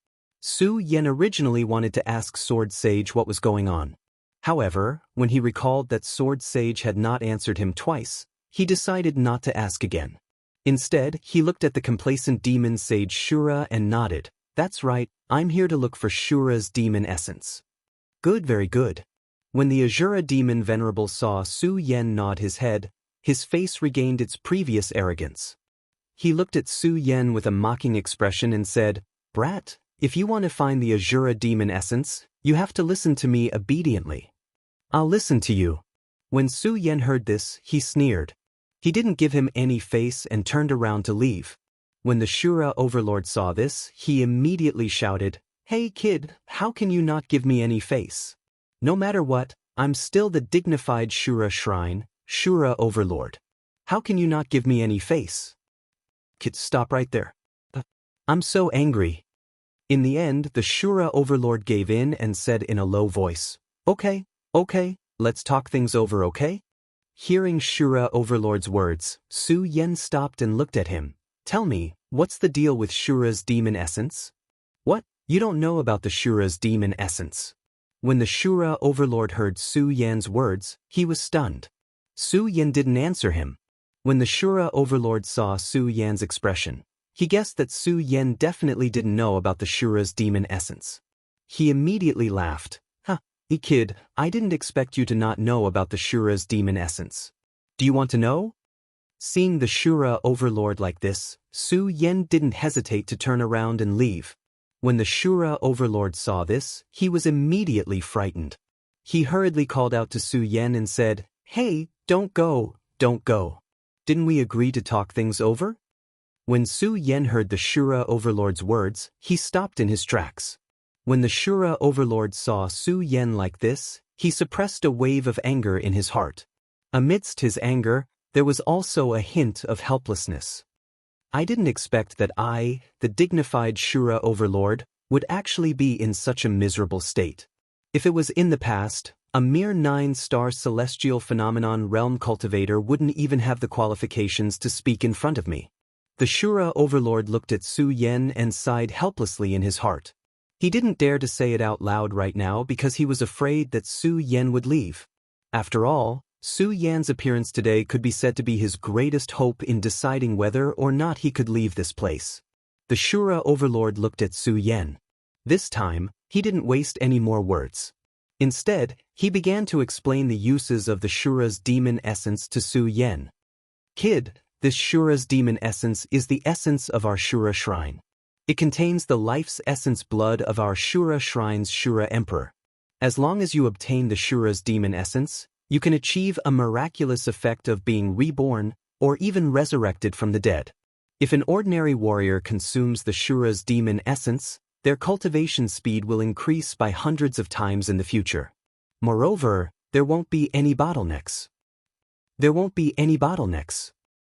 Su Yan originally wanted to ask Sword Sage what was going on. However, when he recalled that Sword Sage had not answered him twice, he decided not to ask again. Instead, he looked at the complacent demon sage Shura and nodded, That's right, I'm here to look for Shura's demon essence. Good, very good. When the Azura demon venerable saw Su Yen nod his head, his face regained its previous arrogance. He looked at Su Yen with a mocking expression and said, "Brat, if you want to find the Azura demon essence, you have to listen to me obediently." "I'll listen to you." When Su Yen heard this, he sneered. He didn't give him any face and turned around to leave. When the Shura overlord saw this, he immediately shouted, "Hey kid, how can you not give me any face? No matter what, I'm still the dignified Shura Shrine, Shura overlord. How can you not give me any face?" "Kid, stop right there. I'm so angry." In the end, the Shura overlord gave in and said in a low voice, Okay, let's talk things over, okay?" Hearing Shura overlord's words, Su Yen stopped and looked at him. "Tell me, what's the deal with Shura's demon essence?" "What? You don't know about the Shura's demon essence?" When the Shura overlord heard Su Yen's words, he was stunned. Su Yen didn't answer him. When the Shura overlord saw Su Yen's expression, he guessed that Su Yen definitely didn't know about the Shura's demon essence. He immediately laughed. Kid, I didn't expect you to not know about the Shura's demon essence. Do you want to know?" Seeing the Shura overlord like this, Su Yen didn't hesitate to turn around and leave. When the Shura overlord saw this, he was immediately frightened. He hurriedly called out to Su Yen and said, "Hey, don't go. Didn't we agree to talk things over?" When Su Yen heard the Shura overlord's words, he stopped in his tracks. When the Shura overlord saw Su Yen like this, he suppressed a wave of anger in his heart. Amidst his anger, there was also a hint of helplessness. "I didn't expect that I, the dignified Shura overlord, would actually be in such a miserable state. If it was in the past, a mere 9-star celestial phenomenon realm cultivator wouldn't even have the qualifications to speak in front of me." The Shura overlord looked at Su Yen and sighed helplessly in his heart. He didn't dare to say it out loud right now because he was afraid that Su Yen would leave. After all, Su Yen's appearance today could be said to be his greatest hope in deciding whether or not he could leave this place. The Shura overlord looked at Su Yen. This time, he didn't waste any more words. Instead, he began to explain the uses of the Shura's demon essence to Su Yen. "Kid, this Shura's demon essence is the essence of our Shura Shrine. It contains the life's essence blood of our Shura Shrine's Shura Emperor. As long as you obtain the Shura's demon essence, you can achieve a miraculous effect of being reborn or even resurrected from the dead. If an ordinary warrior consumes the Shura's demon essence, their cultivation speed will increase by hundreds of times in the future. Moreover, there won't be any bottlenecks.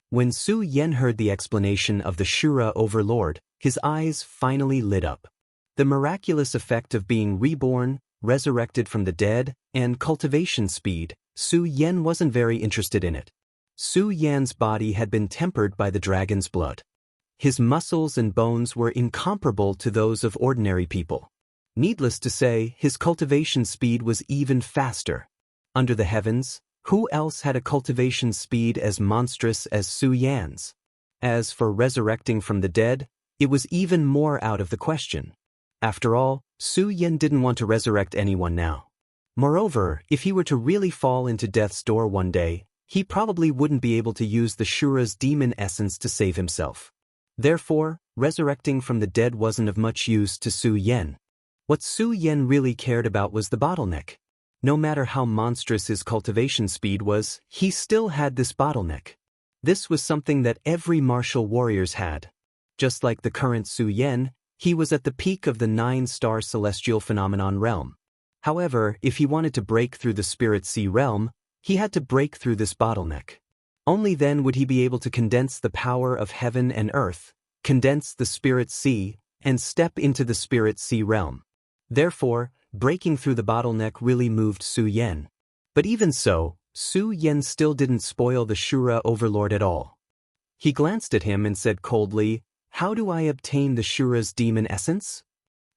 When Su Yen heard the explanation of the Shura overlord, his eyes finally lit up. The miraculous effect of being reborn, resurrected from the dead, and cultivation speed, Su Yen wasn't very interested in it. Su Yen's body had been tempered by the dragon's blood. His muscles and bones were incomparable to those of ordinary people. Needless to say, his cultivation speed was even faster. Under the heavens, who else had a cultivation speed as monstrous as Su Yen's? As for resurrecting from the dead, it was even more out of the question. After all, Su Yen didn't want to resurrect anyone now. Moreover, if he were to really fall into death's door one day, he probably wouldn't be able to use the Shura's demon essence to save himself. Therefore, resurrecting from the dead wasn't of much use to Su Yen. What Su Yen really cared about was the bottleneck. No matter how monstrous his cultivation speed was, he still had this bottleneck. This was something that every martial warriors had. Just like the current Su Yen, he was at the peak of the 9-star celestial phenomenon realm. However, if he wanted to break through the Spirit Sea realm, he had to break through this bottleneck. Only then would he be able to condense the power of heaven and earth, condense the Spirit Sea, and step into the Spirit Sea realm. Therefore, breaking through the bottleneck really moved Su Yen. But even so, Su Yen still didn't spoil the Shura overlord at all. He glanced at him and said coldly, "How do I obtain the Shura's demon essence?"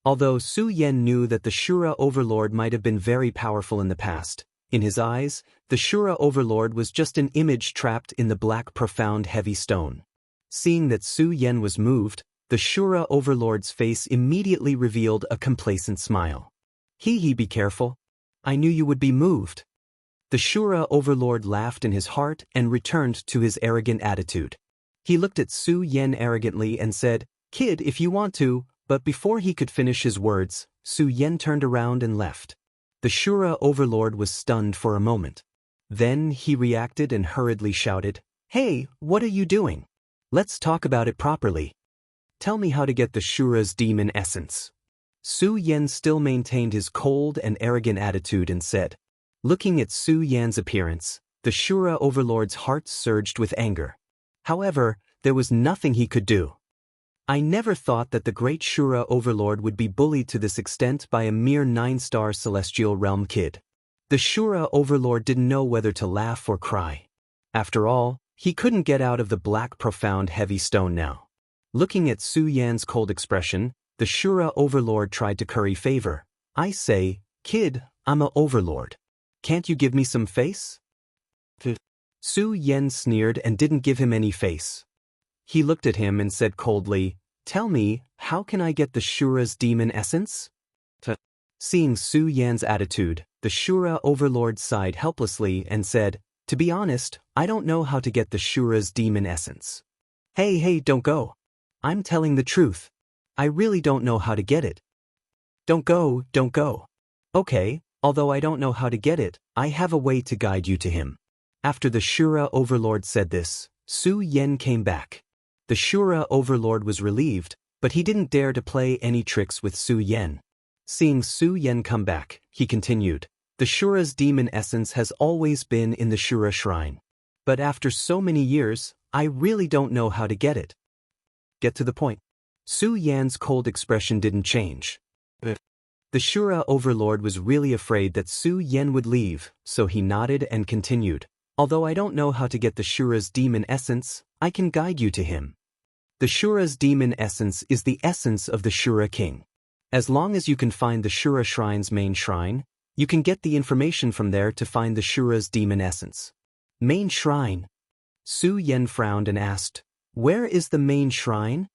Although Su Yen knew that the Shura overlord might have been very powerful in the past, in his eyes, the Shura overlord was just an image trapped in the black profound heavy stone. Seeing that Su Yen was moved, The Shura overlord's face immediately revealed a complacent smile. He be careful. I knew you would be moved. The Shura overlord laughed in his heart and returned to his arrogant attitude. He looked at Su Yen arrogantly and said, "Kid, if you want to," but before he could finish his words, Su Yen turned around and left. The Shura overlord was stunned for a moment. Then he reacted and hurriedly shouted, "Hey, what are you doing? Let's talk about it properly. Tell me how to get the Shura's demon essence." Su Yen still maintained his cold and arrogant attitude and said. Looking at Su Yan's appearance, the Shura overlord's heart surged with anger. However, there was nothing he could do. I never thought that the great Shura overlord would be bullied to this extent by a mere 9-star celestial realm kid. The Shura overlord didn't know whether to laugh or cry. After all, he couldn't get out of the black profound heavy stone now. Looking at Su Yan's cold expression, the Shura overlord tried to curry favor. "I say, kid, I'm a overlord. Can't you give me some face?" Su Yen sneered and didn't give him any face. He looked at him and said coldly, "Tell me, how can I get the Shura's demon essence?" Seeing Su Yan's attitude, the Shura overlord sighed helplessly and said, "To be honest, I don't know how to get the Shura's demon essence." Hey, don't go. I'm telling the truth. I really don't know how to get it." Don't go. "Okay, although I don't know how to get it, I have a way to guide you to him." After the Shura overlord said this, Su Yen came back. The Shura overlord was relieved, but he didn't dare to play any tricks with Su Yen. Seeing Su Yen come back, he continued, "The Shura's demon essence has always been in the Shura shrine. But after so many years, I really don't know how to get it." Get to the point. Su Yan's cold expression didn't change. The Shura overlord was really afraid that Su Yen would leave, so he nodded and continued, "Although I don't know how to get the Shura's demon essence, I can guide you to him. The Shura's demon essence is the essence of the Shura king. As long as you can find the Shura shrine's main shrine, you can get the information from there to find the Shura's demon essence." Main shrine? Su Yen frowned and asked, "Where is the main shrine?"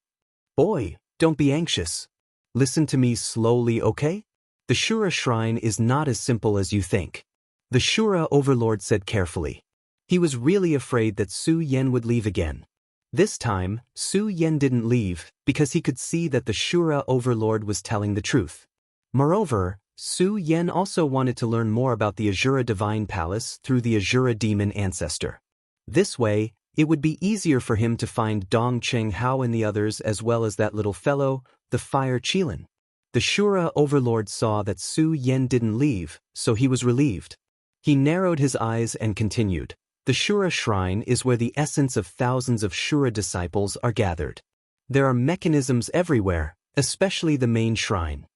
"Boy, don't be anxious. Listen to me slowly, okay? The Shura shrine is not as simple as you think," the Shura overlord said carefully. He was really afraid that Su Yen would leave again. This time, Su Yen didn't leave because he could see that the Shura overlord was telling the truth. Moreover, Su Yen also wanted to learn more about the Azura Divine Palace through the Azura Demon Ancestor. This way, it would be easier for him to find Dong Cheng Hao and the others as well as that little fellow, the Fire Qilin. The Shura overlord saw that Su Yen didn't leave, so he was relieved. He narrowed his eyes and continued, "The Shura shrine is where the essence of thousands of Shura disciples are gathered. There are mechanisms everywhere, especially the main shrine.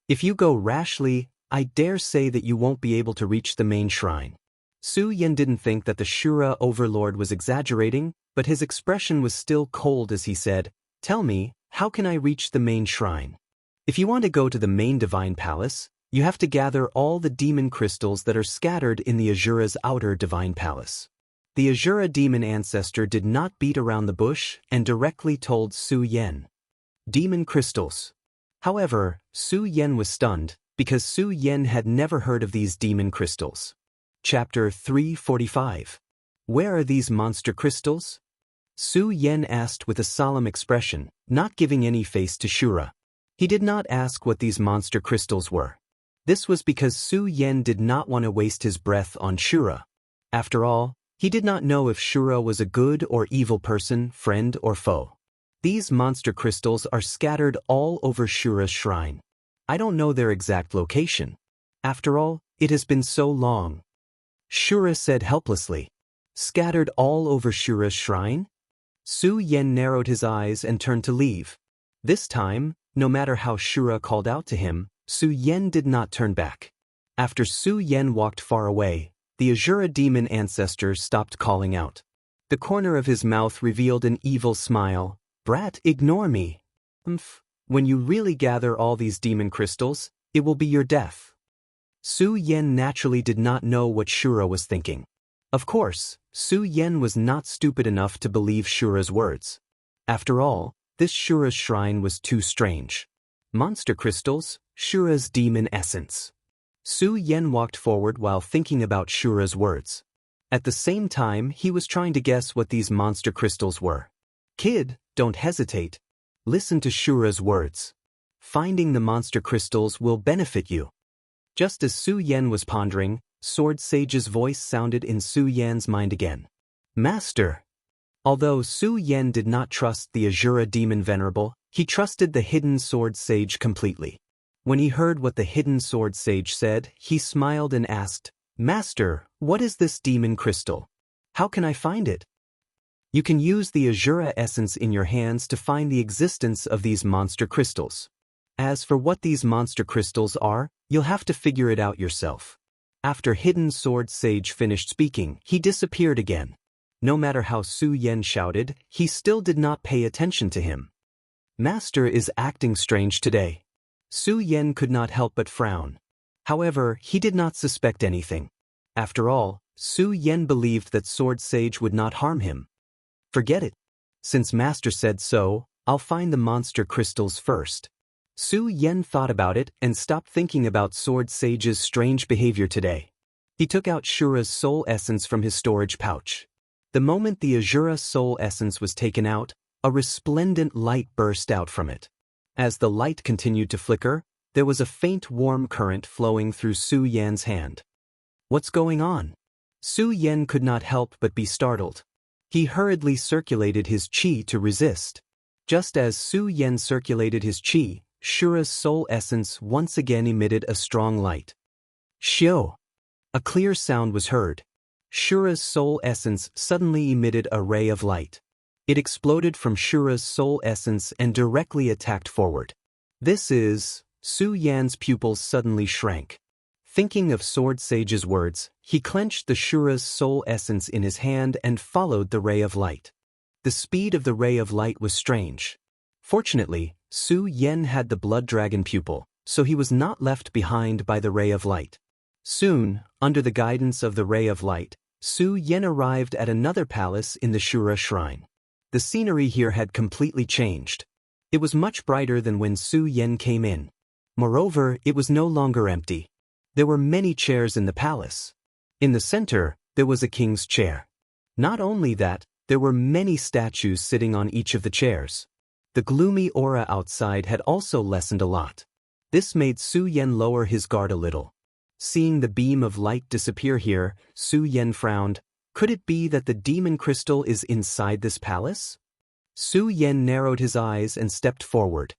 If you go rashly, I dare say that you won't be able to reach the main shrine." Su Yen didn't think that the Shura overlord was exaggerating, but his expression was still cold as he said, "Tell me, how can I reach the main shrine? If you want to go to the main divine palace, you have to gather all the demon crystals that are scattered in the Azura's outer divine palace." The Azura demon ancestor did not beat around the bush and directly told Su Yen. Demon crystals. However, Su Yen was stunned, because Su Yen had never heard of these demon crystals. Chapter 345. Where are these monster crystals? Su Yen asked with a solemn expression, not giving any face to Shura. He did not ask what these monster crystals were. This was because Su Yen did not want to waste his breath on Shura. After all, he did not know if Shura was a good or evil person, friend or foe. These monster crystals are scattered all over Shura's shrine. I don't know their exact location. After all, it has been so long. Shura said helplessly. Scattered all over Shura's shrine? Su Yen narrowed his eyes and turned to leave. This time, no matter how Shura called out to him, Su Yen did not turn back. After Su Yen walked far away, the Azura demon ancestor stopped calling out. The corner of his mouth revealed an evil smile. "Brat, ignore me. When you really gather all these demon crystals, it will be your death." Su Yen naturally did not know what Shura was thinking. Of course, Su Yen was not stupid enough to believe Shura's words. After all, This Shura's shrine was too strange. Monster crystals, Shura's demon essence. Su Yen walked forward while thinking about Shura's words. At the same time, he was trying to guess what these monster crystals were. Kid, don't hesitate. Listen to Shura's words. Finding the monster crystals will benefit you. Just as Su Yen was pondering, Sword Sage's voice sounded in Su Yan's mind again. Master. Although Su Yen did not trust the Azura demon venerable, he trusted the hidden Sword Sage completely. When he heard what the hidden Sword Sage said, he smiled and asked, Master, what is this demon crystal? How can I find it? You can use the Azura essence in your hands to find the existence of these monster crystals. As for what these monster crystals are, you'll have to figure it out yourself. After Hidden Sword Sage finished speaking, he disappeared again. No matter how Su Yen shouted, he still did not pay attention to him. Master is acting strange today. Su Yen could not help but frown. However, he did not suspect anything. After all, Su Yen believed that Sword Sage would not harm him. Forget it. Since Master said so, I'll find the monster crystals first. Su Yen thought about it and stopped thinking about Sword Sage's strange behavior today. He took out Shura's soul essence from his storage pouch. The moment the Azura soul essence was taken out, a resplendent light burst out from it. As the light continued to flicker, there was a faint warm current flowing through Su Yan's hand. What's going on? Su Yen could not help but be startled. He hurriedly circulated his chi to resist. Just as Su Yen circulated his chi, Shura's soul essence once again emitted a strong light. Shio! A clear sound was heard. Shura's soul essence suddenly emitted a ray of light. It exploded from Shura's soul essence and directly attacked forward. Su Yan's pupils suddenly shrank. Thinking of Sword Sage's words, he clenched the Shura's soul essence in his hand and followed the ray of light. The speed of the ray of light was strange. Fortunately, Su Yen had the blood dragon pupil, so he was not left behind by the ray of light. Soon, under the guidance of the ray of light, Su Yen arrived at another palace in the Shura shrine. The scenery here had completely changed. It was much brighter than when Su Yen came in. Moreover, it was no longer empty. There were many chairs in the palace. In the center, there was a king's chair. Not only that, there were many statues sitting on each of the chairs. The gloomy aura outside had also lessened a lot. This made Su Yen lower his guard a little. Seeing the beam of light disappear here, Su Yen frowned. Could it be that the demon crystal is inside this palace? Su Yen narrowed his eyes and stepped forward.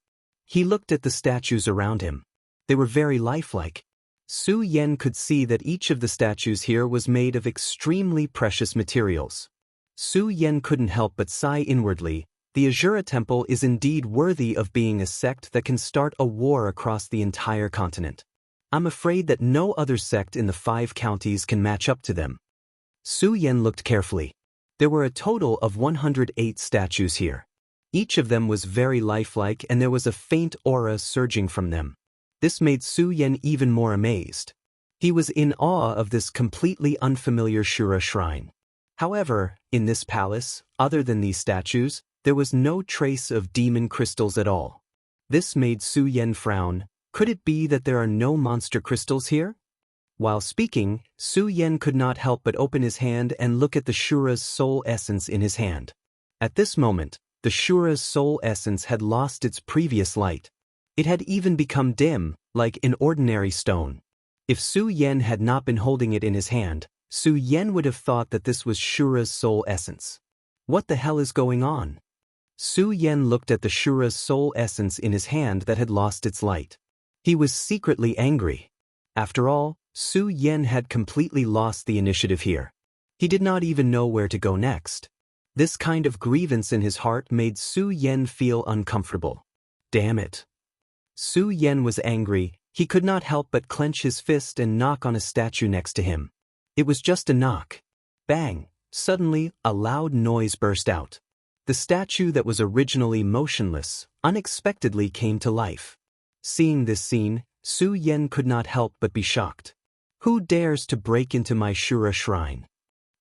He looked at the statues around him. They were very lifelike. Su Yen could see that each of the statues here was made of extremely precious materials. Su Yen couldn't help but sigh inwardly. The Azura Temple is indeed worthy of being a sect that can start a war across the entire continent. I'm afraid that no other sect in the 5 counties can match up to them. Su Yen looked carefully. There were a total of 108 statues here. Each of them was very lifelike and there was a faint aura surging from them. This made Su Yen even more amazed. He was in awe of this completely unfamiliar Shura shrine. However, in this palace, other than these statues, there was no trace of demon crystals at all. This made Su Yen frown. Could it be that there are no monster crystals here? While speaking, Su Yen could not help but open his hand and look at the Shura's soul essence in his hand. At this moment, the Shura's soul essence had lost its previous light. It had even become dim, like an ordinary stone. If Su Yen had not been holding it in his hand, Su Yen would have thought that this was Shura's soul essence. What the hell is going on? Su Yen looked at the Shura's soul essence in his hand that had lost its light. He was secretly angry. After all, Su Yen had completely lost the initiative here. He did not even know where to go next. This kind of grievance in his heart made Su Yen feel uncomfortable. Damn it. Su Yen was angry. He could not help but clench his fist and knock on a statue next to him. It was just a knock. Bang! Suddenly, a loud noise burst out. The statue that was originally motionless unexpectedly came to life. Seeing this scene, Su Yen could not help but be shocked. Who dares to break into my Shura shrine?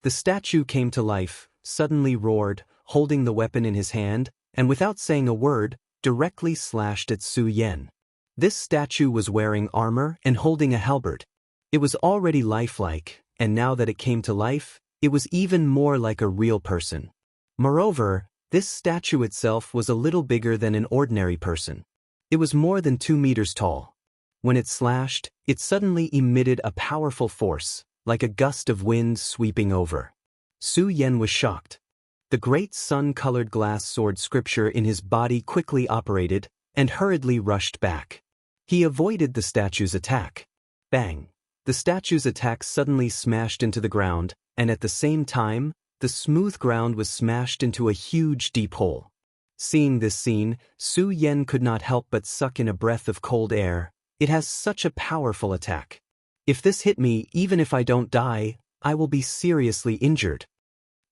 The statue came to life, suddenly roared, holding the weapon in his hand, and without saying a word, directly slashed at Su Yan. This statue was wearing armor and holding a halberd. It was already lifelike, and now that it came to life, it was even more like a real person. Moreover, this statue itself was a little bigger than an ordinary person. It was more than 2 meters tall. When it slashed, it suddenly emitted a powerful force, like a gust of wind sweeping over. Su Yan was shocked. The great sun-colored glass sword scripture in his body quickly operated, and hurriedly rushed back. He avoided the statue's attack. Bang! The statue's attack suddenly smashed into the ground, and at the same time, the smooth ground was smashed into a huge deep hole. Seeing this scene, Su Yan could not help but suck in a breath of cold air. It has such a powerful attack. If this hit me, even if I don't die, I will be seriously injured.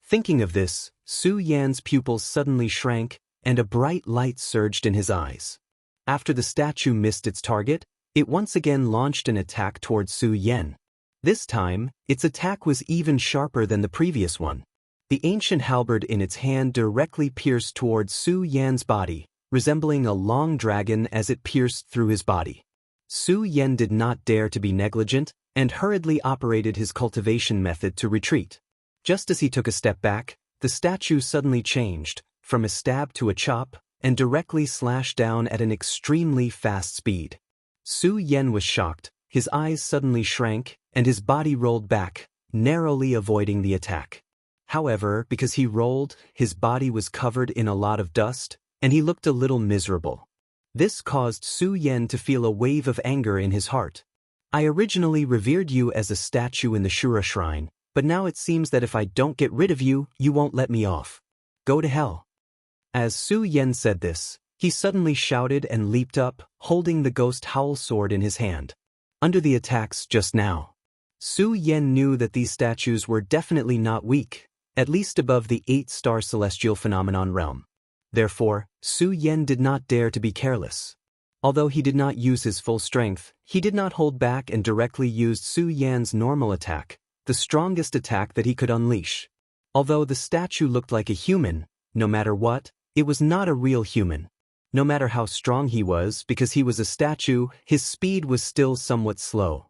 Thinking of this, Su Yan's pupils suddenly shrank, and a bright light surged in his eyes. After the statue missed its target, it once again launched an attack towards Su Yan. This time, its attack was even sharper than the previous one. The ancient halberd in its hand directly pierced towards Su Yan's body, resembling a long dragon as it pierced through his body. Su Yan did not dare to be negligent, and hurriedly operated his cultivation method to retreat. Just as he took a step back, the statue suddenly changed, from a stab to a chop, and directly slashed down at an extremely fast speed. Su Yan was shocked, his eyes suddenly shrank, and his body rolled back, narrowly avoiding the attack. However, because he rolled, his body was covered in a lot of dust, and he looked a little miserable. This caused Su Yan to feel a wave of anger in his heart. I originally revered you as a statue in the Shura shrine, but now it seems that if I don't get rid of you, you won't let me off. Go to hell. As Su Yan said this, he suddenly shouted and leaped up, holding the ghost howl sword in his hand. Under the attacks just now, Su Yan knew that these statues were definitely not weak, at least above the 8-star celestial phenomenon realm. Therefore, Su Yan did not dare to be careless. Although he did not use his full strength, he did not hold back and directly used Su Yan's normal attack, the strongest attack that he could unleash. Although the statue looked like a human, no matter what, it was not a real human. No matter how strong he was, because he was a statue, his speed was still somewhat slow.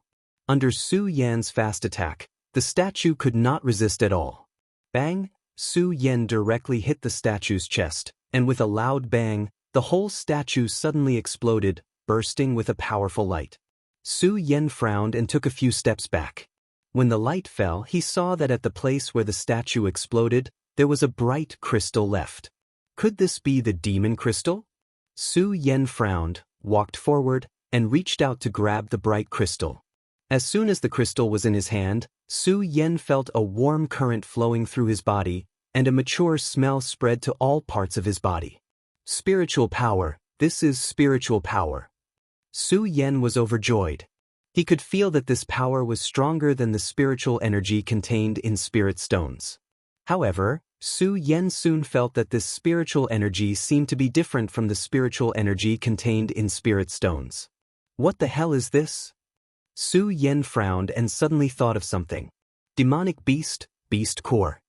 Under Su Yan's fast attack, the statue could not resist at all. Bang! Su Yan directly hit the statue's chest, and with a loud bang, the whole statue suddenly exploded, bursting with a powerful light. Su Yan frowned and took a few steps back. When the light fell, he saw that at the place where the statue exploded, there was a bright crystal left. Could this be the demon crystal? Su Yan frowned, walked forward, and reached out to grab the bright crystal. As soon as the crystal was in his hand, Su Yan felt a warm current flowing through his body, and a mature smell spread to all parts of his body. Spiritual power, this is spiritual power. Su Yan was overjoyed. He could feel that this power was stronger than the spiritual energy contained in spirit stones. However, Su Yan soon felt that this spiritual energy seemed to be different from the spiritual energy contained in spirit stones. What the hell is this? Su Yan frowned and suddenly thought of something. Demonic beast, beast core.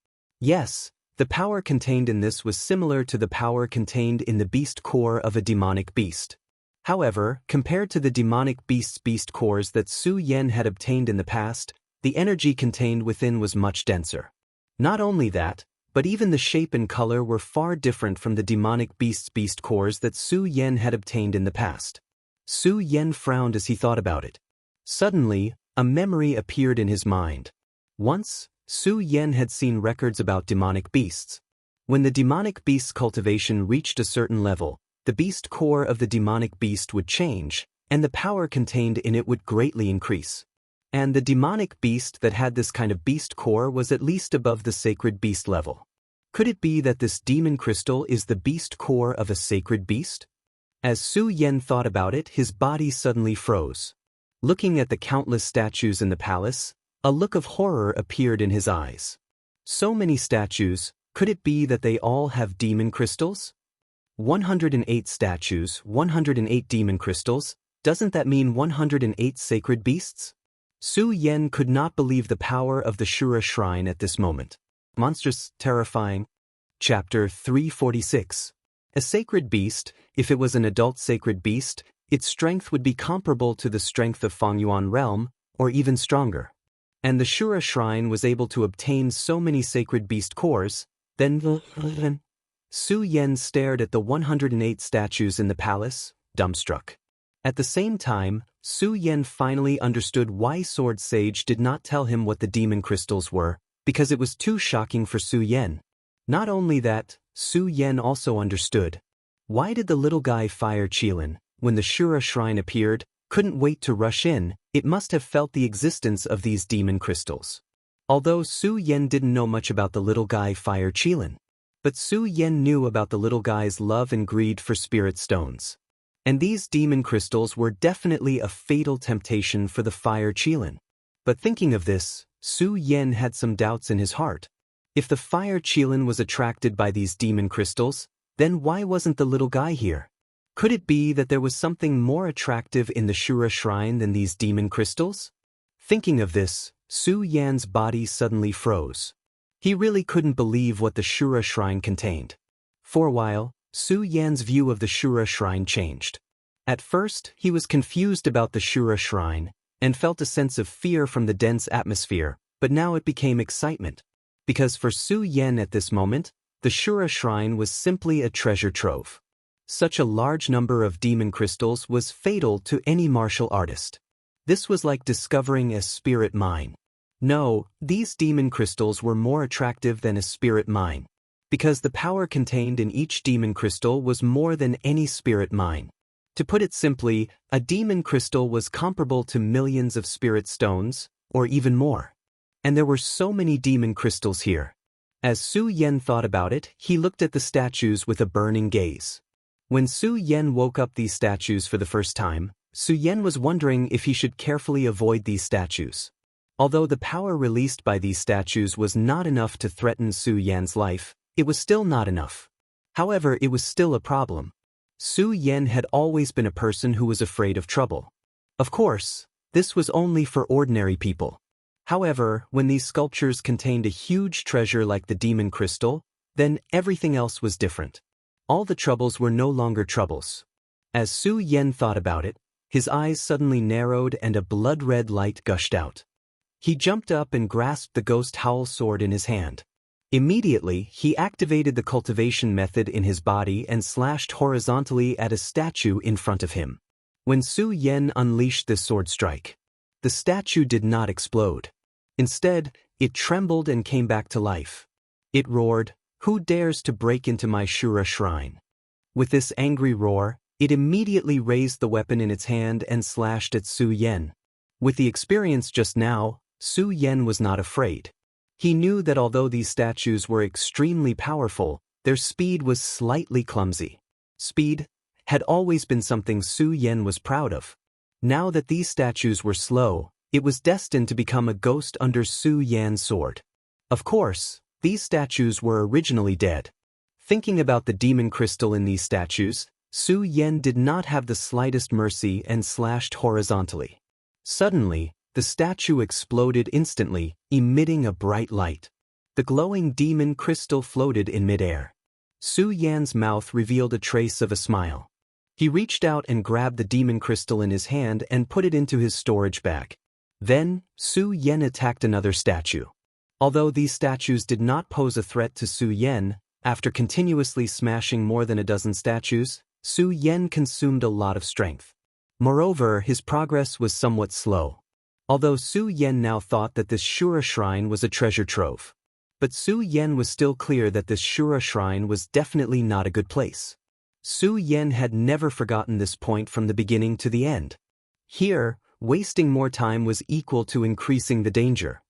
Yes, the power contained in this was similar to the power contained in the beast core of a demonic beast. However, compared to the demonic beast's beast cores that Su Yan had obtained in the past, the energy contained within was much denser. Not only that, but even the shape and color were far different from the demonic beast's beast cores that Su Yan had obtained in the past. Su Yan frowned as he thought about it. Suddenly, a memory appeared in his mind. Once, Su Yan had seen records about demonic beasts. When the demonic beast's cultivation reached a certain level, the beast core of the demonic beast would change, and the power contained in it would greatly increase. And the demonic beast that had this kind of beast core was at least above the sacred beast level. Could it be that this demon crystal is the beast core of a sacred beast? As Su Yan thought about it, his body suddenly froze. Looking at the countless statues in the palace, a look of horror appeared in his eyes. So many statues, could it be that they all have demon crystals? 108 statues, 108 demon crystals, doesn't that mean 108 sacred beasts? Su Yan could not believe the power of the Shura shrine at this moment. Monstrous, terrifying. Chapter 346. A sacred beast, if it was an adult sacred beast, its strength would be comparable to the strength of Fengyuan realm, or even stronger. And the Shura shrine was able to obtain so many sacred beast cores. Then Su Yan stared at the 108 statues in the palace, dumbstruck. At the same time, Su Yan finally understood why Sword Sage did not tell him what the demon crystals were, because it was too shocking for Su Yan. Not only that, Su Yan also understood. Why did the little guy fire Qilin? When the Shura shrine appeared, couldn't wait to rush in, it must have felt the existence of these demon crystals. Although Su Yan didn't know much about the little guy fire Qilin. But Su Yan knew about the little guy's love and greed for spirit stones. And these demon crystals were definitely a fatal temptation for the fire Qilin. But thinking of this, Su Yan had some doubts in his heart. If the fire Qilin was attracted by these demon crystals, then why wasn't the little guy here? Could it be that there was something more attractive in the Shura shrine than these demon crystals? Thinking of this, Su Yan's body suddenly froze. He really couldn't believe what the Shura shrine contained. For a while, Su Yan's view of the Shura shrine changed. At first, he was confused about the Shura shrine, and felt a sense of fear from the dense atmosphere, but now it became excitement. Because for Su Yan at this moment, the Shura shrine was simply a treasure trove. Such a large number of demon crystals was fatal to any martial artist. This was like discovering a spirit mine. No, these demon crystals were more attractive than a spirit mine. Because the power contained in each demon crystal was more than any spirit mine. To put it simply, a demon crystal was comparable to millions of spirit stones, or even more. And there were so many demon crystals here. As Su Yan thought about it, he looked at the statues with a burning gaze. When Su Yan woke up these statues for the first time, Su Yan was wondering if he should carefully avoid these statues. Although the power released by these statues was not enough to threaten Su Yan's life, it was still not enough. However, it was still a problem. Su Yan had always been a person who was afraid of trouble. Of course, this was only for ordinary people. However, when these sculptures contained a huge treasure like the demon crystal, then everything else was different. All the troubles were no longer troubles. As Su Yan thought about it, his eyes suddenly narrowed and a blood-red light gushed out. He jumped up and grasped the ghost howl sword in his hand. Immediately, he activated the cultivation method in his body and slashed horizontally at a statue in front of him. When Su Yan unleashed this sword strike, the statue did not explode. Instead, it trembled and came back to life. It roared, "Who dares to break into my Shura shrine?" With this angry roar, it immediately raised the weapon in its hand and slashed at Su Yan. With the experience just now, Su Yan was not afraid. He knew that although these statues were extremely powerful, their speed was slightly clumsy. Speed had always been something Su Yan was proud of. Now that these statues were slow, it was destined to become a ghost under Su Yan's sword. Of course, these statues were originally dead. Thinking about the demon crystal in these statues, Su Yan did not have the slightest mercy and slashed horizontally. Suddenly, the statue exploded instantly, emitting a bright light. The glowing demon crystal floated in midair. Su Yan's mouth revealed a trace of a smile. He reached out and grabbed the demon crystal in his hand and put it into his storage bag. Then, Su Yan attacked another statue. Although these statues did not pose a threat to Su Yan, after continuously smashing more than a dozen statues, Su Yan consumed a lot of strength. Moreover, his progress was somewhat slow. Although Su Yan now thought that this Shura shrine was a treasure trove. But Su Yan was still clear that this Shura shrine was definitely not a good place. Su Yan had never forgotten this point from the beginning to the end. Here, wasting more time was equal to increasing the danger.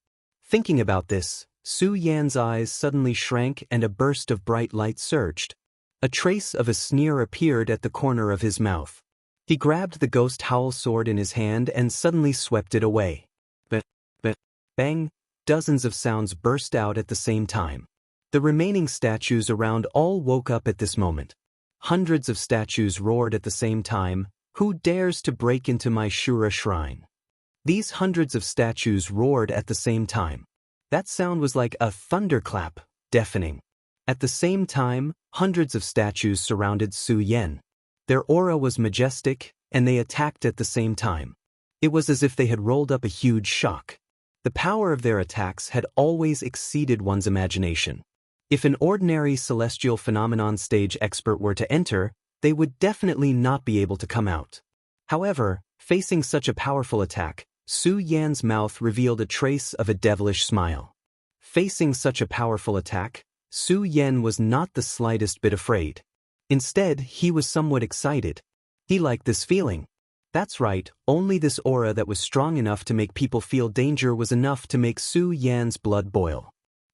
Thinking about this, Su Yan's eyes suddenly shrank and a burst of bright light surged. A trace of a sneer appeared at the corner of his mouth. He grabbed the ghost howl sword in his hand and suddenly swept it away. Bang! Dozens of sounds burst out at the same time. The remaining statues around all woke up at this moment. Hundreds of statues roared at the same time, "Who dares to break into my Shura shrine?" These hundreds of statues roared at the same time. That sound was like a thunderclap, deafening. At the same time, hundreds of statues surrounded Su Yan. Their aura was majestic, and they attacked at the same time. It was as if they had rolled up a huge shock. The power of their attacks had always exceeded one's imagination. If an ordinary celestial phenomenon stage expert were to enter, they would definitely not be able to come out. However, facing such a powerful attack, Su Yan's mouth revealed a trace of a devilish smile. Facing such a powerful attack, Su Yan was not the slightest bit afraid. Instead, he was somewhat excited. He liked this feeling. That's right, only this aura that was strong enough to make people feel danger was enough to make Su Yan's blood boil.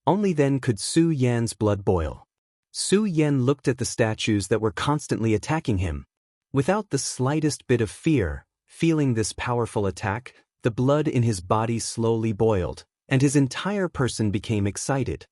Only then could Su Yan's blood boil. Su Yan looked at the statues that were constantly attacking him. Without the slightest bit of fear, feeling this powerful attack, the blood in his body slowly boiled, and his entire person became excited.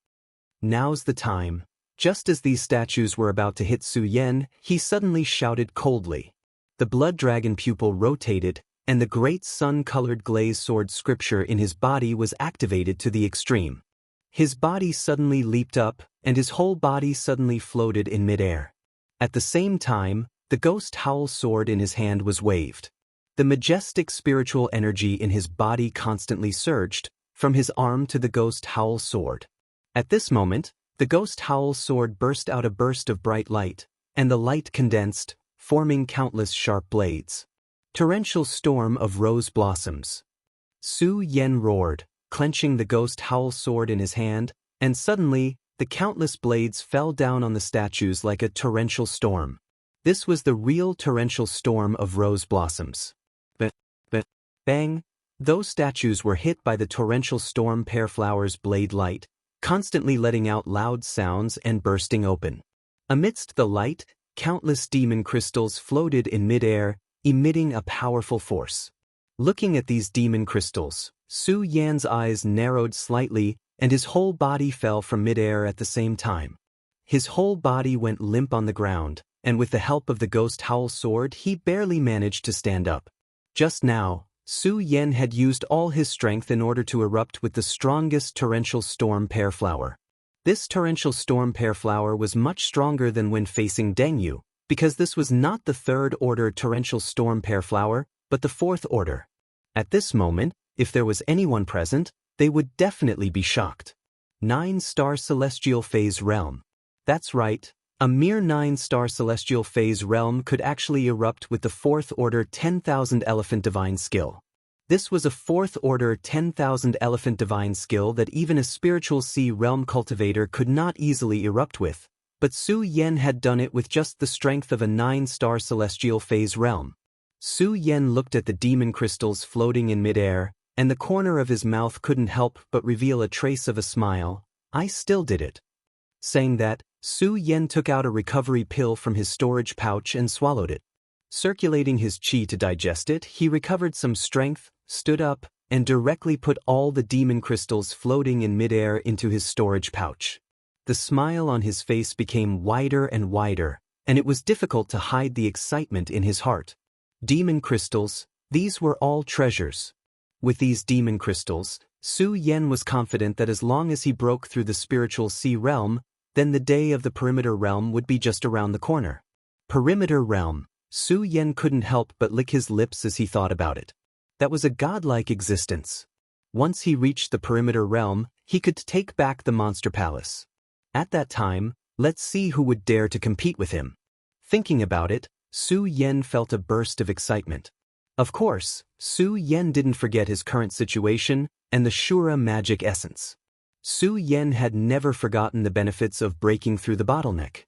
Now's the time. Just as these statues were about to hit Su Yan, he suddenly shouted coldly. The blood dragon pupil rotated, and the great sun-colored glazed sword scripture in his body was activated to the extreme. His body suddenly leaped up, and his whole body suddenly floated in midair. At the same time, the ghost howl sword in his hand was waved. The majestic spiritual energy in his body constantly surged, from his arm to the ghost howl sword. At this moment, the ghost howl sword burst out a burst of bright light, and the light condensed, forming countless sharp blades. Torrential storm of rose blossoms. Su Yan roared, clenching the ghost howl sword in his hand, and suddenly, the countless blades fell down on the statues like a torrential storm. This was the real torrential storm of rose blossoms. Bang! Those statues were hit by the torrential storm pear flowers' blade light, constantly letting out loud sounds and bursting open. Amidst the light, countless demon crystals floated in midair, emitting a powerful force. Looking at these demon crystals, Su Yan's eyes narrowed slightly, and his whole body fell from midair at the same time. His whole body went limp on the ground, and with the help of the ghost howl sword he barely managed to stand up. Just now, Su Yan had used all his strength in order to erupt with the strongest torrential storm pear flower. This torrential storm pear flower was much stronger than when facing Deng Yu, because this was not the third-order torrential storm pear flower, but the fourth order. At this moment, if there was anyone present, they would definitely be shocked. 9-star celestial phase realm. That's right, a mere 9-star celestial phase realm could actually erupt with the fourth-order 10,000 elephant divine skill. This was a fourth-order 10,000 elephant divine skill that even a spiritual sea realm cultivator could not easily erupt with, but Su Yan had done it with just the strength of a 9-star celestial phase realm. Su Yan looked at the demon crystals floating in midair, and the corner of his mouth couldn't help but reveal a trace of a smile. I still did it. Saying that, Su Yan took out a recovery pill from his storage pouch and swallowed it. Circulating his qi to digest it, he recovered some strength, stood up, and directly put all the demon crystals floating in midair into his storage pouch. The smile on his face became wider and wider, and it was difficult to hide the excitement in his heart. Demon crystals, these were all treasures. With these demon crystals, Su Yan was confident that as long as he broke through the spiritual sea realm, then the day of the perimeter realm would be just around the corner. Perimeter realm. Su Yan couldn't help but lick his lips as he thought about it. That was a godlike existence. Once he reached the perimeter realm, he could take back the monster palace. At that time, let's see who would dare to compete with him. Thinking about it, Su Yan felt a burst of excitement. Of course, Su Yan didn't forget his current situation and the Shura magic essence. Su Yan had never forgotten the benefits of breaking through the bottleneck.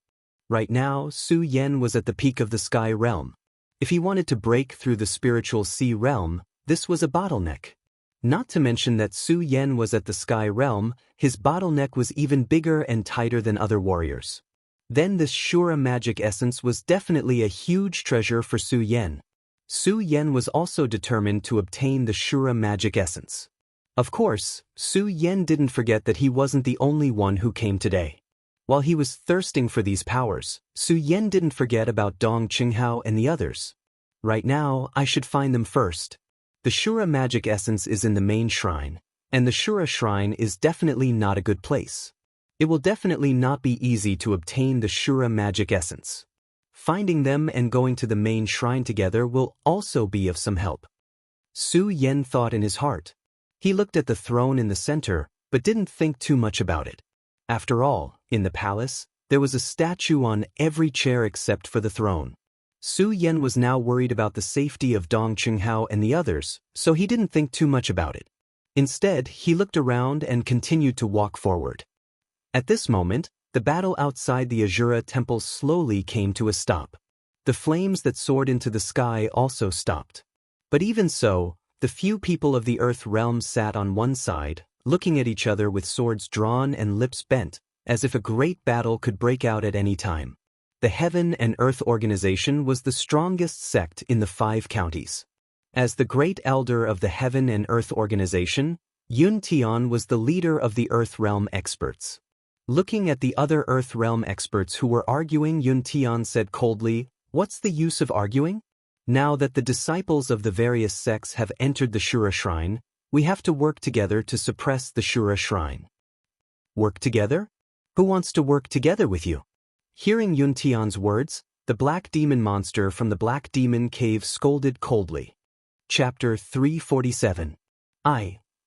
Right now, Su Yan was at the peak of the sky realm. If he wanted to break through the spiritual sea realm, this was a bottleneck. Not to mention that Su Yan was at the sky realm, his bottleneck was even bigger and tighter than other warriors. Then this Shura magic essence was definitely a huge treasure for Su Yan. Su Yan was also determined to obtain the Shura magic essence. Of course, Su Yan didn't forget that he wasn't the only one who came today. While he was thirsting for these powers, Su Yan didn't forget about Dong Qinghao and the others. Right now, I should find them first. The Shura magic essence is in the main shrine, and the Shura shrine is definitely not a good place. It will definitely not be easy to obtain the Shura magic essence. Finding them and going to the main shrine together will also be of some help. Su Yan thought in his heart. He looked at the throne in the center, but didn't think too much about it. After all, in the palace, there was a statue on every chair except for the throne. Su Yan was now worried about the safety of Dong Qinghao and the others, so he didn't think too much about it. Instead, he looked around and continued to walk forward. At this moment, the battle outside the Azura temple slowly came to a stop. The flames that soared into the sky also stopped. But even so, the few people of the Earth realm sat on one side, looking at each other with swords drawn and lips bent, as if a great battle could break out at any time. The Heaven and Earth organization was the strongest sect in the 5 counties. As the great elder of the Heaven and Earth organization, Yun Tian was the leader of the Earth realm experts. Looking at the other Earth realm experts who were arguing, Yun Tian said coldly, "What's the use of arguing? Now that the disciples of the various sects have entered the Shura shrine, we have to work together to suppress the Shura shrine." Work together? Who wants to work together with you? Hearing Yun Tian's words, the black demon monster from the Black Demon Cave scolded coldly. Chapter 347.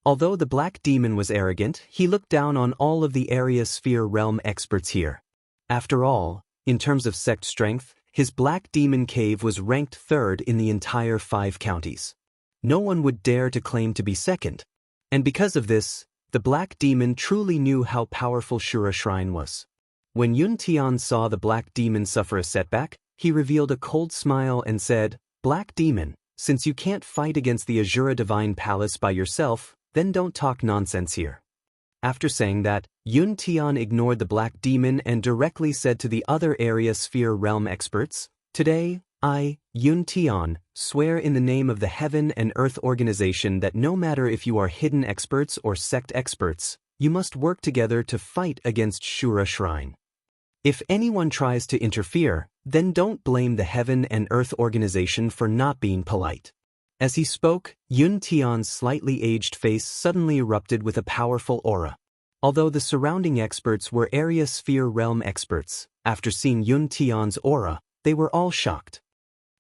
Although the black demon was arrogant, he looked down on all of the area sphere realm experts here. After all, in terms of sect strength, his Black Demon Cave was ranked 3rd in the entire 5 counties. No one would dare to claim to be second. And because of this, the Black Demon truly knew how powerful Shura Shrine was. When Yun Tian saw the Black Demon suffer a setback, he revealed a cold smile and said, "Black Demon, since you can't fight against the Azura Divine Palace by yourself, then don't talk nonsense here." After saying that, Yun Tian ignored the Black Demon and directly said to the other area sphere realm experts, "Today, I, Yun Tian, swear in the name of the Heaven and Earth organization that no matter if you are hidden experts or sect experts, you must work together to fight against Shura Shrine. If anyone tries to interfere, then don't blame the Heaven and Earth organization for not being polite." As he spoke, Yun Tian's slightly aged face suddenly erupted with a powerful aura. Although the surrounding experts were area sphere realm experts, after seeing Yun Tian's aura, they were all shocked.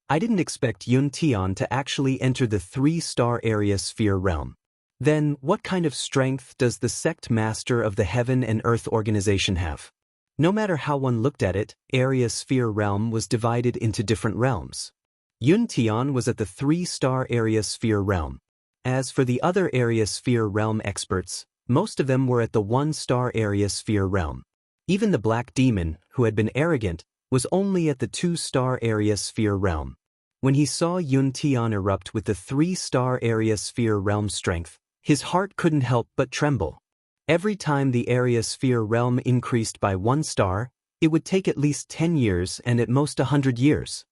I didn't expect Yun Tian to actually enter the 3-star area sphere realm. Then, what kind of strength does the sect master of the Heaven and Earth organization have? No matter how one looked at it, area sphere realm was divided into different realms. Yun Tian was at the 3-star area sphere realm. As for the other area sphere realm experts, most of them were at the 1-star area sphere realm. Even the Black Demon, who had been arrogant, was only at the 2-star area sphere realm. When he saw Yun Tian erupt with the 3-star area sphere realm strength, his heart couldn't help but tremble. Every time the area sphere realm increased by 1 star, it would take at least 10 years and at most 100 years.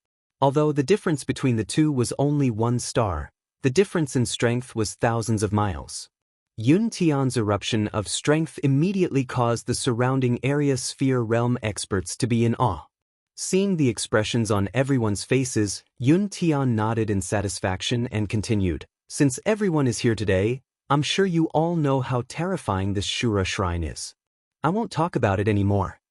Although the difference between the two was only 1 star, the difference in strength was thousands of miles. Yun Tian's eruption of strength immediately caused the surrounding area sphere realm experts to be in awe. Seeing the expressions on everyone's faces, Yun Tian nodded in satisfaction and continued, "Since everyone is here today, I'm sure you all know how terrifying this Shura Shrine is. I won't talk about it anymore.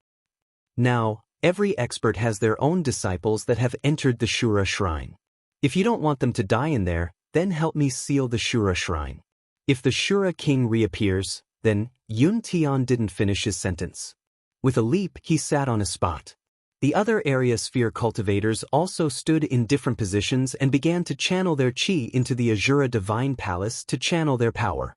Now, every expert has their own disciples that have entered the Shura Shrine. If you don't want them to die in there, then help me seal the Shura Shrine." If the Shura King reappears, then Yun Tian didn't finish his sentence. With a leap, he sat on a spot. The other area sphere cultivators also stood in different positions and began to channel their chi into the Azura Divine Palace to channel their power.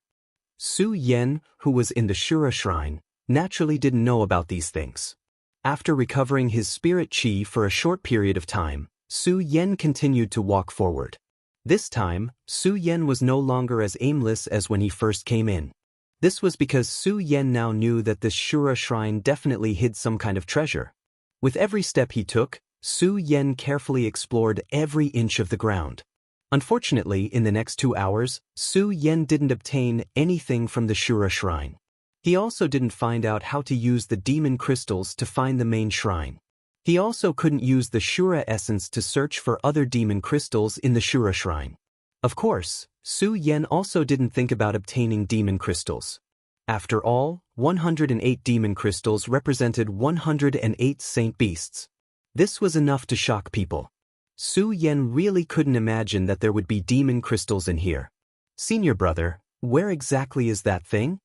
Su Yan, who was in the Shura Shrine, naturally didn't know about these things. After recovering his spirit chi for a short period of time, Su Yan continued to walk forward. This time, Su Yan was no longer as aimless as when he first came in. This was because Su Yan now knew that this Shura Shrine definitely hid some kind of treasure. With every step he took, Su Yan carefully explored every inch of the ground. Unfortunately, in the next 2 hours, Su Yan didn't obtain anything from the Shura Shrine. He also didn't find out how to use the demon crystals to find the main shrine. He also couldn't use the Shura essence to search for other demon crystals in the Shura Shrine. Of course, Su Yan also didn't think about obtaining demon crystals. After all, 108 demon crystals represented 108 saint beasts. This was enough to shock people. Su Yan really couldn't imagine that there would be demon crystals in here. Senior brother, where exactly is that thing?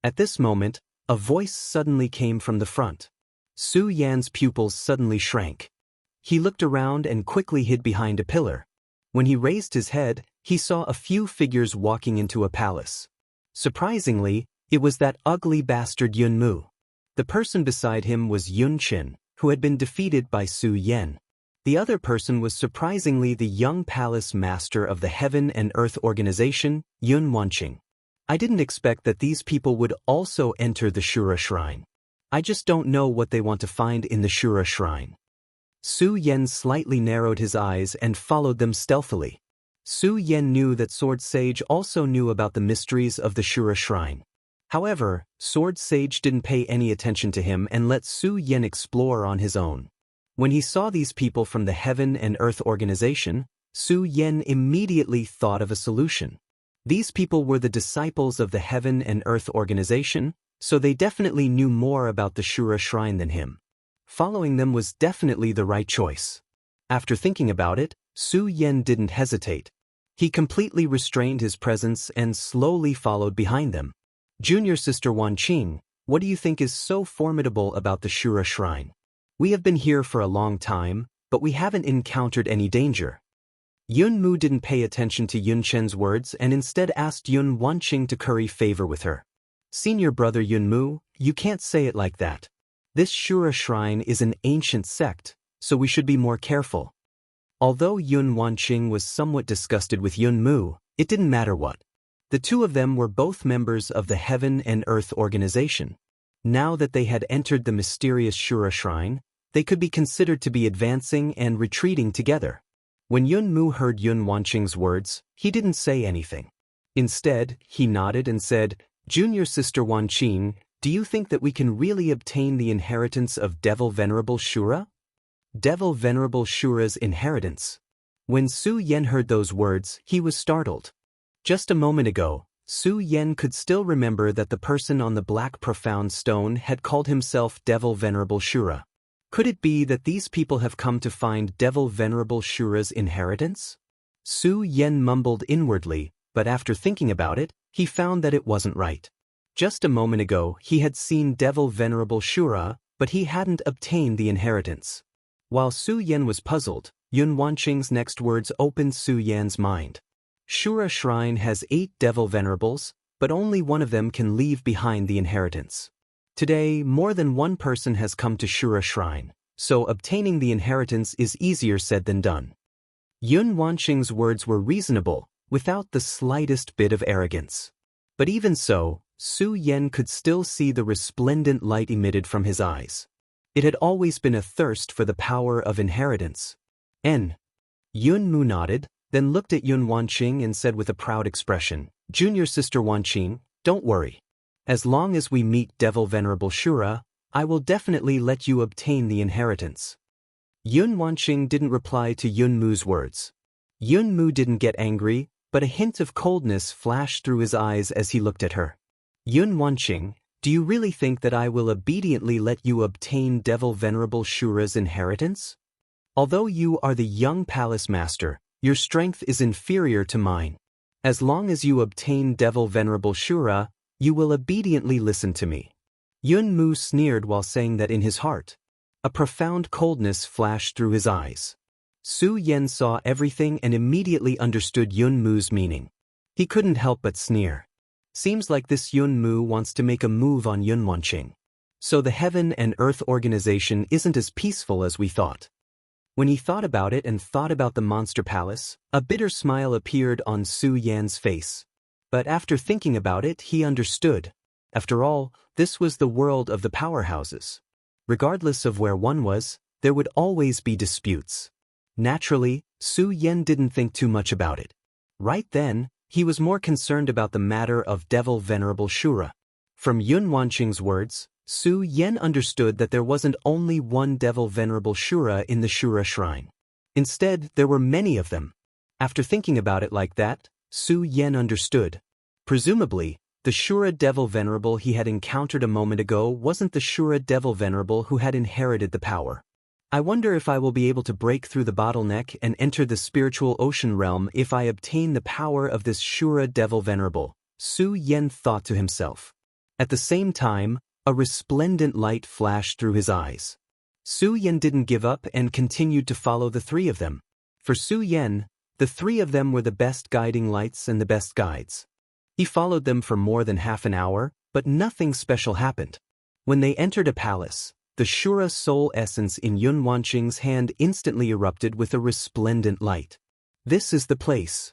At this moment, a voice suddenly came from the front. Su Yan's pupils suddenly shrank. He looked around and quickly hid behind a pillar. When he raised his head, he saw a few figures walking into a palace. Surprisingly, it was that ugly bastard Yun Mu. The person beside him was Yun Qin, who had been defeated by Su Yan. The other person was surprisingly the young palace master of the Heaven and Earth Organization, Yun Wanqing. I didn't expect that these people would also enter the Shura Shrine. I just don't know what they want to find in the Shura Shrine. Su Yan slightly narrowed his eyes and followed them stealthily. Su Yan knew that Sword Sage also knew about the mysteries of the Shura Shrine. However, Sword Sage didn't pay any attention to him and let Su Yan explore on his own. When he saw these people from the Heaven and Earth Organization, Su Yan immediately thought of a solution. These people were the disciples of the Heaven and Earth Organization, so they definitely knew more about the Shura Shrine than him. Following them was definitely the right choice. After thinking about it, Su Yan didn't hesitate. He completely restrained his presence and slowly followed behind them. Junior Sister Wanqing, what do you think is so formidable about the Shura Shrine? We have been here for a long time, but we haven't encountered any danger. Yun Mu didn't pay attention to Yun Chen's words and instead asked Yun Wanqing to curry favor with her. Senior brother Yun Mu, you can't say it like that. This Shura Shrine is an ancient sect, so we should be more careful. Although Yun Wanqing was somewhat disgusted with Yun Mu, it didn't matter what. The two of them were both members of the Heaven and Earth Organization. Now that they had entered the mysterious Shura Shrine, they could be considered to be advancing and retreating together. When Yun Mu heard Yun Wanqing's words, he didn't say anything. Instead, he nodded and said, Junior Sister Wanqing, do you think that we can really obtain the inheritance of Devil Venerable Shura? Devil Venerable Shura's inheritance. When Su Yan heard those words, he was startled. Just a moment ago, Su Yan could still remember that the person on the black profound stone had called himself Devil Venerable Shura. Could it be that these people have come to find Devil Venerable Shura's inheritance? Su Yan mumbled inwardly, but after thinking about it, he found that it wasn't right. Just a moment ago, he had seen Devil Venerable Shura, but he hadn't obtained the inheritance. While Su Yan was puzzled, Yun Wanqing's next words opened Su Yan's mind. Shura Shrine has 8 Devil Venerables, but only one of them can leave behind the inheritance. Today, more than one person has come to Shura Shrine, so obtaining the inheritance is easier said than done. Yun Wanqing's words were reasonable, without the slightest bit of arrogance. But even so, Su Yan could still see the resplendent light emitted from his eyes. It had always been a thirst for the power of inheritance. Yun Mu nodded, then looked at Yun Wanqing and said with a proud expression, Junior Sister Wanqing, don't worry. As long as we meet Devil Venerable Shura, I will definitely let you obtain the inheritance. Yun Wanqing didn't reply to Yun Mu's words. Yun Mu didn't get angry, but a hint of coldness flashed through his eyes as he looked at her. Yun Wanqing, do you really think that I will obediently let you obtain Devil Venerable Shura's inheritance? Although you are the young palace master, your strength is inferior to mine. As long as you obtain Devil Venerable Shura, you will obediently listen to me. Yun Mu sneered while saying that in his heart. A profound coldness flashed through his eyes. Su Yan saw everything and immediately understood Yun Mu's meaning. He couldn't help but sneer. Seems like this Yun Mu wants to make a move on Yun Wanqing. So the Heaven and Earth Organization isn't as peaceful as we thought. When he thought about it and thought about the Monster Palace, a bitter smile appeared on Su Yan's face. But after thinking about it, he understood. After all, this was the world of the powerhouses. Regardless of where one was, there would always be disputes. Naturally, Su Yan didn't think too much about it. Right then, he was more concerned about the matter of Devil Venerable Shura. From Yun Wanqing's words, Su Yan understood that there wasn't only one Devil Venerable Shura in the Shura Shrine. Instead, there were many of them. After thinking about it like that, Su Yan understood. Presumably, The Shura Devil Venerable he had encountered a moment ago wasn't the Shura Devil Venerable who had inherited the power. I wonder if I will be able to break through the bottleneck and enter the spiritual ocean realm if I obtain the power of this Shura Devil Venerable, Su Yen thought to himself. At the same time, a resplendent light flashed through his eyes. Su Yen didn't give up and continued to follow the three of them. For Su Yen, the three of them were the best guiding lights and the best guides. He followed them for more than half an hour, but nothing special happened. When they entered a palace, the Shura soul essence in Yun Wanqing's hand instantly erupted with a resplendent light. This is the place.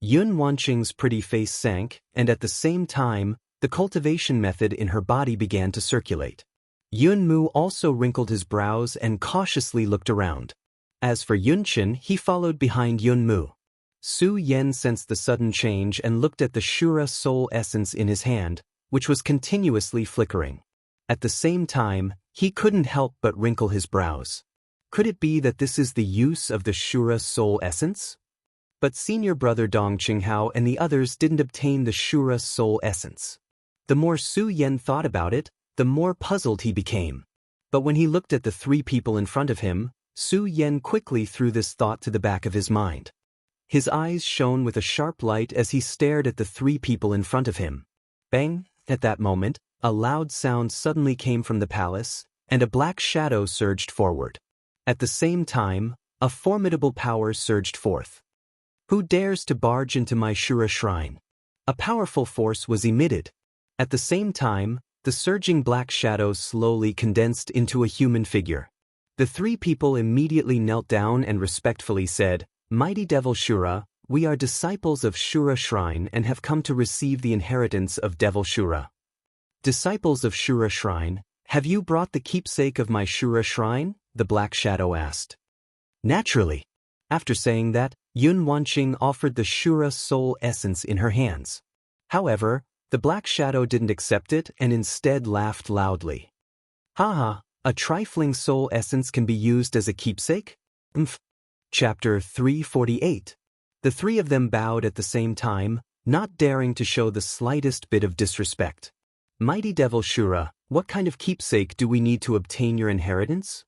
Yun Wanqing's pretty face sank, and at the same time, the cultivation method in her body began to circulate. Yun Mu also wrinkled his brows and cautiously looked around. As for Yun Qin, he followed behind Yun Mu. Su Yen sensed the sudden change and looked at the Shura soul essence in his hand, which was continuously flickering. At the same time, he couldn't help but wrinkle his brows. Could it be that this is the use of the Shura soul essence? But senior brother Dong Qinghao and the others didn't obtain the Shura soul essence. The more Su Yen thought about it, the more puzzled he became. But when he looked at the three people in front of him, Su Yen quickly threw this thought to the back of his mind. His eyes shone with a sharp light as he stared at the three people in front of him. Bang! At that moment, a loud sound suddenly came from the palace, and a black shadow surged forward. At the same time, a formidable power surged forth. Who dares to barge into my Shura shrine? A powerful force was emitted. At the same time, the surging black shadow slowly condensed into a human figure. The three people immediately knelt down and respectfully said, "Mighty Devil Shura, we are disciples of Shura Shrine and have come to receive the inheritance of Devil Shura." Disciples of Shura Shrine, have you brought the keepsake of my Shura Shrine? The black shadow asked. Naturally. After saying that, Yun Wanqing offered the Shura soul essence in her hands. However, the black shadow didn't accept it and instead laughed loudly. Haha, a trifling soul essence can be used as a keepsake? Chapter 348. The three of them bowed at the same time, not daring to show the slightest bit of disrespect. Mighty Devil Shura, what kind of keepsake do we need to obtain your inheritance?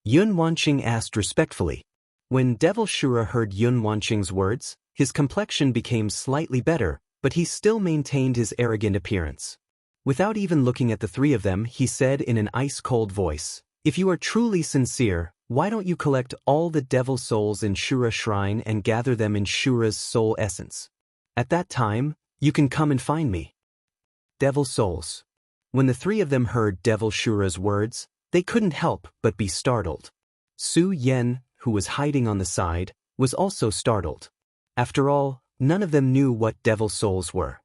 Yun Wanqing asked respectfully. When Devil Shura heard Yun Wanqing's words, his complexion became slightly better, but he still maintained his arrogant appearance. Without even looking at the three of them, he said in an ice-cold voice, "If you are truly sincere, why don't you collect all the devil souls in Shura Shrine and gather them in Shura's soul essence? At that time, you can come and find me." Devil souls. When the three of them heard Devil Shura's words, they couldn't help but be startled. Su Yen, who was hiding on the side, was also startled. After all, none of them knew what devil souls were.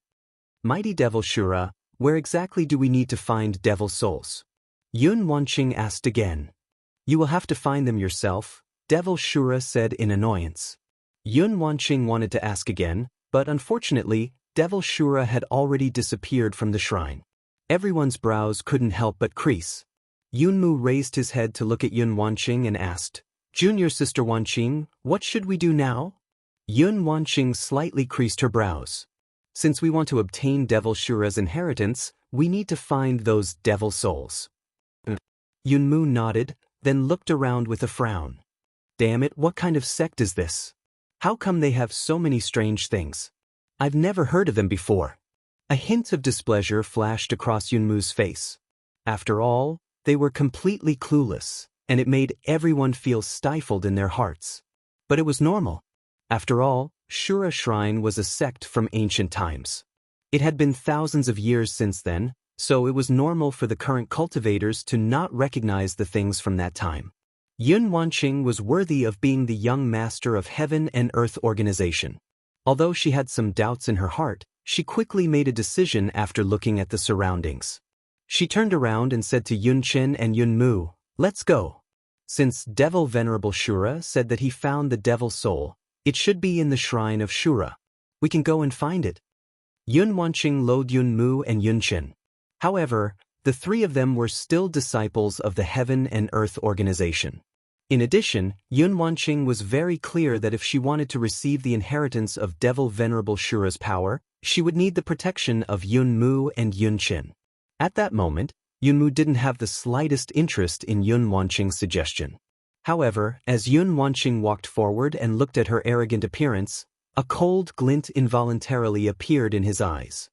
Mighty Devil Shura, where exactly do we need to find devil souls? Yun Wanqing asked again. You will have to find them yourself, Devil Shura said in annoyance. Yun Wanqing wanted to ask again, but unfortunately, Devil Shura had already disappeared from the shrine. Everyone's brows couldn't help but crease. Yunmu raised his head to look at Yun Wanqing and asked, "Junior Sister Wanqing, what should we do now?" Yun Wanqing slightly creased her brows. "Since we want to obtain Devil Shura's inheritance, we need to find those devil souls." Yunmu nodded, then looked around with a frown. Damn it, what kind of sect is this? How come they have so many strange things? I've never heard of them before. A hint of displeasure flashed across Yunmu's face. After all, they were completely clueless, and it made everyone feel stifled in their hearts. But it was normal. After all, Shura Shrine was a sect from ancient times. It had been thousands of years since then, so it was normal for the current cultivators to not recognize the things from that time. Yun Wanqing was worthy of being the young master of Heaven and Earth organization. Although she had some doubts in her heart, she quickly made a decision after looking at the surroundings. She turned around and said to Yun Qin and Yun Mu, "Let's go." Since Devil Venerable Shura said that he found the devil soul, it should be in the shrine of Shura. We can go and find it. Yun Wanqing loaded Yun Mu and Yun Qin. However, the three of them were still disciples of the Heaven and Earth organization. In addition, Yun Wanqing was very clear that if she wanted to receive the inheritance of Devil Venerable Shura's power, She would need the protection of Yunmu and Yunqin. At that moment, Yunmu didn't have the slightest interest in Yun Wanqing's suggestion. However, as Yun Wanqing walked forward and looked at her arrogant appearance, a cold glint involuntarily appeared in his eyes.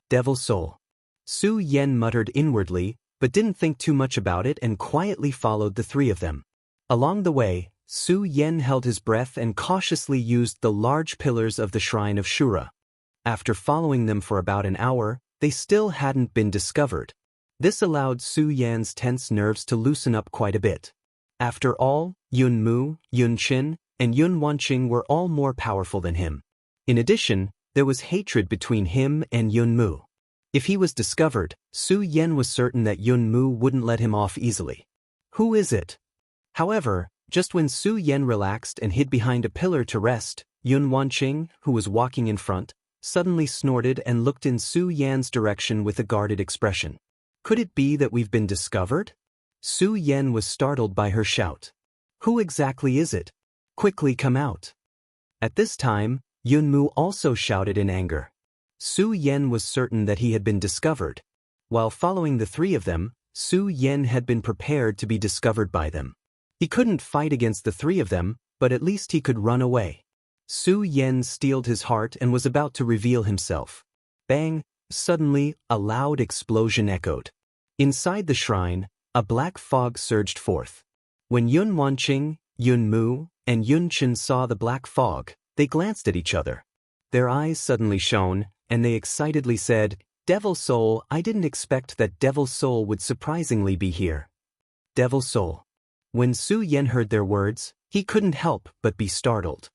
Devil soul. Su Yen muttered inwardly, but didn't think too much about it and quietly followed the three of them. Along the way, Su Yen held his breath and cautiously used the large pillars of the Shrine of Shura. After following them for about an hour, they still hadn't been discovered. This allowed Su Yan's tense nerves to loosen up quite a bit. After all, Yunmu, Yunqin, and Yun Wanqing were all more powerful than him. In addition, there was hatred between him and Yunmu. If he was discovered, Su Yen was certain that Yunmu wouldn't let him off easily. Who is it? However, just when Su Yen relaxed and hid behind a pillar to rest, Yun Wanqing, who was walking in front, suddenly snorted and looked in Su Yan's direction with a guarded expression. Could it be that we've been discovered? Su Yen was startled by her shout. Who exactly is it? Quickly come out. At this time, Yunmu also shouted in anger. Su Yen was certain that he had been discovered. While following the three of them, Su Yen had been prepared to be discovered by them. He couldn't fight against the three of them, but at least he could run away. Su Yen steeled his heart and was about to reveal himself. Bang! Suddenly, a loud explosion echoed. Inside the shrine, a black fog surged forth. When Yun Wanqing, Yunmu, and Yunqin saw the black fog, they glanced at each other. Their eyes suddenly shone, and they excitedly said, Devil Soul, I didn't expect that Devil Soul would surprisingly be here. Devil Soul. When Su Yen heard their words, he couldn't help but be startled.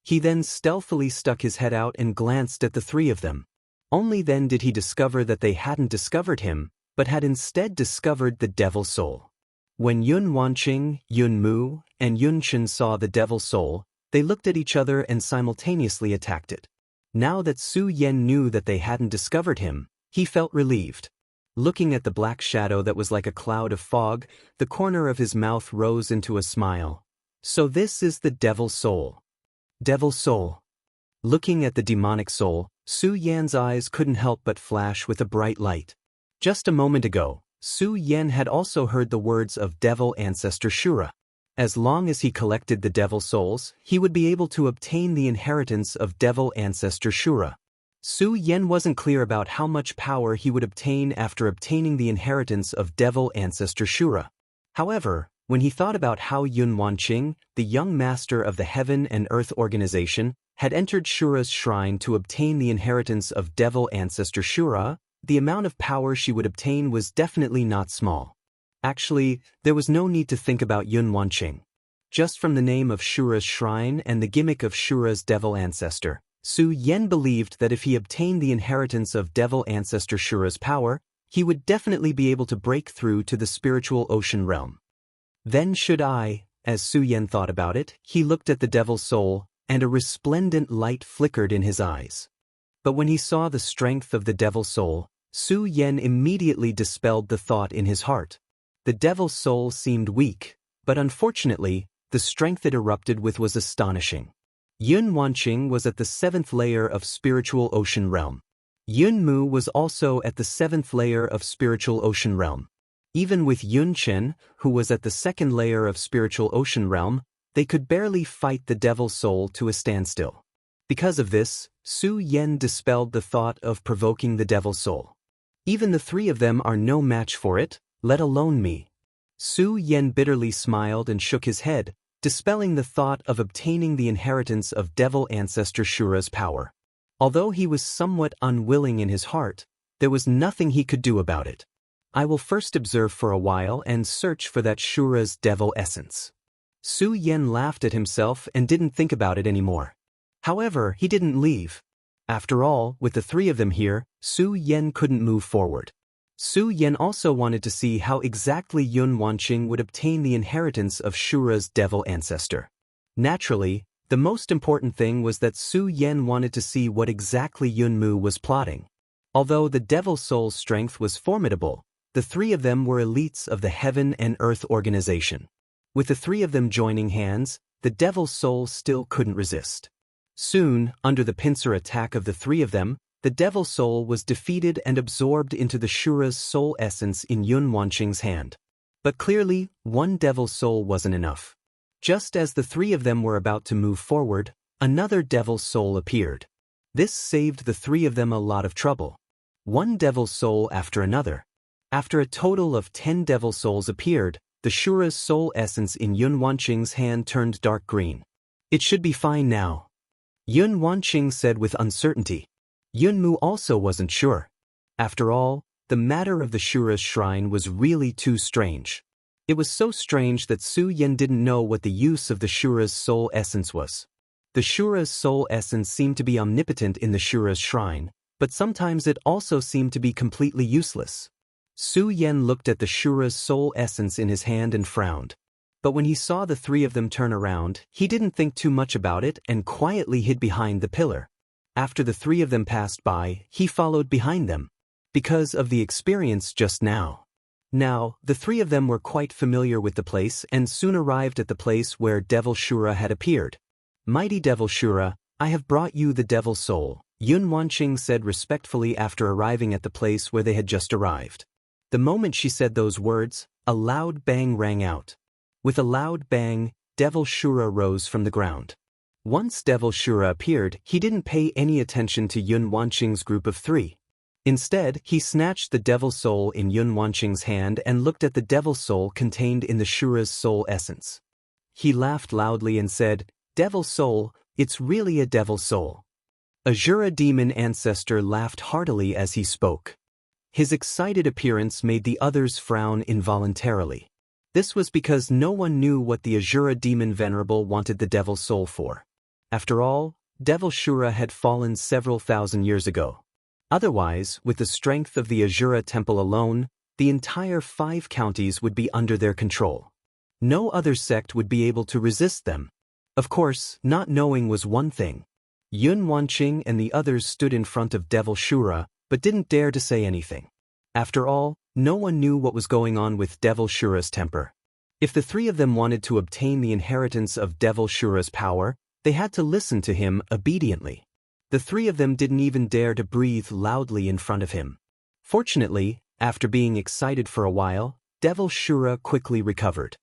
He then stealthily stuck his head out and glanced at the three of them. Only then did he discover that they hadn't discovered him, but had instead discovered the Devil Soul. When Yun Wanqing, Yunmu, and Yunqin saw the Devil Soul, they looked at each other and simultaneously attacked it. Now that Su Yen knew that they hadn't discovered him, he felt relieved. Looking at the black shadow that was like a cloud of fog, the corner of his mouth rose into a smile. So this is the Devil Soul. Devil Soul. Looking at the demonic soul, Su Yan's eyes couldn't help but flash with a bright light. Just a moment ago, Su Yen had also heard the words of Devil Ancestor Shura. As long as he collected the Devil Souls, he would be able to obtain the inheritance of Devil Ancestor Shura. Su Yen wasn't clear about how much power he would obtain after obtaining the inheritance of Devil Ancestor Shura. However, when he thought about how Yun Wanqing, the young master of the Heaven and Earth organization, had entered Shura's shrine to obtain the inheritance of Devil Ancestor Shura, the amount of power she would obtain was definitely not small. Actually, there was no need to think about Yun Wanqing. Just from the name of Shura's shrine and the gimmick of Shura's Devil Ancestor, Su Yen believed that if he obtained the inheritance of Devil Ancestor Shura's power, he would definitely be able to break through to the spiritual ocean realm. Then should I, as Su Yen thought about it, he looked at the Devil Soul, and a resplendent light flickered in his eyes. But when he saw the strength of the Devil Soul, Su Yen immediately dispelled the thought in his heart. The Devil Soul seemed weak, but unfortunately, the strength it erupted with was astonishing. Yun Wanqing was at the 7th layer of spiritual ocean realm. Yunmu was also at the 7th layer of spiritual ocean realm. Even with Yunqin, who was at the 2nd layer of spiritual ocean realm, they could barely fight the Devil Soul to a standstill. Because of this, Su Yen dispelled the thought of provoking the Devil Soul. Even the three of them are no match for it, let alone me. Su Yen bitterly smiled and shook his head, dispelling the thought of obtaining the inheritance of Devil Ancestor Shura's power. Although he was somewhat unwilling in his heart, there was nothing he could do about it. I will first observe for a while and search for that Shura's devil essence. Su Yen laughed at himself and didn't think about it anymore. However, he didn't leave. After all, with the three of them here, Su Yen couldn't move forward. Su Yen also wanted to see how exactly Yun Wanqing would obtain the inheritance of Shura's devil ancestor. Naturally, the most important thing was that Su Yen wanted to see what exactly Yunmu was plotting. Although the Devil Soul's strength was formidable, the three of them were elites of the Heaven and Earth organization. With the three of them joining hands, the Devil Soul still couldn't resist. Soon, under the pincer attack of the three of them, The devil soul was defeated and absorbed into the Shura's soul essence in Yun Wanqing's hand. But clearly, one devil soul wasn't enough. Just as the three of them were about to move forward, another devil soul appeared. This saved the three of them a lot of trouble. One devil soul after another. After a total of 10 devil souls appeared, the Shura's soul essence in Yun Wanqing's hand turned dark green. It should be fine now, Yun Wanqing said with uncertainty. Yunmu also wasn't sure. After all, the matter of the Shura's shrine was really too strange. It was so strange that Su Yan didn't know what the use of the Shura's soul essence was. The Shura's soul essence seemed to be omnipotent in the Shura's shrine, but sometimes it also seemed to be completely useless. Su Yan looked at the Shura's soul essence in his hand and frowned. But when he saw the three of them turn around, he didn't think too much about it and quietly hid behind the pillar. After the three of them passed by, he followed behind them. Because of the experience just now. Now, the three of them were quite familiar with the place and soon arrived at the place where Devil Shura had appeared. Mighty Devil Shura, I have brought you the Devil Soul, Yun Wanqing said respectfully after arriving at the place where they had just arrived. The moment she said those words, a loud bang rang out. With a loud bang, Devil Shura rose from the ground. Once Devil Shura appeared, he didn't pay any attention to Yun Wanqing's group of three. Instead, he snatched the Devil Soul in Yun Wanqing's hand and looked at the Devil Soul contained in the Shura's soul essence. He laughed loudly and said, "Devil Soul, it's really a Devil Soul." Azura demon ancestor laughed heartily as he spoke. His excited appearance made the others frown involuntarily. This was because no one knew what the Azura demon venerable wanted the Devil Soul for. After all, Devil Shura had fallen several thousand years ago. Otherwise, with the strength of the Azura temple alone, the entire 5 counties would be under their control. No other sect would be able to resist them. Of course, not knowing was one thing. Yun Wanqing and the others stood in front of Devil Shura, but didn't dare to say anything. After all, no one knew what was going on with Devil Shura's temper. If the three of them wanted to obtain the inheritance of Devil Shura's power, they had to listen to him obediently. The three of them didn't even dare to breathe loudly in front of him. Fortunately, after being excited for a while, Devil Shura quickly recovered.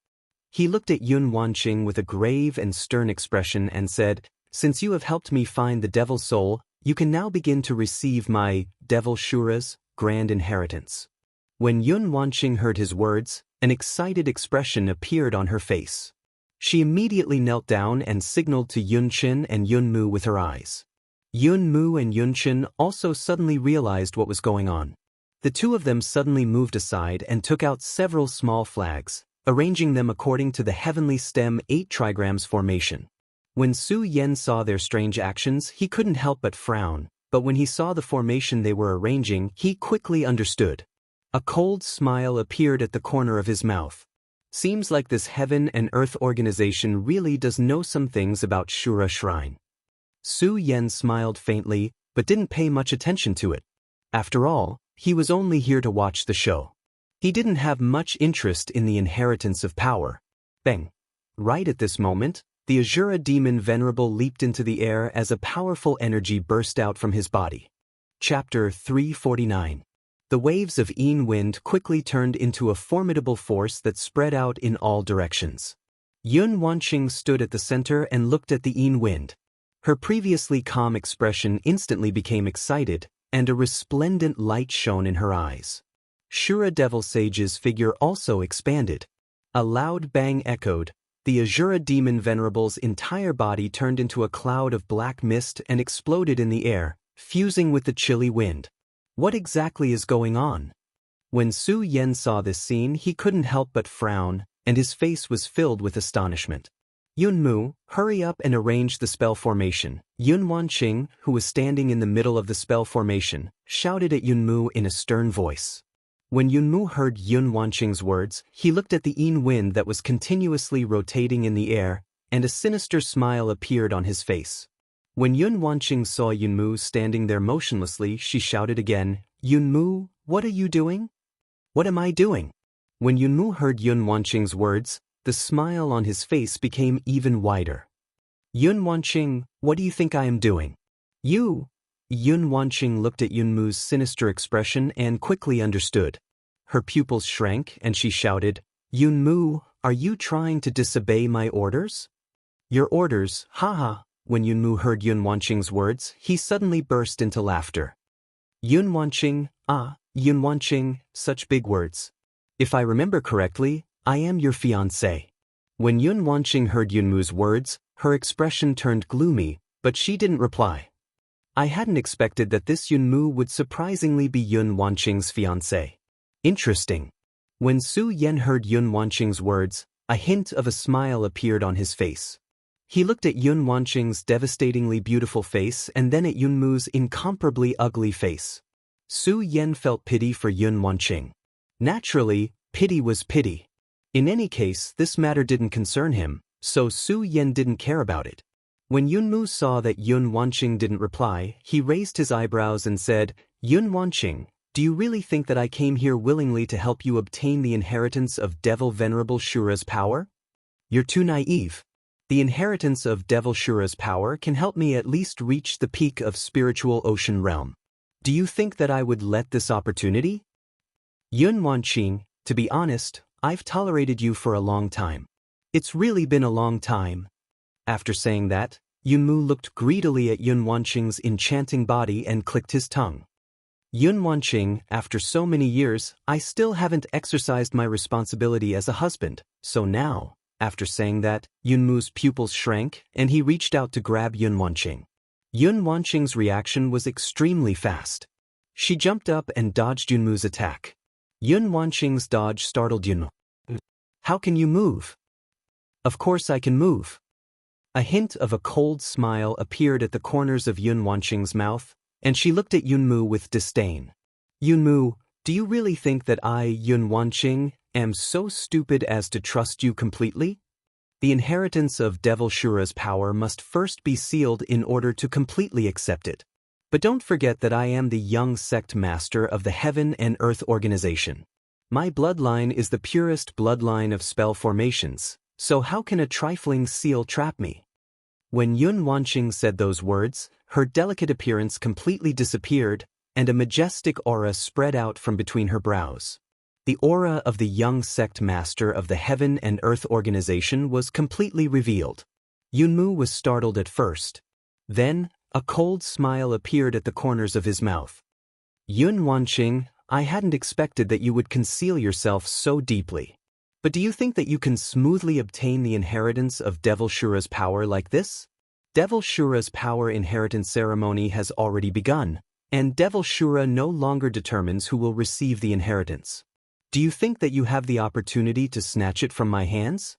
He looked at Yun Wanqing with a grave and stern expression and said, "Since you have helped me find the Devil Soul, you can now begin to receive my, Devil Shura's, grand inheritance." When Yun Wanqing heard his words, an excited expression appeared on her face. She immediately knelt down and signaled to Yun Qin and Yun Mu with her eyes. Yun Mu and Yun Qin also suddenly realized what was going on. The two of them suddenly moved aside and took out several small flags, arranging them according to the heavenly stem 8 trigrams formation. When Su Yan saw their strange actions, he couldn't help but frown, but when he saw the formation they were arranging, he quickly understood. A cold smile appeared at the corner of his mouth. Seems like this heaven and earth organization really does know some things about Shura Shrine. Su Yan smiled faintly, but didn't pay much attention to it. After all, he was only here to watch the show. He didn't have much interest in the inheritance of power. Bang! Right at this moment, the Azura demon venerable leaped into the air as a powerful energy burst out from his body. Chapter 349. The waves of Yin wind quickly turned into a formidable force that spread out in all directions. Yun Wanqing stood at the center and looked at the Yin wind. Her previously calm expression instantly became excited, and a resplendent light shone in her eyes. Shura Devil Sage's figure also expanded. A loud bang echoed. The Azura demon venerable's entire body turned into a cloud of black mist and exploded in the air, fusing with the chilly wind. What exactly is going on? When Su Yan saw this scene, he couldn't help but frown, and his face was filled with astonishment. Yun Mu, hurry up and arrange the spell formation. Yun Wanqing, who was standing in the middle of the spell formation, shouted at Yun Mu in a stern voice. When Yun Mu heard Yun Wanqing's words, he looked at the Yin wind that was continuously rotating in the air, and a sinister smile appeared on his face. When Yun Wanqing saw Yun Mu standing there motionlessly, she shouted again, "Yun Mu, what are you doing?" "What am I doing?" When Yun Mu heard Yun Wanqing's words, the smile on his face became even wider. "Yun Wanqing, what do you think I am doing?" "You, Yun Wanqing looked at Yunmu's sinister expression and quickly understood. Her pupils shrank and she shouted, "Yunmu, are you trying to disobey my orders?" "Your orders, haha." When Yunmu heard Yun Wanqing's words, he suddenly burst into laughter. Yun Wanqing, Yun Wanqing, such big words. If I remember correctly, I am your fiancé. When Yun Wanqing heard Yunmu's words, her expression turned gloomy, but she didn't reply. I hadn't expected that this Yunmu would surprisingly be Yun Wanqing's fiancé. Interesting. When Su Yan heard Yun Wanqing's words, a hint of a smile appeared on his face. He looked at Yun Wanqing's devastatingly beautiful face and then at Yunmu's incomparably ugly face. Su Yan felt pity for Yun Wanqing. Naturally, pity was pity. In any case, this matter didn't concern him, so Su Yan didn't care about it. When Yunmu saw that Yun Wanqing didn't reply, he raised his eyebrows and said, "Yun Wanqing, do you really think that I came here willingly to help you obtain the inheritance of Devil Venerable Shura's power? You're too naive. The inheritance of Devil Shura's power can help me at least reach the peak of spiritual ocean realm. Do you think that I would let this opportunity?" Yun Wanqing, to be honest, I've tolerated you for a long time. It's really been a long time. After saying that, Yunmu looked greedily at Yun Wanqing's enchanting body and clicked his tongue. Yun Wanqing, after so many years, I still haven't exercised my responsibility as a husband, so now, after saying that, Yunmu's pupils shrank and he reached out to grab Yun Wanqing. Yun Wanqing's reaction was extremely fast. She jumped up and dodged Yunmu's attack. Yun Wanqing's dodge startled Yunmu. "How can you move?" "Of course I can move." A hint of a cold smile appeared at the corners of Yun Wanqing's mouth, and she looked at Yunmu with disdain. "Yunmu, do you really think that I, Yun Wanqing, am so stupid as to trust you completely? The inheritance of Devil Shura's power must first be sealed in order to completely accept it. But don't forget that I am the young sect master of the Heaven and Earth organization. My bloodline is the purest bloodline of spell formations, so how can a trifling seal trap me?" When Yun Wanqing said those words, her delicate appearance completely disappeared, and a majestic aura spread out from between her brows. The aura of the young sect master of the Heaven and Earth organization was completely revealed. Yunmu was startled at first. Then, a cold smile appeared at the corners of his mouth. "Yun Wanqing, I hadn't expected that you would conceal yourself so deeply. But do you think that you can smoothly obtain the inheritance of Devil Shura's power like this? Devil Shura's power inheritance ceremony has already begun, and Devil Shura no longer determines who will receive the inheritance. Do you think that you have the opportunity to snatch it from my hands?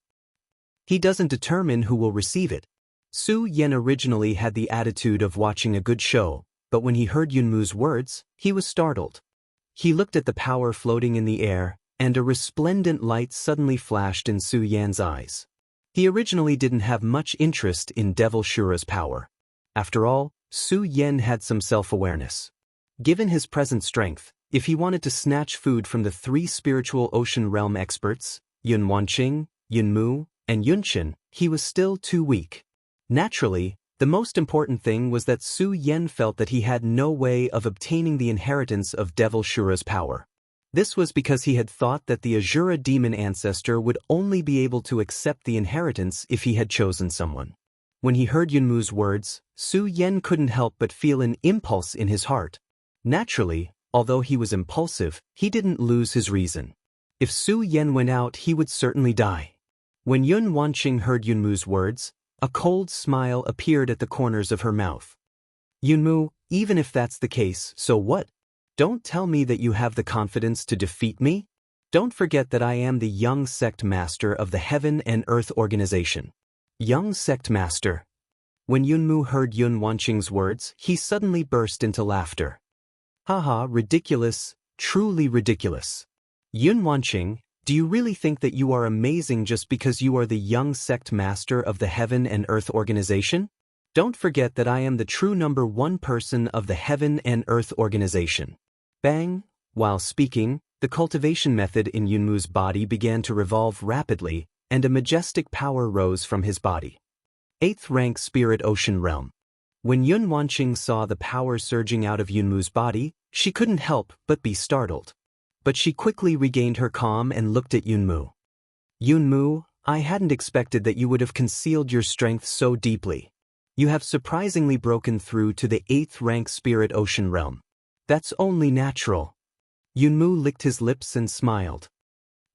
He doesn't determine who will receive it." Su Yan originally had the attitude of watching a good show, but when he heard Yunmu's words, he was startled. He looked at the power floating in the air, and a resplendent light suddenly flashed in Su Yan's eyes. He originally didn't have much interest in Devil Shura's power. After all, Su Yan had some self-awareness. Given his present strength, if he wanted to snatch food from the three spiritual ocean realm experts, Yun Wanqing, Yunmu, and Yunchen, he was still too weak. Naturally, the most important thing was that Su Yan felt that he had no way of obtaining the inheritance of Devil Shura's power. This was because he had thought that the Azura demon ancestor would only be able to accept the inheritance if he had chosen someone. When he heard Yunmu's words, Su Yan couldn't help but feel an impulse in his heart. Naturally, although he was impulsive, he didn't lose his reason. If Su Yan went out, he would certainly die. When Yun Wanqing heard Yunmu's words, a cold smile appeared at the corners of her mouth. "Yunmu, even if that's the case, so what? Don't tell me that you have the confidence to defeat me? Don't forget that I am the young sect master of the Heaven and Earth organization." Young sect master. When Yunmu heard Yun Wanqing's words, he suddenly burst into laughter. "Haha, ridiculous, truly ridiculous. Yun Wanqing, do you really think that you are amazing just because you are the young sect master of the Heaven and Earth organization? Don't forget that I am the true #1 person of the Heaven and Earth organization." Bang! While speaking, the cultivation method in Yunmu's body began to revolve rapidly, and a majestic power rose from his body. 8th rank Spirit Ocean Realm. When Yun Wanqing saw the power surging out of Yunmu's body, she couldn't help but be startled. But she quickly regained her calm and looked at Yunmu. Yunmu, I hadn't expected that you would have concealed your strength so deeply. You have surprisingly broken through to the 8th rank spirit ocean realm. That's only natural. Yunmu licked his lips and smiled.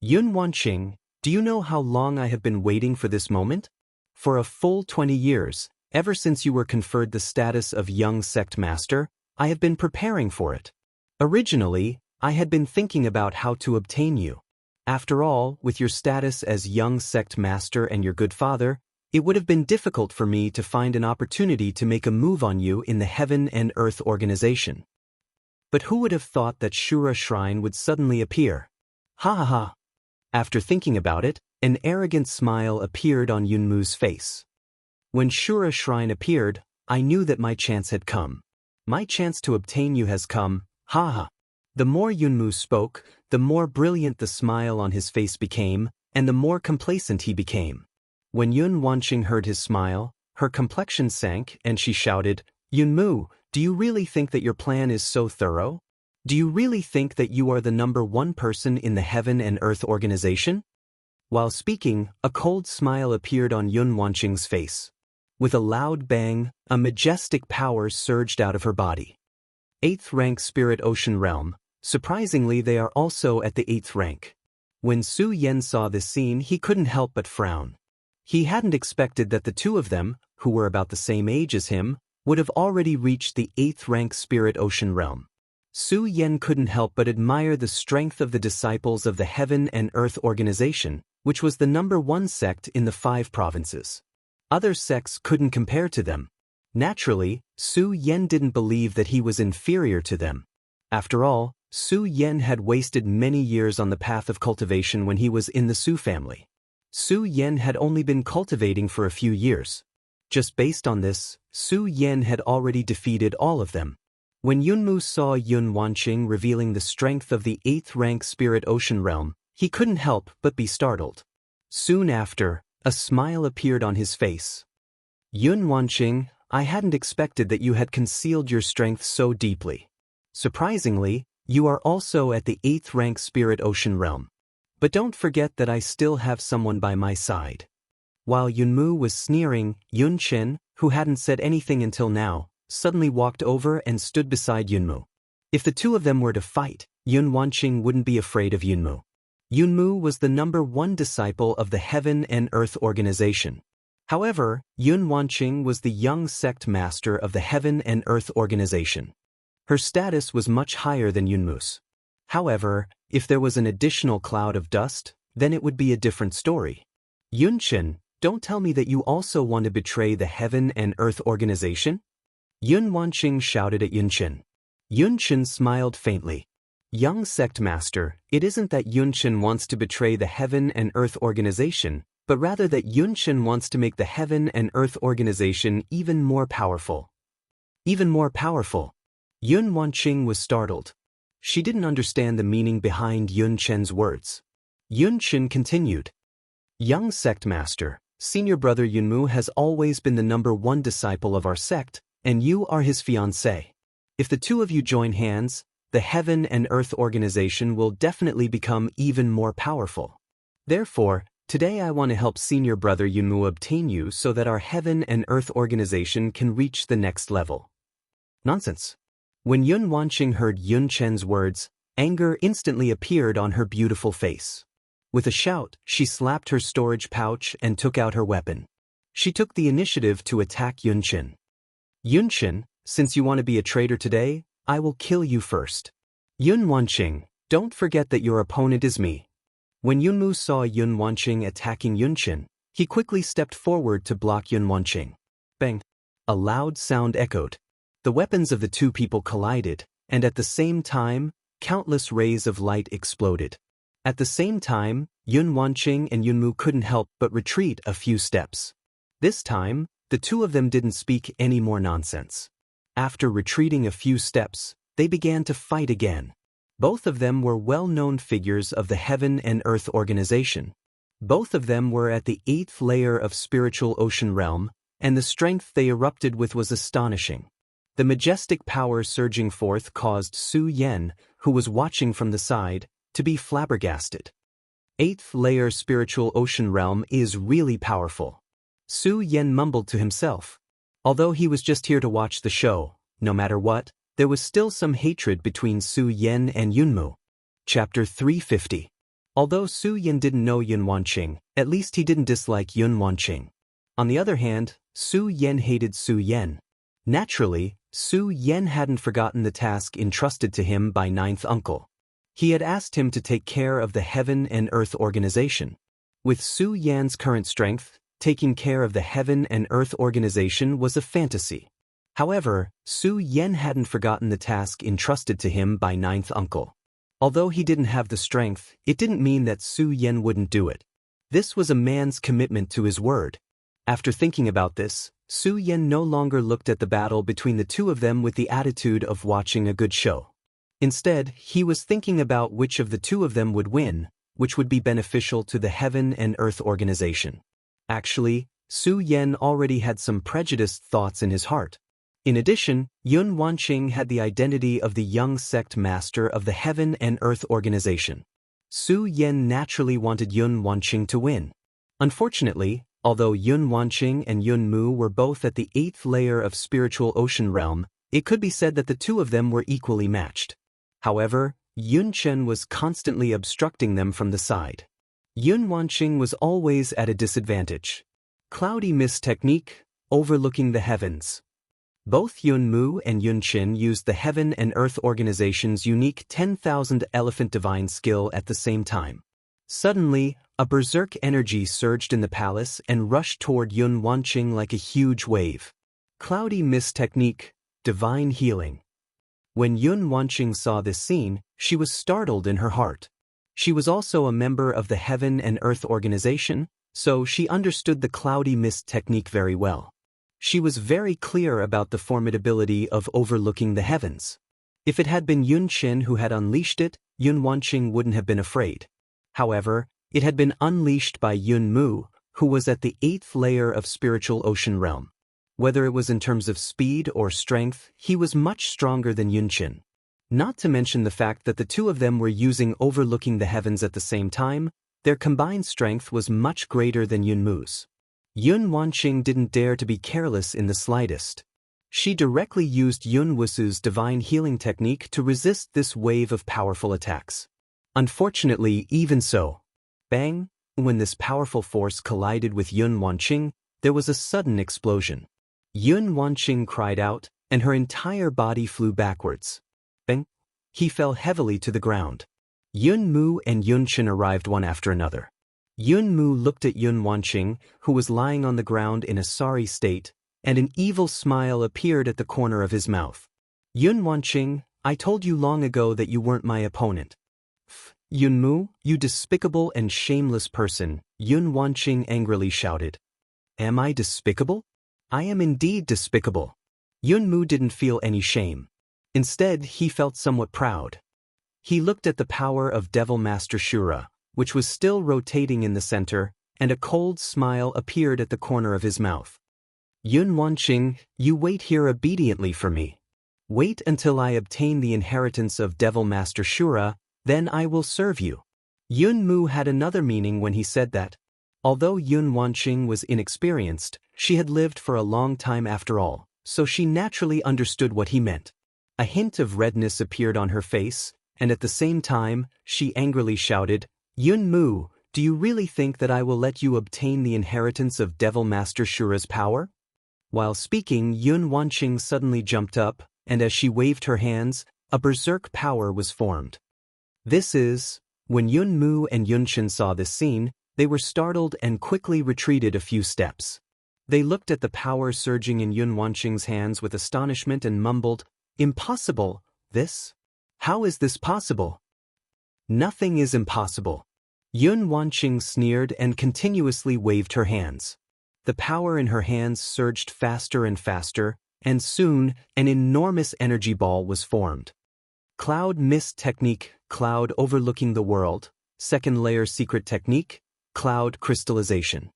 Yun Wanqing, do you know how long I have been waiting for this moment? For a full 20 years, ever since you were conferred the status of young sect master, I have been preparing for it. Originally, I had been thinking about how to obtain you. After all, with your status as young sect master and your good father, it would have been difficult for me to find an opportunity to make a move on you in the Heaven and Earth organization. But who would have thought that Shura Shrine would suddenly appear? Ha ha ha. After thinking about it, an arrogant smile appeared on Yunmu's face. When Shura Shrine appeared, I knew that my chance had come. My chance to obtain you has come, ha ha. The more Yunmu spoke, the more brilliant the smile on his face became, and the more complacent he became. When Yun Wanqing heard his smile, her complexion sank and she shouted, Yunmu, do you really think that your plan is so thorough? Do you really think that you are the #1 person in the Heaven and Earth organization? While speaking, a cold smile appeared on Yun Wanqing's face. With a loud bang, a majestic power surged out of her body. 8th rank Spirit Ocean Realm. Surprisingly, they are also at the 8th rank. When Su Yen saw this scene, he couldn't help but frown. He hadn't expected that the two of them, who were about the same age as him, would have already reached the 8th rank Spirit Ocean Realm. Su Yen couldn't help but admire the strength of the disciples of the Heaven and Earth organization, which was the #1 sect in the 5 provinces. Other sects couldn't compare to them. Naturally, Su Yen didn't believe that he was inferior to them. After all, Su Yen had wasted many years on the path of cultivation when he was in the Su family. Su Yen had only been cultivating for a few years. Just based on this, Su Yen had already defeated all of them. When Yunmu saw Yun Wanqing revealing the strength of the 8th rank Spirit Ocean Realm, he couldn't help but be startled. Soon after, a smile appeared on his face. Yun Wanqing, I hadn't expected that you had concealed your strength so deeply. Surprisingly, you are also at the 8th rank Spirit Ocean Realm. But don't forget that I still have someone by my side. While Yunmu was sneering, Yun Chen, who hadn't said anything until now, suddenly walked over and stood beside Yunmu. If the two of them were to fight, Yun Wanqing wouldn't be afraid of Yunmu. Yunmu was the #1 disciple of the Heaven and Earth organization. However, Yun Wanqing was the young sect master of the Heaven and Earth organization. Her status was much higher than Yunmu's. However, if there was an additional cloud of dust, then it would be a different story. Yun Chen, don't tell me that you also want to betray the Heaven and Earth organization? Yun Wanqing shouted at Yun Chen. Yun Chen smiled faintly. Young sect master, it isn't that Yun Chen wants to betray the Heaven and Earth organization, but rather that Yun Chen wants to make the Heaven and Earth organization even more powerful. Even more powerful. Yun Wanqing was startled. She didn't understand the meaning behind Yun Chen's words. Yun Chen continued. Young sect master, senior brother Yunmu has always been the #1 disciple of our sect, and you are his fiancé. If the two of you join hands, the Heaven and Earth organization will definitely become even more powerful. Therefore, today I want to help senior brother Yunmu obtain you so that our Heaven and Earth organization can reach the next level. Nonsense. When Yun Wanqing heard Yun Chen's words, anger instantly appeared on her beautiful face. With a shout, she slapped her storage pouch and took out her weapon. She took the initiative to attack Yun Chen. Yun Chen, since you want to be a traitor today, I will kill you first. Yun Wanqing, don't forget that your opponent is me. When Yunmu saw Yun Wanqing attacking Yun Chen, he quickly stepped forward to block Yun Wanqing. Bang! A loud sound echoed. The weapons of the two people collided, and at the same time, countless rays of light exploded. At the same time, Yun Wanqing and Yunmu couldn't help but retreat a few steps. This time, the two of them didn't speak any more nonsense. After retreating a few steps, they began to fight again. Both of them were well-known figures of the Heaven and Earth organization. Both of them were at the 8th layer of Spiritual Ocean Realm, and the strength they erupted with was astonishing. The majestic power surging forth caused Su Yan, who was watching from the side, to be flabbergasted. 8th layer spiritual ocean realm is really powerful. Su Yan mumbled to himself. Although he was just here to watch the show, no matter what, there was still some hatred between Su Yan and Yunmu. Chapter 350. Although Su Yan didn't know Yun Wanqing, at least he didn't dislike Yun Wanqing. On the other hand, Su Yan hated Su Yan. Naturally, Su Yan hadn't forgotten the task entrusted to him by 9th uncle. He had asked him to take care of the Heaven and Earth organization. With Su Yan's current strength, taking care of the Heaven and Earth organization was a fantasy. However, Su Yan hadn't forgotten the task entrusted to him by 9th uncle. Although he didn't have the strength, it didn't mean that Su Yan wouldn't do it. This was a man's commitment to his word. After thinking about this, Su Yan no longer looked at the battle between the two of them with the attitude of watching a good show. Instead, he was thinking about which of the two of them would win, which would be beneficial to the Heaven and Earth organization. Actually, Su Yan already had some prejudiced thoughts in his heart. In addition, Yun Wanqing had the identity of the young sect master of the Heaven and Earth organization. Su Yan naturally wanted Yun Wanqing to win. Unfortunately, although Yun Wanqing and Yun Mu were both at the 8th layer of spiritual ocean realm, it could be said that the two of them were equally matched. However, Yun Chen was constantly obstructing them from the side. Yun Wanqing was always at a disadvantage. Cloudy mist technique, overlooking the heavens. Both Yun Mu and Yun Chen used the Heaven and Earth organization's unique 10,000 elephant divine skill at the same time. Suddenly, a berserk energy surged in the palace and rushed toward Yun Wanqing like a huge wave. Cloudy mist technique, divine healing. When Yun Wanqing saw this scene, she was startled in her heart. She was also a member of the Heaven and Earth organization, so she understood the cloudy mist technique very well. She was very clear about the formidability of overlooking the heavens. If it had been Yun Chen who had unleashed it, Yun Wanqing wouldn't have been afraid. However, it had been unleashed by Yun Mu, who was at the 8th layer of spiritual ocean realm. Whether it was in terms of speed or strength, he was much stronger than Yun Chen. Not to mention the fact that the two of them were using overlooking the heavens at the same time, their combined strength was much greater than Yun Mu's. Yun Wanqing didn't dare to be careless in the slightest. She directly used Yun Wusu's divine healing technique to resist this wave of powerful attacks. Unfortunately, even so, bang, when this powerful force collided with Yun Wanqing, there was a sudden explosion. Yun Wanqing cried out, and her entire body flew backwards. Bang! He fell heavily to the ground. Yun Mu and Yun Chen arrived one after another. Yun Mu looked at Yun Wanqing, who was lying on the ground in a sorry state, and an evil smile appeared at the corner of his mouth. Yun Wanqing, I told you long ago that you weren't my opponent. Yun Mu, you despicable and shameless person, Yun Wanqing angrily shouted. Am I despicable? I am indeed despicable. Yun Mu didn't feel any shame. Instead, he felt somewhat proud. He looked at the power of Devil Master Shura, which was still rotating in the center, and a cold smile appeared at the corner of his mouth. Yun Wanqing, you wait here obediently for me. Wait until I obtain the inheritance of Devil Master Shura, then I will serve you. Yun Mu had another meaning when he said that. Although Yun Wanqing was inexperienced, she had lived for a long time after all, so she naturally understood what he meant. A hint of redness appeared on her face, and at the same time, she angrily shouted, Yun Mu, do you really think that I will let you obtain the inheritance of Devil Master Shura's power? While speaking, Yun Wanqing suddenly jumped up, and as she waved her hands, a berserk power was formed. When Yun Mu and Yun Chen saw this scene, they were startled and quickly retreated a few steps. They looked at the power surging in Yun Wanqing's hands with astonishment and mumbled, Impossible, this? How is this possible? Nothing is impossible. Yun Wanqing sneered and continuously waved her hands. The power in her hands surged faster and faster, and soon, an enormous energy ball was formed. Cloud mist technique, cloud overlooking the world, second layer secret technique, cloud crystallization.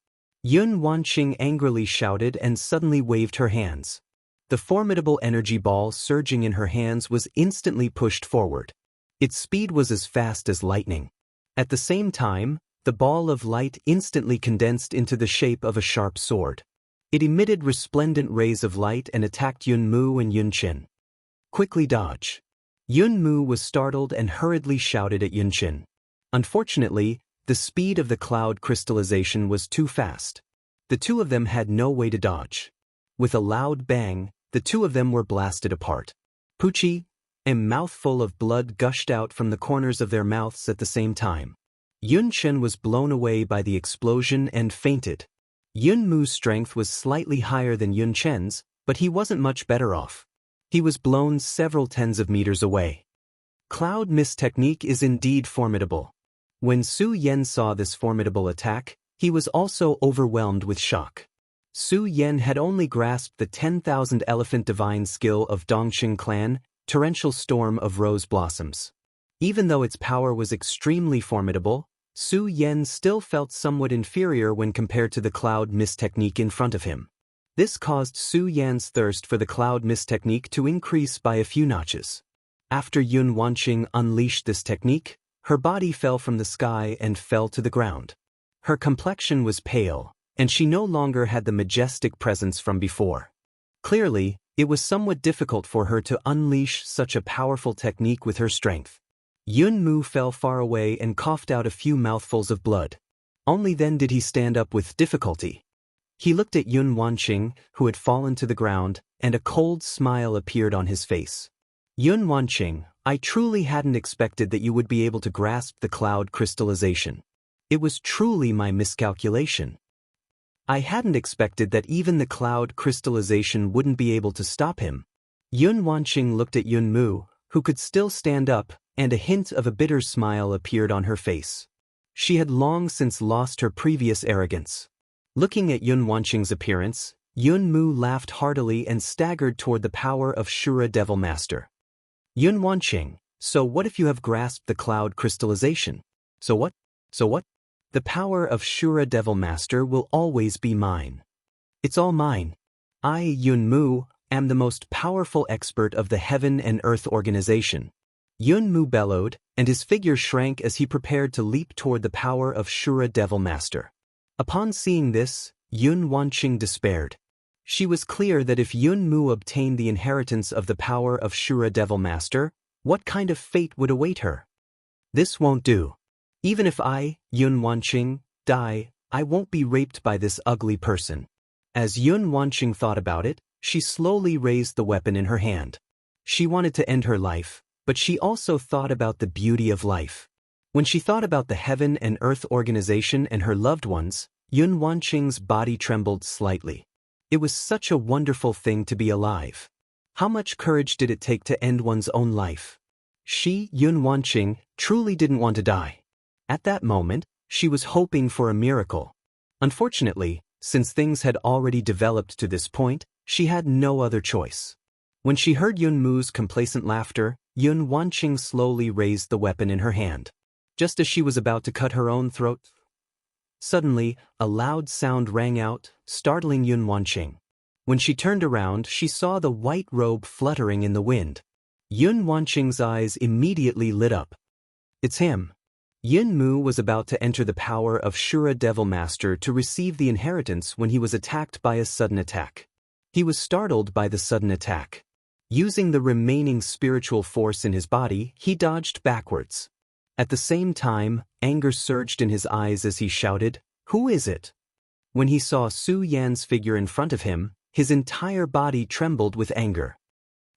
Yun Wanqing angrily shouted and suddenly waved her hands. The formidable energy ball surging in her hands was instantly pushed forward. Its speed was as fast as lightning. At the same time, the ball of light instantly condensed into the shape of a sharp sword. It emitted resplendent rays of light and attacked Yun Mu and Yun Qin. Quickly dodge. Yun Mu was startled and hurriedly shouted at Yun Qin. Unfortunately, the speed of the cloud crystallization was too fast. The two of them had no way to dodge. With a loud bang, the two of them were blasted apart. Pucci, a mouthful of blood gushed out from the corners of their mouths at the same time. Yun Qin was blown away by the explosion and fainted. Yun Mu's strength was slightly higher than Yun Qin's, but he wasn't much better off. He was blown several tens of meters away. Cloud mist technique is indeed formidable. When Su Yan saw this formidable attack, he was also overwhelmed with shock. Su Yan had only grasped the 10,000 elephant divine skill of Dongqing clan, torrential storm of rose blossoms. Even though its power was extremely formidable, Su Yan still felt somewhat inferior when compared to the cloud mist technique in front of him. This caused Su Yan's thirst for the cloud mist technique to increase by a few notches. After Yun Wanqing unleashed this technique, her body fell from the sky and fell to the ground. Her complexion was pale, and she no longer had the majestic presence from before. Clearly, it was somewhat difficult for her to unleash such a powerful technique with her strength. Yun Mu fell far away and coughed out a few mouthfuls of blood. Only then did he stand up with difficulty. He looked at Yun Wanqing, who had fallen to the ground, and a cold smile appeared on his face. Yun Wanqing, I truly hadn't expected that you would be able to grasp the cloud crystallization. It was truly my miscalculation. I hadn't expected that even the cloud crystallization wouldn't be able to stop him. Yun Wanqing looked at Yun Mu, who could still stand up, and a hint of a bitter smile appeared on her face. She had long since lost her previous arrogance. Looking at Yun Wanqing's appearance, Yun Mu laughed heartily and staggered toward the power of Shura Devil Master. Yun Wanqing, so what if you have grasped the cloud crystallization? So what? So what? The power of Shura Devil Master will always be mine. It's all mine. I, Yun Mu, am the most powerful expert of the Heaven and Earth organization. Yun Mu bellowed, and his figure shrank as he prepared to leap toward the power of Shura Devil Master. Upon seeing this, Yun Wanqing despaired. She was clear that if Yun Mu obtained the inheritance of the power of Shura Devil Master, what kind of fate would await her? This won't do. Even if I, Yun Wanqing, die, I won't be raped by this ugly person. As Yun Wanqing thought about it, she slowly raised the weapon in her hand. She wanted to end her life, but she also thought about the beauty of life. When she thought about the Heaven and Earth organization and her loved ones, Yun Wanqing's body trembled slightly. It was such a wonderful thing to be alive. How much courage did it take to end one's own life? She, Yun Wanqing, truly didn't want to die. At that moment, she was hoping for a miracle. Unfortunately, since things had already developed to this point, she had no other choice. When she heard Yun Mu's complacent laughter, Yun Wanqing slowly raised the weapon in her hand. Just as she was about to cut her own throat, suddenly, a loud sound rang out, startling Yun Wanqing. When she turned around, she saw the white robe fluttering in the wind. Yun Wanqing's eyes immediately lit up. It's him. Yun Mu was about to enter the power of Shura Devil Master to receive the inheritance when he was attacked by a sudden attack. He was startled by the sudden attack. Using the remaining spiritual force in his body, he dodged backwards. At the same time, anger surged in his eyes as he shouted, "Who is it?" When he saw Su Yan's figure in front of him, his entire body trembled with anger.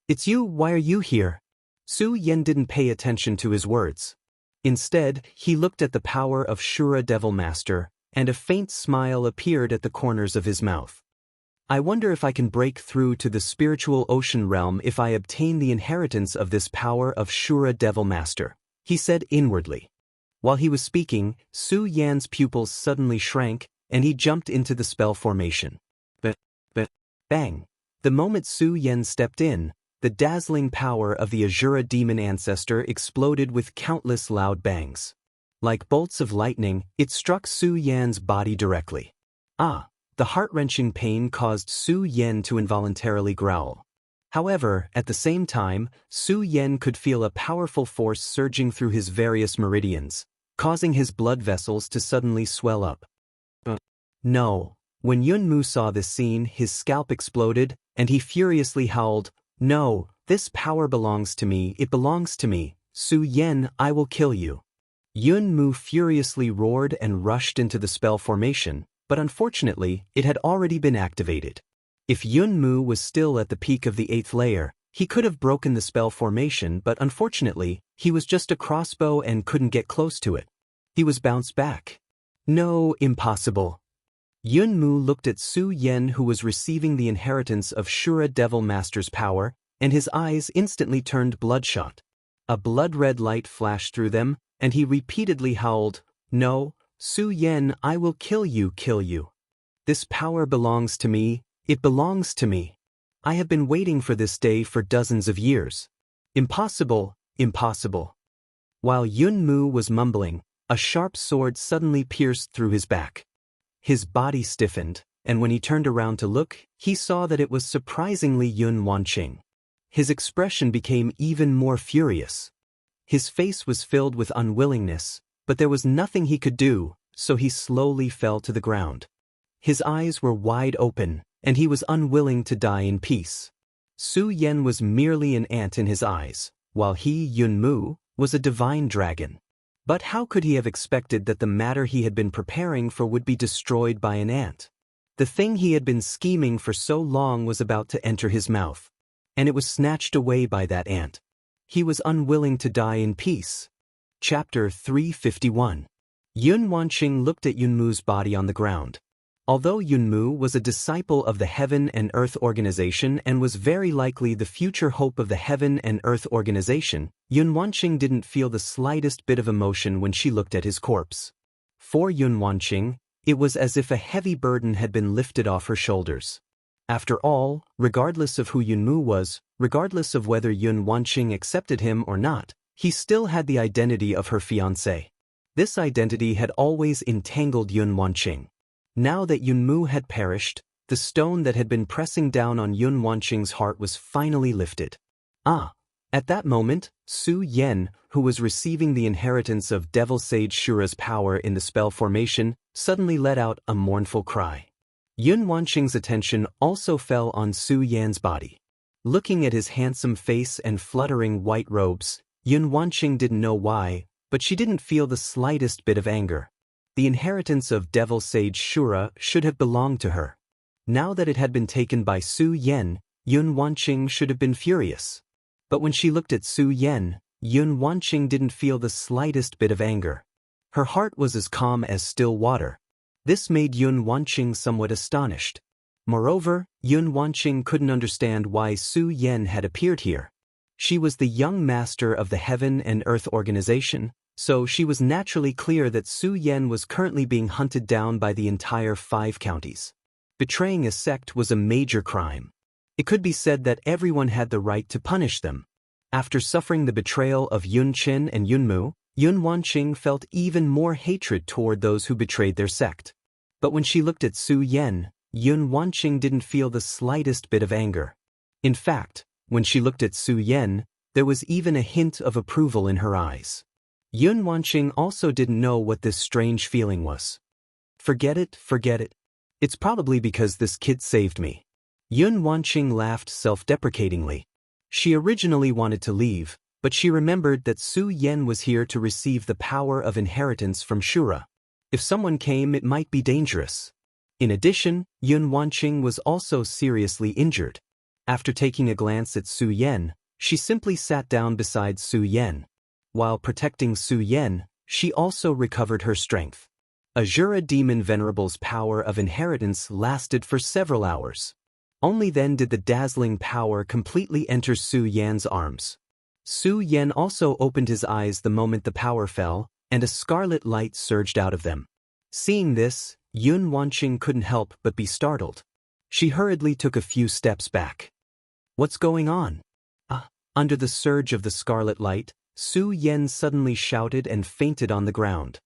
"It's you, why are you here?" Su Yan didn't pay attention to his words. Instead, he looked at the power of Shura Devil Master, and a faint smile appeared at the corners of his mouth. "I wonder if I can break through to the spiritual ocean realm if I obtain the inheritance of this power of Shura Devil Master," he said inwardly. While he was speaking, Su Yan's pupils suddenly shrank, and he jumped into the spell formation. Bang! The moment Su Yan stepped in, the dazzling power of the Azura demon ancestor exploded with countless loud bangs. Like bolts of lightning, it struck Su Yan's body directly. Ah! The heart-wrenching pain caused Su Yan to involuntarily growl. However, at the same time, Su Yan could feel a powerful force surging through his various meridians, causing his blood vessels to suddenly swell up. No. When Yunmu saw this scene, his scalp exploded, and he furiously howled, "No, this power belongs to me, it belongs to me, Su Yan, I will kill you." Yunmu furiously roared and rushed into the spell formation, but unfortunately, it had already been activated. If Yunmu was still at the peak of the 8th layer, he could have broken the spell formation, but unfortunately, he was just a crossbow and couldn't get close to it. He was bounced back. No, impossible. Yunmu looked at Su Yan, who was receiving the inheritance of Shura Devil Master's power, and his eyes instantly turned bloodshot. A blood-red light flashed through them, and he repeatedly howled, "No, Su Yan, I will kill you, kill you. This power belongs to me, it belongs to me. I have been waiting for this day for dozens of years. Impossible, impossible." While Yunmu was mumbling, a sharp sword suddenly pierced through his back. His body stiffened, and when he turned around to look, he saw that it was surprisingly Yun Wanqing. His expression became even more furious. His face was filled with unwillingness, but there was nothing he could do, so he slowly fell to the ground. His eyes were wide open, and he was unwilling to die in peace. Su Yan was merely an ant in his eyes, while he, Yunmu, was a divine dragon. But how could he have expected that the matter he had been preparing for would be destroyed by an ant? The thing he had been scheming for so long was about to enter his mouth, and it was snatched away by that ant. He was unwilling to die in peace. Chapter 351. Yun Wanqing looked at Yunmu's body on the ground. Although Yunmu was a disciple of the Heaven and Earth Organization and was very likely the future hope of the Heaven and Earth Organization, Yun Wanqing didn't feel the slightest bit of emotion when she looked at his corpse. For Yun Wanqing, it was as if a heavy burden had been lifted off her shoulders. After all, regardless of who Yunmu was, regardless of whether Yun Wanqing accepted him or not, he still had the identity of her fiancé. This identity had always entangled Yun Wanqing. Now that Yunmu had perished, the stone that had been pressing down on Yun Wanqing's heart was finally lifted. Ah! At that moment, Su Yan, who was receiving the inheritance of Devil Sage Shura's power in the spell formation, suddenly let out a mournful cry. Yun Wanqing's attention also fell on Su Yan's body. Looking at his handsome face and fluttering white robes, Yun Wanqing didn't know why, but she didn't feel the slightest bit of anger. The inheritance of Devil Sage Shura should have belonged to her. Now that it had been taken by Su Yan, Yun Wanqing should have been furious. But when she looked at Su Yan, Yun Wanqing didn't feel the slightest bit of anger. Her heart was as calm as still water. This made Yun Wanqing somewhat astonished. Moreover, Yun Wanqing couldn't understand why Su Yan had appeared here. She was the young master of the Heaven and Earth Organization, so she was naturally clear that Su Yan was currently being hunted down by the entire 5 counties. Betraying a sect was a major crime. It could be said that everyone had the right to punish them. After suffering the betrayal of Yun Qin and Yunmu, Yun Wanqing felt even more hatred toward those who betrayed their sect. But when she looked at Su Yan, Yun Wanqing didn't feel the slightest bit of anger. In fact, when she looked at Su Yan, there was even a hint of approval in her eyes. Yun Wanqing also didn't know what this strange feeling was. Forget it, forget it. It's probably because this kid saved me. Yun Wanqing laughed self-deprecatingly. She originally wanted to leave, but she remembered that Su Yan was here to receive the power of inheritance from Shura. If someone came, it might be dangerous. In addition, Yun Wanqing was also seriously injured. After taking a glance at Su Yan, she simply sat down beside Su Yan. While protecting Su Yan, she also recovered her strength. Azura Demon Venerable's power of inheritance lasted for several hours. Only then did the dazzling power completely enter Su Yan's arms. Su Yan also opened his eyes the moment the power fell, and a scarlet light surged out of them. Seeing this, Yun Wanqing couldn't help but be startled. She hurriedly took a few steps back. What's going on? Under the surge of the scarlet light, Su Yan suddenly shouted and fainted on the ground.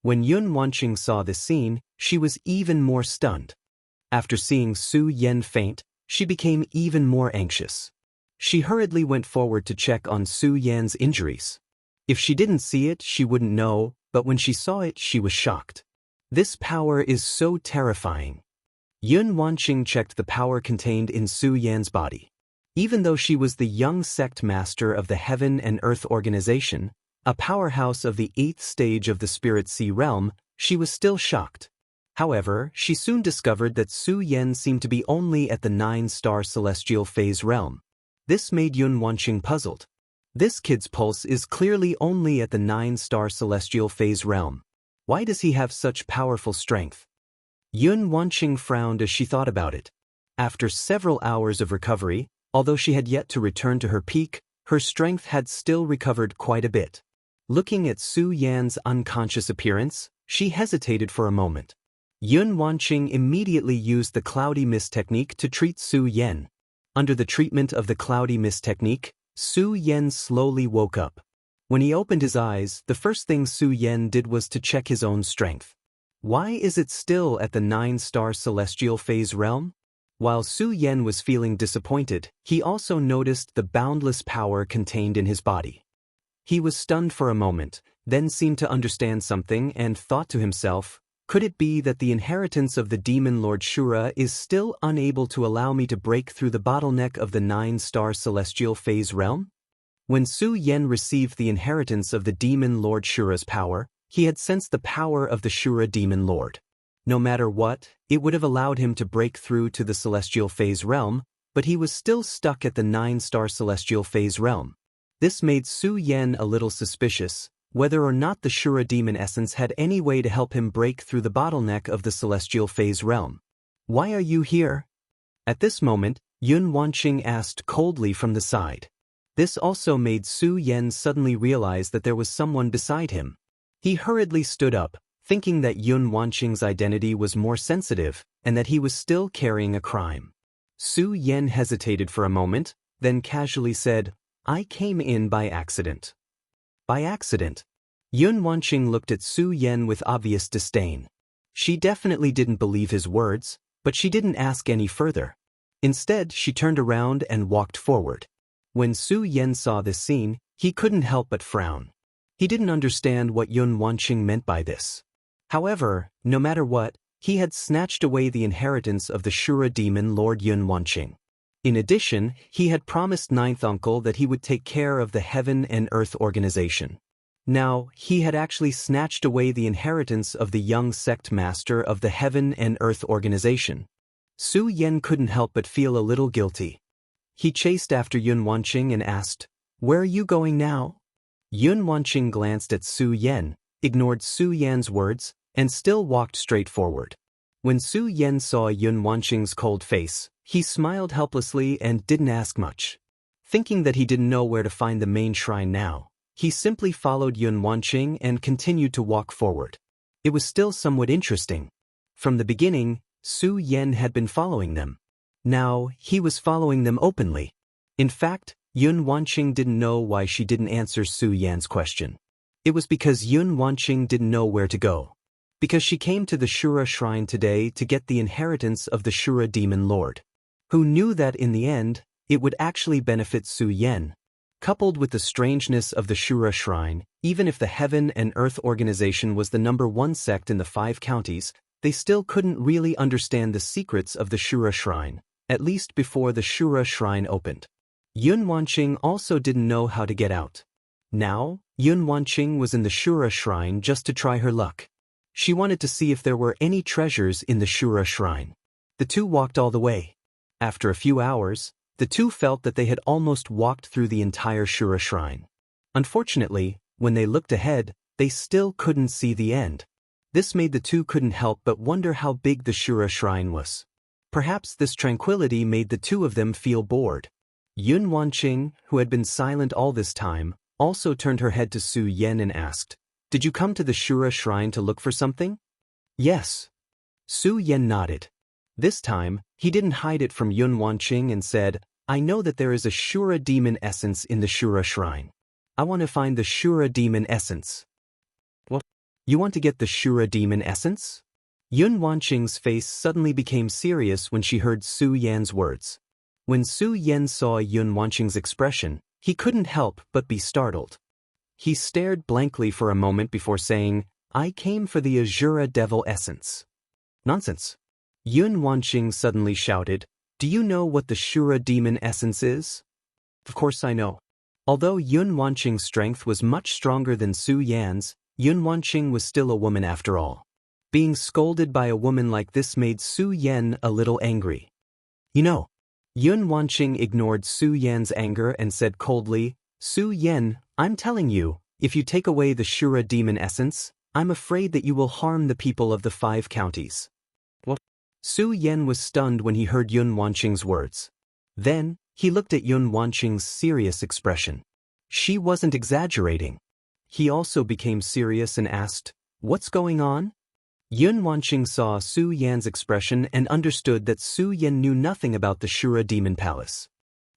When Yun Wanqing saw this scene, she was even more stunned. After seeing Su Yan faint, she became even more anxious. She hurriedly went forward to check on Su Yan's injuries. If she didn't see it, she wouldn't know, but when she saw it, she was shocked. This power is so terrifying. Yun Wanqing checked the power contained in Su Yan's body. Even though she was the young sect master of the Heaven and Earth Organization, a powerhouse of the 8th stage of the Spirit Sea realm, she was still shocked. However, she soon discovered that Su Yan seemed to be only at the 9-star celestial phase realm. This made Yun Wanqing puzzled. This kid's pulse is clearly only at the 9-star celestial phase realm. Why does he have such powerful strength? Yun Wanqing frowned as she thought about it. After several hours of recovery, although she had yet to return to her peak, her strength had still recovered quite a bit. Looking at Su Yan's unconscious appearance, she hesitated for a moment. Yun Wanqing immediately used the cloudy mist technique to treat Su Yan. Under the treatment of the cloudy mist technique, Su Yan slowly woke up. When he opened his eyes, the first thing Su Yan did was to check his own strength. Why is it still at the 9-star celestial phase realm? While Su Yan was feeling disappointed, he also noticed the boundless power contained in his body. He was stunned for a moment, then seemed to understand something and thought to himself, could it be that the inheritance of the Demon Lord Shura is still unable to allow me to break through the bottleneck of the 9-star celestial phase realm? When Su Yan received the inheritance of the Demon Lord Shura's power, he had sensed the power of the Shura Demon Lord. No matter what, it would have allowed him to break through to the celestial phase realm, but he was still stuck at the 9-star celestial phase realm. This made Su Yan a little suspicious, whether or not the Shura demon essence had any way to help him break through the bottleneck of the celestial phase realm. Why are you here? At this moment, Yun Wanqing asked coldly from the side. This also made Su Yan suddenly realize that there was someone beside him. He hurriedly stood up, thinking that Yun Wanqing's identity was more sensitive and that he was still carrying a crime. Su Yan hesitated for a moment, then casually said, I came in by accident. By accident? Yun Wanqing looked at Su Yan with obvious disdain. She definitely didn't believe his words, but she didn't ask any further. Instead, she turned around and walked forward. When Su Yan saw this scene, he couldn't help but frown. He didn't understand what Yun Wanqing meant by this. However, no matter what, he had snatched away the inheritance of the Shura demon Lord Yun Wanqing. In addition, he had promised Ninth Uncle that he would take care of the Heaven and Earth Organization. Now, he had actually snatched away the inheritance of the young sect master of the Heaven and Earth Organization. Su Yan couldn't help but feel a little guilty. He chased after Yun Wanqing and asked, Where are you going now? Yun Wanqing glanced at Su Yan, ignored Su Yan's words, and still walked straight forward. When Su Yan saw Yun Wanqing's cold face, he smiled helplessly and didn't ask much. Thinking that he didn't know where to find the main shrine now, he simply followed Yun Wanqing and continued to walk forward. It was still somewhat interesting. From the beginning, Su Yan had been following them. Now, he was following them openly. In fact, Yun Wanqing didn't know why she didn't answer Su Yan's question. It was because Yun Wanqing didn't know where to go. Because she came to the Shura shrine today to get the inheritance of the Shura demon lord. Who knew that in the end, it would actually benefit Su Yan. Coupled with the strangeness of the Shura shrine, even if the Heaven and Earth Organization was the #1 sect in the 5 counties, they still couldn't really understand the secrets of the Shura shrine, at least before the Shura shrine opened. Yun Wanqing also didn't know how to get out. Now, Yun Wanqing was in the Shura shrine just to try her luck. She wanted to see if there were any treasures in the Shura shrine. The two walked all the way. After a few hours, the two felt that they had almost walked through the entire Shura shrine. Unfortunately, when they looked ahead, they still couldn't see the end. This made the two couldn't help but wonder how big the Shura shrine was. Perhaps this tranquility made the two of them feel bored. Yun Wanqing, who had been silent all this time, also turned her head to Su Yan and asked, Did you come to the Shura shrine to look for something? Yes. Su Yan nodded. This time, he didn't hide it from Yun Wanqing and said, I know that there is a Shura demon essence in the Shura shrine. I want to find the Shura demon essence. What? You want to get the Shura demon essence? Yun Wanqing's face suddenly became serious when she heard Su Yan's words. When Su Yan saw Yun Wanqing's expression, he couldn't help but be startled. He stared blankly for a moment before saying, "I came for the Azura Devil essence." "Nonsense." Yun Wanqing suddenly shouted, "Do you know what the Shura demon essence is?" "Of course I know." Although Yun Wanqing's strength was much stronger than Su Yan's, Yun Wanqing was still a woman after all. Being scolded by a woman like this made Su Yan a little angry. "You know." Yun Wanqing ignored Su Yan's anger and said coldly, "Su Yan, I'm telling you, if you take away the Shura demon essence, I'm afraid that you will harm the people of the 5 counties. What? Su Yan was stunned when he heard Yun Wanqing's words. Then, he looked at Yun Wanqing's serious expression. She wasn't exaggerating. He also became serious and asked, "What's going on?" Yun Wanqing saw Su Yan's expression and understood that Su Yan knew nothing about the Shura Demon Palace.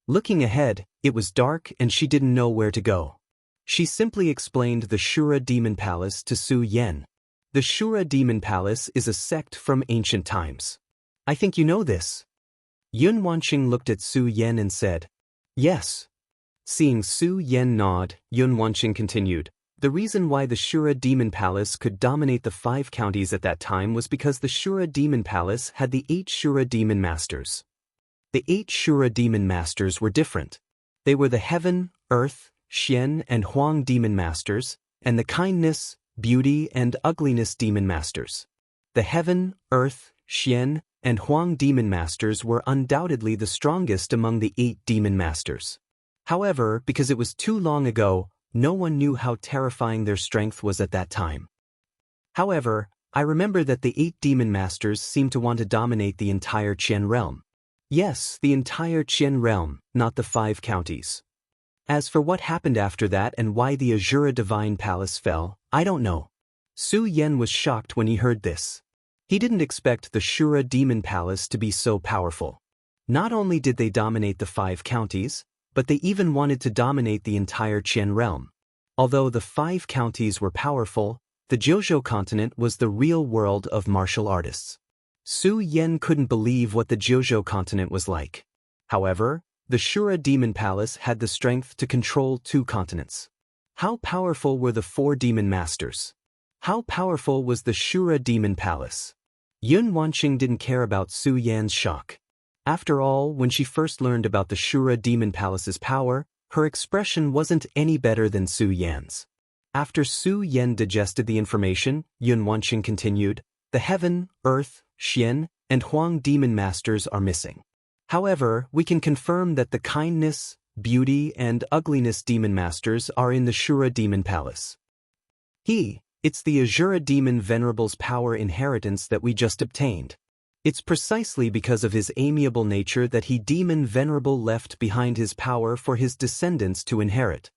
Looking ahead, it was dark and she didn't know where to go. She simply explained the Shura Demon Palace to Su Yan. The Shura Demon Palace is a sect from ancient times. "I think you know this." Yun Wanqing looked at Su Yan and said, "Yes." Seeing Su Yan nod, Yun Wanqing continued, "The reason why the Shura Demon Palace could dominate the 5 counties at that time was because the Shura Demon Palace had the 8 Shura Demon Masters. The 8 Shura Demon Masters were different. They were the Heaven, Earth, Xian and Huang Demon Masters, and the Kindness, Beauty and Ugliness Demon Masters. The Heaven, Earth, Xian, and Huang Demon Masters were undoubtedly the strongest among the 8 Demon Masters. However, because it was too long ago, no one knew how terrifying their strength was at that time. However, I remember that the 8 Demon Masters seemed to want to dominate the entire Qian realm. Yes, the entire Qian realm, not the 5 counties. As for what happened after that and why the Azura Divine Palace fell, I don't know." Su Yan was shocked when he heard this. He didn't expect the Shura Demon Palace to be so powerful. Not only did they dominate the 5 counties, but they even wanted to dominate the entire Qian realm. Although the 5 counties were powerful, the Jiuzhou continent was the real world of martial artists. Su Yan couldn't believe what the Jiuzhou continent was like. However, the Shura Demon Palace had the strength to control 2 continents. How powerful were the 4 Demon Masters? How powerful was the Shura Demon Palace? Yun Wanqing didn't care about Su Yan's shock. After all, when she first learned about the Shura Demon Palace's power, her expression wasn't any better than Su Yan's. After Su Yan digested the information, Yun Wanqing continued, "The Heaven, Earth, Xian, and Huang Demon Masters are missing. However, we can confirm that the Kindness, Beauty, and Ugliness Demon Masters are in the Shura Demon Palace. It's the Azura Demon Venerable's power inheritance that we just obtained. It's precisely because of his amiable nature that Demon Venerable left behind his power for his descendants to inherit."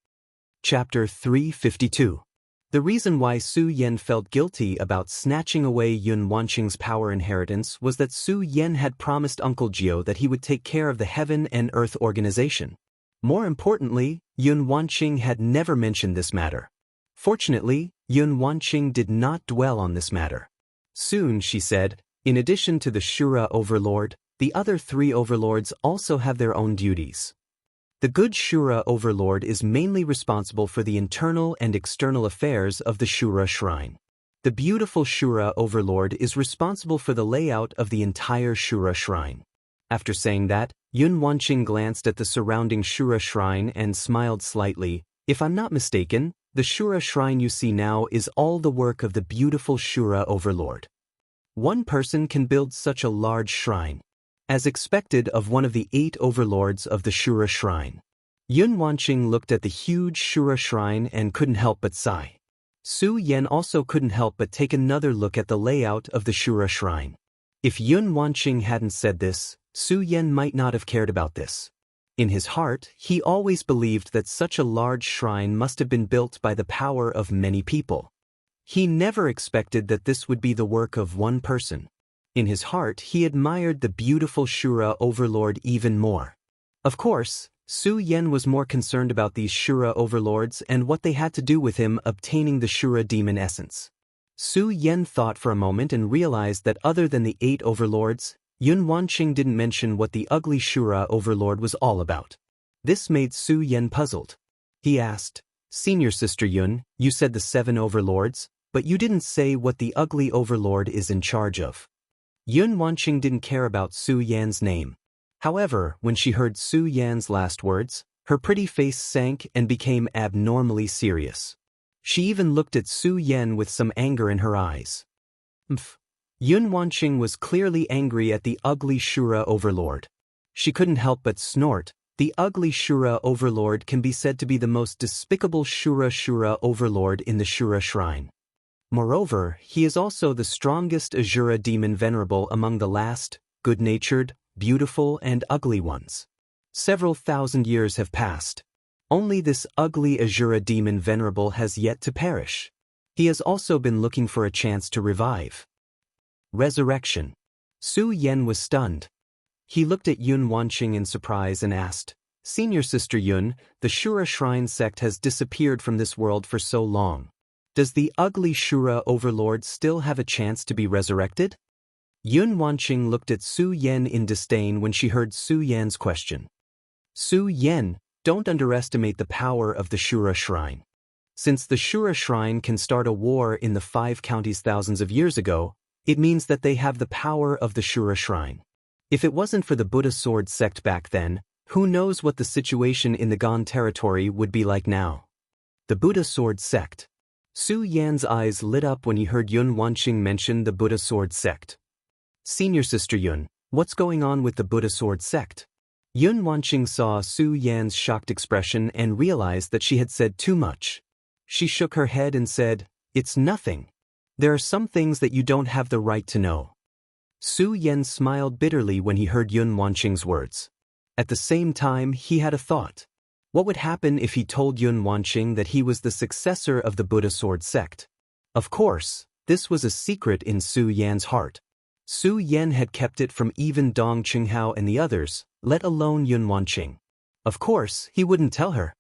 Chapter 352. The reason why Su Yan felt guilty about snatching away Yun Wanqing's power inheritance was that Su Yan had promised Uncle Jiao that he would take care of the Heaven and Earth organization. More importantly, Yun Wanqing had never mentioned this matter. Fortunately, Yun Wanqing did not dwell on this matter. Soon she said, "In addition to the Shura Overlord, the other 3 overlords also have their own duties. The good Shura Overlord is mainly responsible for the internal and external affairs of the Shura Shrine. The beautiful Shura Overlord is responsible for the layout of the entire Shura Shrine." After saying that, Yun Wanqing glanced at the surrounding Shura Shrine and smiled slightly. "If I'm not mistaken, the Shura Shrine you see now is all the work of the beautiful Shura Overlord. One person can build such a large shrine, as expected of one of the 8 overlords of the Shura Shrine." Yun Wanqing looked at the huge Shura Shrine and couldn't help but sigh. Su Yan also couldn't help but take another look at the layout of the Shura Shrine. If Yun Wanqing hadn't said this, Su Yan might not have cared about this. In his heart, he always believed that such a large shrine must have been built by the power of many people. He never expected that this would be the work of one person. In his heart, he admired the beautiful Shura Overlord even more. Of course, Su Yan was more concerned about these Shura Overlords and what they had to do with him obtaining the Shura Demon Essence. Su Yan thought for a moment and realized that other than the 8 overlords, Yun Wanqing didn't mention what the ugly Shura overlord was all about. This made Su Yan puzzled. He asked, "Senior Sister Yun, you said the 7 overlords, but you didn't say what the ugly overlord is in charge of." Yun Wanqing didn't care about Su Yan's name. However, when she heard Su Yan's last words, her pretty face sank and became abnormally serious. She even looked at Su Yan with some anger in her eyes. Yun Wanqing was clearly angry at the ugly Shura overlord. She couldn't help but snort. The ugly Shura overlord can be said to be the most despicable Shura overlord in the Shura shrine. Moreover, he is also the strongest Azura demon venerable among the last, good-natured, beautiful and ugly ones. Several thousand years have passed. Only this ugly Azura demon venerable has yet to perish. He has also been looking for a chance to revive. Resurrection. Su Yan was stunned. He looked at Yun Wanqing in surprise and asked, "Senior Sister Yun, the Shura Shrine sect has disappeared from this world for so long. Does the ugly Shura overlord still have a chance to be resurrected?" Yun Wanqing looked at Su Yan in disdain when she heard Su Yan's question. "Su Yan, don't underestimate the power of the Shura Shrine. Since the Shura Shrine can start a war in the 5 counties thousands of years ago, it means that they have the power of the Shura Shrine. If it wasn't for the Buddha Sword sect back then, who knows what the situation in the Gan territory would be like now." The Buddha Sword sect. Su Yan's eyes lit up when he heard Yun Wanqing mention the Buddha Sword sect. "Senior Sister Yun, what's going on with the Buddha Sword sect?" Yun Wanqing saw Su Yan's shocked expression and realized that she had said too much. She shook her head and said, "It's nothing. There are some things that you don't have the right to know." Su Yan smiled bitterly when he heard Yun Wanqing's words. At the same time, he had a thought. What would happen if he told Yun Wanqing that he was the successor of the Buddha Sword sect? Of course, this was a secret in Su Yan's heart. Su Yan had kept it from even Dong Qinghao and the others, let alone Yun Wanqing. Of course, he wouldn't tell her.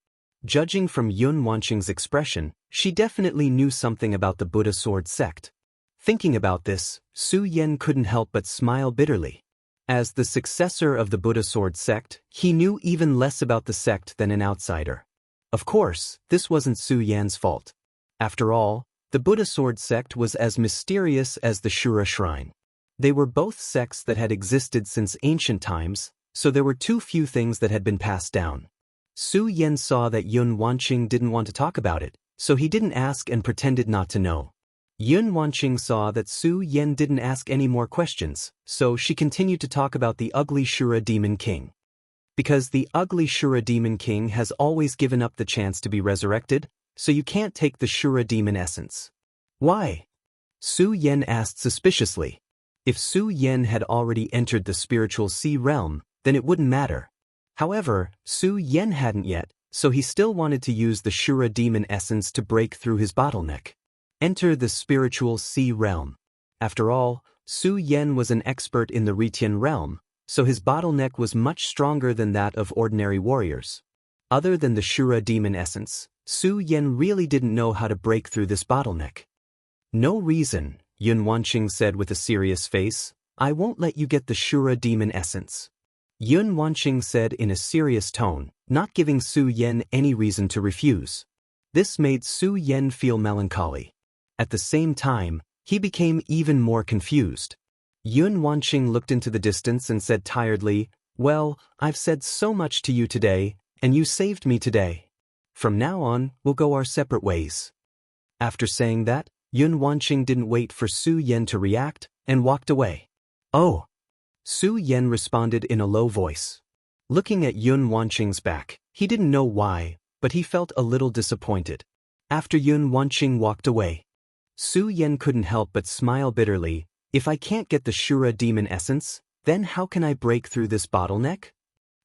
Judging from Yun Wanqing's expression, she definitely knew something about the Buddha Sword sect. Thinking about this, Su Yan couldn't help but smile bitterly. As the successor of the Buddha Sword sect, he knew even less about the sect than an outsider. Of course, this wasn't Su Yan's fault. After all, the Buddha Sword sect was as mysterious as the Shura Shrine. They were both sects that had existed since ancient times, so there were too few things that had been passed down. Su Yan saw that Yun Wanqing didn't want to talk about it, so he didn't ask and pretended not to know. Yun Wanqing saw that Su Yan didn't ask any more questions, so she continued to talk about the ugly Shura Demon King. Because the ugly Shura Demon King has always given up the chance to be resurrected, so you can't take the Shura Demon essence. Why? Su Yan asked suspiciously. If Su Yan had already entered the spiritual sea realm, then it wouldn't matter. However, Su Yan hadn't yet, so he still wanted to use the Shura Demon essence to break through his bottleneck. Enter the spiritual sea realm. After all, Su Yan was an expert in the Ritian realm, so his bottleneck was much stronger than that of ordinary warriors. Other than the Shura Demon essence, Su Yan really didn't know how to break through this bottleneck. "No reason," Yun Wanqing said with a serious face. "I won't let you get the Shura Demon essence." Yun Wanqing said in a serious tone, not giving Su Yan any reason to refuse. This made Su Yan feel melancholy. At the same time, he became even more confused. Yun Wanqing looked into the distance and said tiredly, "Well, I've said so much to you today, and you saved me today. From now on, we'll go our separate ways." After saying that, Yun Wanqing didn't wait for Su Yan to react, and walked away. "Oh!" Su Yan responded in a low voice. Looking at Yun Wanqing's back, he didn't know why, but he felt a little disappointed. After Yun Wanqing walked away, Su Yan couldn't help but smile bitterly. If I can't get the Shura Demon essence, then how can I break through this bottleneck?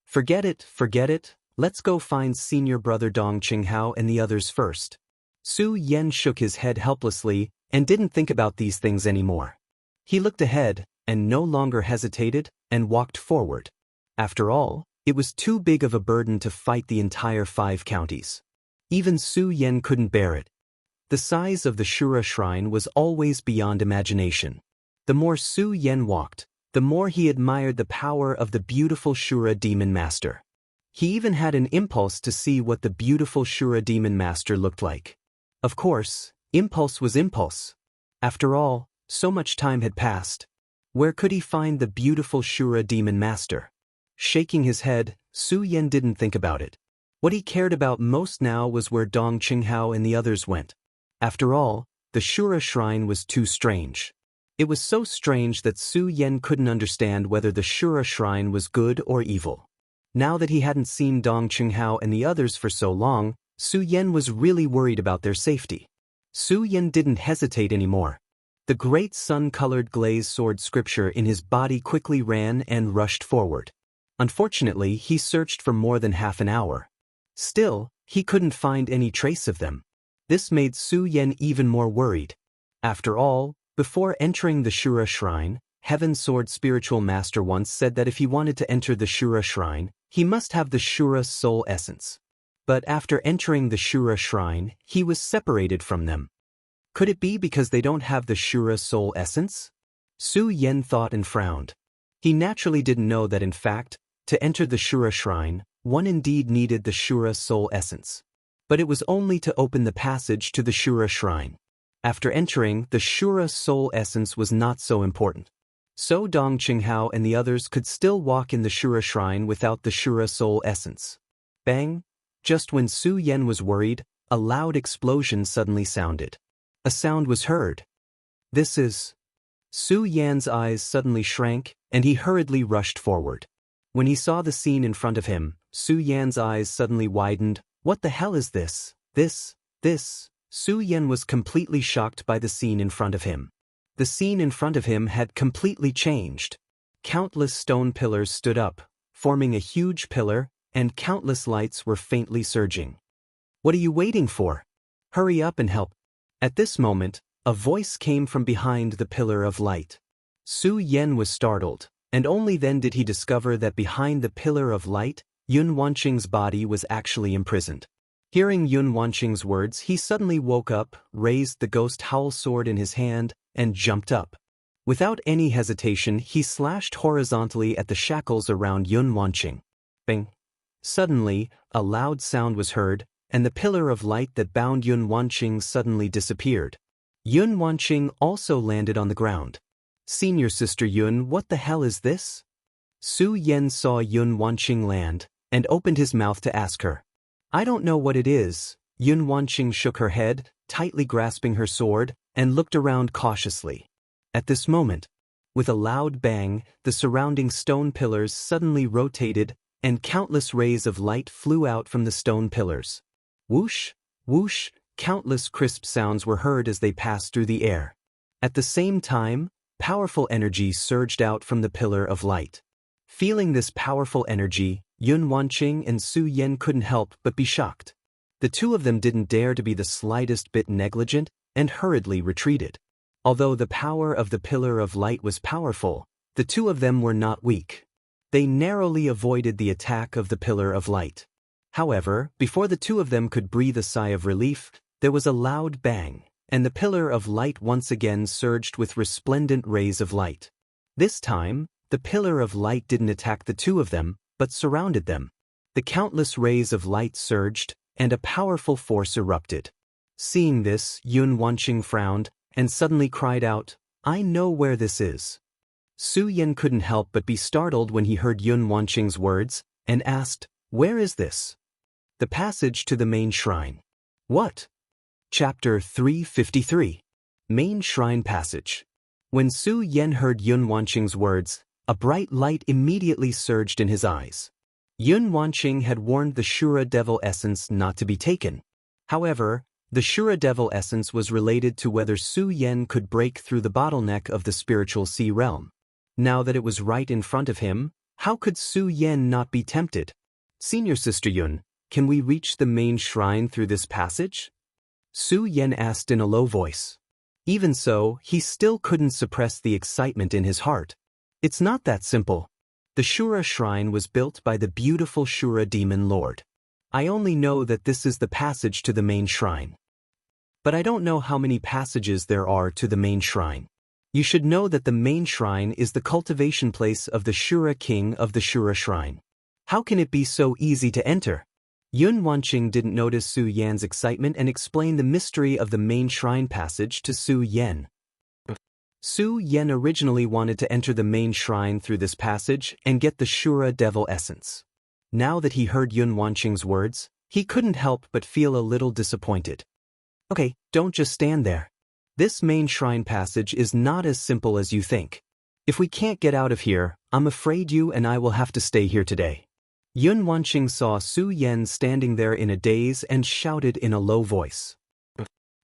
Forget it, let's go find senior brother Dong Qinghao and the others first. Su Yan shook his head helplessly and didn't think about these things anymore. He looked ahead and no longer hesitated and walked forward. After all, it was too big of a burden to fight the entire 5 counties. Even Su Yan couldn't bear it. The size of the Shura shrine was always beyond imagination. The more Su Yan walked, the more he admired the power of the beautiful Shura demon master. He even had an impulse to see what the beautiful Shura demon master looked like. Of course, impulse was impulse. After all, so much time had passed. Where could he find the beautiful Shura demon master? Shaking his head, Su Yan didn't think about it. What he cared about most now was where Dong Qinghao and the others went. After all, the Shura shrine was too strange. It was so strange that Su Yan couldn't understand whether the Shura shrine was good or evil. Now that he hadn't seen Dong Qinghao and the others for so long, Su Yan was really worried about their safety. Su Yan didn't hesitate anymore. The great sun-colored glazed sword scripture in his body quickly ran and rushed forward. Unfortunately, he searched for more than half an hour. Still, he couldn't find any trace of them. This made Su Yan even more worried. After all, before entering the Shura shrine, Heaven Sword Spiritual Master once said that if he wanted to enter the Shura shrine, he must have the Shura soul essence. But after entering the Shura shrine, he was separated from them. Could it be because they don't have the Shura soul essence? Su Yan thought and frowned. He naturally didn't know that in fact, to enter the Shura shrine, one indeed needed the Shura soul essence. But it was only to open the passage to the Shura shrine. After entering, the Shura soul essence was not so important. So Dong Qinghao and the others could still walk in the Shura shrine without the Shura soul essence. Bang! Just when Su Yan was worried, a loud explosion suddenly sounded. A sound was heard. This is... Su Yan's eyes suddenly shrank, and he hurriedly rushed forward. When he saw the scene in front of him, Su Yan's eyes suddenly widened. What the hell is this? This. Su Yan was completely shocked by the scene in front of him. The scene in front of him had completely changed. Countless stone pillars stood up, forming a huge pillar, and countless lights were faintly surging. What are you waiting for? Hurry up and help. At this moment, a voice came from behind the pillar of light. Su Yan was startled, and only then did he discover that behind the pillar of light, Yun Wanqing's body was actually imprisoned. Hearing Yun Wanqing's words, he suddenly woke up, raised the ghost howl sword in his hand, and jumped up. Without any hesitation, he slashed horizontally at the shackles around Yun Wanqing. Bang! Suddenly, a loud sound was heard, and the pillar of light that bound Yun Wanqing suddenly disappeared. Yun Wanqing also landed on the ground. Senior Sister Yun, what the hell is this? Su Yan saw Yun Wanqing land, and opened his mouth to ask her. I don't know what it is. Yun Wanqing shook her head, tightly grasping her sword, and looked around cautiously. At this moment, with a loud bang, the surrounding stone pillars suddenly rotated, and countless rays of light flew out from the stone pillars. Whoosh, whoosh, countless crisp sounds were heard as they passed through the air. At the same time, powerful energy surged out from the pillar of light. Feeling this powerful energy, Yun Wanqing and Su Yan couldn't help but be shocked. The two of them didn't dare to be the slightest bit negligent, and hurriedly retreated. Although the power of the pillar of light was powerful, the two of them were not weak. They narrowly avoided the attack of the pillar of light. However, before the two of them could breathe a sigh of relief, there was a loud bang, and the pillar of light once again surged with resplendent rays of light. This time, the pillar of light didn't attack the two of them, but surrounded them. The countless rays of light surged, and a powerful force erupted. Seeing this, Yun Wanqing frowned, and suddenly cried out, I know where this is. Su Yan couldn't help but be startled when he heard Yun Wanqing's words, and asked, Where is this? The passage to the main shrine. What? Chapter 353. Main Shrine Passage. When Su Yan heard Yun Wanqing's words, a bright light immediately surged in his eyes. Yun Wanqing had warned the Shura Devil Essence not to be taken. However, the Shura Devil Essence was related to whether Su Yan could break through the bottleneck of the spiritual sea realm. Now that it was right in front of him, how could Su Yan not be tempted? Senior Sister Yun, can we reach the main shrine through this passage? Su Yan asked in a low voice. Even so, he still couldn't suppress the excitement in his heart. It's not that simple. The Shura shrine was built by the beautiful Shura demon lord. I only know that this is the passage to the main shrine. but I don't know how many passages there are to the main shrine. You should know that the main shrine is the cultivation place of the Shura king of the Shura shrine. How can it be so easy to enter? Yun Wanqing didn't notice Su Yan's excitement and explained the mystery of the main shrine passage to Su Yan. Su Yan originally wanted to enter the main shrine through this passage and get the Shura devil essence. Now that he heard Yun Wanqing's words, he couldn't help but feel a little disappointed. Okay, don't just stand there. This main shrine passage is not as simple as you think. If we can't get out of here, I'm afraid you and I will have to stay here today. Yun Wanqing saw Su Yan standing there in a daze and shouted in a low voice.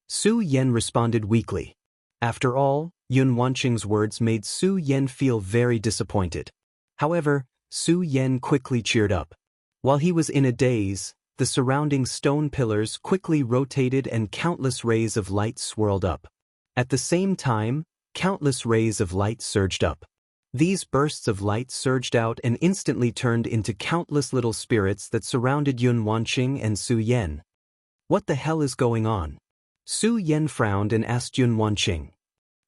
Su Yan responded weakly. After all, Yun Wanqing's words made Su Yan feel very disappointed. However, Su Yan quickly cheered up. While he was in a daze, the surrounding stone pillars quickly rotated and countless rays of light swirled up. At the same time, countless rays of light surged up. These bursts of light surged out and instantly turned into countless little spirits that surrounded Yun Wanqing and Su Yan. What the hell is going on? Su Yan frowned and asked Yun Wanqing.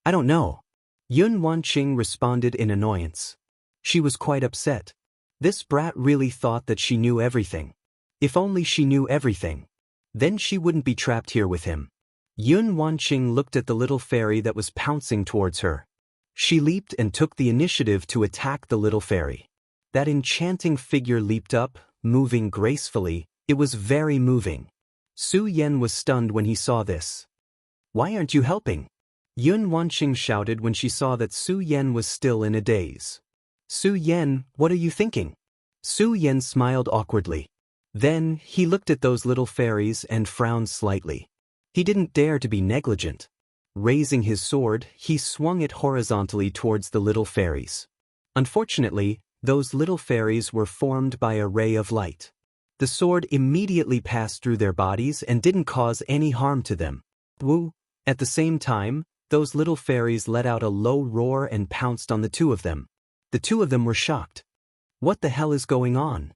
I don't know. Yun Wanqing responded in annoyance. She was quite upset. This brat really thought that she knew everything. If only she knew everything. Then she wouldn't be trapped here with him. Yun Wanqing looked at the little fairy that was pouncing towards her. She leaped and took the initiative to attack the little fairy. That enchanting figure leaped up, moving gracefully. It was very moving. Su Yan was stunned when he saw this. Why aren't you helping? Yun Wanqing shouted when she saw that Su Yan was still in a daze. Su Yan, what are you thinking? Su Yan smiled awkwardly. Then, he looked at those little fairies and frowned slightly. He didn't dare to be negligent. Raising his sword, he swung it horizontally towards the little fairies. Unfortunately, those little fairies were formed by a ray of light. The sword immediately passed through their bodies and didn't cause any harm to them. Woo! At the same time, those little fairies let out a low roar and pounced on the two of them. The two of them were shocked. What the hell is going on?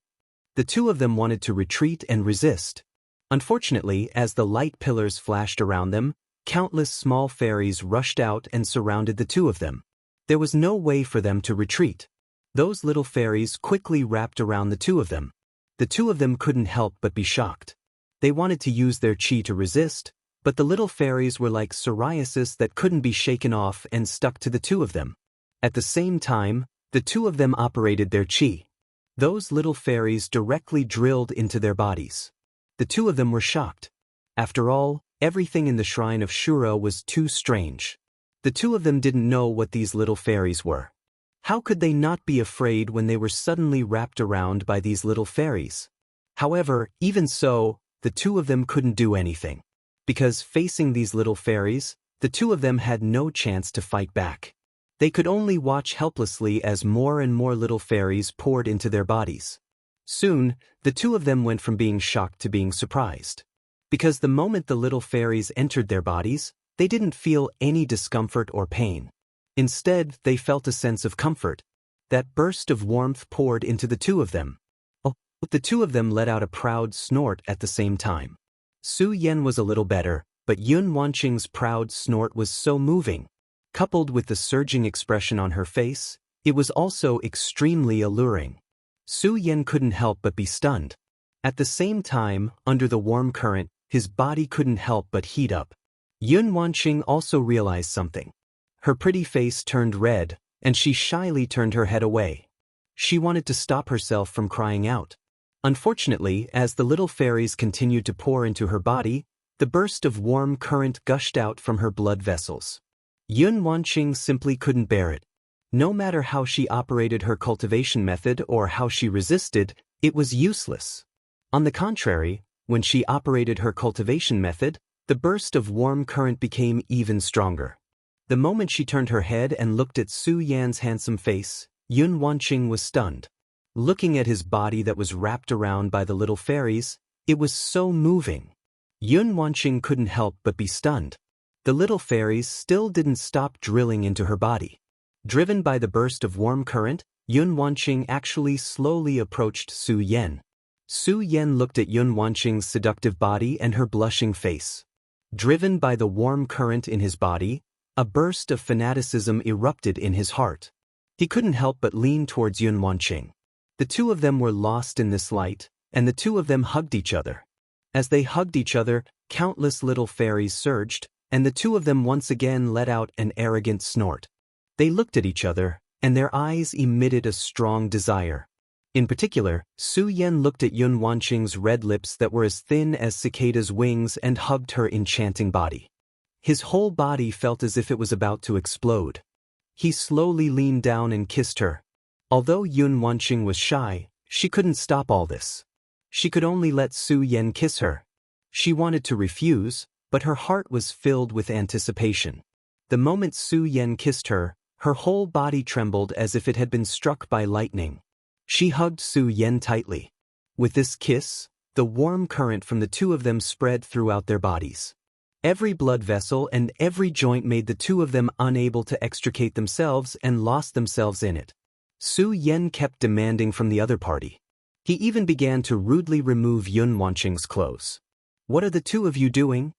The two of them wanted to retreat and resist. Unfortunately, as the light pillars flashed around them, countless small fairies rushed out and surrounded the two of them. There was no way for them to retreat. Those little fairies quickly wrapped around the two of them. The two of them couldn't help but be shocked. They wanted to use their chi to resist, but the little fairies were like psoriasis that couldn't be shaken off and stuck to the two of them. At the same time, the two of them operated their chi. Those little fairies directly drilled into their bodies. The two of them were shocked. After all, everything in the shrine of Shura was too strange. The two of them didn't know what these little fairies were. How could they not be afraid when they were suddenly wrapped around by these little fairies? However, even so, the two of them couldn't do anything. Because facing these little fairies, the two of them had no chance to fight back. They could only watch helplessly as more and more little fairies poured into their bodies. Soon, the two of them went from being shocked to being surprised. Because the moment the little fairies entered their bodies, they didn't feel any discomfort or pain. Instead, they felt a sense of comfort. That burst of warmth poured into the two of them. Oh, the two of them let out a proud snort at the same time. Su Yan was a little better, but Yun Wanqing's proud snort was so moving. Coupled with the surging expression on her face, it was also extremely alluring. Su Yan couldn't help but be stunned. At the same time, under the warm current, his body couldn't help but heat up. Yun Wanqing also realized something. Her pretty face turned red, and she shyly turned her head away. She wanted to stop herself from crying out. Unfortunately, as the little fairies continued to pour into her body, the burst of warm current gushed out from her blood vessels. Yun Wanqing simply couldn't bear it. No matter how she operated her cultivation method or how she resisted, it was useless. On the contrary, when she operated her cultivation method, the burst of warm current became even stronger. The moment she turned her head and looked at Su Yan's handsome face, Yun Wanqing was stunned. Looking at his body that was wrapped around by the little fairies, it was so moving. Yun Wanqing couldn't help but be stunned. The little fairies still didn't stop drilling into her body. Driven by the burst of warm current, Yun Wanqing actually slowly approached Su Yan. Su Yan looked at Yun Wanqing's seductive body and her blushing face. Driven by the warm current in his body, a burst of fanaticism erupted in his heart. He couldn't help but lean towards Yun Wanqing. The two of them were lost in this light, and the two of them hugged each other. As they hugged each other, countless little fairies surged, and the two of them once again let out an arrogant snort. They looked at each other, and their eyes emitted a strong desire. In particular, Su Yan looked at Yun Wanqing's red lips that were as thin as cicadas' wings and hugged her enchanting body. His whole body felt as if it was about to explode. He slowly leaned down and kissed her. Although Yun Wanqing was shy, she couldn't stop all this. She could only let Su Yan kiss her. She wanted to refuse, but her heart was filled with anticipation. The moment Su Yan kissed her, her whole body trembled as if it had been struck by lightning. She hugged Su Yan tightly. With this kiss, the warm current from the two of them spread throughout their bodies. Every blood vessel and every joint made the two of them unable to extricate themselves and lost themselves in it. Su Yan kept demanding from the other party. He even began to rudely remove Yun Wanqing's clothes. "What are the two of you doing?"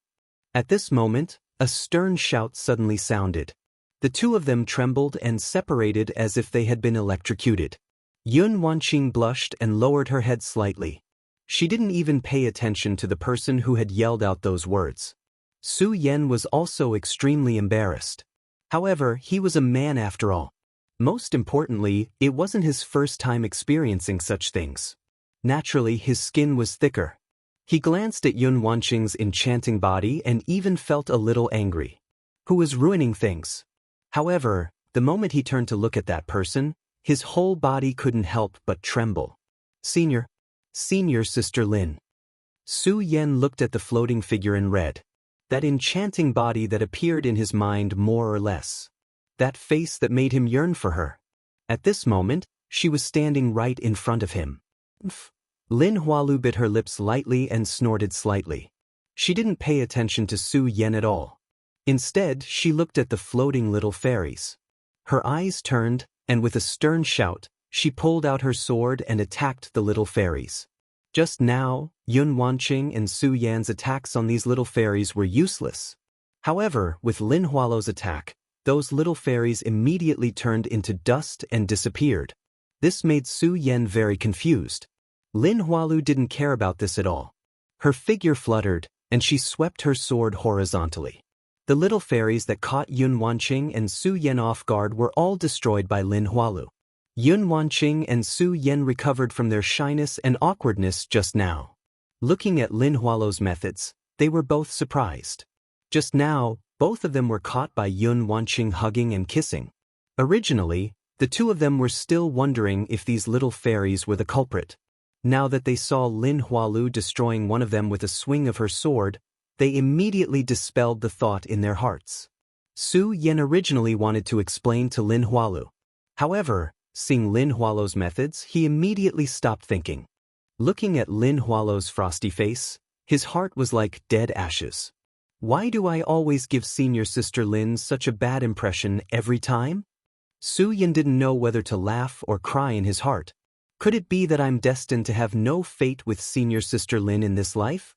At this moment, a stern shout suddenly sounded. The two of them trembled and separated as if they had been electrocuted. Yun Wanqing blushed and lowered her head slightly. She didn't even pay attention to the person who had yelled out those words. Su Yan was also extremely embarrassed. However, he was a man after all. Most importantly, it wasn't his first time experiencing such things. Naturally, his skin was thicker. He glanced at Yun Wanqing's enchanting body and even felt a little angry. Who was ruining things? However, the moment he turned to look at that person, his whole body couldn't help but tremble. Senior Sister Lin. Su Yan looked at the floating figure in red. That enchanting body that appeared in his mind more or less. That face that made him yearn for her. At this moment, she was standing right in front of him. Lin Hualu bit her lips lightly and snorted slightly. She didn't pay attention to Su Yan at all. Instead, she looked at the floating little fairies. Her eyes turned, and with a stern shout, she pulled out her sword and attacked the little fairies. Just now, Yun Wanqing and Su Yan's attacks on these little fairies were useless. However, with Lin Hualu's attack, those little fairies immediately turned into dust and disappeared. This made Su Yan very confused. Lin Hualu didn't care about this at all. Her figure fluttered, and she swept her sword horizontally. The little fairies that caught Yun Wanqing and Su Yan off guard were all destroyed by Lin Hualu. Yun Wanqing and Su Yan recovered from their shyness and awkwardness just now. Looking at Lin Hualu's methods, they were both surprised. Just now, both of them were caught by Yun Wanqing hugging and kissing. Originally, the two of them were still wondering if these little fairies were the culprit. Now that they saw Lin Hualu destroying one of them with a swing of her sword, they immediately dispelled the thought in their hearts. Su Yan originally wanted to explain to Lin Hualu. However, seeing Lin Hualu's methods, he immediately stopped thinking. Looking at Lin Hualu's frosty face, his heart was like dead ashes. Why do I always give Senior Sister Lin such a bad impression every time? Su Yan didn't know whether to laugh or cry in his heart. Could it be that I'm destined to have no fate with Senior Sister Lin in this life?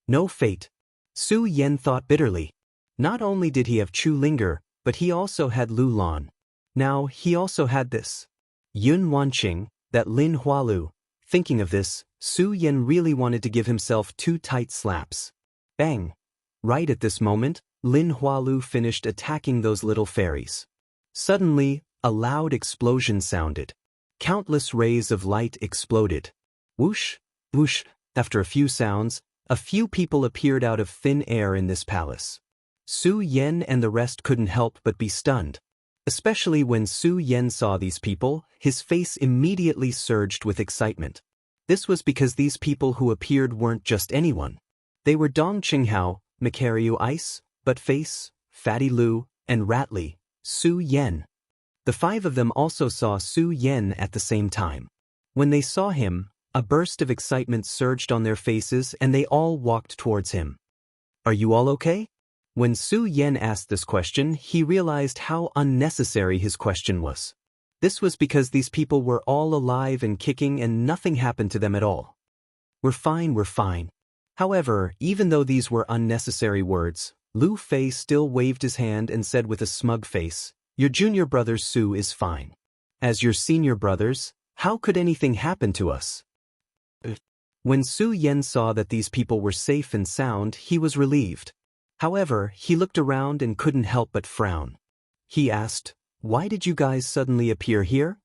No fate. Su Yan thought bitterly. Not only did he have Chu Linger, but he also had Lu Lan. Now, he also had this. Yun Wanqing, that Lin Hualu. Thinking of this, Su Yan really wanted to give himself 2 tight slaps. Bang! Right at this moment, Lin Hualu finished attacking those little fairies. Suddenly, a loud explosion sounded. Countless rays of light exploded. Whoosh, whoosh. After a few sounds, a few people appeared out of thin air in this palace. Su Yan and the rest couldn't help but be stunned. Especially when Su Yan saw these people, his face immediately surged with excitement. This was because these people who appeared weren't just anyone. They were Dong Qinghao, Macario Ice, Buttface, Fatty Lu, and Ratly, Su Yan. The 5 of them also saw Su Yan at the same time. When they saw him, a burst of excitement surged on their faces and they all walked towards him. "Are you all okay?" When Su Yan asked this question, he realized how unnecessary his question was. This was because these people were all alive and kicking and nothing happened to them at all. We're fine. However, even though these were unnecessary words, Lu Fei still waved his hand and said with a smug face, "Your junior brother Su is fine. As your senior brothers, how could anything happen to us?" When Su Yan saw that these people were safe and sound, he was relieved. However, he looked around and couldn't help but frown. He asked, "Why did you guys suddenly appear here?"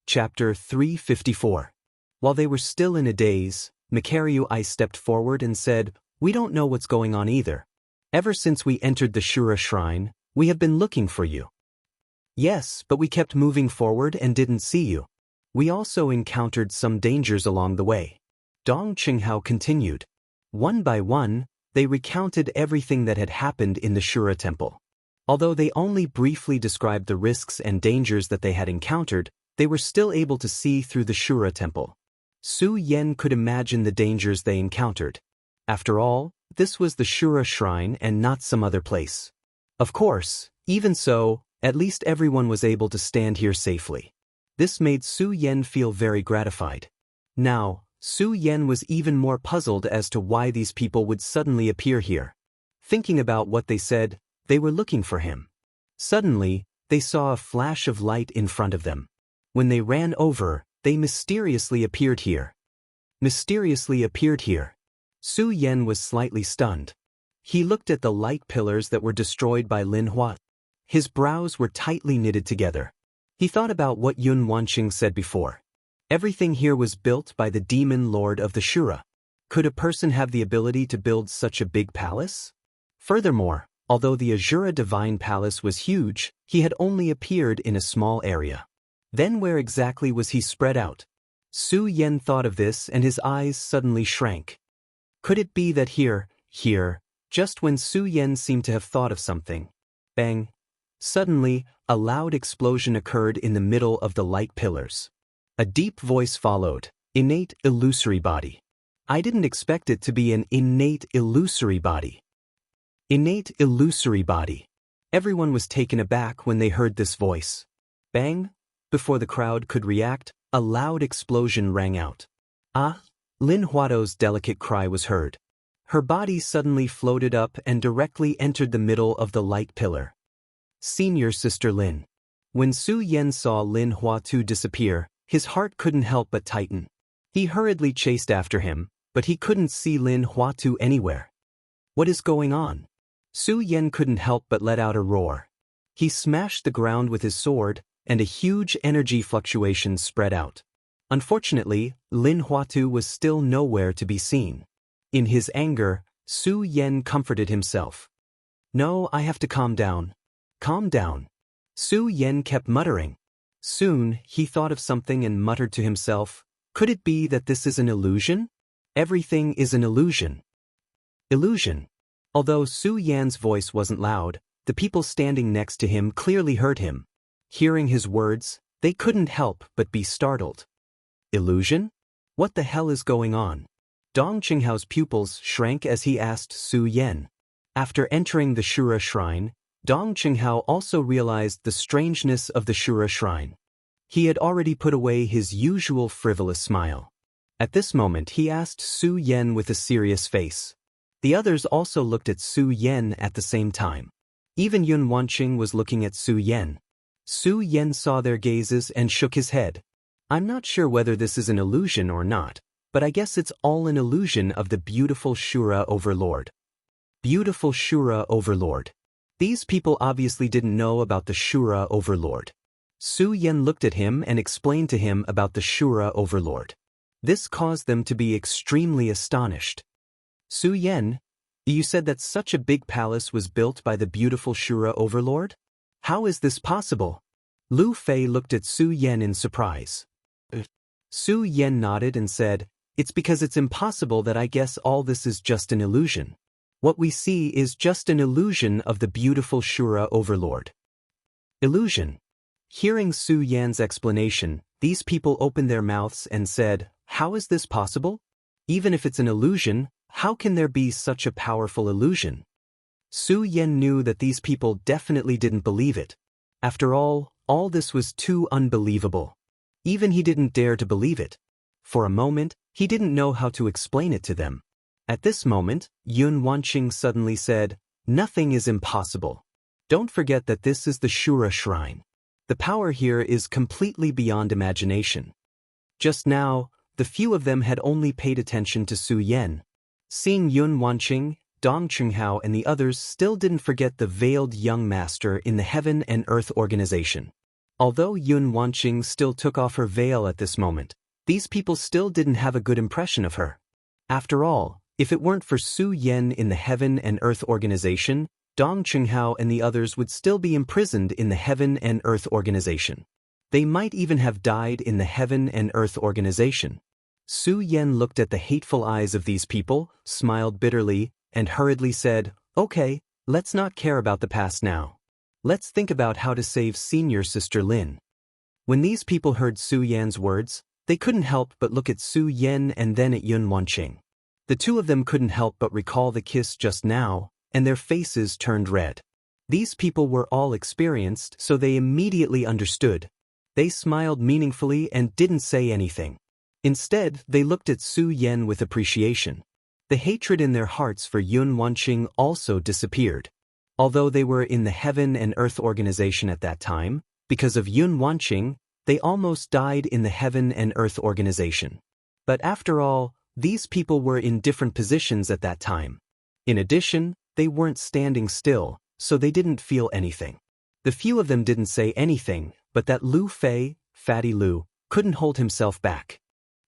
Chapter 354. While they were still in a daze, Mikariu I stepped forward and said, "We don't know what's going on either. Ever since we entered the Shura shrine, we have been looking for you." "Yes, but we kept moving forward and didn't see you. We also encountered some dangers along the way." Dong Qinghao continued. One by one, they recounted everything that had happened in the Shura temple. Although they only briefly described the risks and dangers that they had encountered, they were still able to see through the Shura temple. Su Yan could imagine the dangers they encountered. After all, this was the Shura shrine and not some other place. Of course, even so, at least everyone was able to stand here safely. This made Su Yan feel very gratified. Now, Su Yan was even more puzzled as to why these people would suddenly appear here. Thinking about what they said, they were looking for him. Suddenly, they saw a flash of light in front of them. When they ran over, they mysteriously appeared here. Mysteriously appeared here. Su Yan was slightly stunned. He looked at the light pillars that were destroyed by Lin Hua. His brows were tightly knitted together. He thought about what Yun Wanqing said before. Everything here was built by the demon lord of the Shura. Could a person have the ability to build such a big palace? Furthermore, although the Azura Divine Palace was huge, he had only appeared in a small area. Then where exactly was he spread out? Su Yan thought of this and his eyes suddenly shrank. Could it be that here, just when Su Yan seemed to have thought of something? Bang! Suddenly, a loud explosion occurred in the middle of the light pillars. A deep voice followed, "Innate illusory body." I didn't expect it to be an innate illusory body. Innate illusory body. Everyone was taken aback when they heard this voice. Bang! Before the crowd could react, a loud explosion rang out. "Ah!" Lin Huato's delicate cry was heard. Her body suddenly floated up and directly entered the middle of the light pillar. Senior Sister Lin. When Su Yan saw Lin Huatu disappear, his heart couldn't help but tighten. He hurriedly chased after him, but he couldn't see Lin Huatu anywhere. What is going on? Su Yan couldn't help but let out a roar. He smashed the ground with his sword, and a huge energy fluctuation spread out. Unfortunately, Lin Huatu was still nowhere to be seen. In his anger, Su Yan comforted himself. "No, I have to calm down. Calm down." Su Yan kept muttering. Soon, he thought of something and muttered to himself, "Could it be that this is an illusion? Everything is an illusion." Illusion. Although Su Yan's voice wasn't loud, the people standing next to him clearly heard him. Hearing his words, they couldn't help but be startled. Illusion? What the hell is going on? Dong Qinghao's pupils shrank as he asked Su Yan. After entering the Shura shrine, Dong Qinghao also realized the strangeness of the Shura shrine. He had already put away his usual frivolous smile. At this moment he asked Su Yan with a serious face. The others also looked at Su Yan at the same time. Even Yun Wanqing was looking at Su Yan. Su Yan saw their gazes and shook his head. "I'm not sure whether this is an illusion or not, but I guess it's all an illusion of the beautiful Shura Overlord." Beautiful Shura Overlord. These people obviously didn't know about the Shura Overlord. Su Yan looked at him and explained to him about the Shura Overlord. This caused them to be extremely astonished. "Su Yan, you said that such a big palace was built by the beautiful Shura Overlord? How is this possible?" Lu Fei looked at Su Yan in surprise. Su Yan nodded and said, "It's because it's impossible that I guess all this is just an illusion. What we see is just an illusion of the beautiful Shura Overlord." Illusion. Hearing Su Yan's explanation, these people opened their mouths and said, "How is this possible? Even if it's an illusion, how can there be such a powerful illusion?" Su Yan knew that these people definitely didn't believe it. After all this was too unbelievable. Even he didn't dare to believe it. For a moment, he didn't know how to explain it to them. At this moment, Yun Wanqing suddenly said, "Nothing is impossible. Don't forget that this is the Shura Shrine. The power here is completely beyond imagination." Just now, the few of them had only paid attention to Su Yan. Seeing Yun Wanqing, Dong Qinghao and the others still didn't forget the veiled young master in the Heaven and Earth organization. Although Yun Wanqing still took off her veil at this moment, these people still didn't have a good impression of her. After all, if it weren't for Su Yan in the Heaven and Earth organization, Dong Qinghao and the others would still be imprisoned in the Heaven and Earth organization. They might even have died in the Heaven and Earth organization. Su Yan looked at the hateful eyes of these people, smiled bitterly, and hurriedly said, "Okay, let's not care about the past now. Let's think about how to save senior sister Lin." When these people heard Su Yan's words, they couldn't help but look at Su Yan and then at Yun Wanqing. The two of them couldn't help but recall the kiss just now, and their faces turned red. These people were all experienced, so they immediately understood. They smiled meaningfully and didn't say anything. Instead, they looked at Su Yan with appreciation. The hatred in their hearts for Yun Wanqing also disappeared. Although they were in the Heaven and Earth organization at that time, because of Yun Wanqing, they almost died in the Heaven and Earth organization. But after all, these people were in different positions at that time. In addition, they weren't standing still, so they didn't feel anything. The few of them didn't say anything, but that Lu Fei, Fatty Lu, couldn't hold himself back.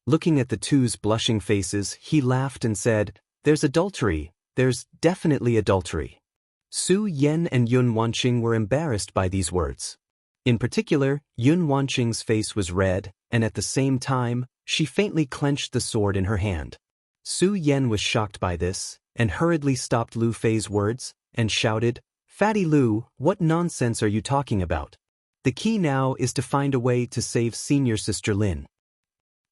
Looking at the two's blushing faces, he laughed and said, "There's adultery, there's definitely adultery." Su Yan and Yun Wanqing were embarrassed by these words. In particular, Yun Wanqing's face was red, and at the same time, she faintly clenched the sword in her hand. Su Yan was shocked by this, and hurriedly stopped Lu Fei's words, and shouted, "Fatty Lu, what nonsense are you talking about? The key now is to find a way to save senior sister Lin."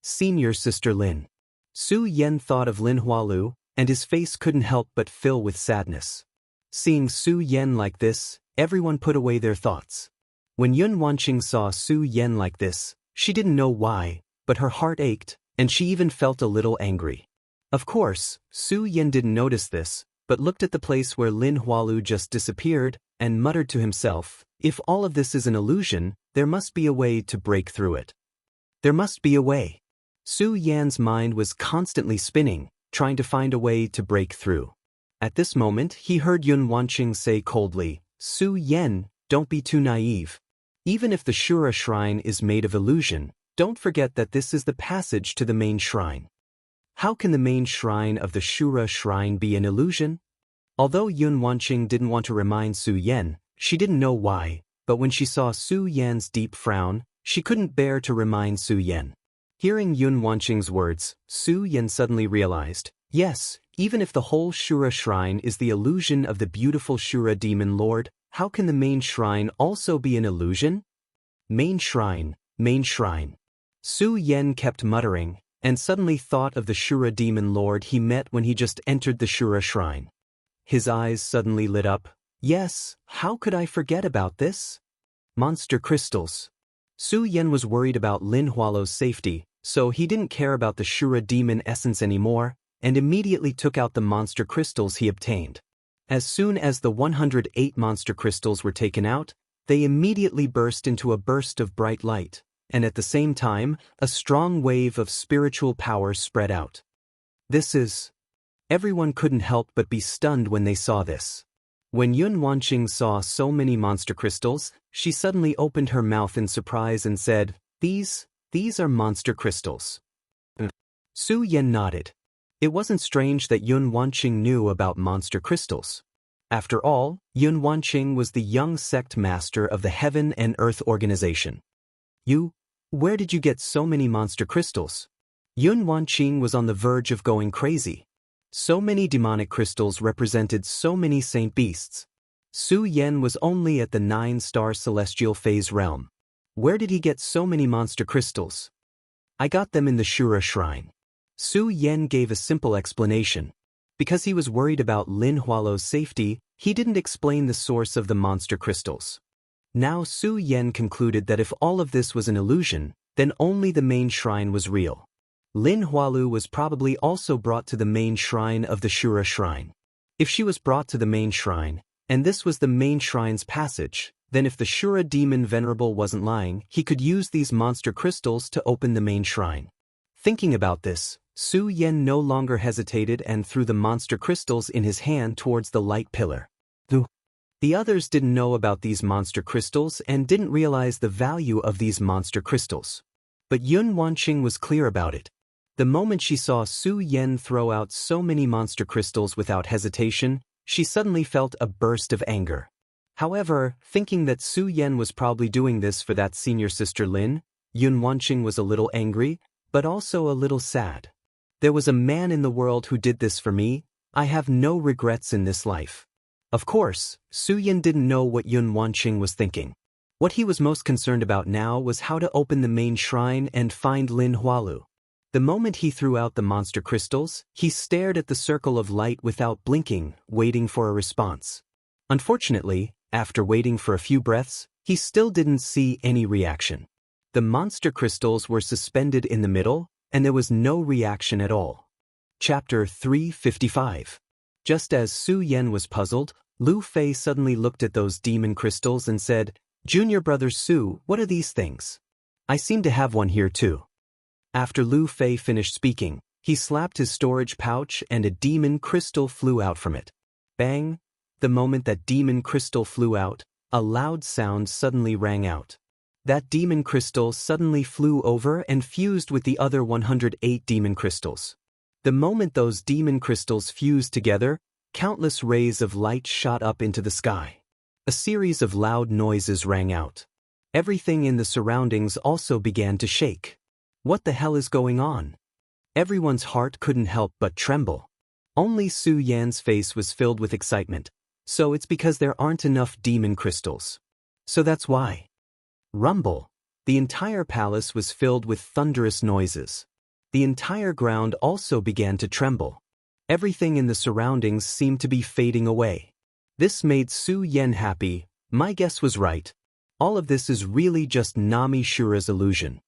Senior sister Lin. Su Yan thought of Lin Hualu, and his face couldn't help but fill with sadness. Seeing Su Yan like this, everyone put away their thoughts. When Yun Wanqing saw Su Yan like this, she didn't know why, but her heart ached, and she even felt a little angry. Of course, Su Yan didn't notice this, but looked at the place where Lin Hualu just disappeared, and muttered to himself, "If all of this is an illusion, there must be a way to break through it. There must be a way." Su Yan's mind was constantly spinning, trying to find a way to break through. At this moment, he heard Yun Wanqing say coldly, "Su Yan, don't be too naive. Even if the Shura shrine is made of illusion, don't forget that this is the passage to the main shrine. How can the main shrine of the Shura shrine be an illusion?" Although Yun Wanqing didn't want to remind Su Yan, she didn't know why, but when she saw Su Yan's deep frown, she couldn't bear to remind Su Yan. Hearing Yun Wanqing's words, Su Yan suddenly realized, yes, even if the whole Shura shrine is the illusion of the beautiful Shura demon lord, how can the main shrine also be an illusion? Main shrine, main shrine. Su Yan kept muttering, and suddenly thought of the Shura demon lord he met when he just entered the Shura shrine. His eyes suddenly lit up. Yes, how could I forget about this? Monster crystals. Su Yan was worried about Lin Hualo's safety, so he didn't care about the Shura demon essence anymore, and immediately took out the monster crystals he obtained. As soon as the 108 monster crystals were taken out, they immediately burst into a burst of bright light, and at the same time, a strong wave of spiritual power spread out. This is... Everyone couldn't help but be stunned when they saw this. When Yun Wanqing saw so many monster crystals, she suddenly opened her mouth in surprise and said, These are monster crystals." Su Yan nodded. It wasn't strange that Yun Wanqing knew about monster crystals. After all, Yun Wanqing was the young sect master of the Heaven and Earth organization. Where did you get so many monster crystals? Yun Wanqing was on the verge of going crazy. So many demonic crystals represented so many saint beasts. Su Yan was only at the 9-star celestial phase realm. Where did he get so many monster crystals? I got them in the Shura shrine. Su Yan gave a simple explanation. Because he was worried about Lin Hualo's safety, he didn't explain the source of the monster crystals. Now Su Yan concluded that if all of this was an illusion, then only the main shrine was real. Lin Hualu was probably also brought to the main shrine of the Shura Shrine. If she was brought to the main shrine, and this was the main shrine's passage, then if the Shura demon venerable wasn't lying, he could use these monster crystals to open the main shrine. Thinking about this, Su Yan no longer hesitated and threw the monster crystals in his hand towards the light pillar. The others didn't know about these monster crystals and didn't realize the value of these monster crystals. But Yun Wanqing was clear about it. The moment she saw Su Yan throw out so many monster crystals without hesitation, she suddenly felt a burst of anger. However, thinking that Su Yan was probably doing this for that senior sister Lin, Yun Wanqing was a little angry, but also a little sad. There was a man in the world who did this for me. I have no regrets in this life. Of course, Su Yan didn't know what Yun Wanqing was thinking. What he was most concerned about now was how to open the main shrine and find Lin Hualu. The moment he threw out the monster crystals, he stared at the circle of light without blinking, waiting for a response. Unfortunately, after waiting for a few breaths, he still didn't see any reaction. The monster crystals were suspended in the middle, and there was no reaction at all. Chapter 355. Just as Su Yan was puzzled, Lu Fei suddenly looked at those demon crystals and said, "Junior brother Su, what are these things? I seem to have one here too." After Lu Fei finished speaking, he slapped his storage pouch and a demon crystal flew out from it. Bang! The moment that demon crystal flew out, a loud sound suddenly rang out. That demon crystal suddenly flew over and fused with the other 108 demon crystals. The moment those demon crystals fused together, countless rays of light shot up into the sky. A series of loud noises rang out. Everything in the surroundings also began to shake. What the hell is going on? Everyone's heart couldn't help but tremble. Only Su Yan's face was filled with excitement. So it's because there aren't enough demon crystals. So that's why. Rumble. The entire palace was filled with thunderous noises. The entire ground also began to tremble. Everything in the surroundings seemed to be fading away. This made Su Yan happy. My guess was right. All of this is really just Nami Shura's illusion.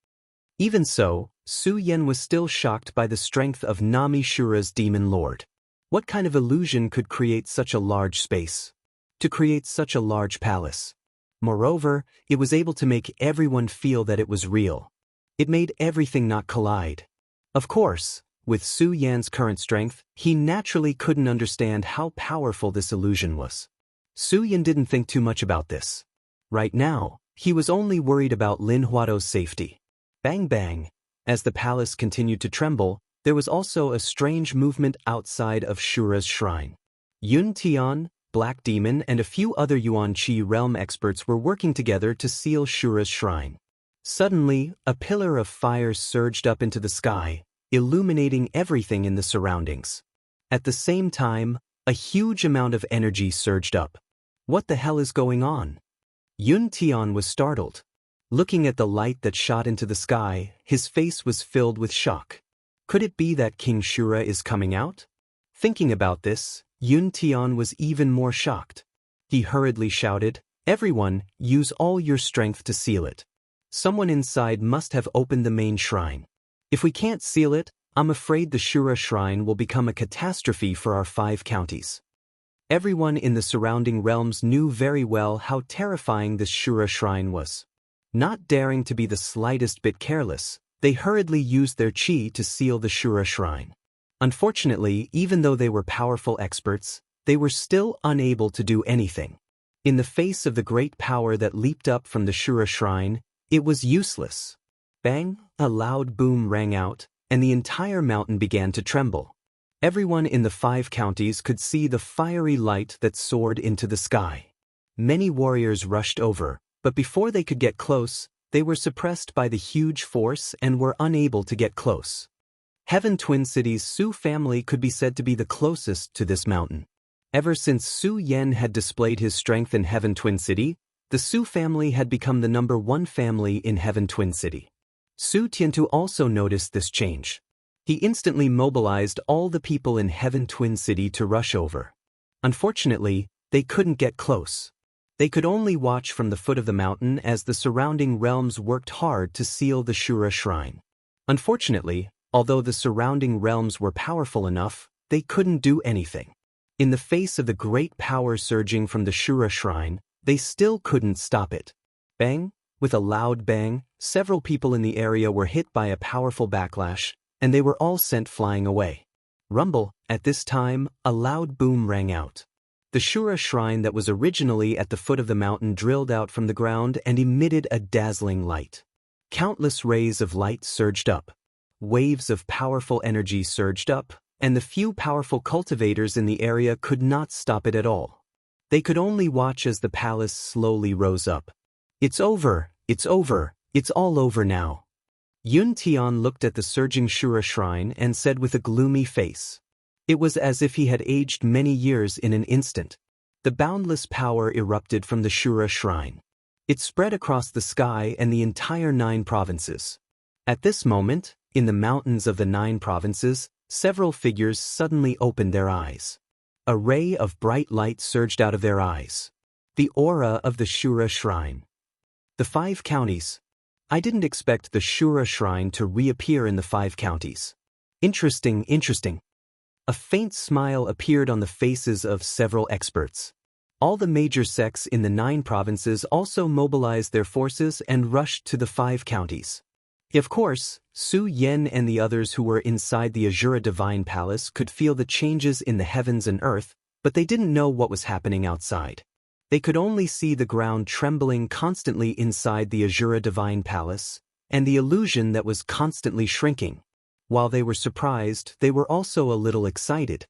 Even so, Su Yan was still shocked by the strength of Nami Shura's demon lord. What kind of illusion could create such a large space? To create such a large palace. Moreover, it was able to make everyone feel that it was real. It made everything not collide. Of course, with Su Yan's current strength, he naturally couldn't understand how powerful this illusion was. Su Yan didn't think too much about this. Right now, he was only worried about Lin Hualu's safety. Bang bang. As the palace continued to tremble, there was also a strange movement outside of Shura's shrine. Yun Tian, Black Demon and a few other Yuan Qi realm experts were working together to seal Shura's shrine. Suddenly, a pillar of fire surged up into the sky, illuminating everything in the surroundings. At the same time, a huge amount of energy surged up. What the hell is going on? Yun Tian was startled. Looking at the light that shot into the sky, his face was filled with shock. Could it be that King Shura is coming out? Thinking about this, Yun Tian was even more shocked. He hurriedly shouted, "Everyone, use all your strength to seal it. Someone inside must have opened the main shrine. If we can't seal it, I'm afraid the Shura shrine will become a catastrophe for our 5 counties." Everyone in the surrounding realms knew very well how terrifying this Shura shrine was. Not daring to be the slightest bit careless, they hurriedly used their qi to seal the Shura shrine. Unfortunately, even though they were powerful experts, they were still unable to do anything. In the face of the great power that leaped up from the Shura shrine, it was useless. Bang! A loud boom rang out, and the entire mountain began to tremble. Everyone in the 5 counties could see the fiery light that soared into the sky. Many warriors rushed over, but before they could get close, they were suppressed by the huge force and were unable to get close. Heaven Twin City's Su family could be said to be the closest to this mountain. Ever since Su Yan had displayed his strength in Heaven Twin City, the Su family had become the #1 family in Heaven Twin City. Su Tiantu also noticed this change. He instantly mobilized all the people in Heaven Twin City to rush over. Unfortunately, they couldn't get close. They could only watch from the foot of the mountain as the surrounding realms worked hard to seal the Shura shrine. Unfortunately, Although the surrounding realms were powerful enough, they couldn't do anything. In the face of the great power surging from the Shura shrine, they still couldn't stop it. Bang! With a loud bang, several people in the area were hit by a powerful backlash, and they were all sent flying away. Rumble, at this time, a loud boom rang out. The Shura shrine that was originally at the foot of the mountain drilled out from the ground and emitted a dazzling light. Countless rays of light surged up. Waves of powerful energy surged up, and the few powerful cultivators in the area could not stop it at all. They could only watch as the palace slowly rose up. It's over, it's over, it's all over now. Yun Tian looked at the surging Shura shrine and said with a gloomy face. It was as if he had aged many years in an instant. The boundless power erupted from the Shura shrine. It spread across the sky and the entire 9 provinces. At this moment, in the mountains of the 9 provinces, several figures suddenly opened their eyes. A ray of bright light surged out of their eyes. The aura of the Shura shrine. The 5 counties. I didn't expect the Shura shrine to reappear in the 5 counties. Interesting, interesting. A faint smile appeared on the faces of several experts. All the major sects in the 9 provinces also mobilized their forces and rushed to the 5 counties. Of course, Su Yen and the others who were inside the Azura Divine Palace could feel the changes in the heavens and earth, but they didn't know what was happening outside. They could only see the ground trembling constantly inside the Azura Divine Palace, and the illusion that was constantly shrinking. While they were surprised, they were also a little excited.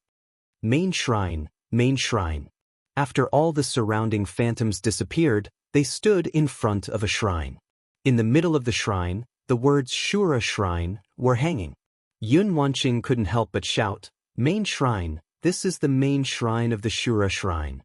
Main shrine, main shrine. After all the surrounding phantoms disappeared, they stood in front of a shrine. In the middle of the shrine, the words Shura shrine were hanging. Yun Wanqing couldn't help but shout, "Main shrine, this is the main shrine of the Shura shrine."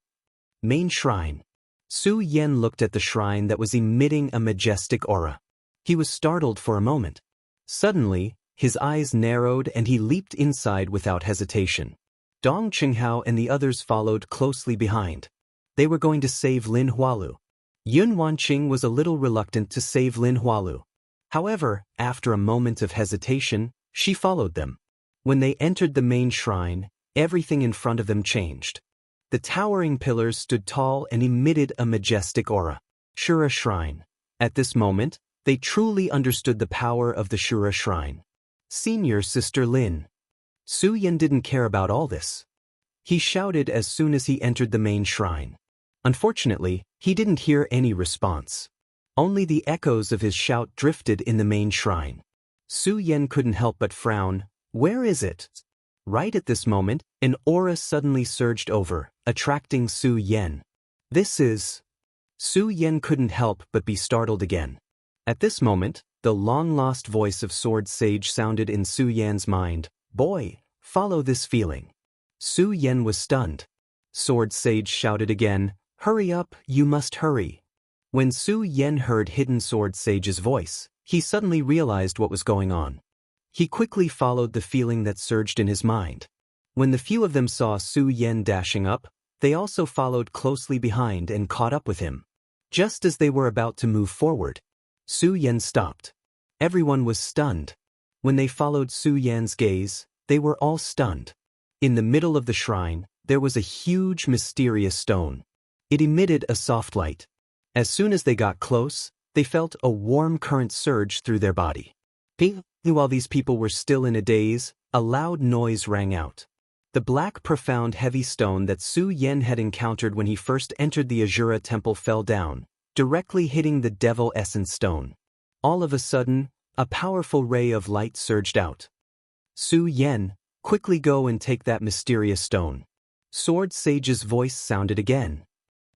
Main shrine. Su Yen looked at the shrine that was emitting a majestic aura. He was startled for a moment. Suddenly, his eyes narrowed and he leaped inside without hesitation. Dong Qinghao and the others followed closely behind. They were going to save Lin Hualu. Yun Wanqing was a little reluctant to save Lin Hualu. However, after a moment of hesitation, she followed them. When they entered the main shrine, everything in front of them changed. The towering pillars stood tall and emitted a majestic aura. Shura shrine. At this moment, they truly understood the power of the Shura shrine. Senior Sister Lin. Su Yen didn't care about all this. He shouted as soon as he entered the main shrine. Unfortunately, he didn't hear any response. Only the echoes of his shout drifted in the main shrine. Su Yen couldn't help but frown. Where is it? Right at this moment, an aura suddenly surged over, attracting Su Yen. This is... Su Yen couldn't help but be startled again. At this moment, the long-lost voice of Sword Sage sounded in Su Yan's mind. Boy, follow this feeling. Su Yen was stunned. Sword Sage shouted again, hurry up, you must hurry. When Su Yen heard Hidden Sword Sage's voice, he suddenly realized what was going on. He quickly followed the feeling that surged in his mind. When the few of them saw Su Yen dashing up, they also followed closely behind and caught up with him. Just as they were about to move forward, Su Yen stopped. Everyone was stunned. When they followed Su Yan's gaze, they were all stunned. In the middle of the shrine, there was a huge mysterious stone. It emitted a soft light. As soon as they got close, they felt a warm current surge through their body. While these people were still in a daze, a loud noise rang out. The black profound heavy stone that Su Yen had encountered when he first entered the Azura temple fell down, directly hitting the Devil Essence stone. All of a sudden, a powerful ray of light surged out. Su Yen, quickly go and take that mysterious stone. Sword Sage's voice sounded again.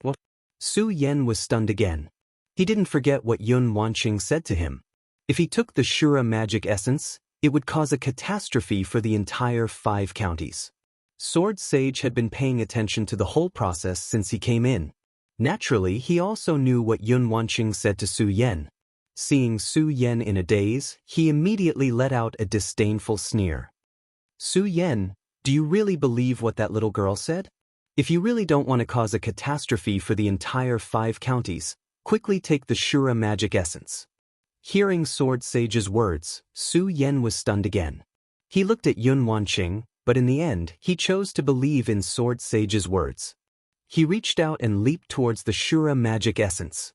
What? Su Yen was stunned again. He didn't forget what Yun Wanqing said to him. If he took the Shura magic essence, it would cause a catastrophe for the entire 5 counties. Sword Sage had been paying attention to the whole process since he came in. Naturally, he also knew what Yun Wanqing said to Su Yen. Seeing Su Yen in a daze, he immediately let out a disdainful sneer. Su Yen, do you really believe what that little girl said? If you really don't want to cause a catastrophe for the entire 5 counties, quickly take the Shura magic essence. Hearing Sword Sage's words, Su Yen was stunned again. He looked at Yun Wanqing, but in the end, he chose to believe in Sword Sage's words. He reached out and leaped towards the Shura magic essence.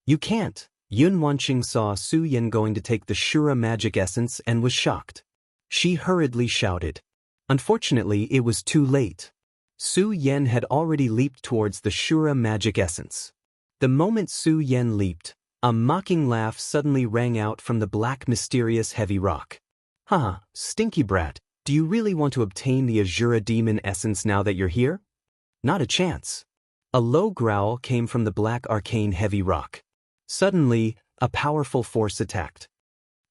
You can't. Yun Wanqing saw Su Yan going to take the Shura magic essence and was shocked. She hurriedly shouted. Unfortunately, it was too late. Su Yan had already leaped towards the Shura magic essence. The moment Su Yan leaped, a mocking laugh suddenly rang out from the black mysterious heavy rock. Haha, stinky brat, do you really want to obtain the Azura demon essence now that you're here? Not a chance. A low growl came from the black arcane heavy rock. Suddenly, a powerful force attacked.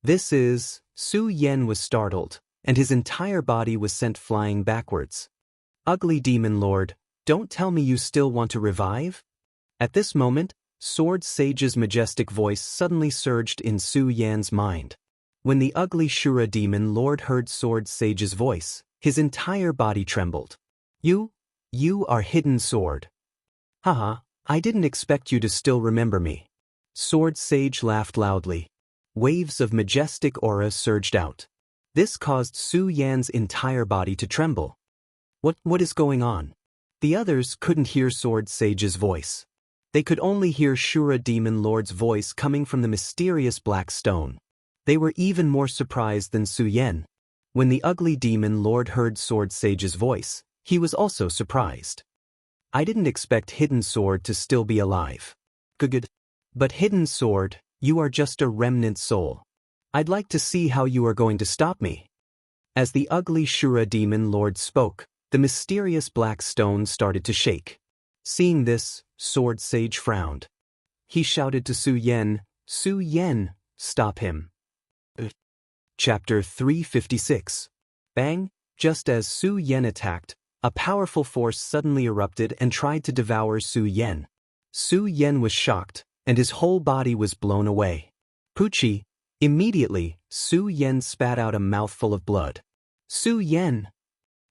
Su Yan was startled, and his entire body was sent flying backwards. Ugly demon lord, don't tell me you still want to revive? At this moment, Sword Sage's majestic voice suddenly surged in Su Yan's mind. When the ugly Shura demon lord heard Sword Sage's voice, his entire body trembled. You are Hidden Sword. Haha, I didn't expect you to still remember me. Sword Sage laughed loudly. Waves of majestic aura surged out. This caused Su Yan's entire body to tremble. What is going on? The others couldn't hear Sword Sage's voice. They could only hear Shura Demon Lord's voice coming from the mysterious black stone. They were even more surprised than Su Yan. When the ugly Demon Lord heard Sword Sage's voice, he was also surprised. I didn't expect Hidden Sword to still be alive. Good. But Hidden Sword, you are just a remnant soul. I'd like to see how you are going to stop me. As the ugly Shura Demon Lord spoke, the mysterious black stone started to shake. Seeing this, Sword Sage frowned. He shouted to Su Yan, Su Yan, stop him. Chapter 356. Bang! Just as Su Yan attacked, a powerful force suddenly erupted and tried to devour Su Yan. Su Yan was shocked, and his whole body was blown away. Poochie! Immediately, Su Yan spat out a mouthful of blood. Su Yan!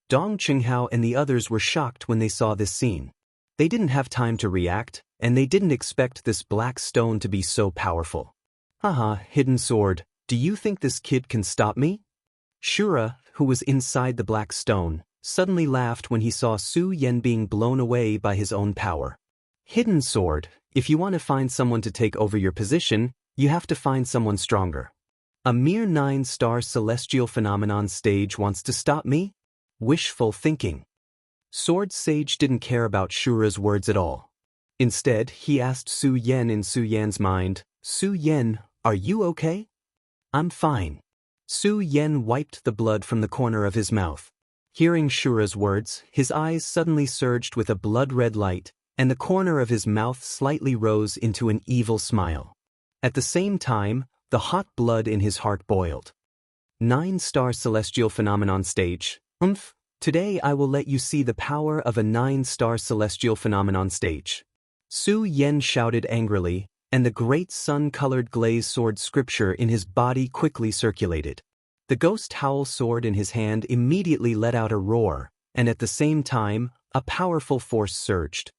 Dong Qinghao and the others were shocked when they saw this scene. They didn't have time to react, and they didn't expect this black stone to be so powerful. Haha, Hidden Sword, do you think this kid can stop me? Shura, who was inside the black stone, suddenly laughed when he saw Su Yan being blown away by his own power. Hidden Sword, if you want to find someone to take over your position, you have to find someone stronger. A mere 9-star celestial phenomenon stage wants to stop me? Wishful thinking. Sword Sage didn't care about Shura's words at all. Instead, he asked Su Yan in Su Yan's mind, Su Yan, are you okay? I'm fine. Su Yan wiped the blood from the corner of his mouth. Hearing Shura's words, his eyes suddenly surged with a blood-red light, and the corner of his mouth slightly rose into an evil smile. At the same time, the hot blood in his heart boiled. 9-star celestial phenomenon stage. Today I will let you see the power of a 9-star celestial phenomenon stage. Su Yan shouted angrily, and the great sun-colored glaze sword scripture in his body quickly circulated. The ghost howl sword in his hand immediately let out a roar, and at the same time, a powerful force surged.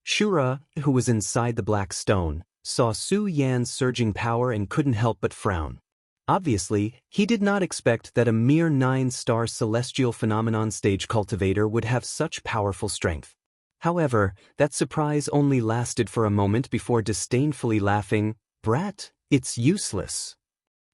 Shura, who was inside the black stone, saw Su Yan's surging power and couldn't help but frown. Obviously, he did not expect that a mere 9-star celestial phenomenon stage cultivator would have such powerful strength. However, that surprise only lasted for a moment before disdainfully laughing, Brat, it's useless.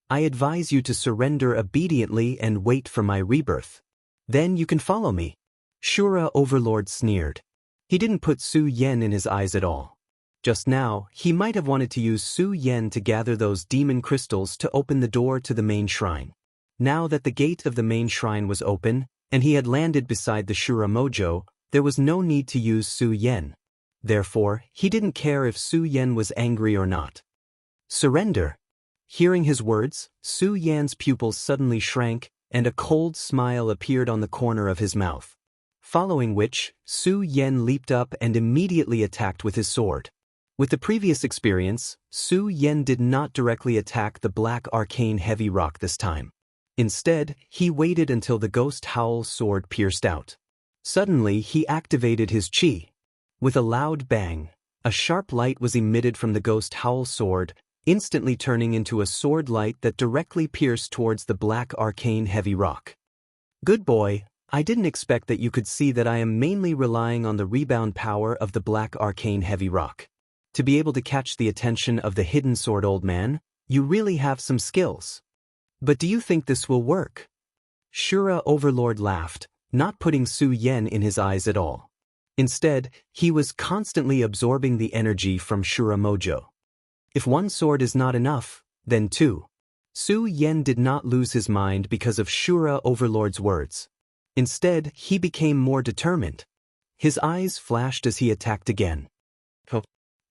I advise you to surrender obediently and wait for my rebirth. Then you can follow me. Shura Overlord sneered. He didn't put Su Yan in his eyes at all. Just now, he might have wanted to use Su Yan to gather those demon crystals to open the door to the main shrine. Now that the gate of the main shrine was open, and he had landed beside the Shura Mojo, there was no need to use Su Yan. Therefore, he didn't care if Su Yan was angry or not. Surrender. Hearing his words, Su Yan's pupils suddenly shrank, and a cold smile appeared on the corner of his mouth. Following which, Su Yan leaped up and immediately attacked with his sword. With the previous experience, Su Yan did not directly attack the black arcane heavy rock this time. Instead, he waited until the ghost howl sword pierced out. Suddenly, he activated his chi. With a loud bang, a sharp light was emitted from the ghost howl sword, instantly turning into a sword light that directly pierced towards the black arcane heavy rock. Good boy, I didn't expect that you could see that I am mainly relying on the rebound power of the black arcane heavy rock. To be able to catch the attention of the hidden sword old man, you really have some skills. But do you think this will work? Shura Overlord laughed, not putting Su Yen in his eyes at all. Instead, he was constantly absorbing the energy from Shura Mojo. If one sword is not enough, then two. Su Yen did not lose his mind because of Shura Overlord's words. Instead, he became more determined. His eyes flashed as he attacked again.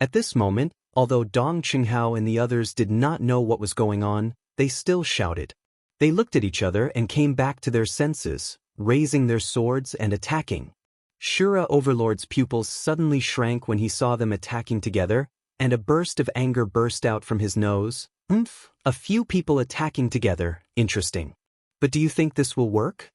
At this moment, although Dong Qinghao and the others did not know what was going on, they still shouted. They looked at each other and came back to their senses, raising their swords and attacking. Shura Overlord's pupils suddenly shrank when he saw them attacking together, and a burst of anger burst out from his nose. A few people attacking together, interesting. But do you think this will work?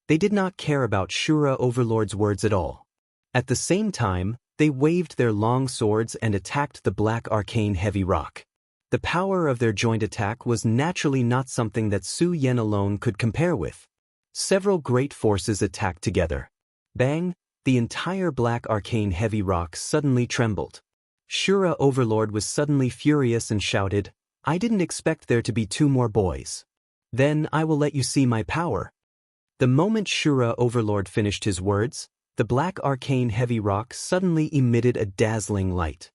They did not care about Shura Overlord's words at all. At the same time, they waved their long swords and attacked the black arcane heavy rock. The power of their joint attack was naturally not something that Su Yen alone could compare with. Several great forces attacked together. Bang! The entire black arcane heavy rock suddenly trembled. Shura Overlord was suddenly furious and shouted, "I didn't expect there to be two more boys. Then I will let you see my power." The moment Shura Overlord finished his words, the black arcane heavy rock suddenly emitted a dazzling light.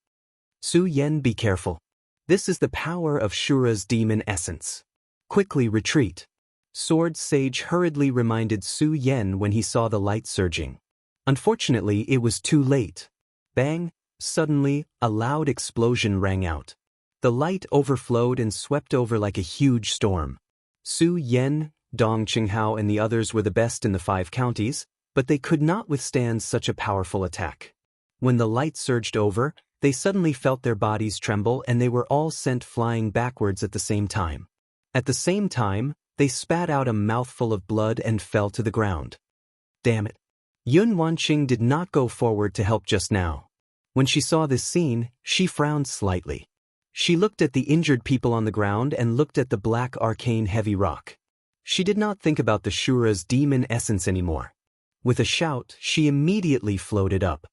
Su Yen, be careful. This is the power of Shura's demon essence. Quickly retreat. Sword Sage hurriedly reminded Su Yen when he saw the light surging. Unfortunately, it was too late. Bang! Suddenly, a loud explosion rang out. The light overflowed and swept over like a huge storm. Su Yen, Dong Qinghao and the others were the best in the 5 counties, but they could not withstand such a powerful attack. When the light surged over, they suddenly felt their bodies tremble and they were all sent flying backwards at the same time. At the same time, they spat out a mouthful of blood and fell to the ground. Damn it. Yun Wanqing did not go forward to help just now. When she saw this scene, she frowned slightly. She looked at the injured people on the ground and looked at the black arcane heavy rock. She did not think about the Shura's demon essence anymore. With a shout, she immediately floated up.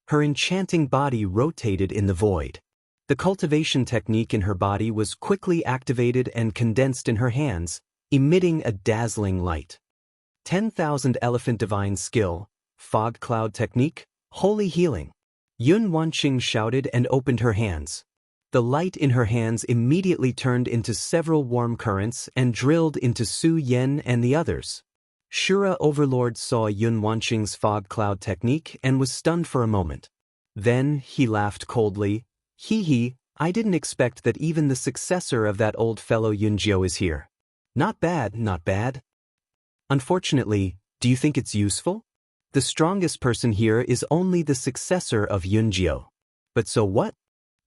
Her enchanting body rotated in the void. The cultivation technique in her body was quickly activated and condensed in her hands, emitting a dazzling light. 10,000 Elephant Divine Skill, Fog Cloud Technique, Holy Healing. Yun Wanqing shouted and opened her hands. The light in her hands immediately turned into several warm currents and drilled into Su Yen and the others. Shura Overlord saw Yun Wanqing's fog cloud technique and was stunned for a moment. Then he laughed coldly. Hee, I didn't expect that even the successor of that old fellow Yunjiao is here. Not bad, not bad. Unfortunately, do you think it's useful? The strongest person here is only the successor of Yunjiao. But so what?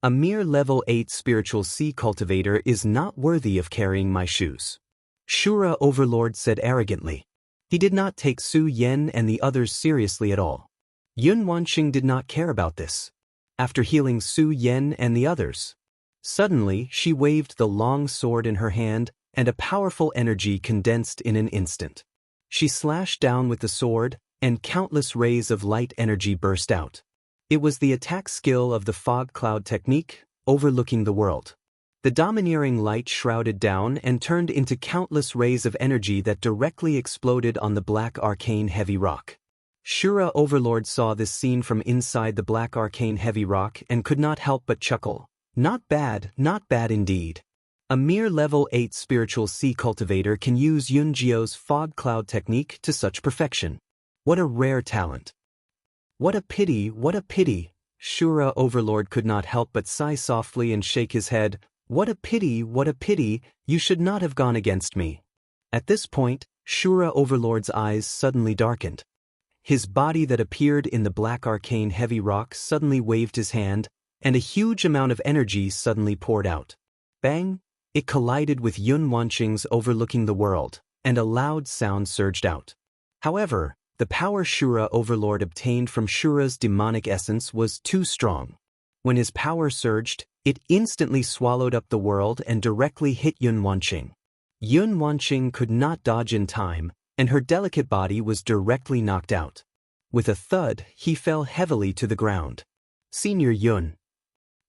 A mere level 8 spiritual sea cultivator is not worthy of carrying my shoes. Shura Overlord said arrogantly. He did not take Su Yen and the others seriously at all. Yun Wanqing did not care about this. After healing Su Yen and the others, suddenly she waved the long sword in her hand and a powerful energy condensed in an instant. She slashed down with the sword, and countless rays of light energy burst out. It was the attack skill of the fog cloud technique, overlooking the world. The domineering light shrouded down and turned into countless rays of energy that directly exploded on the black arcane heavy rock. Shura Overlord saw this scene from inside the black arcane heavy rock and could not help but chuckle. Not bad indeed. A mere level 8 spiritual sea cultivator can use Yunjiao's fog cloud technique to such perfection. What a rare talent. What a pity. Shura Overlord could not help but sigh softly and shake his head. What a pity, you should not have gone against me. At this point, Shura Overlord's eyes suddenly darkened. His body that appeared in the black arcane heavy rock suddenly waved his hand, and a huge amount of energy suddenly poured out. Bang! It collided with Yun Wanqing's overlooking the world, and a loud sound surged out. However, the power Shura Overlord obtained from Shura's demonic essence was too strong. When his power surged, It instantly swallowed up the world and directly hit Yun Wanqing. Yun Wanqing could not dodge in time, and her delicate body was directly knocked out. With a thud, he fell heavily to the ground. Senior Yun.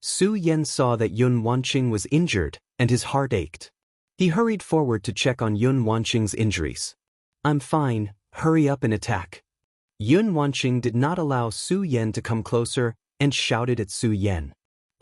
Su Yan saw that Yun Wanqing was injured, and his heart ached. He hurried forward to check on Yun Wanqing's injuries. I'm fine, hurry up and attack. Yun Wanqing did not allow Su Yan to come closer and shouted at Su Yan.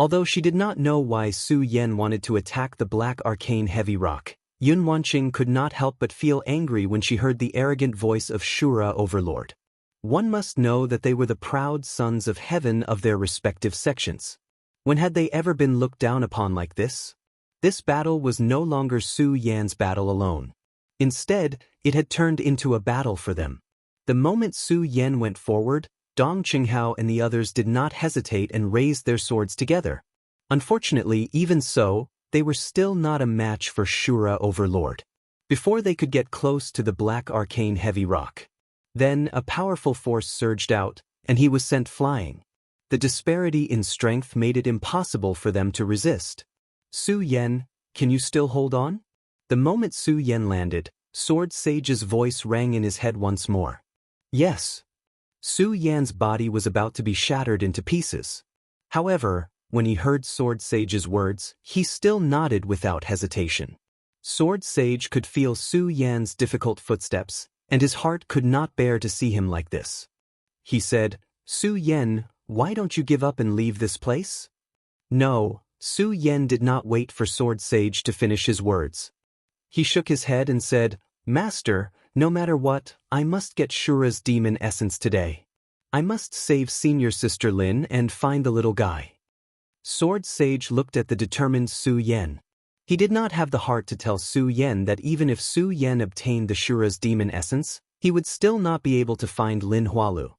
Although she did not know why Su Yan wanted to attack the black arcane heavy rock, Yun Wanqing could not help but feel angry when she heard the arrogant voice of Shura Overlord. One must know that they were the proud sons of heaven of their respective sections. When had they ever been looked down upon like this? This battle was no longer Su Yan's battle alone. Instead, it had turned into a battle for them. The moment Su Yan went forward, Dong Qinghao and the others did not hesitate and raised their swords together. Unfortunately, even so, they were still not a match for Shura Overlord. Before they could get close to the black arcane heavy rock. Then a powerful force surged out, and he was sent flying. The disparity in strength made it impossible for them to resist. Su Yan, can you still hold on? The moment Su Yan landed, Sword Sage's voice rang in his head once more. Yes. Su Yan's body was about to be shattered into pieces. However, when he heard Sword Sage's words, he still nodded without hesitation. Sword Sage could feel Su Yan's difficult footsteps, and his heart could not bear to see him like this. He said, Su Yan, why don't you give up and leave this place? No, Su Yan did not wait for Sword Sage to finish his words. He shook his head and said, Master, no matter what, I must get Shura's demon essence today. I must save senior sister Lin and find the little guy. Sword Sage looked at the determined Su Yan. He did not have the heart to tell Su Yan that even if Su Yan obtained the Shura's demon essence, he would still not be able to find Lin Hualu.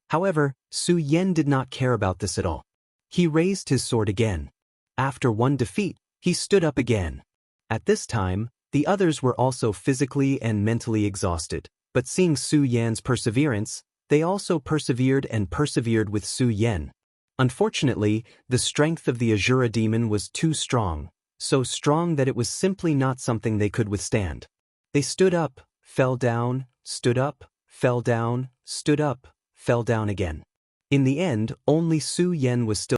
However, Su Yan did not care about this at all. He raised his sword again. After one defeat, he stood up again. At this time, the others were also physically and mentally exhausted, but seeing Su Yan's perseverance, they also persevered with Su Yan. Unfortunately, the strength of the Azura demon was too strong, so strong that it was simply not something they could withstand. They stood up, fell down, stood up, fell down, stood up, fell down again. In the end, only Su Yan was still